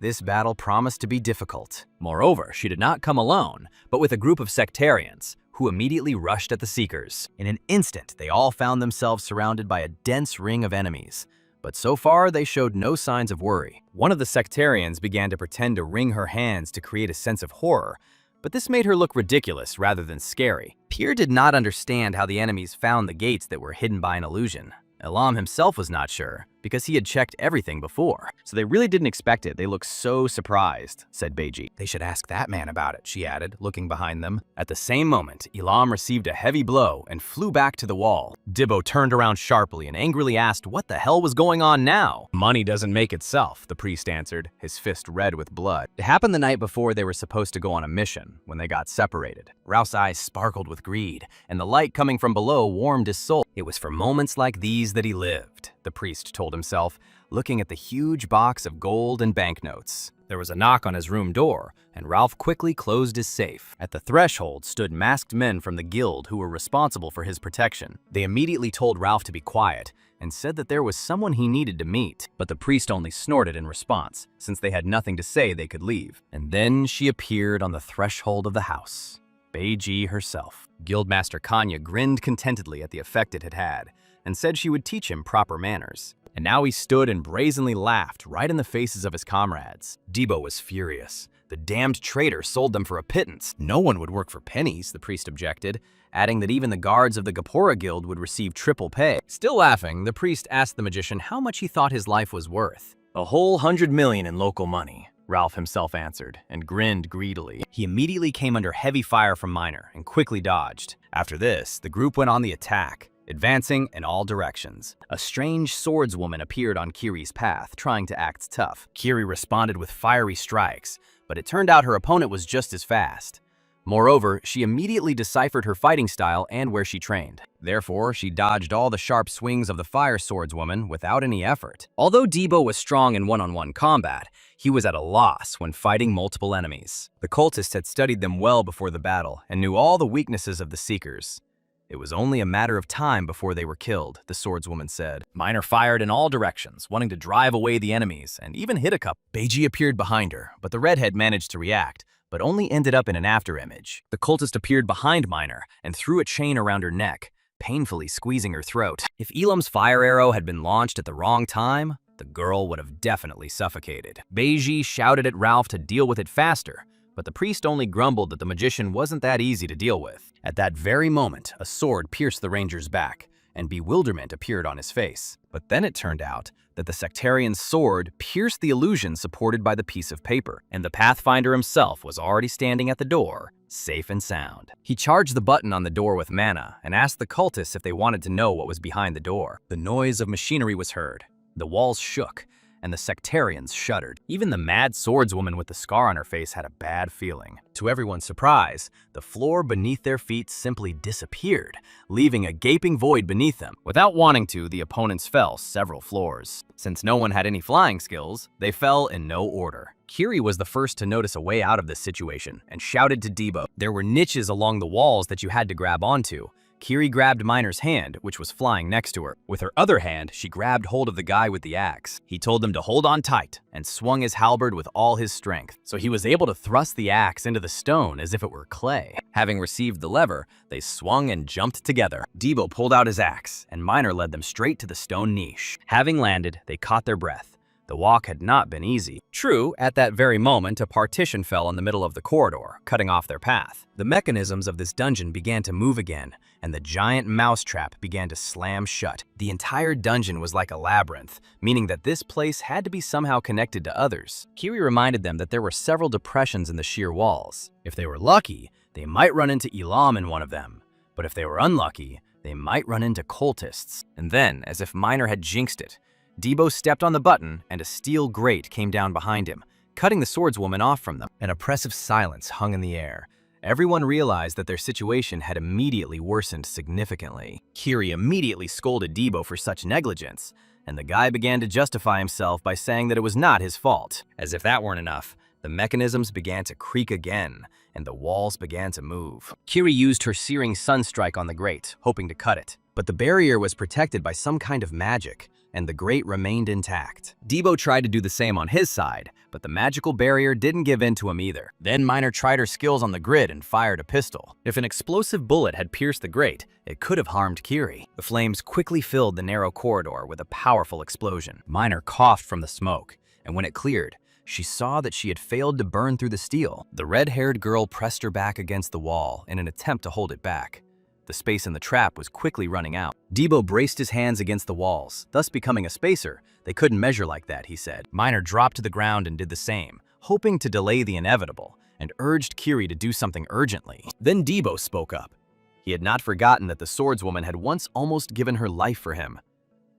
This battle promised to be difficult. Moreover, she did not come alone, but with a group of sectarians, who immediately rushed at the Seekers. In an instant, they all found themselves surrounded by a dense ring of enemies. But so far, they showed no signs of worry. One of the sectarians began to pretend to wring her hands to create a sense of horror, but this made her look ridiculous rather than scary. Pierre did not understand how the enemies found the gates that were hidden by an illusion. Elam himself was not sure, because he had checked everything before. So they really didn't expect it. They looked so surprised, said Beiji. They should ask that man about it, she added, looking behind them. At the same moment, Elam received a heavy blow and flew back to the wall. Dibbo turned around sharply and angrily asked what the hell was going on now. Money doesn't make itself, the priest answered, his fist red with blood. It happened the night before they were supposed to go on a mission, when they got separated. Ralph's eyes sparkled with greed, and the light coming from below warmed his soul. It was for moments like these that he lived, the priest told himself, looking at the huge box of gold and banknotes. There was a knock on his room door, and Ralph quickly closed his safe. At the threshold stood masked men from the guild who were responsible for his protection. They immediately told Ralph to be quiet and said that there was someone he needed to meet, but the priest only snorted in response, since they had nothing to say they could leave. And then she appeared on the threshold of the house. Beiji herself. Guildmaster Kanya grinned contentedly at the effect it had had, and said she would teach him proper manners. And now he stood and brazenly laughed right in the faces of his comrades. Dibbo was furious. The damned traitor sold them for a pittance. No one would work for pennies, the priest objected, adding that even the guards of the Gapora Guild would receive triple pay. Still laughing, the priest asked the magician how much he thought his life was worth. A whole 100 million in local money, Ralph himself answered, and grinned greedily. He immediately came under heavy fire from Minor and quickly dodged. After this, the group went on the attack, advancing in all directions. A strange swordswoman appeared on Kiri's path, trying to act tough. Kiri responded with fiery strikes, but it turned out her opponent was just as fast. Moreover, she immediately deciphered her fighting style and where she trained. Therefore, she dodged all the sharp swings of the fire swordswoman without any effort. Although Dibbo was strong in one-on-one combat, he was at a loss when fighting multiple enemies. The cultists had studied them well before the battle and knew all the weaknesses of the Seekers. It was only a matter of time before they were killed, the swordswoman said. Minor fired in all directions, wanting to drive away the enemies, and even hit a couple. Beiji appeared behind her, but the redhead managed to react, but only ended up in an afterimage. The cultist appeared behind Minor and threw a chain around her neck, painfully squeezing her throat. If Elam's fire arrow had been launched at the wrong time, the girl would have definitely suffocated. Beiji shouted at Ralph to deal with it faster, but the priest only grumbled that the magician wasn't that easy to deal with. At that very moment, a sword pierced the ranger's back, and bewilderment appeared on his face. But then it turned out that the sectarian's sword pierced the illusion supported by the piece of paper, and the Pathfinder himself was already standing at the door, safe and sound. He charged the button on the door with mana and asked the cultists if they wanted to know what was behind the door. The noise of machinery was heard. The walls shook, and the sectarians shuddered. Even the mad swordswoman with the scar on her face had a bad feeling. To everyone's surprise, the floor beneath their feet simply disappeared, leaving a gaping void beneath them. Without wanting to, the opponents fell several floors. Since no one had any flying skills, they fell in no order. Kiri was the first to notice a way out of this situation and shouted to Dibbo. There were niches along the walls that you had to grab onto. Kiri grabbed Minor's hand, which was flying next to her. With her other hand, she grabbed hold of the guy with the axe. He told them to hold on tight and swung his halberd with all his strength, so he was able to thrust the axe into the stone as if it were clay. Having received the lever, they swung and jumped together. Dibbo pulled out his axe, and Minor led them straight to the stone niche. Having landed, they caught their breath. The walk had not been easy. True, at that very moment, a partition fell in the middle of the corridor, cutting off their path. The mechanisms of this dungeon began to move again, and the giant mousetrap began to slam shut. The entire dungeon was like a labyrinth, meaning that this place had to be somehow connected to others. Kiri reminded them that there were several depressions in the sheer walls. If they were lucky, they might run into Elam in one of them. But if they were unlucky, they might run into cultists. And then, as if Minor had jinxed it, Dibbo stepped on the button, and a steel grate came down behind him, cutting the swordswoman off from them. An oppressive silence hung in the air. Everyone realized that their situation had immediately worsened significantly. Kiri immediately scolded Dibbo for such negligence, and the guy began to justify himself by saying that it was not his fault. As if that weren't enough, the mechanisms began to creak again, and the walls began to move. Kiri used her searing sunstrike on the grate, hoping to cut it, but the barrier was protected by some kind of magic, and the grate remained intact. Dibbo tried to do the same on his side, but the magical barrier didn't give in to him either. Then Minor tried her skills on the grid and fired a pistol. If an explosive bullet had pierced the grate, it could have harmed Kiri. The flames quickly filled the narrow corridor with a powerful explosion. Minor coughed from the smoke, and when it cleared, she saw that she had failed to burn through the steel. The red-haired girl pressed her back against the wall in an attempt to hold it back. The space in the trap was quickly running out. Debo braced his hands against the walls, thus becoming a spacer. They couldn't measure like that, he said. Miner dropped to the ground and did the same, hoping to delay the inevitable, and urged Kiri to do something urgently. Then Debo spoke up. He had not forgotten that the swordswoman had once almost given her life for him.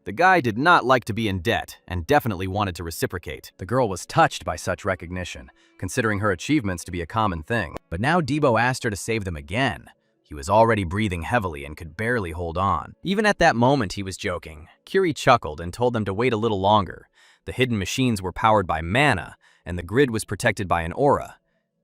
The guy did not like to be in debt and definitely wanted to reciprocate. The girl was touched by such recognition, considering her achievements to be a common thing. But now Debo asked her to save them again. He was already breathing heavily and could barely hold on. Even at that moment, he was joking. Kiri chuckled and told them to wait a little longer. The hidden machines were powered by mana, and the grid was protected by an aura.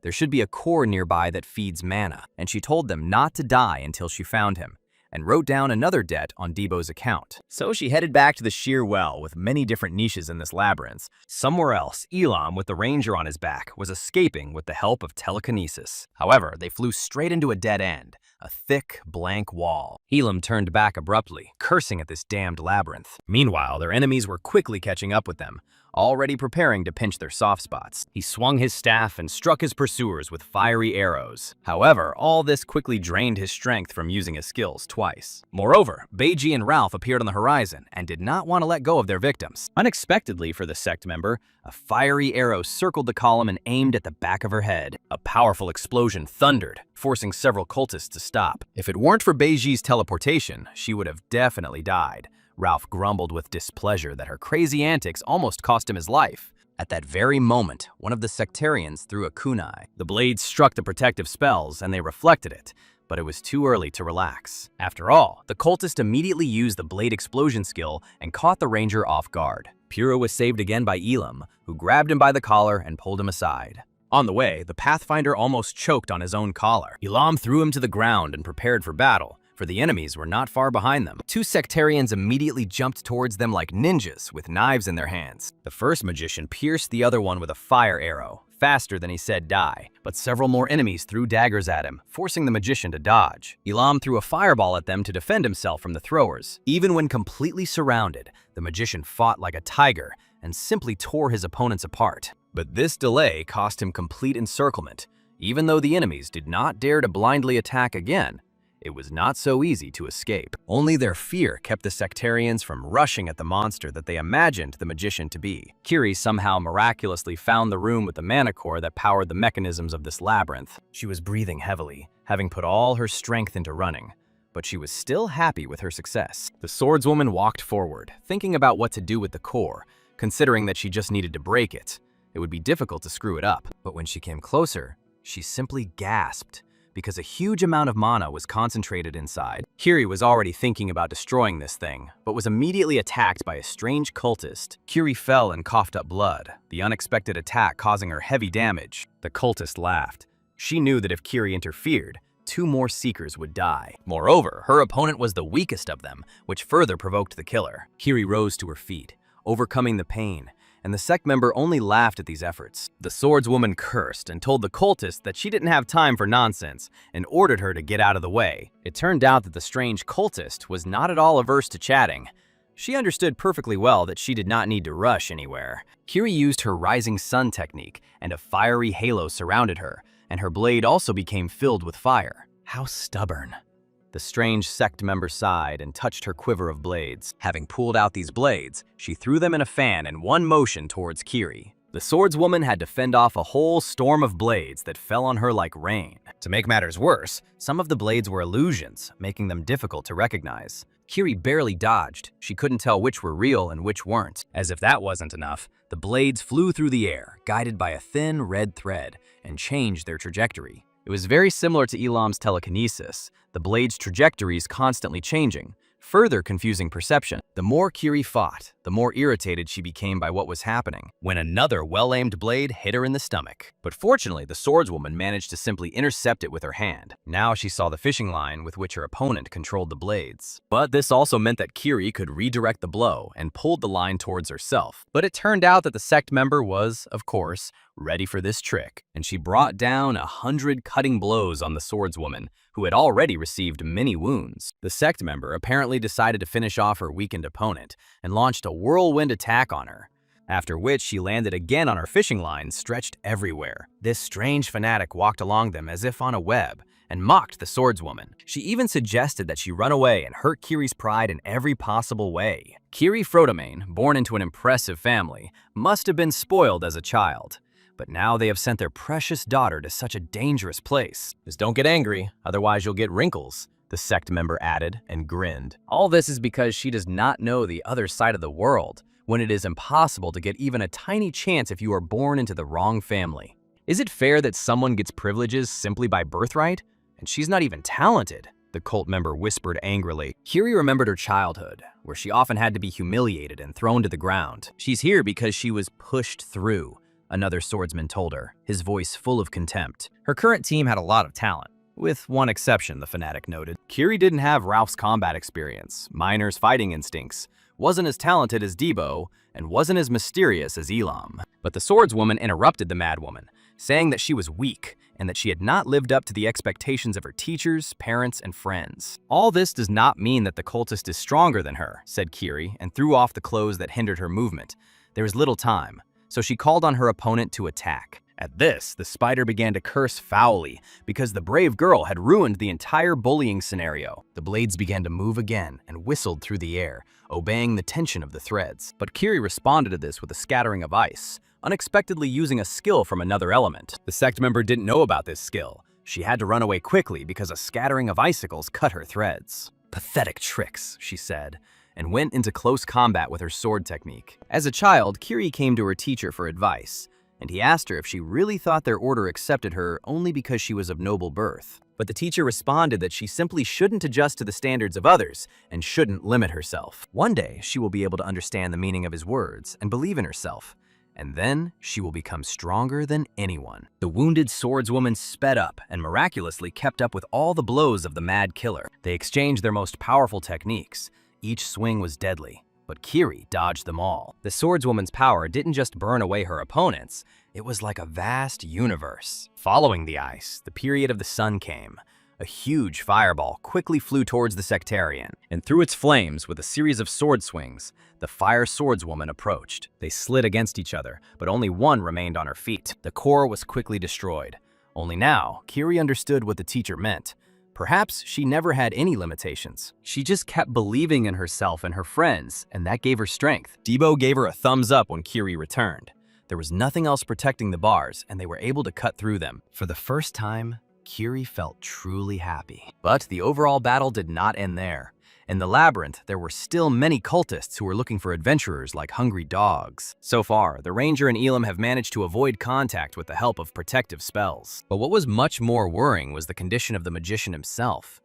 There should be a core nearby that feeds mana, and she told them not to die until she found him, and wrote down another debt on Debo's account. So she headed back to the sheer well with many different niches in this labyrinth. Somewhere else, Elam, with the ranger on his back, was escaping with the help of telekinesis. However, they flew straight into a dead end, a thick, blank wall. Elam turned back abruptly, cursing at this damned labyrinth. Meanwhile, their enemies were quickly catching up with them, already preparing to pinch their soft spots. He swung his staff and struck his pursuers with fiery arrows. However, all this quickly drained his strength from using his skills twice. Moreover, Beiji and Ralph appeared on the horizon and did not want to let go of their victims. Unexpectedly for the sect member, a fiery arrow circled the column and aimed at the back of her head. A powerful explosion thundered, forcing several cultists to stop. If it weren't for Beiji's teleportation, she would have definitely died. Ralph grumbled with displeasure that her crazy antics almost cost him his life. At that very moment, one of the sectarians threw a kunai. The blades struck the protective spells, and they reflected it, but it was too early to relax. After all, the cultist immediately used the blade explosion skill and caught the ranger off guard. Pyrrha was saved again by Elam, who grabbed him by the collar and pulled him aside. On the way, the Pathfinder almost choked on his own collar. Elam threw him to the ground and prepared for battle, for the enemies were not far behind them. Two sectarians immediately jumped towards them like ninjas with knives in their hands. The first magician pierced the other one with a fire arrow, faster than he said die, but several more enemies threw daggers at him, forcing the magician to dodge. Elam threw a fireball at them to defend himself from the throwers. Even when completely surrounded, the magician fought like a tiger and simply tore his opponents apart. But this delay cost him complete encirclement. Even though the enemies did not dare to blindly attack again, it was not so easy to escape. Only their fear kept the sectarians from rushing at the monster that they imagined the magician to be. Kiri somehow miraculously found the room with the mana core that powered the mechanisms of this labyrinth. She was breathing heavily, having put all her strength into running, but she was still happy with her success. The swordswoman walked forward, thinking about what to do with the core, considering that she just needed to break it. It would be difficult to screw it up, but when she came closer, she simply gasped, because a huge amount of mana was concentrated inside. Kiri was already thinking about destroying this thing, but was immediately attacked by a strange cultist. Kiri fell and coughed up blood, the unexpected attack causing her heavy damage. The cultist laughed. She knew that if Kiri interfered, 2 more seekers would die. Moreover, her opponent was the weakest of them, which further provoked the killer. Kiri rose to her feet, overcoming the pain, and the sect member only laughed at these efforts. The swordswoman cursed and told the cultist that she didn't have time for nonsense and ordered her to get out of the way. It turned out that the strange cultist was not at all averse to chatting. She understood perfectly well that she did not need to rush anywhere. Kiri used her rising sun technique, and a fiery halo surrounded her, and her blade also became filled with fire. How stubborn. The strange sect member sighed and touched her quiver of blades. Having pulled out these blades, she threw them in a fan in one motion towards Kiri. The swordswoman had to fend off a whole storm of blades that fell on her like rain. To make matters worse, some of the blades were illusions, making them difficult to recognize. Kiri barely dodged. She couldn't tell which were real and which weren't. As if that wasn't enough, the blades flew through the air, guided by a thin red thread, and changed their trajectory. It was very similar to Elam's telekinesis, the blade's trajectories constantly changing, further confusing perception. The more Kiri fought, the more irritated she became by what was happening, when another well-aimed blade hit her in the stomach. But fortunately, the swordswoman managed to simply intercept it with her hand. Now she saw the fishing line with which her opponent controlled the blades. But this also meant that Kiri could redirect the blow and pulled the line towards herself. But it turned out that the sect member was, of course, ready for this trick, and she brought down 100 cutting blows on the swordswoman, who had already received many wounds. The sect member apparently decided to finish off her weakened opponent and launched a whirlwind attack on her, after which she landed again on her fishing line stretched everywhere. This strange fanatic walked along them as if on a web, and mocked the swordswoman. She even suggested that she run away and hurt Kiri's pride in every possible way. Kiri Frodomane, born into an impressive family, must have been spoiled as a child. But now they have sent their precious daughter to such a dangerous place. Just don't get angry, otherwise you'll get wrinkles, the sect member added and grinned. All this is because she does not know the other side of the world, when it is impossible to get even a tiny chance if you are born into the wrong family. Is it fair that someone gets privileges simply by birthright? And she's not even talented, the cult member whispered angrily. Kiri remembered her childhood, where she often had to be humiliated and thrown to the ground. She's here because she was pushed through, another swordsman told her, his voice full of contempt. Her current team had a lot of talent, with one exception, the fanatic noted. Kiri didn't have Ralph's combat experience, Miner's fighting instincts, wasn't as talented as Debo, and wasn't as mysterious as Elam. But the swordswoman interrupted the madwoman, saying that she was weak and that she had not lived up to the expectations of her teachers, parents, and friends. All this does not mean that the cultist is stronger than her, said Kiri, and threw off the clothes that hindered her movement. There was little time, so she called on her opponent to attack. At this, the spider began to curse foully because the brave girl had ruined the entire bullying scenario. The blades began to move again and whistled through the air, obeying the tension of the threads. But Kiri responded to this with a scattering of ice, unexpectedly using a skill from another element. The sect member didn't know about this skill. She had to run away quickly because a scattering of icicles cut her threads. Pathetic tricks, she said, and went into close combat with her sword technique. As a child, Kiri came to her teacher for advice, and he asked her if she really thought their order accepted her only because she was of noble birth. But the teacher responded that she simply shouldn't adjust to the standards of others and shouldn't limit herself. One day, she will be able to understand the meaning of his words and believe in herself, and then she will become stronger than anyone. The wounded swordswoman sped up and miraculously kept up with all the blows of the mad killer. They exchanged their most powerful techniques. Each swing was deadly, but Kiri dodged them all. The swordswoman's power didn't just burn away her opponents, it was like a vast universe. Following the ice, the period of the sun came. A huge fireball quickly flew towards the sectarian, and through its flames, with a series of sword swings, the fire swordswoman approached. They slid against each other, but only one remained on her feet. The core was quickly destroyed. Only now, Kiri understood what the teacher meant. Perhaps she never had any limitations. She just kept believing in herself and her friends, and that gave her strength. Debo gave her a thumbs up when Kiri returned. There was nothing else protecting the bars, and they were able to cut through them. For the first time, Kiri felt truly happy. But the overall battle did not end there. In the labyrinth, there were still many cultists who were looking for adventurers like hungry dogs. So far, the Ranger and Elam have managed to avoid contact with the help of protective spells. But what was much more worrying was the condition of the magician himself.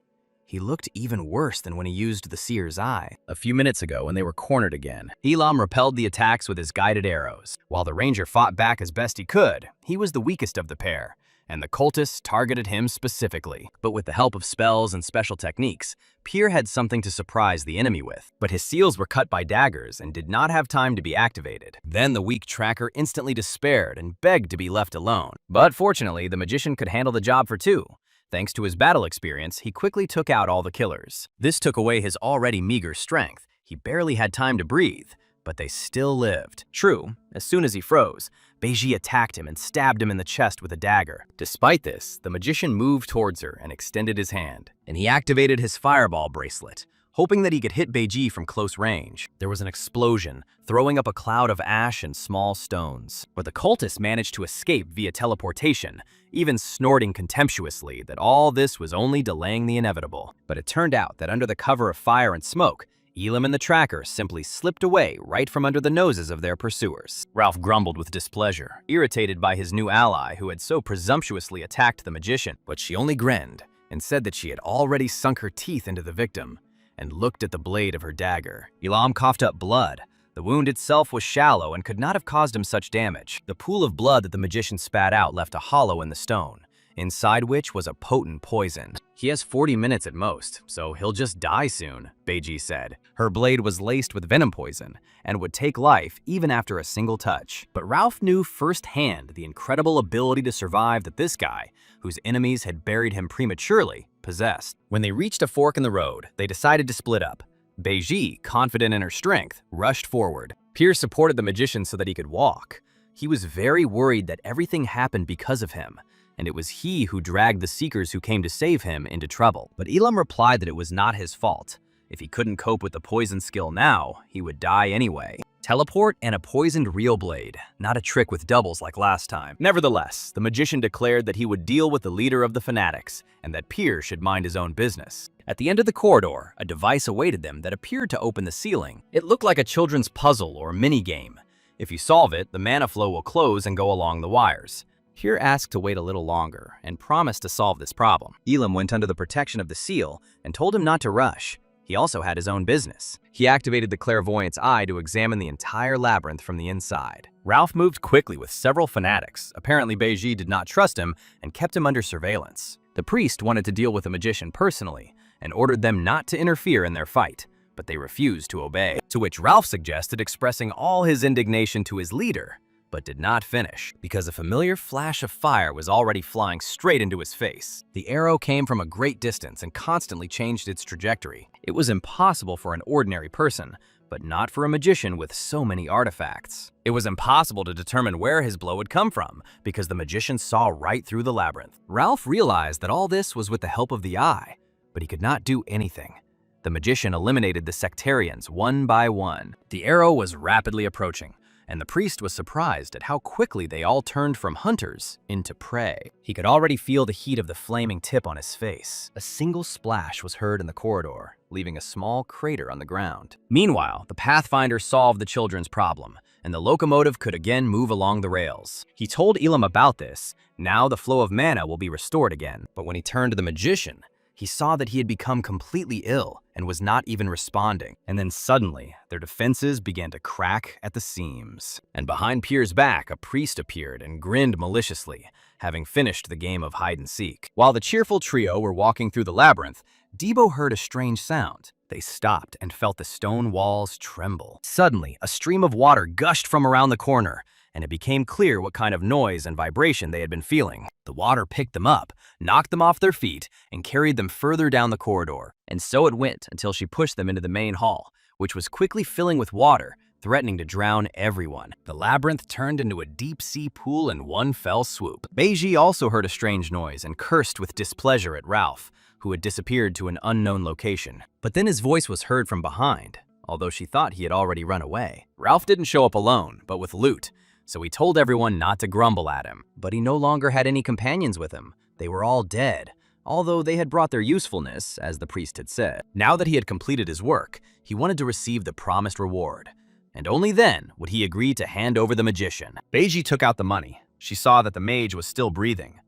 He looked even worse than when he used the Seer's Eye. A few minutes ago, when they were cornered again, Elam repelled the attacks with his guided arrows. While the Ranger fought back as best he could, he was the weakest of the pair, and the cultists targeted him specifically. But with the help of spells and special techniques, Pierre had something to surprise the enemy with. But his seals were cut by daggers and did not have time to be activated. Then the weak tracker instantly despaired and begged to be left alone. But fortunately, the magician could handle the job for two. Thanks to his battle experience, he quickly took out all the killers. This took away his already meager strength. He barely had time to breathe, but they still lived. True, as soon as he froze, Beiji attacked him and stabbed him in the chest with a dagger. Despite this, the magician moved towards her and extended his hand, and he activated his fireball bracelet, hoping that he could hit Beiji from close range. There was an explosion, throwing up a cloud of ash and small stones. But the cultist managed to escape via teleportation, even snorting contemptuously that all this was only delaying the inevitable. But it turned out that under the cover of fire and smoke, Elam and the tracker simply slipped away right from under the noses of their pursuers. Ralph grumbled with displeasure, irritated by his new ally who had so presumptuously attacked the magician, but she only grinned and said that she had already sunk her teeth into the victim and looked at the blade of her dagger. Elam coughed up blood. The wound itself was shallow and could not have caused him such damage. The pool of blood that the magician spat out left a hollow in the stone, inside which was a potent poison. He has 40 minutes at most, so he'll just die soon, Beiji said. Her blade was laced with venom poison and would take life even after a single touch. But Ralph knew firsthand the incredible ability to survive that this guy, whose enemies had buried him prematurely, possessed. When they reached a fork in the road, they decided to split up. Beiji, confident in her strength, rushed forward. Pierre supported the magician so that he could walk. He was very worried that everything happened because of him. and it was he who dragged the seekers who came to save him into trouble. But Elam replied that it was not his fault. If he couldn't cope with the poison skill now, he would die anyway. Teleport and a poisoned real blade, not a trick with doubles like last time. Nevertheless, the magician declared that he would deal with the leader of the fanatics, and that Pier should mind his own business. At the end of the corridor, a device awaited them that appeared to open the ceiling. It looked like a children's puzzle or mini-game. If you solve it, the mana flow will close and go along the wires. Pier asked to wait a little longer, and promised to solve this problem. Elam went under the protection of the seal, and told him not to rush. He also had his own business. He activated the clairvoyant's eye to examine the entire labyrinth from the inside. Ralph moved quickly with several fanatics. Apparently Beiji did not trust him and kept him under surveillance. The priest wanted to deal with the magician personally and ordered them not to interfere in their fight, but they refused to obey, to which Ralph suggested expressing all his indignation to his leader, but did not finish, because a familiar flash of fire was already flying straight into his face. The arrow came from a great distance and constantly changed its trajectory. It was impossible for an ordinary person, but not for a magician with so many artifacts. It was impossible to determine where his blow had come from, because the magician saw right through the labyrinth. Ralph realized that all this was with the help of the eye, but he could not do anything. The magician eliminated the sectarians one by one. The arrow was rapidly approaching, and the priest was surprised at how quickly they all turned from hunters into prey. He could already feel the heat of the flaming tip on his face. A single splash was heard in the corridor, leaving a small crater on the ground. Meanwhile, the Pathfinder solved the children's problem, and the locomotive could again move along the rails. He told Elam about this. Now the flow of mana will be restored again. But when he turned to the magician, he saw that he had become completely ill and was not even responding. And then suddenly, their defenses began to crack at the seams. And behind Pier's back, a priest appeared and grinned maliciously, having finished the game of hide-and-seek. While the cheerful trio were walking through the labyrinth, Debo heard a strange sound. They stopped and felt the stone walls tremble. Suddenly, a stream of water gushed from around the corner, and it became clear what kind of noise and vibration they had been feeling. The water picked them up, knocked them off their feet, and carried them further down the corridor. And so it went until she pushed them into the main hall, which was quickly filling with water, threatening to drown everyone. The labyrinth turned into a deep-sea pool in one fell swoop. Beiji also heard a strange noise and cursed with displeasure at Ralph, who had disappeared to an unknown location. But then his voice was heard from behind, although she thought he had already run away. Ralph didn't show up alone, but with loot, so he told everyone not to grumble at him. But he no longer had any companions with him. They were all dead, although they had brought their usefulness, as the priest had said. Now that he had completed his work, he wanted to receive the promised reward, and only then would he agree to hand over the magician. Beiji took out the money. She saw that the mage was still breathing.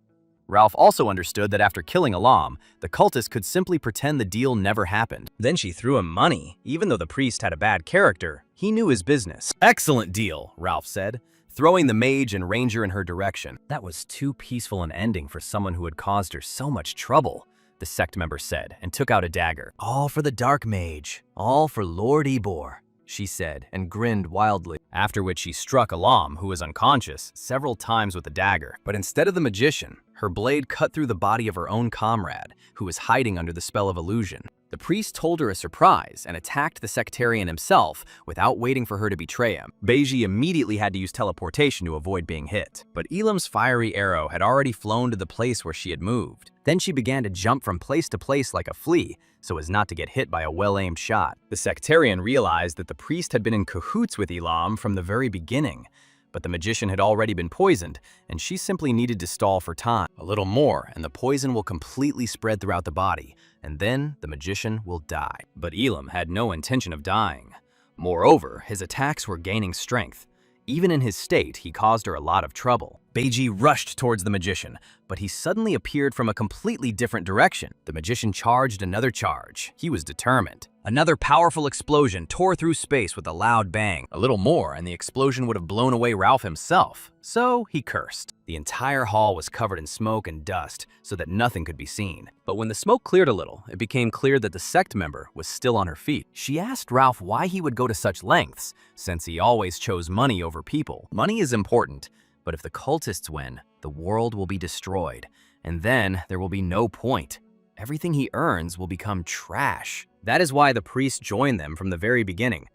Ralph also understood that after killing Elam, the cultist could simply pretend the deal never happened. Then she threw him money. Even though the priest had a bad character, he knew his business. "Excellent deal," Ralph said, throwing the mage and ranger in her direction. "That was too peaceful an ending for someone who had caused her so much trouble," the sect member said, and took out a dagger. "All for the dark mage, all for Lord Ebor," she said, and grinned wildly. After which she struck Elam, who was unconscious, several times with the dagger. But instead of the magician, her blade cut through the body of her own comrade, who was hiding under the spell of illusion. The priest told her a surprise and attacked the sectarian himself without waiting for her to betray him. Beiji immediately had to use teleportation to avoid being hit. But Elam's fiery arrow had already flown to the place where she had moved. Then she began to jump from place to place like a flea, so as not to get hit by a well-aimed shot. The sectarian realized that the priest had been in cahoots with Elam from the very beginning, but the magician had already been poisoned, and she simply needed to stall for time. A little more, and the poison will completely spread throughout the body, and then the magician will die. But Elam had no intention of dying. Moreover, his attacks were gaining strength. Even in his state, he caused her a lot of trouble. Beiji rushed towards the magician, but he suddenly appeared from a completely different direction. The magician charged another charge. He was determined. Another powerful explosion tore through space with a loud bang. A little more, and the explosion would have blown away Ralph himself. So he cursed. The entire hall was covered in smoke and dust, so that nothing could be seen. But when the smoke cleared a little, it became clear that the sect member was still on her feet. She asked Ralph why he would go to such lengths, since he always chose money over people. Money is important, but if the cultists win, the world will be destroyed, and then there will be no point. Everything he earns will become trash. That is why the priest joined them from the very beginning.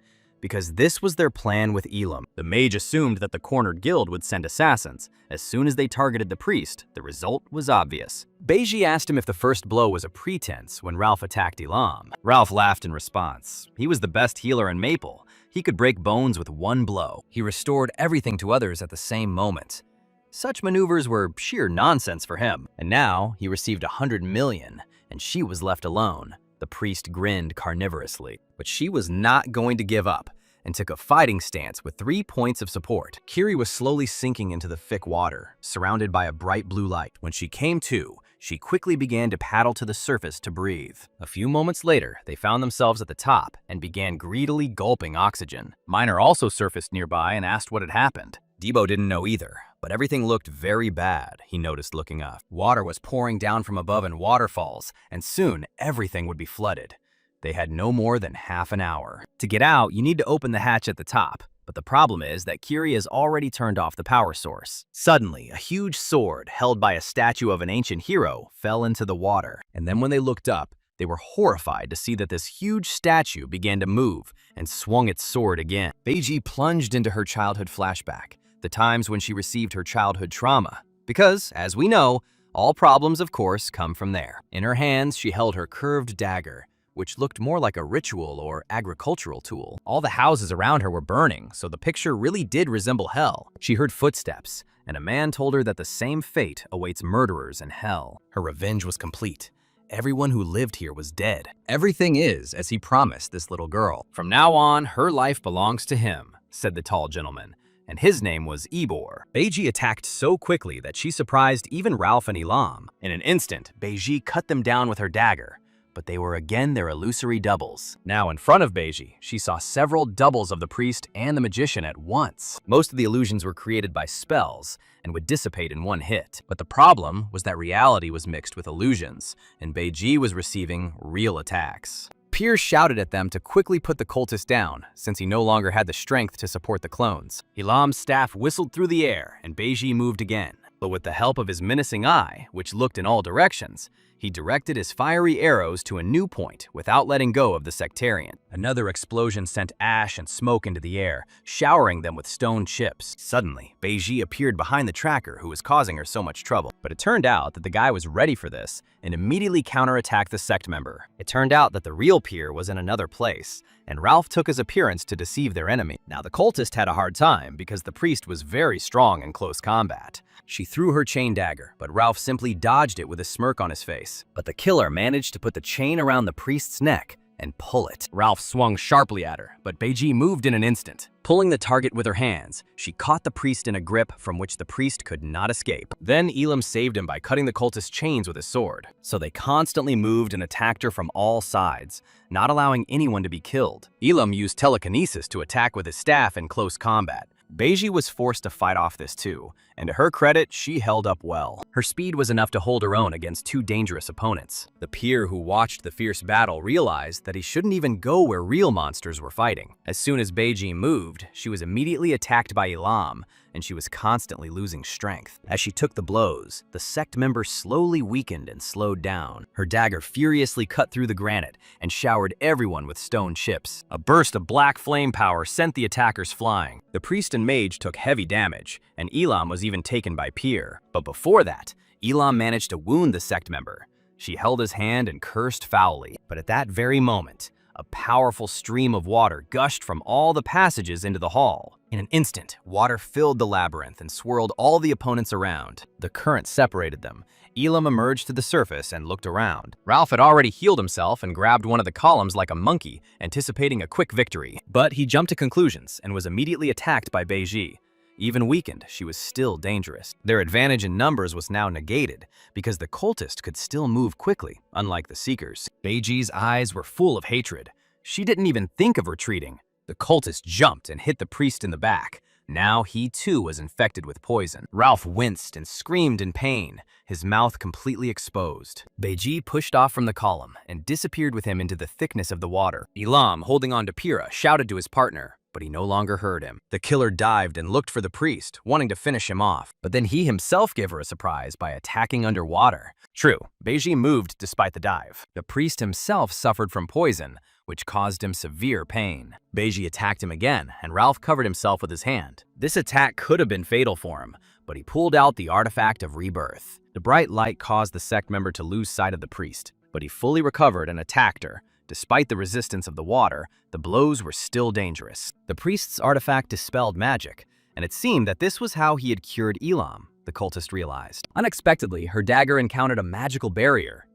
because this was their plan with Elam. The mage assumed that the cornered guild would send assassins. As soon as they targeted the priest, the result was obvious. Beiji asked him if the first blow was a pretense when Ralph attacked Elam. Ralph laughed in response. He was the best healer in Maple. He could break bones with one blow. He restored everything to others at the same moment. Such maneuvers were sheer nonsense for him. And now he received 100 million, and she was left alone. The priest grinned carnivorously, but she was not going to give up and took a fighting stance with 3 points of support. Kiri was slowly sinking into the thick water, surrounded by a bright blue light. When she came to, she quickly began to paddle to the surface to breathe. A few moments later, they found themselves at the top and began greedily gulping oxygen. Miner also surfaced nearby and asked what had happened. Debo didn't know either, but everything looked very bad, he noticed looking up. Water was pouring down from above in waterfalls, and soon everything would be flooded. They had no more than half an hour. To get out, you need to open the hatch at the top, but the problem is that Kiri has already turned off the power source. Suddenly, a huge sword, held by a statue of an ancient hero, fell into the water, and then when they looked up, they were horrified to see that this huge statue began to move and swung its sword again. Beiji plunged into her childhood flashback, the times when she received her childhood trauma. Because, as we know, all problems, of course, come from there. In her hands, she held her curved dagger, which looked more like a ritual or agricultural tool. All the houses around her were burning, so the picture really did resemble hell. She heard footsteps, and a man told her that the same fate awaits murderers in hell. Her revenge was complete. Everyone who lived here was dead. Everything is as he promised this little girl. From now on, her life belongs to him, said the tall gentleman, and his name was Ibor. Beiji attacked so quickly that she surprised even Ralph and Elam. In an instant, Beiji cut them down with her dagger, but they were again their illusory doubles. Now in front of Beiji, she saw several doubles of the priest and the magician at once. Most of the illusions were created by spells and would dissipate in one hit. But the problem was that reality was mixed with illusions, and Beiji was receiving real attacks. Piers shouted at them to quickly put the cultist down, since he no longer had the strength to support the clones. Elam's staff whistled through the air, and Beiji moved again. But with the help of his menacing eye, which looked in all directions, he directed his fiery arrows to a new point without letting go of the sectarian. Another explosion sent ash and smoke into the air, showering them with stone chips. Suddenly, Beiji appeared behind the tracker who was causing her so much trouble. But it turned out that the guy was ready for this and immediately counterattacked the sect member. It turned out that the real Pier was in another place, and Ralph took his appearance to deceive their enemy. Now the cultist had a hard time because the priest was very strong in close combat. She threw her chain dagger, but Ralph simply dodged it with a smirk on his face. But the killer managed to put the chain around the priest's neck and pull it. Ralph swung sharply at her, but Beiji moved in an instant. Pulling the target with her hands, she caught the priest in a grip from which the priest could not escape. Then Elam saved him by cutting the cultist's chains with his sword. So they constantly moved and attacked her from all sides, not allowing anyone to be killed. Elam used telekinesis to attack with his staff in close combat. Beiji was forced to fight off this too, and to her credit, she held up well. Her speed was enough to hold her own against two dangerous opponents. The peer who watched the fierce battle realized that he shouldn't even go where real monsters were fighting. As soon as Beiji moved, she was immediately attacked by Elam, and she was constantly losing strength. As she took the blows, the sect member slowly weakened and slowed down. Her dagger furiously cut through the granite and showered everyone with stone chips. A burst of black flame power sent the attackers flying. The priest and mage took heavy damage, and Elam was even taken by Pier. But before that, Elam managed to wound the sect member. She held his hand and cursed foully. But at that very moment, a powerful stream of water gushed from all the passages into the hall. In an instant, water filled the labyrinth and swirled all the opponents around. The current separated them. Elam emerged to the surface and looked around. Ralph had already healed himself and grabbed one of the columns like a monkey, anticipating a quick victory. But he jumped to conclusions and was immediately attacked by Beiji. Even weakened, she was still dangerous. Their advantage in numbers was now negated because the cultist could still move quickly, unlike the Seekers. Beiji's eyes were full of hatred. She didn't even think of retreating. The cultist jumped and hit the priest in the back. Now he too was infected with poison. Ralph winced and screamed in pain, his mouth completely exposed. Beiji pushed off from the column and disappeared with him into the thickness of the water. Elam, holding on to Pyrrha, shouted to his partner, but he no longer heard him. The killer dived and looked for the priest, wanting to finish him off. But then he himself gave her a surprise by attacking underwater. True, Beiji moved despite the dive. The priest himself suffered from poison, which caused him severe pain. Beiji attacked him again, and Ralph covered himself with his hand. This attack could have been fatal for him, but he pulled out the artifact of rebirth. The bright light caused the sect member to lose sight of the priest, but he fully recovered and attacked her. Despite the resistance of the water, the blows were still dangerous. The priest's artifact dispelled magic, and it seemed that this was how he had cured Elam, the cultist realized. Unexpectedly, her dagger encountered a magical barrier.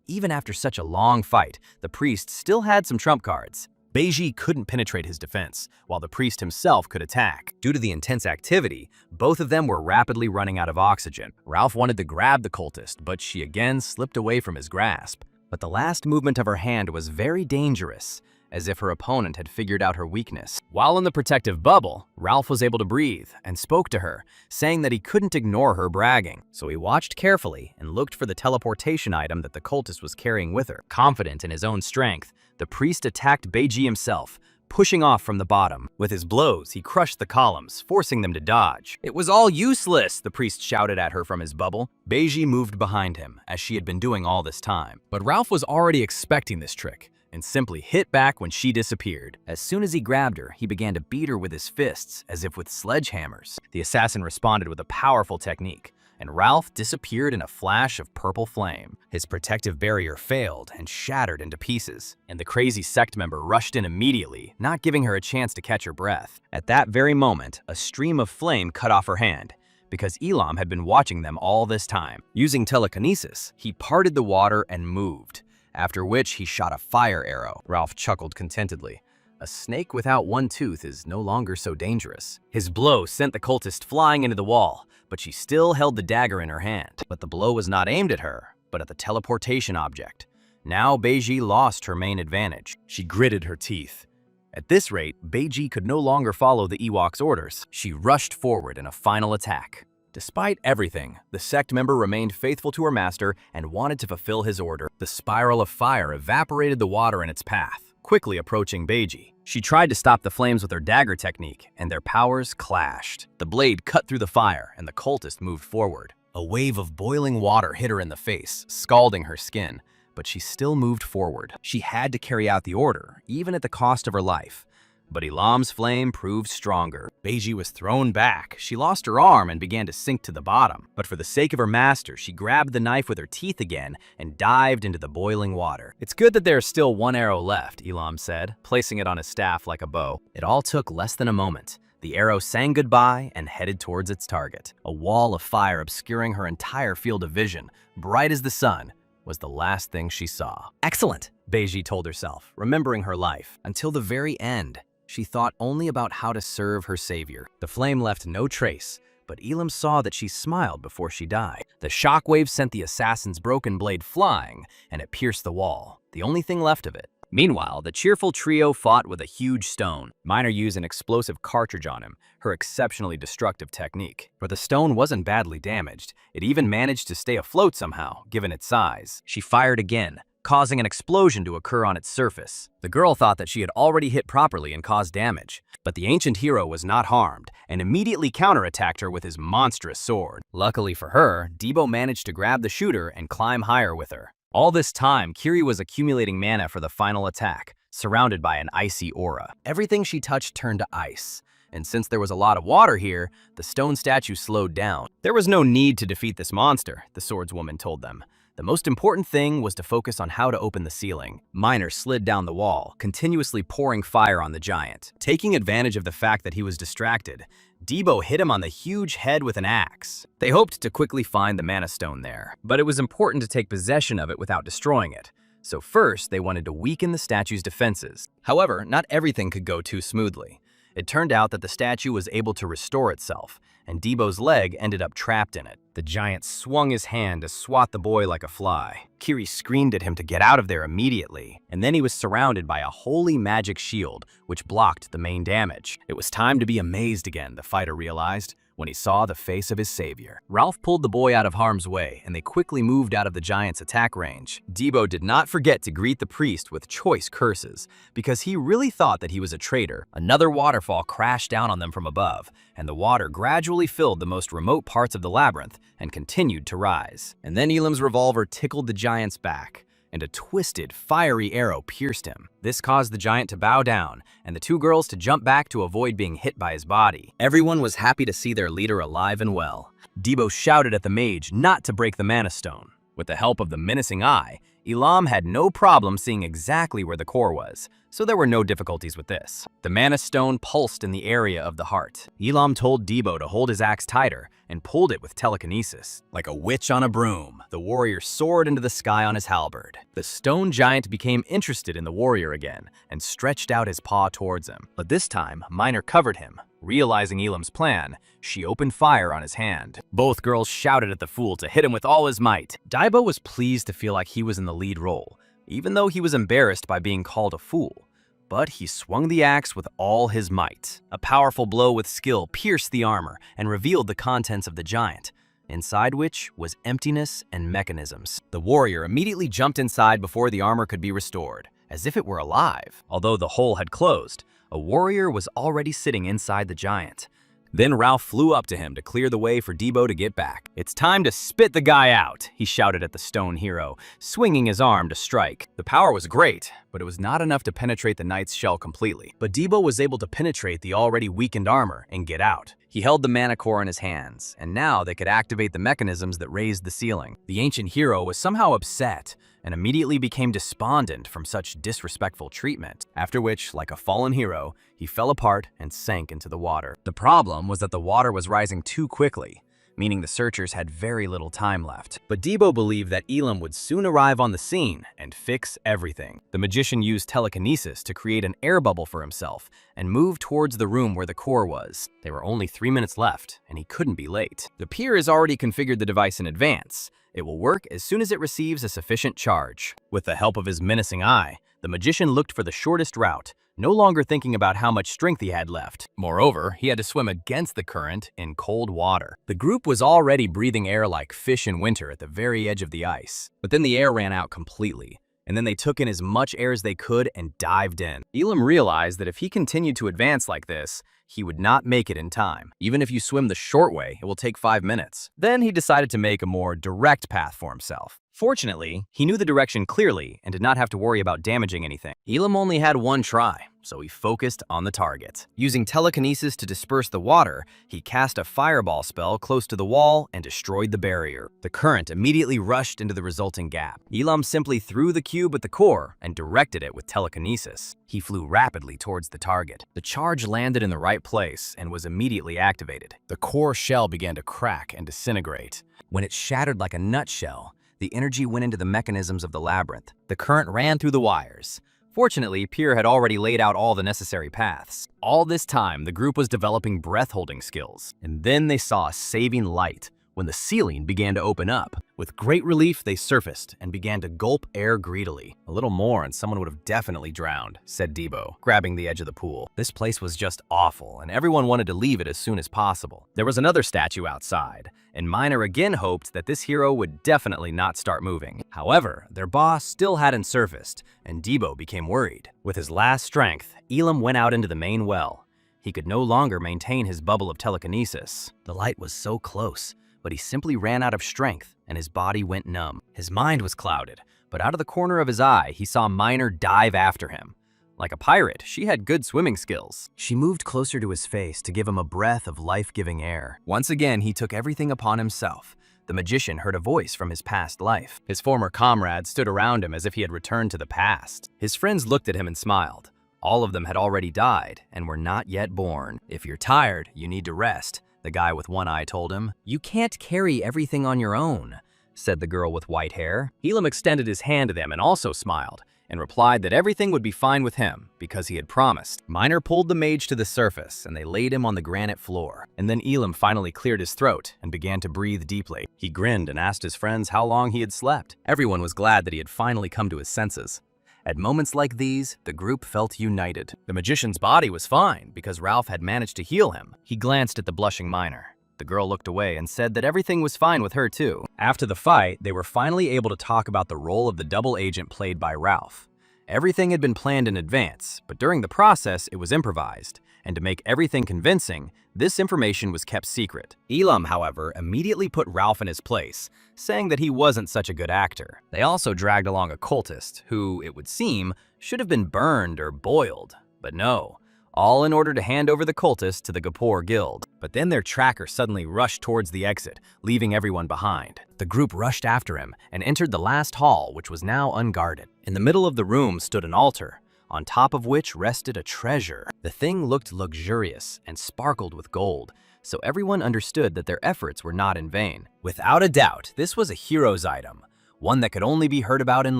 Even after such a long fight, the priest still had some trump cards. Beiji couldn't penetrate his defense, while the priest himself could attack. Due to the intense activity, both of them were rapidly running out of oxygen. Ralph wanted to grab the cultist, but she again slipped away from his grasp. But the last movement of her hand was very dangerous, as if her opponent had figured out her weakness. While in the protective bubble, Ralph was able to breathe and spoke to her, saying that he couldn't ignore her bragging. So he watched carefully and looked for the teleportation item that the cultist was carrying with her. Confident in his own strength, the priest attacked Beiji himself, pushing off from the bottom. With his blows, he crushed the columns, forcing them to dodge. It was all useless, the priest shouted at her from his bubble. Beiji moved behind him, as she had been doing all this time. But Ralph was already expecting this trick, and simply hit back when she disappeared. As soon as he grabbed her, he began to beat her with his fists, as if with sledgehammers. The assassin responded with a powerful technique, and Ralph disappeared in a flash of purple flame. His protective barrier failed and shattered into pieces, and the crazy sect member rushed in immediately, not giving her a chance to catch her breath. At that very moment, a stream of flame cut off her hand, because Elam had been watching them all this time. Using telekinesis, he parted the water and moved, after which he shot a fire arrow. Ralph chuckled contentedly. A snake without one tooth is no longer so dangerous. His blow sent the cultist flying into the wall, but she still held the dagger in her hand. But the blow was not aimed at her, but at the teleportation object. Now Beiji lost her main advantage. She gritted her teeth. At this rate, Beiji could no longer follow the Ewok's orders. She rushed forward in a final attack. Despite everything, the sect member remained faithful to her master and wanted to fulfill his order. The spiral of fire evaporated the water in its path, quickly approaching Beiji. She tried to stop the flames with her dagger technique, and their powers clashed. The blade cut through the fire, and the cultist moved forward. A wave of boiling water hit her in the face, scalding her skin, but she still moved forward. She had to carry out the order, even at the cost of her life. But Elam's flame proved stronger. Beiji was thrown back. She lost her arm and began to sink to the bottom. But for the sake of her master, she grabbed the knife with her teeth again and dived into the boiling water. It's good that there's still one arrow left, Elam said, placing it on his staff like a bow. It all took less than a moment. The arrow sang goodbye and headed towards its target. A wall of fire obscuring her entire field of vision, bright as the sun, was the last thing she saw. Excellent, Beiji told herself, remembering her life. Until the very end, she thought only about how to serve her savior. The flame left no trace, but Elam saw that she smiled before she died. The shockwave sent the assassin's broken blade flying, and it pierced the wall, the only thing left of it. Meanwhile, the cheerful trio fought with a huge stone. Miner used an explosive cartridge on him, her exceptionally destructive technique. But the stone wasn't badly damaged. It even managed to stay afloat somehow, given its size. She fired again, causing an explosion to occur on its surface. The girl thought that she had already hit properly and caused damage, but the ancient hero was not harmed and immediately counterattacked her with his monstrous sword. Luckily for her, Debo managed to grab the shooter and climb higher with her. All this time, Kiri was accumulating mana for the final attack, surrounded by an icy aura. Everything she touched turned to ice, and since there was a lot of water here, the stone statue slowed down. There was no need to defeat this monster, the swordswoman told them. The most important thing was to focus on how to open the ceiling. Miner slid down the wall, continuously pouring fire on the giant. Taking advantage of the fact that he was distracted, Debo hit him on the huge head with an axe. They hoped to quickly find the mana stone there, but it was important to take possession of it without destroying it. So first, they wanted to weaken the statue's defenses. However, not everything could go too smoothly. It turned out that the statue was able to restore itself, and Debo's leg ended up trapped in it. The giant swung his hand to swat the boy like a fly. Kiri screamed at him to get out of there immediately, and then he was surrounded by a holy magic shield, which blocked the main damage. It was time to be amazed again, the fighter realized, when he saw the face of his savior. Ralph pulled the boy out of harm's way, and they quickly moved out of the giant's attack range. Debo did not forget to greet the priest with choice curses, because he really thought that he was a traitor. Another waterfall crashed down on them from above, and the water gradually filled the most remote parts of the labyrinth and continued to rise. And then Elam's revolver tickled the giant's back, and a twisted, fiery arrow pierced him. This caused the giant to bow down, and the two girls to jump back to avoid being hit by his body. Everyone was happy to see their leader alive and well. Debo shouted at the mage not to break the mana stone. With the help of the menacing eye, Elam had no problem seeing exactly where the core was, so there were no difficulties with this. The mana stone pulsed in the area of the heart. Elam told Debo to hold his axe tighter and pulled it with telekinesis. Like a witch on a broom, the warrior soared into the sky on his halberd. The stone giant became interested in the warrior again and stretched out his paw towards him. But this time, Miner covered him. Realizing Elam's plan, she opened fire on his hand. Both girls shouted at the fool to hit him with all his might. Daibo was pleased to feel like he was in the lead role, even though he was embarrassed by being called a fool. But he swung the axe with all his might. A powerful blow with skill pierced the armor and revealed the contents of the giant, inside which was emptiness and mechanisms. The warrior immediately jumped inside before the armor could be restored, as if it were alive. Although the hole had closed, a warrior was already sitting inside the giant. Then Ralph flew up to him to clear the way for Debo to get back. "It's time to spit the guy out," he shouted at the stone hero, swinging his arm to strike. The power was great, but it was not enough to penetrate the knight's shell completely. But Debo was able to penetrate the already weakened armor and get out. He held the mana core in his hands, and now they could activate the mechanisms that raised the ceiling. The ancient hero was somehow upset and immediately became despondent from such disrespectful treatment, after which, like a fallen hero, he fell apart and sank into the water. The problem was that the water was rising too quickly, meaning the searchers had very little time left. But Debo believed that Elam would soon arrive on the scene and fix everything. The magician used telekinesis to create an air bubble for himself and moved towards the room where the core was. There were only 3 minutes left, and he couldn't be late. The peer has already configured the device in advance. It will work as soon as it receives a sufficient charge. With the help of his menacing eye, the magician looked for the shortest route, no longer thinking about how much strength he had left. Moreover, he had to swim against the current in cold water. The group was already breathing air like fish in winter at the very edge of the ice. But then the air ran out completely, and then they took in as much air as they could and dived in. Elam realized that if he continued to advance like this, he would not make it in time. Even if you swim the short way, it will take 5 minutes. Then he decided to make a more direct path for himself. Fortunately, he knew the direction clearly and did not have to worry about damaging anything. Elam only had one try, so he focused on the target. Using telekinesis to disperse the water, he cast a fireball spell close to the wall and destroyed the barrier. The current immediately rushed into the resulting gap. Elam simply threw the cube at the core and directed it with telekinesis. He flew rapidly towards the target. The charge landed in the right place and was immediately activated. The core shell began to crack and disintegrate. When it shattered like a nutshell, the energy went into the mechanisms of the labyrinth. The current ran through the wires. Fortunately, Pierre had already laid out all the necessary paths. All this time, the group was developing breath-holding skills. And then they saw a saving light when the ceiling began to open up. With great relief, they surfaced and began to gulp air greedily. "A little more and someone would have definitely drowned," said Debo, grabbing the edge of the pool. This place was just awful, and everyone wanted to leave it as soon as possible. There was another statue outside, and Miner again hoped that this hero would definitely not start moving. However, their boss still hadn't surfaced, and Debo became worried. With his last strength, Elam went out into the main well. He could no longer maintain his bubble of telekinesis. The light was so close, but he simply ran out of strength, and his body went numb. His mind was clouded, but out of the corner of his eye, he saw Miner dive after him. Like a pirate, she had good swimming skills. She moved closer to his face to give him a breath of life-giving air. Once again, he took everything upon himself. The magician heard a voice from his past life. His former comrades stood around him as if he had returned to the past. His friends looked at him and smiled. All of them had already died and were not yet born. "If you're tired, you need to rest," the guy with one eye told him. "You can't carry everything on your own," said the girl with white hair. Elam extended his hand to them and also smiled, and replied that everything would be fine with him because he had promised. Miner pulled the mage to the surface, and they laid him on the granite floor. And then Elam finally cleared his throat and began to breathe deeply. He grinned and asked his friends how long he had slept. Everyone was glad that he had finally come to his senses. At moments like these, the group felt united. The magician's body was fine because Ralph had managed to heal him. He glanced at the blushing Miner. The girl looked away and said that everything was fine with her too. After the fight, they were finally able to talk about the role of the double agent played by Ralph. Everything had been planned in advance, but during the process, it was improvised, and to make everything convincing, this information was kept secret. Elam, however, immediately put Ralph in his place, saying that he wasn't such a good actor. They also dragged along a cultist, who, it would seem, should have been burned or boiled. But no, all in order to hand over the cultist to the Gapur Guild. But then their tracker suddenly rushed towards the exit, leaving everyone behind. The group rushed after him and entered the last hall, which was now unguarded. In the middle of the room stood an altar, on top of which rested a treasure. The thing looked luxurious and sparkled with gold, so everyone understood that their efforts were not in vain. Without a doubt, this was a hero's item, one that could only be heard about in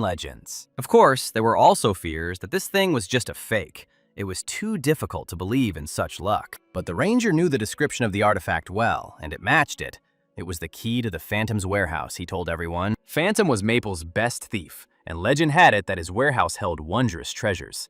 legends. Of course, there were also fears that this thing was just a fake. It was too difficult to believe in such luck. But the ranger knew the description of the artifact well, and it matched it. It was the key to the Phantom's warehouse, he told everyone. Phantom was Maple's best thief, and legend had it that his warehouse held wondrous treasures.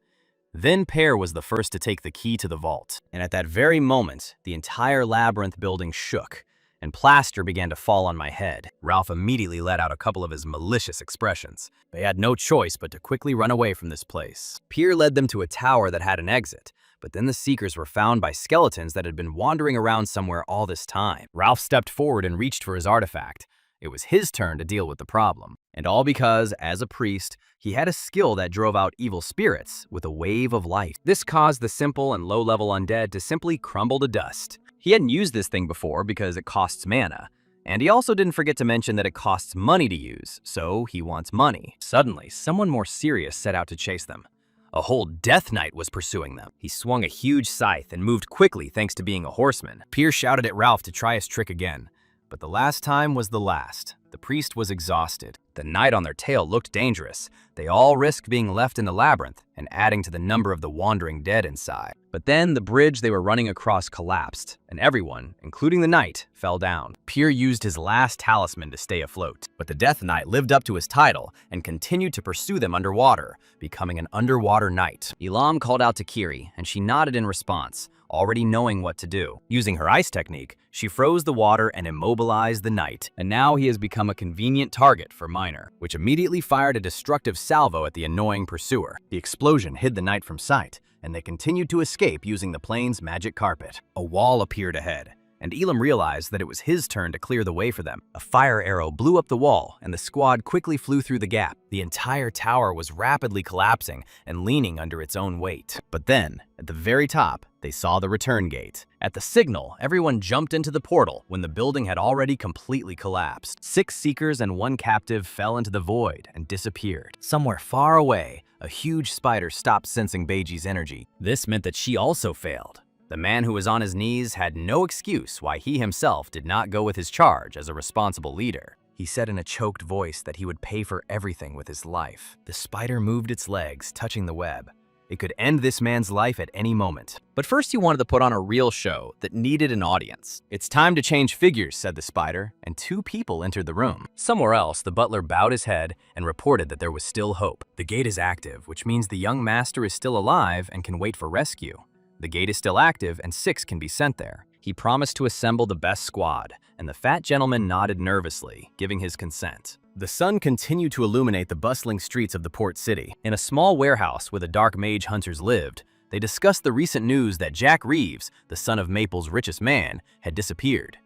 Then Pear was the first to take the key to the vault, and at that very moment, the entire labyrinth building shook, and plaster began to fall on my head. Ralph immediately let out a couple of his malicious expressions. They had no choice but to quickly run away from this place. Pear led them to a tower that had an exit, but then the Seekers were found by skeletons that had been wandering around somewhere all this time. Ralph stepped forward and reached for his artifact. It was his turn to deal with the problem. And all because, as a priest, he had a skill that drove out evil spirits with a wave of light. This caused the simple and low-level undead to simply crumble to dust. He hadn't used this thing before because it costs mana, and he also didn't forget to mention that it costs money to use, so he wants money. Suddenly, someone more serious set out to chase them. A whole Death Knight was pursuing them. He swung a huge scythe and moved quickly thanks to being a horseman. Pear shouted at Ralph to try his trick again, but the last time was the last. The priest was exhausted. The knight on their tail looked dangerous. They all risked being left in the labyrinth and adding to the number of the wandering dead inside. But then the bridge they were running across collapsed, and everyone, including the knight, fell down. Pear used his last talisman to stay afloat, but the Death Knight lived up to his title and continued to pursue them underwater, becoming an underwater knight. Elam called out to Kiri, and she nodded in response, already knowing what to do. Using her ice technique, she froze the water and immobilized the knight, and now he has become a convenient target for Miner, which immediately fired a destructive salvo at the annoying pursuer. The explosion hid the knight from sight, and they continued to escape using the plane's magic carpet. A wall appeared ahead, and Elam realized that it was his turn to clear the way for them. A fire arrow blew up the wall, and the squad quickly flew through the gap. The entire tower was rapidly collapsing and leaning under its own weight. But then, at the very top, they saw the return gate. At the signal, everyone jumped into the portal when the building had already completely collapsed. 6 Seekers and 1 captive fell into the void and disappeared. Somewhere far away, a huge spider stopped sensing Beiji's energy. This meant that she also failed. The man who was on his knees had no excuse why he himself did not go with his charge as a responsible leader. He said in a choked voice that he would pay for everything with his life. The spider moved its legs, touching the web. It could end this man's life at any moment. But first he wanted to put on a real show that needed an audience. "It's time to change figures," said the spider, and 2 people entered the room. Somewhere else, the butler bowed his head and reported that there was still hope. "The gate is active, which means the young master is still alive and can wait for rescue. The gate is still active and 6 can be sent there." He promised to assemble the best squad, and the fat gentleman nodded nervously, giving his consent. The sun continued to illuminate the bustling streets of the port city. In a small warehouse where the dark mage hunters lived, they discussed the recent news that Jack Reeves, the son of Maple's richest man, had disappeared.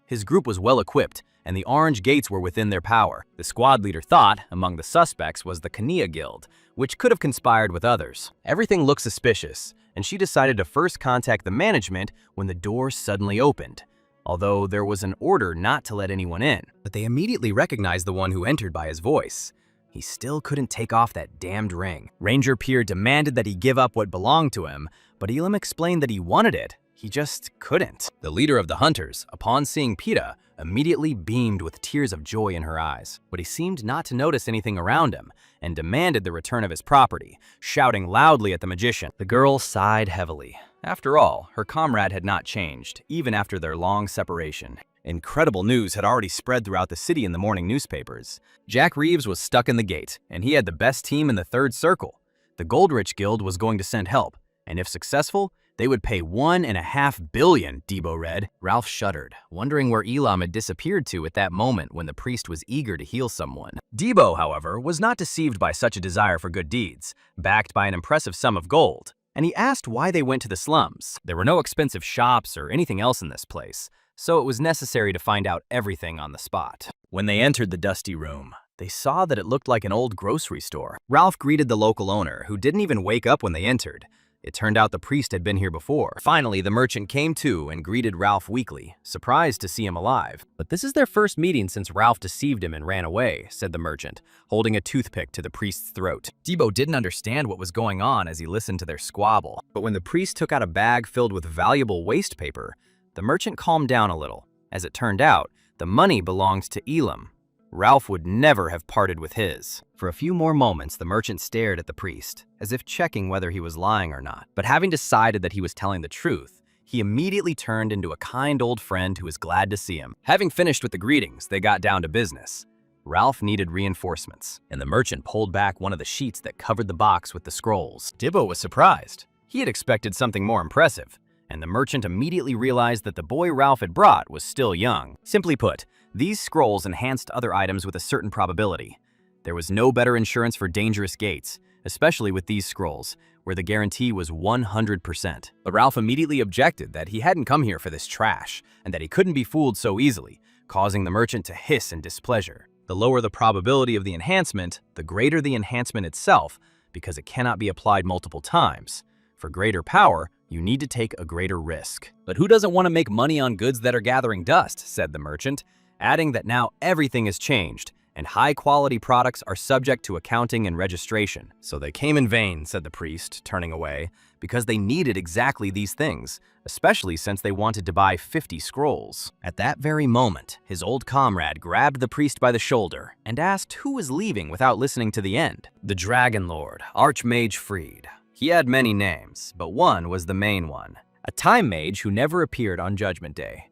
His group was well equipped, and the orange gates were within their power. The squad leader thought, among the suspects was the Kania Guild, which could have conspired with others. Everything looked suspicious, and she decided to first contact the management when the door suddenly opened, although there was an order not to let anyone in. But they immediately recognized the one who entered by his voice. He still couldn't take off that damned ring. Ranger Peer demanded that he give up what belonged to him, but Elam explained that he wanted it. He just couldn't. The leader of the hunters, upon seeing Peta, immediately beamed with tears of joy in her eyes, but he seemed not to notice anything around him and demanded the return of his property, shouting loudly at the magician. The girl sighed heavily. After all, her comrade had not changed, even after their long separation. Incredible news had already spread throughout the city in the morning newspapers. Jack Reeves was stuck in the gate, and he had the best team in the 3rd circle. The Goldrich Guild was going to send help, and if successful, they would pay $1.5 billion, Debo read. Ralph shuddered, wondering where Elam had disappeared to at that moment when the priest was eager to heal someone. Debo, however, was not deceived by such a desire for good deeds, backed by an impressive sum of gold. and he asked why they went to the slums. There were no expensive shops or anything else in this place, so it was necessary to find out everything on the spot. When they entered the dusty room, they saw that it looked like an old grocery store. Ralph greeted the local owner, who didn't even wake up when they entered. It turned out the priest had been here before. Finally, the merchant came to and greeted Ralph weakly, surprised to see him alive. "But this is their first meeting since Ralph deceived him and ran away," said the merchant, holding a toothpick to the priest's throat. Debo didn't understand what was going on as he listened to their squabble. But when the priest took out a bag filled with valuable waste paper, the merchant calmed down a little. As it turned out, the money belonged to Elam. Ralph would never have parted with his. For a few more moments, the merchant stared at the priest, as if checking whether he was lying or not. But having decided that he was telling the truth, he immediately turned into a kind old friend who was glad to see him. Having finished with the greetings, they got down to business. Ralph needed reinforcements, and the merchant pulled back one of the sheets that covered the box with the scrolls. Dibbo was surprised. He had expected something more impressive, and the merchant immediately realized that the boy Ralph had brought was still young. Simply put, these scrolls enhanced other items with a certain probability. There was no better insurance for dangerous gates, especially with these scrolls, where the guarantee was 100%. But Ralph immediately objected that he hadn't come here for this trash, and that he couldn't be fooled so easily, causing the merchant to hiss in displeasure. The lower the probability of the enhancement, the greater the enhancement itself, because it cannot be applied multiple times. For greater power, you need to take a greater risk. "But who doesn't want to make money on goods that are gathering dust?" said the merchant, adding that now everything has changed, and high-quality products are subject to accounting and registration. "So they came in vain," said the priest, turning away, "because they needed exactly these things, especially since they wanted to buy 50 scrolls." At that very moment, his old comrade grabbed the priest by the shoulder and asked who was leaving without listening to the end. "The Dragon Lord, Archmage Freed. He had many names, but one was the main one, a time mage who never appeared on Judgment Day.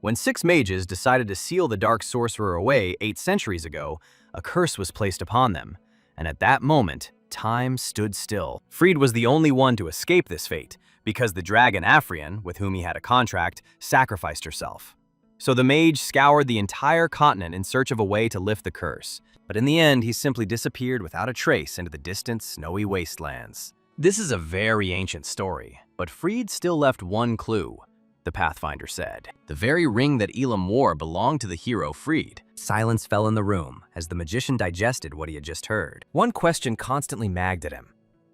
When 6 mages decided to seal the Dark Sorcerer away 8 centuries ago, a curse was placed upon them, and at that moment, time stood still. Freed was the only one to escape this fate, because the dragon Afrian, with whom he had a contract, sacrificed herself. So the mage scoured the entire continent in search of a way to lift the curse, but in the end, he simply disappeared without a trace into the distant, snowy wastelands. This is a very ancient story, but Freed still left one clue. The Pathfinder said. The very ring that Elam wore belonged to the hero Freed. Silence fell in the room as the magician digested what he had just heard. One question constantly nagged at him.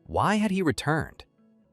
Why had he returned?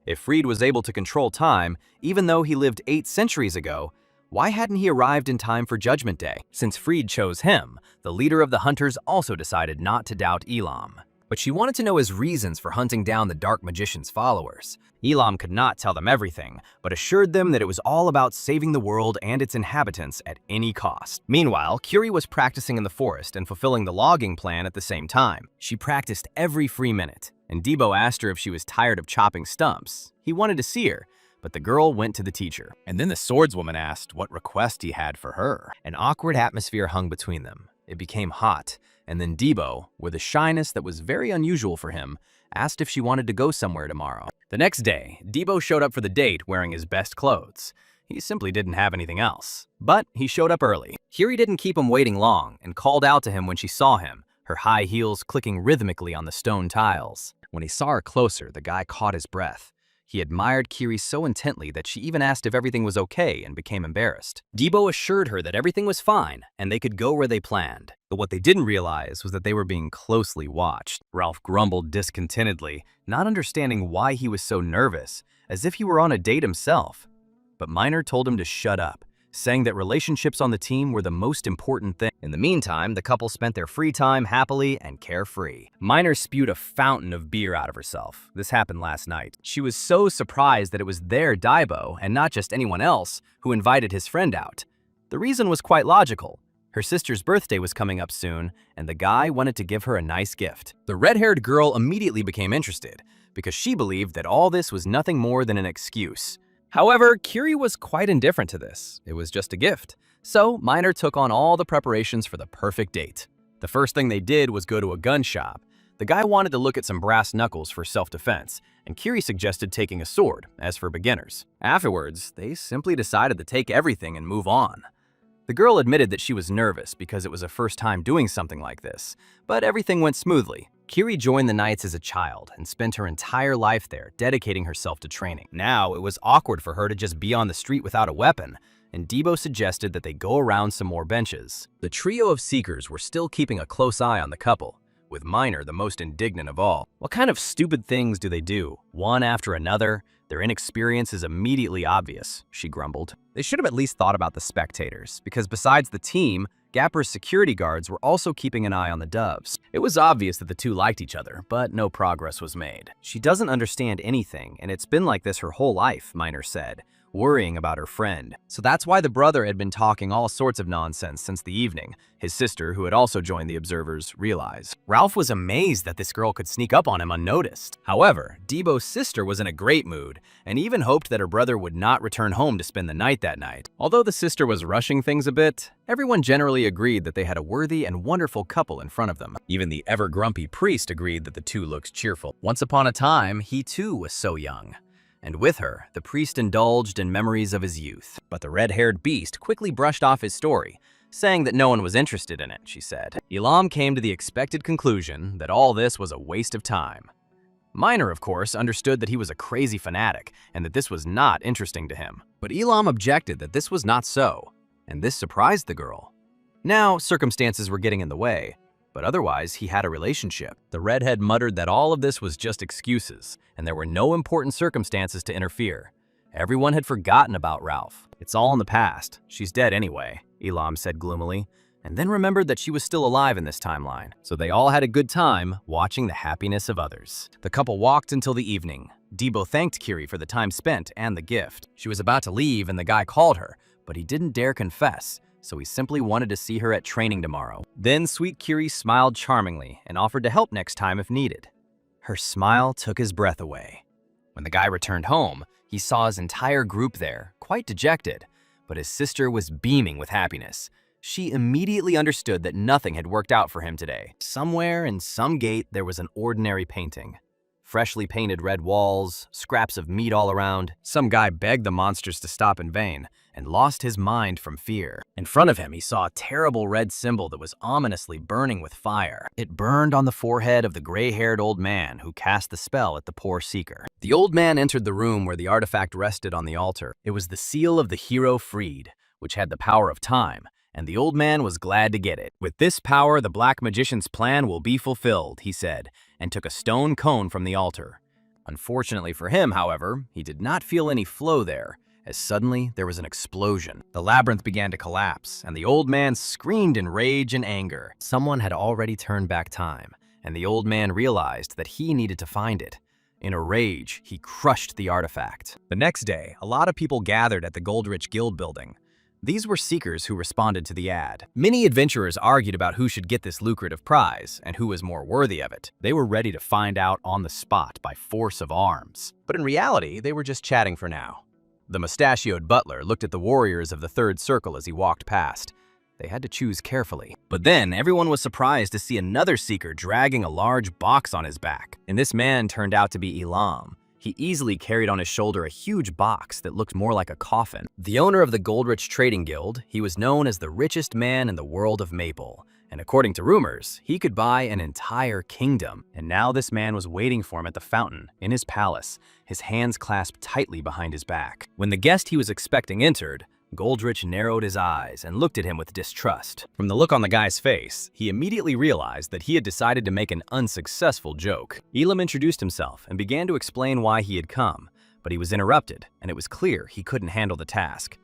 If Freed was able to control time, even though he lived 8 centuries ago, why hadn't he arrived in time for Judgment Day? Since Freed chose him, the leader of the hunters also decided not to doubt Elam. But she wanted to know his reasons for hunting down the Dark Magician's followers. Elam could not tell them everything, but assured them that it was all about saving the world and its inhabitants at any cost. Meanwhile, Curie was practicing in the forest and fulfilling the logging plan at the same time. She practiced every free minute, and Debo asked her if she was tired of chopping stumps. He wanted to see her, but the girl went to the teacher. And then the swordswoman asked what request he had for her. An awkward atmosphere hung between them. It became hot, and then Debo, with a shyness that was very unusual for him, asked if she wanted to go somewhere tomorrow. The next day, Debo showed up for the date wearing his best clothes. He simply didn't have anything else. But he showed up early. Curie didn't keep him waiting long and called out to him when she saw him, her high heels clicking rhythmically on the stone tiles. When he saw her closer, the guy caught his breath. He admired Curie so intently that she even asked if everything was okay and became embarrassed. Debo assured her that everything was fine and they could go where they planned. But what they didn't realize was that they were being closely watched. Ralph grumbled discontentedly, not understanding why he was so nervous, as if he were on a date himself. But Minor told him to shut up, saying that relationships on the team were the most important thing. In the meantime, the couple spent their free time happily and carefree. Minor spewed a fountain of beer out of herself. This happened last night. She was so surprised that it was their Daibo, and not just anyone else, who invited his friend out. The reason was quite logical. Her sister's birthday was coming up soon, and the guy wanted to give her a nice gift. The red-haired girl immediately became interested, because she believed that all this was nothing more than an excuse. However, Curie was quite indifferent to this. It was just a gift. So, Minor took on all the preparations for the perfect date. The first thing they did was go to a gun shop. The guy wanted to look at some brass knuckles for self-defense, and Curie suggested taking a sword, as for beginners. Afterwards, they simply decided to take everything and move on. The girl admitted that she was nervous because it was her first time doing something like this, but everything went smoothly. Kiri joined the Knights as a child and spent her entire life there, dedicating herself to training. Now, it was awkward for her to just be on the street without a weapon, and Debo suggested that they go around some more benches. The trio of seekers were still keeping a close eye on the couple, with Minor the most indignant of all. What kind of stupid things do they do, one after another? Their inexperience is immediately obvious, she grumbled. They should have at least thought about the spectators, because besides the team, Gapper's security guards were also keeping an eye on the doves. It was obvious that the two liked each other, but no progress was made. She doesn't understand anything, and it's been like this her whole life, Minor said, worrying about her friend. So that's why the brother had been talking all sorts of nonsense since the evening, his sister, who had also joined the observers, realized. Ralph was amazed that this girl could sneak up on him unnoticed. However, Debo's sister was in a great mood, and even hoped that her brother would not return home to spend the night that night. Although the sister was rushing things a bit, everyone generally agreed that they had a worthy and wonderful couple in front of them. Even the ever-grumpy priest agreed that the two looked cheerful. Once upon a time, he too was so young. And with her, the priest indulged in memories of his youth. But the red-haired beast quickly brushed off his story, saying that no one was interested in it, she said. Elam came to the expected conclusion that all this was a waste of time. Minor, of course, understood that he was a crazy fanatic and that this was not interesting to him. But Elam objected that this was not so, and this surprised the girl. Now, circumstances were getting in the way, but otherwise he had a relationship. The redhead muttered that all of this was just excuses, and there were no important circumstances to interfere. Everyone had forgotten about Ralph. It's all in the past. She's dead anyway, Elam said gloomily, and then remembered that she was still alive in this timeline. So they all had a good time watching the happiness of others. The couple walked until the evening. Debo thanked Kiri for the time spent and the gift. She was about to leave and the guy called her, but he didn't dare confess, so he simply wanted to see her at training tomorrow. Then sweet Kiri smiled charmingly and offered to help next time if needed. Her smile took his breath away. When the guy returned home, he saw his entire group there, quite dejected, but his sister was beaming with happiness. She immediately understood that nothing had worked out for him today. Somewhere in some gate there was an ordinary painting. Freshly painted red walls, scraps of meat all around. Some guy begged the monsters to stop in vain and lost his mind from fear. In front of him, he saw a terrible red symbol that was ominously burning with fire. It burned on the forehead of the gray-haired old man who cast the spell at the poor seeker. The old man entered the room where the artifact rested on the altar. It was the seal of the hero freed, which had the power of time, and the old man was glad to get it. With this power, the Black Magician's plan will be fulfilled, he said, and took a stone cone from the altar. Unfortunately for him, however, he did not feel any flow there, as suddenly there was an explosion. The labyrinth began to collapse, and the old man screamed in rage and anger. Someone had already turned back time, and the old man realized that he needed to find it. In a rage, he crushed the artifact. The next day, a lot of people gathered at the Goldrich Guild building. These were seekers who responded to the ad. Many adventurers argued about who should get this lucrative prize and who was more worthy of it. They were ready to find out on the spot by force of arms. But in reality, they were just chatting for now. The mustachioed butler looked at the warriors of the third circle as he walked past. They had to choose carefully. But then everyone was surprised to see another seeker dragging a large box on his back. And this man turned out to be Elam. He easily carried on his shoulder a huge box that looked more like a coffin. The owner of the Goldrich Trading Guild, he was known as the richest man in the world of Maple. And according to rumors, he could buy an entire kingdom. And now this man was waiting for him at the fountain, in his palace, his hands clasped tightly behind his back. When the guest he was expecting entered, Goldrich narrowed his eyes and looked at him with distrust. From the look on the guy's face, he immediately realized that he had decided to make an unsuccessful joke. Elam introduced himself and began to explain why he had come, but he was interrupted, and it was clear he couldn't handle the task.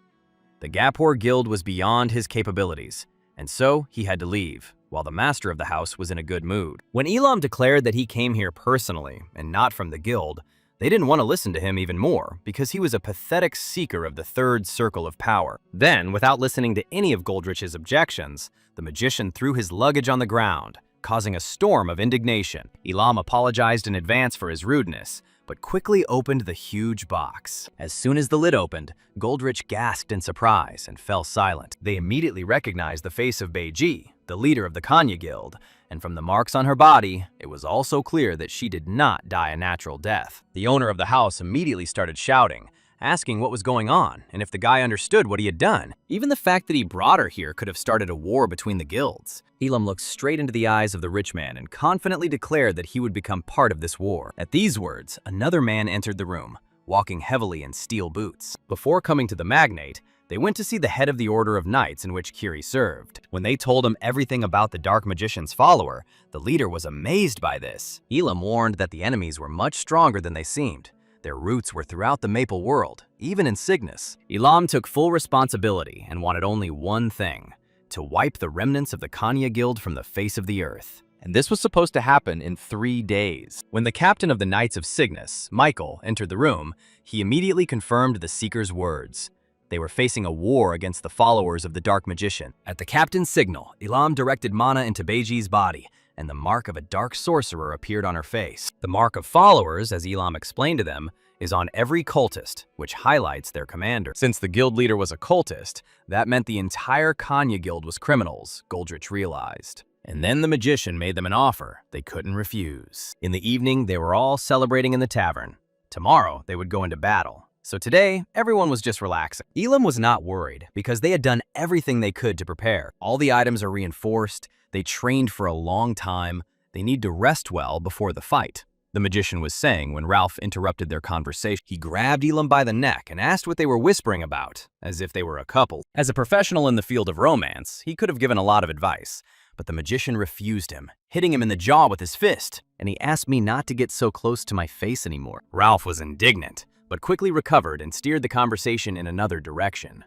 The Gapor Guild was beyond his capabilities, and so he had to leave, while the master of the house was in a good mood. When Elam declared that he came here personally and not from the guild, they didn't want to listen to him even more because he was a pathetic seeker of the third circle of power. Then, without listening to any of Goldrich's objections, the magician threw his luggage on the ground, causing a storm of indignation. Elam apologized in advance for his rudeness, but quickly opened the huge box. As soon as the lid opened, Goldrich gasped in surprise and fell silent. They immediately recognized the face of Beiji, the leader of the Kanya Guild, and from the marks on her body, it was also clear that she did not die a natural death. The owner of the house immediately started shouting, asking what was going on and if the guy understood what he had done. Even the fact that he brought her here could have started a war between the guilds. Elam looked straight into the eyes of the rich man and confidently declared that he would become part of this war. At these words, another man entered the room, walking heavily in steel boots. Before coming to the magnate, they went to see the head of the Order of Knights in which Kiri served. When they told him everything about the Dark Magician's follower, the leader was amazed by this. Elam warned that the enemies were much stronger than they seemed. Their roots were throughout the Maple World, even in Cygnus. Elam took full responsibility and wanted only one thing: to wipe the remnants of the Kanya Guild from the face of the earth. And this was supposed to happen in 3 days. When the captain of the Knights of Cygnus, Michael, entered the room, he immediately confirmed the Seeker's words. They were facing a war against the followers of the Dark Magician. At the captain's signal, Elam directed mana into Beiji's body, and the mark of a dark sorcerer appeared on her face. The mark of followers, as Elam explained to them, is on every cultist, which highlights their commander. Since the guild leader was a cultist, that meant the entire Kanya Guild was criminals, Goldrich realized. And then the magician made them an offer they couldn't refuse. In the evening, they were all celebrating in the tavern. Tomorrow, they would go into battle. So today, everyone was just relaxing. Elam was not worried because they had done everything they could to prepare. All the items are reinforced, they trained for a long time, they need to rest well before the fight, the magician was saying when Ralph interrupted their conversation. He grabbed Elam by the neck and asked what they were whispering about, as if they were a couple. As a professional in the field of romance, he could have given a lot of advice, but the magician refused him, hitting him in the jaw with his fist, and he asked me not to get so close to my face anymore. Ralph was indignant, but quickly recovered and steered the conversation in another direction.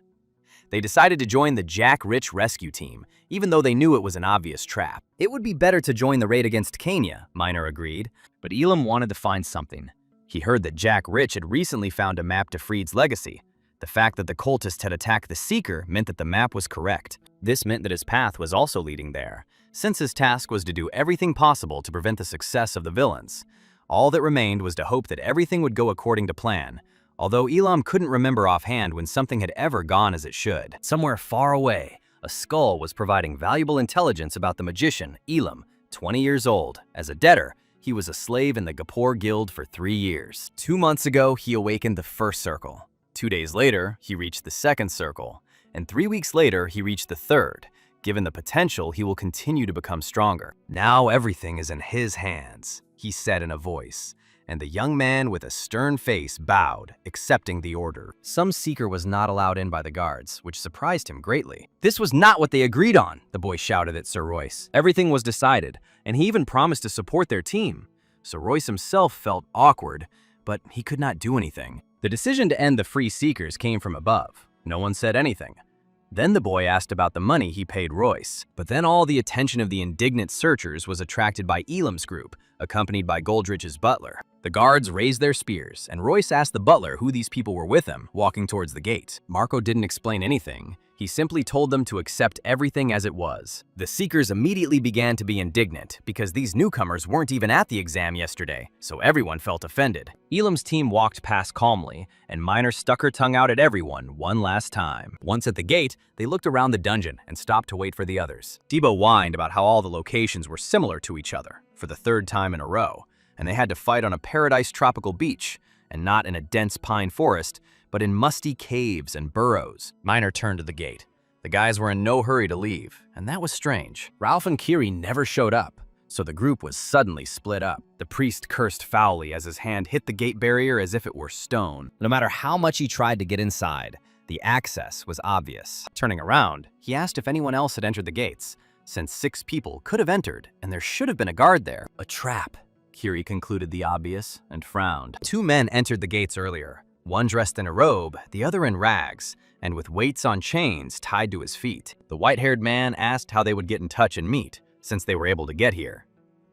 They decided to join the Jack Rich rescue team, even though they knew it was an obvious trap. It would be better to join the raid against Kenya, Minor agreed, but Elam wanted to find something. He heard that Jack Rich had recently found a map to Freed's legacy. The fact that the cultist had attacked the Seeker meant that the map was correct. This meant that his path was also leading there, since his task was to do everything possible to prevent the success of the villains. All that remained was to hope that everything would go according to plan, although Elam couldn't remember offhand when something had ever gone as it should. Somewhere far away, a skull was providing valuable intelligence about the magician, Elam, 20 years old. As a debtor, he was a slave in the Gapur Guild for 3 years. 2 months ago, he awakened the first circle. 2 days later, he reached the second circle, and 3 weeks later, he reached the third. Given the potential, he will continue to become stronger. Now everything is in his hands, he said in a voice, and the young man with a stern face bowed, accepting the order. Some Seeker was not allowed in by the guards, which surprised him greatly. This was not what they agreed on, the boy shouted at Sir Royce. Everything was decided, and he even promised to support their team. Sir Royce himself felt awkward, but he could not do anything. The decision to end the free Seekers came from above. No one said anything. Then the boy asked about the money he paid Royce. But then all the attention of the indignant searchers was attracted by Elam's group, accompanied by Goldrich's butler. The guards raised their spears, and Royce asked the butler who these people were with him, walking towards the gate. Marco didn't explain anything. He simply told them to accept everything as it was. The Seekers immediately began to be indignant because these newcomers weren't even at the exam yesterday, so everyone felt offended. Elam's team walked past calmly, and Minor stuck her tongue out at everyone one last time. Once at the gate, they looked around the dungeon and stopped to wait for the others. Debo whined about how all the locations were similar to each other for the 3rd time in a row, and they had to fight on a paradise tropical beach, and not in a dense pine forest, but in musty caves and burrows. Minor turned to the gate. The guys were in no hurry to leave, and that was strange. Ralph and Kiri never showed up, so the group was suddenly split up. The priest cursed foully as his hand hit the gate barrier as if it were stone. No matter how much he tried to get inside, the access was obvious. Turning around, he asked if anyone else had entered the gates, since 6 people could have entered, and there should have been a guard there. A trap, Kiri concluded the obvious, and frowned. 2 men entered the gates earlier. One dressed in a robe, the other in rags, and with weights on chains tied to his feet. The white-haired man asked how they would get in touch and meet, since they were able to get here.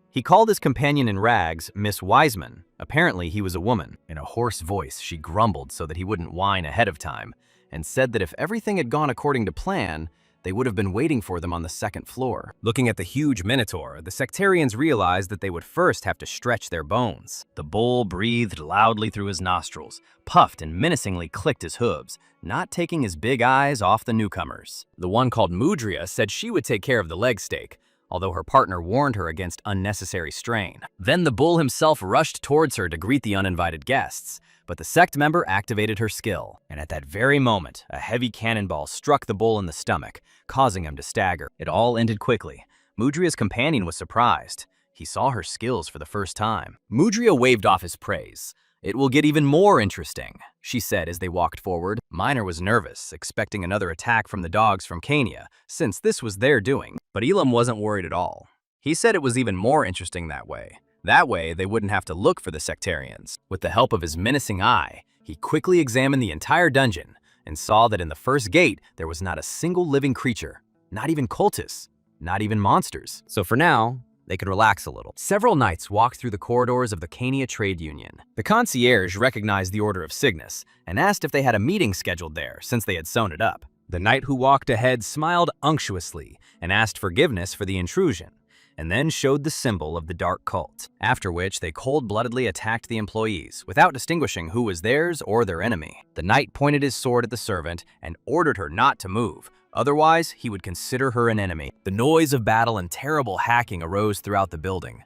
He called his companion in rags Miss Wiseman. Apparently, he was a woman. In a hoarse voice, she grumbled so that he wouldn't whine ahead of time, and said that if everything had gone according to plan, they would have been waiting for them on the 2nd floor. Looking at the huge minotaur, the sectarians realized that they would first have to stretch their bones. The bull breathed loudly through his nostrils, puffed and menacingly clicked his hooves, not taking his big eyes off the newcomers. The one called Mudria said she would take care of the leg steak, although her partner warned her against unnecessary strain. Then the bull himself rushed towards her to greet the uninvited guests, but the sect member activated her skill, and at that very moment, a heavy cannonball struck the bull in the stomach, causing him to stagger. It all ended quickly. Mudria's companion was surprised. He saw her skills for the first time. Mudria waved off his praise. "It will get even more interesting," she said as they walked forward. Minor was nervous, expecting another attack from the dogs from Kenya, since this was their doing. But Elam wasn't worried at all. He said it was even more interesting that way. That way, they wouldn't have to look for the sectarians. With the help of his menacing eye, he quickly examined the entire dungeon and saw that in the first gate, there was not a single living creature, not even cultists, not even monsters. So for now, they could relax a little. Several knights walked through the corridors of the Kenya Trade Union. The concierge recognized the Order of Cygnus and asked if they had a meeting scheduled there since they had sewn it up. The knight who walked ahead smiled unctuously and asked forgiveness for the intrusion, and then showed the symbol of the dark cult, after which they cold-bloodedly attacked the employees without distinguishing who was theirs or their enemy. The knight pointed his sword at the servant and ordered her not to move, otherwise he would consider her an enemy. The noise of battle and terrible hacking arose throughout the building.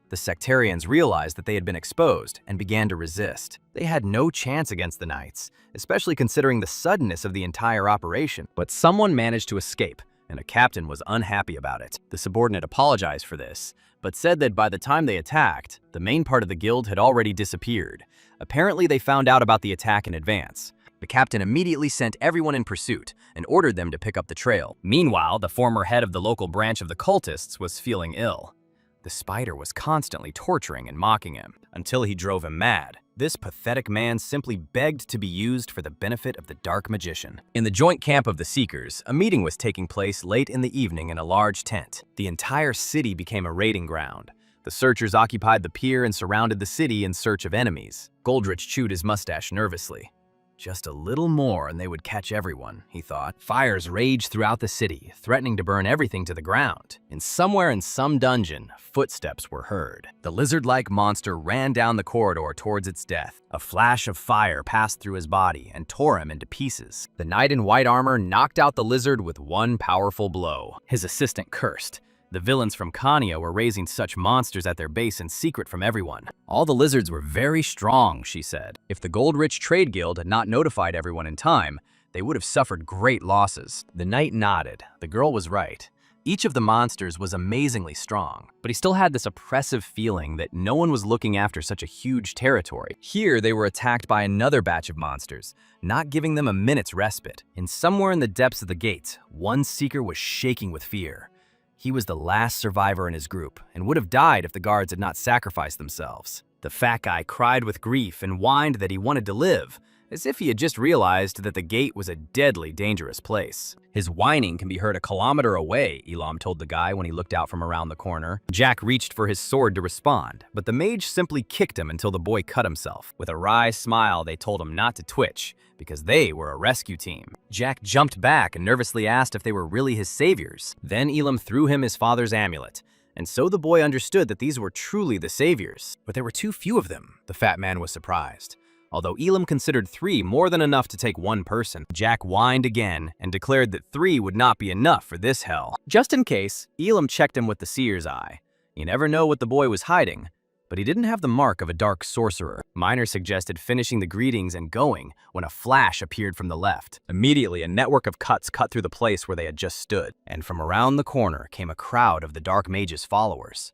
The sectarians realized that they had been exposed and began to resist. They had no chance against the knights, especially considering the suddenness of the entire operation. But someone managed to escape, and a captain was unhappy about it. The subordinate apologized for this, but said that by the time they attacked, the main part of the guild had already disappeared. Apparently, they found out about the attack in advance. The captain immediately sent everyone in pursuit and ordered them to pick up the trail. Meanwhile, the former head of the local branch of the cultists was feeling ill. The spider was constantly torturing and mocking him until he drove him mad. This pathetic man simply begged to be used for the benefit of the dark magician. In the joint camp of the Seekers, a meeting was taking place late in the evening in a large tent. The entire city became a raiding ground. The searchers occupied the pier and surrounded the city in search of enemies. Goldrich chewed his mustache nervously. Just a little more and they would catch everyone, he thought. Fires raged throughout the city, threatening to burn everything to the ground. And somewhere in some dungeon, footsteps were heard. The lizard-like monster ran down the corridor towards its death. A flash of fire passed through his body and tore him into pieces. The knight in white armor knocked out the lizard with one powerful blow. His assistant cursed. The villains from Kanya were raising such monsters at their base in secret from everyone. All the lizards were very strong, she said. If the Gold-Rich Trade Guild had not notified everyone in time, they would have suffered great losses. The knight nodded. The girl was right. Each of the monsters was amazingly strong, but he still had this oppressive feeling that no one was looking after such a huge territory. Here, they were attacked by another batch of monsters, not giving them a minute's respite. And somewhere in the depths of the gate, one seeker was shaking with fear. He was the last survivor in his group and would have died if the guards had not sacrificed themselves. The fat guy cried with grief and whined that he wanted to live, as if he had just realized that the gate was a deadly dangerous place. His whining can be heard a kilometer away, Elam told the guy when he looked out from around the corner. Jack reached for his sword to respond, but the mage simply kicked him until the boy cut himself. With a wry smile, they told him not to twitch, because they were a rescue team. Jack jumped back and nervously asked if they were really his saviors. Then Elam threw him his father's amulet, and so the boy understood that these were truly the saviors. But there were too few of them, the fat man was surprised. Although Elam considered 3 more than enough to take one person, Jack whined again and declared that 3 would not be enough for this hell. Just in case, Elam checked him with the seer's eye. You never know what the boy was hiding, but he didn't have the mark of a dark sorcerer. Minor suggested finishing the greetings and going when a flash appeared from the left. Immediately, a network of cuts cut through the place where they had just stood, and from around the corner came a crowd of the Dark Mage's followers.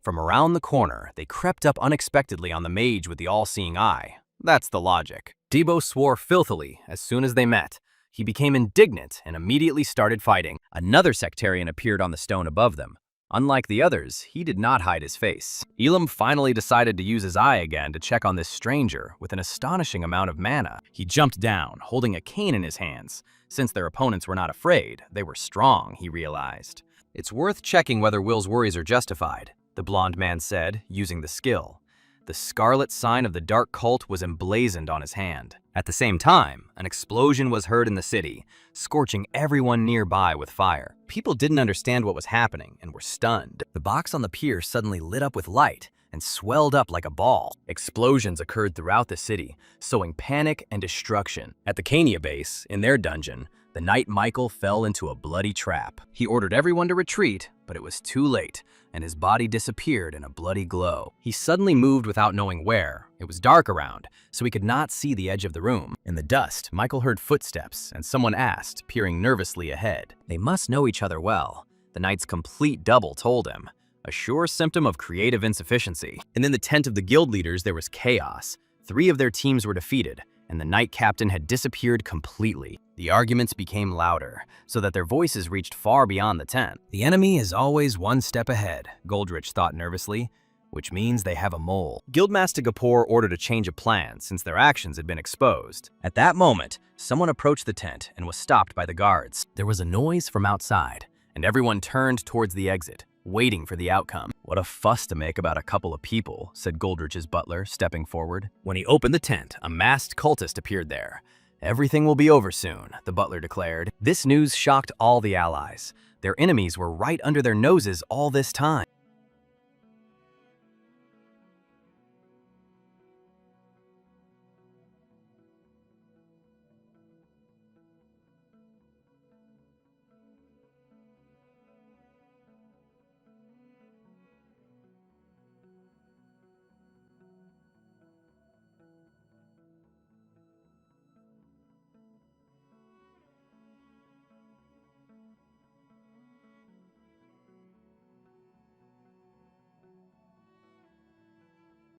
From around the corner, they crept up unexpectedly on the mage with the all-seeing eye. That's the logic. Debo swore filthily as soon as they met. He became indignant and immediately started fighting. Another sectarian appeared on the stone above them. Unlike the others, he did not hide his face. Elam finally decided to use his eye again to check on this stranger with an astonishing amount of mana. He jumped down, holding a cane in his hands. Since their opponents were not afraid, they were strong, he realized. It's worth checking whether Will's worries are justified, the blonde man said, using the skill. The scarlet sign of the dark cult was emblazoned on his hand. At the same time, an explosion was heard in the city, scorching everyone nearby with fire. People didn't understand what was happening and were stunned. The box on the pier suddenly lit up with light and swelled up like a ball. Explosions occurred throughout the city, sowing panic and destruction. At the Kenya base, in their dungeon, The night Michael fell into a bloody trap. He ordered everyone to retreat, but it was too late, and his body disappeared in a bloody glow. He suddenly moved without knowing where. It was dark around, so he could not see the edge of the room. In the dust, Michael heard footsteps, and someone asked, peering nervously ahead. They must know each other well. The knight's complete double told him, a sure symptom of creative insufficiency. And in the tent of the guild leaders, there was chaos. 3 of their teams were defeated, and the knight captain had disappeared completely. The arguments became louder, so that their voices reached far beyond the tent. The enemy is always one step ahead, Goldrich thought nervously, which means they have a mole. Guildmaster Gapor ordered a change of plan since their actions had been exposed. At that moment, someone approached the tent and was stopped by the guards. There was a noise from outside, and everyone turned towards the exit, waiting for the outcome. What a fuss to make about a couple of people, said Goldrich's butler, stepping forward. When he opened the tent, a masked cultist appeared there. Everything will be over soon, the butler declared. This news shocked all the allies. Their enemies were right under their noses all this time.